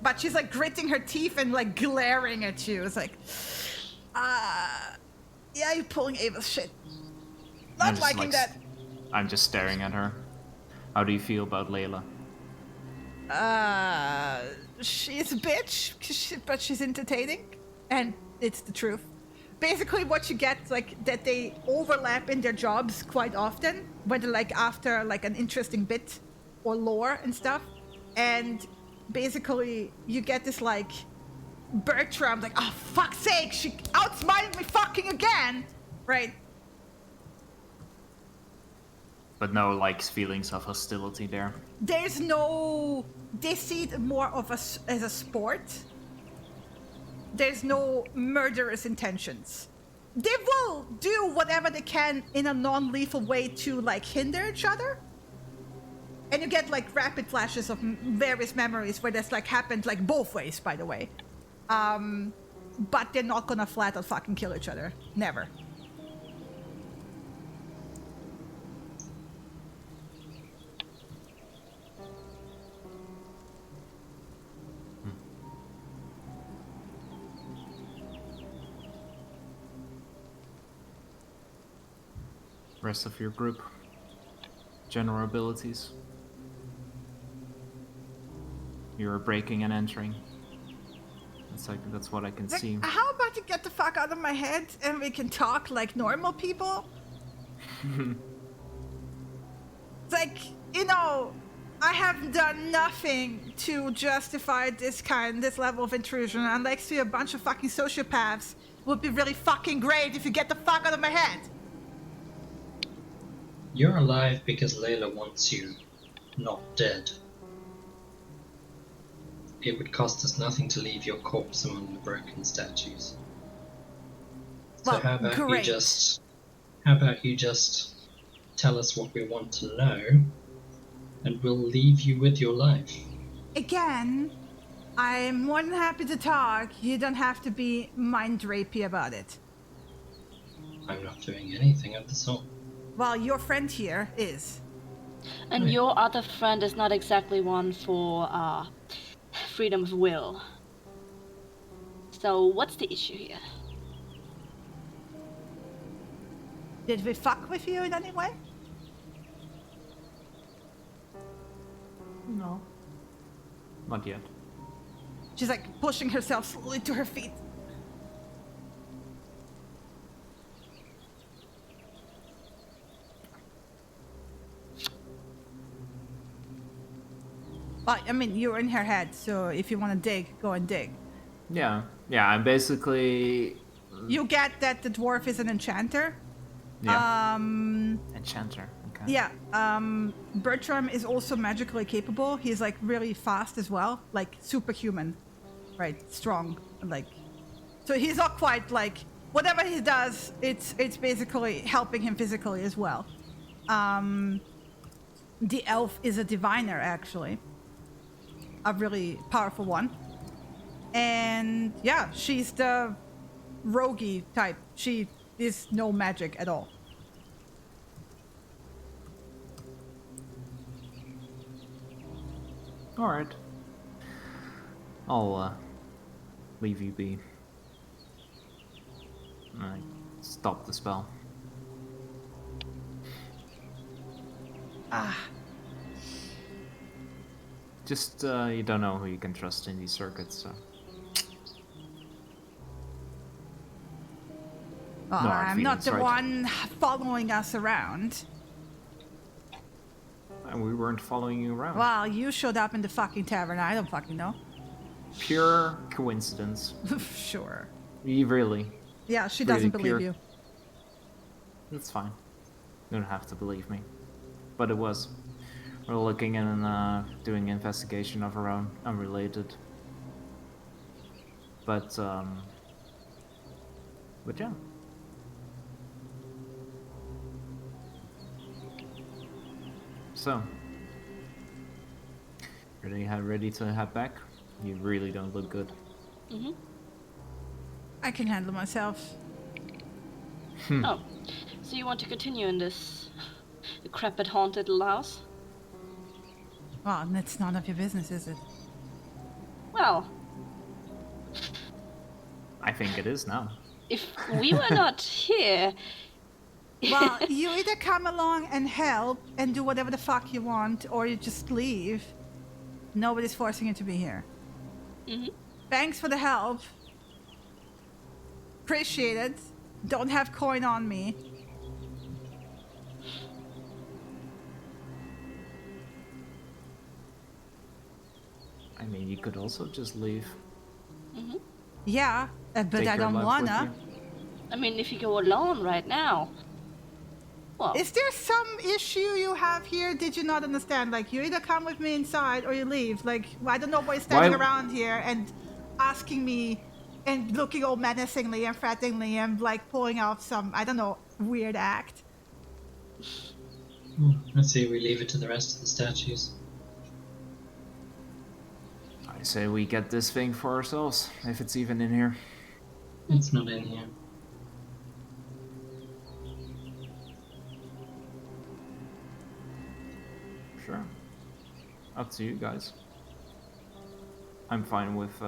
But she's like gritting her teeth and like glaring at you. It's like, yeah, you're pulling Ava's shit. Not liking that. I'm just staring at her. How do you feel about Layla? She's a bitch, but she's entertaining, and it's the truth. Basically, what you get, like, that they overlap in their jobs quite often, whether like after like an interesting bit or lore and stuff, and basically you get this like Bertram like, oh fuck's sake, she outsmarted me fucking again, right? But no like feelings of hostility there. There's no, they see it more of as a sport. There's no murderous intentions. They will do whatever they can in a non-lethal way to like hinder each other. And you get like rapid flashes of various memories where that's like happened like both ways, by the way. But they're not gonna flat out fucking kill each other. Never. Rest of your group. General abilities. You're breaking and entering. That's what I can Like, see. how about you get the fuck out of my head and we can talk like normal people? It's like, you know, I have done nothing to justify this level of intrusion, and next to a bunch of fucking sociopaths would be really fucking great if you get the fuck out of my head. You're alive because Layla wants you, not dead. It would cost us nothing to leave your corpse among the broken statues. So Well, how about great. you just tell us what we want to know, and we'll leave you with your life. Again, I'm more than happy to talk. You don't have to be mind rapey about it. I'm not doing anything of the sort. Well, your friend here is. And your other friend is not exactly one for freedom of will. So what's the issue here? Did we fuck with you in any way? No. Not yet. She's like pushing herself slowly to her feet. Well, I mean, you're in her head, so if you want to dig, go and dig. Yeah, I'm basically... You get that the dwarf is an enchanter. Yeah. Enchanter, okay. Yeah, Bertram is also magically capable. He's like really fast as well, like superhuman, right? Strong, like. So he's not quite like, whatever he does, it's basically helping him physically as well. The elf is a diviner, actually. A really powerful one. And yeah, she's the roguey type. She is no magic at all. Alright. I'll leave you be. Alright. Stop the spell. Ah. Just, you don't know who you can trust in these circuits, so... Well, No hard I'm not feelings, the right? one following us around. And we weren't following you around. Well, you showed up in the fucking tavern. I don't fucking know. Pure coincidence. Sure. Really. Yeah, she Really doesn't believe pure- you. That's fine. You don't have to believe me. But it was. We're looking and doing investigation of our own, unrelated. But yeah. So, ready to head back? You really don't look good. Mm-hmm. I can handle myself. Oh, so you want to continue in this decrepit, haunted little house? Well, it's none of your business, is it? Well, I think it is now. if we were not here... Well, you either come along and help and do whatever the fuck you want, or you just leave. Nobody's forcing you to be here. Mm-hmm. Thanks for the help. Appreciate it. Don't have coin on me. I mean, you could also just leave. Mm-hmm. Yeah, but Take I your don't life with wanna. you. I mean, if you go alone right now... Well, Is there some issue you have here? Did you not understand? Like, you either come with me inside or you leave. Like, I don't know why you're standing Why- around here and asking me and looking all menacingly and threateningly and, like, pulling off some, I don't know, weird act. Let's see, we leave it to the rest of the statues. I say we get this thing for ourselves, if it's even in here. It's not in here. Sure. Up to you guys. I'm fine with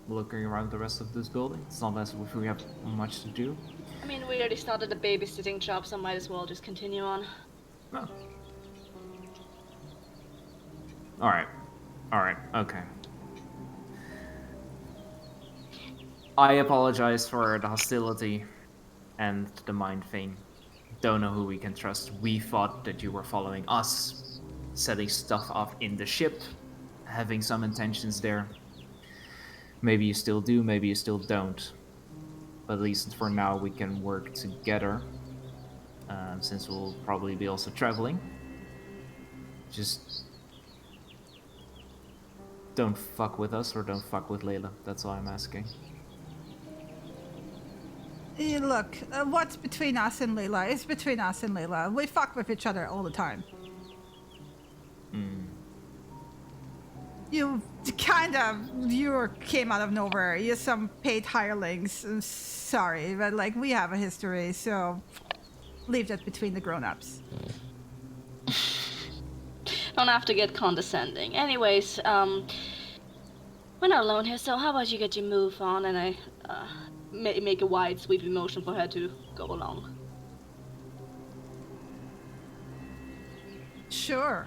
looking around the rest of this building. It's not as if we have much to do. I mean, we already started a babysitting job, so might as well just continue on. No. Alright. Alright, okay. I apologize for the hostility and the mind thing. Don't know who we can trust. We thought that you were following us, setting stuff up in the ship, having some intentions there. Maybe you still do, maybe you still don't. But at least for now we can work together, since we'll probably be also traveling. Just don't fuck with us or don't fuck with Layla. That's all I'm asking. Look, what's between us and Layla is between us and Layla. We fuck with each other all the time. You came out of nowhere. You're some paid hirelings. I'm sorry, but like we have a history, so leave that between the grown-ups. Don't have to get condescending. Anyways, we're not alone here, so how about you get your move on and I make a wide sweeping motion for her to go along. Sure.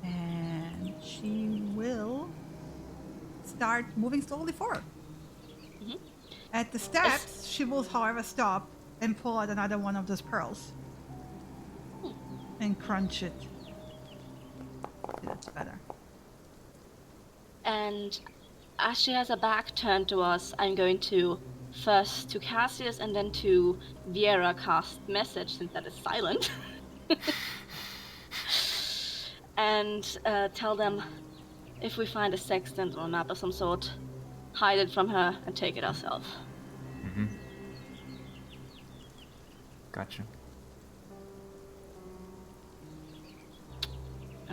And she will start moving slowly forward. Mhm. At the steps, she will, however, stop and pull out another one of those pearls. And crunch it. That's better. And as she has her back turned to us, I'm going to first to Cassius and then to Viera cast message, since that is silent. And tell them if we find a sextant or a map of some sort, hide it from her and take it ourselves. Mm-hmm. Gotcha.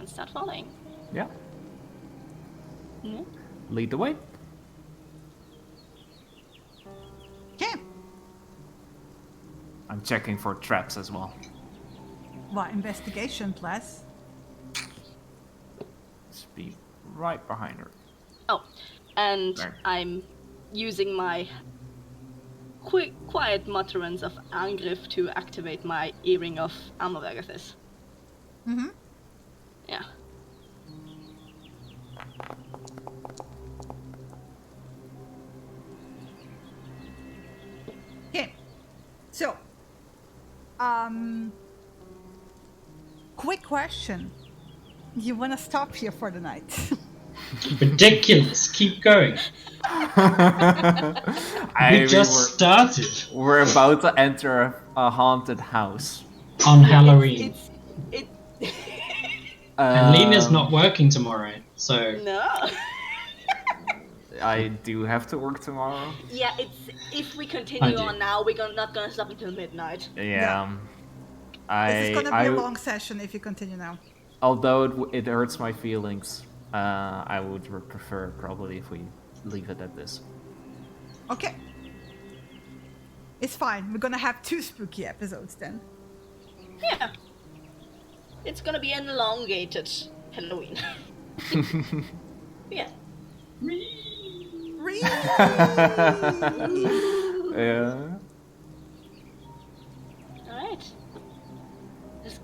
can start following. Yeah. Yeah. Lead the way. Okay. I'm checking for traps as well. Well, investigation plus. Just be right behind her. Oh, and There. I'm using my quiet mutterings of Angriff to activate my earring of Amavagathis. Mm-hmm. Yeah. Okay. So, quick question. You want to stop here for the night? Ridiculous. Keep going. We just started We're about to enter a haunted house. on Halloween. It. And Lena's not working tomorrow, so No. I do have to work tomorrow. Yeah, it's if we continue do. on now, we're not gonna stop until midnight. Yeah. This is gonna be a long session if you continue now. Although it hurts my feelings, I would prefer probably if we leave it at this. Okay. It's fine. We're gonna have 2 spooky episodes then. Yeah. It's gonna be an elongated Halloween. Yeah. Yeah. Alright. Just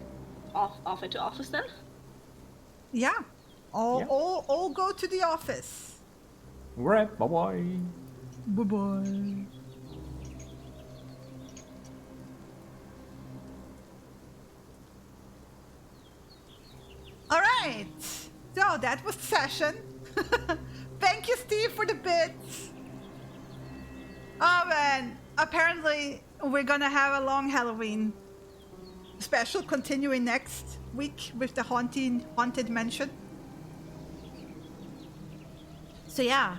off into office then? Yeah. All go to the office. Right, bye-bye. Bye-bye. All right. So that was the session. Thank you, Steve, for the bits. Oh man, apparently we're gonna have a long Halloween special continuing next week with the haunted mansion. So yeah,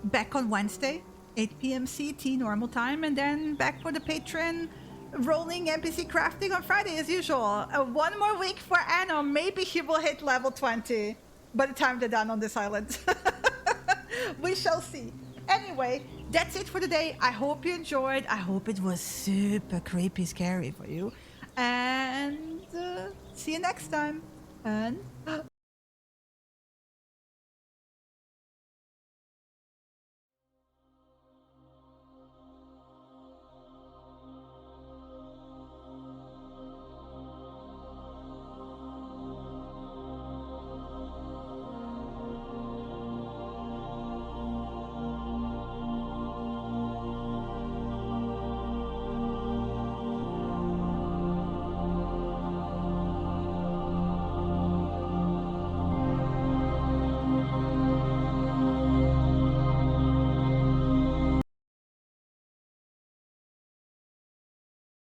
back on Wednesday, 8 p.m. CT normal time, and then back for the patron rolling NPC crafting on Friday as usual. One more week for Anno. Maybe he will hit level 20 by the time they're done on this island. We shall see. Anyway, that's it for today. I hope you enjoyed. I hope it was super creepy scary for you. And see you next time. And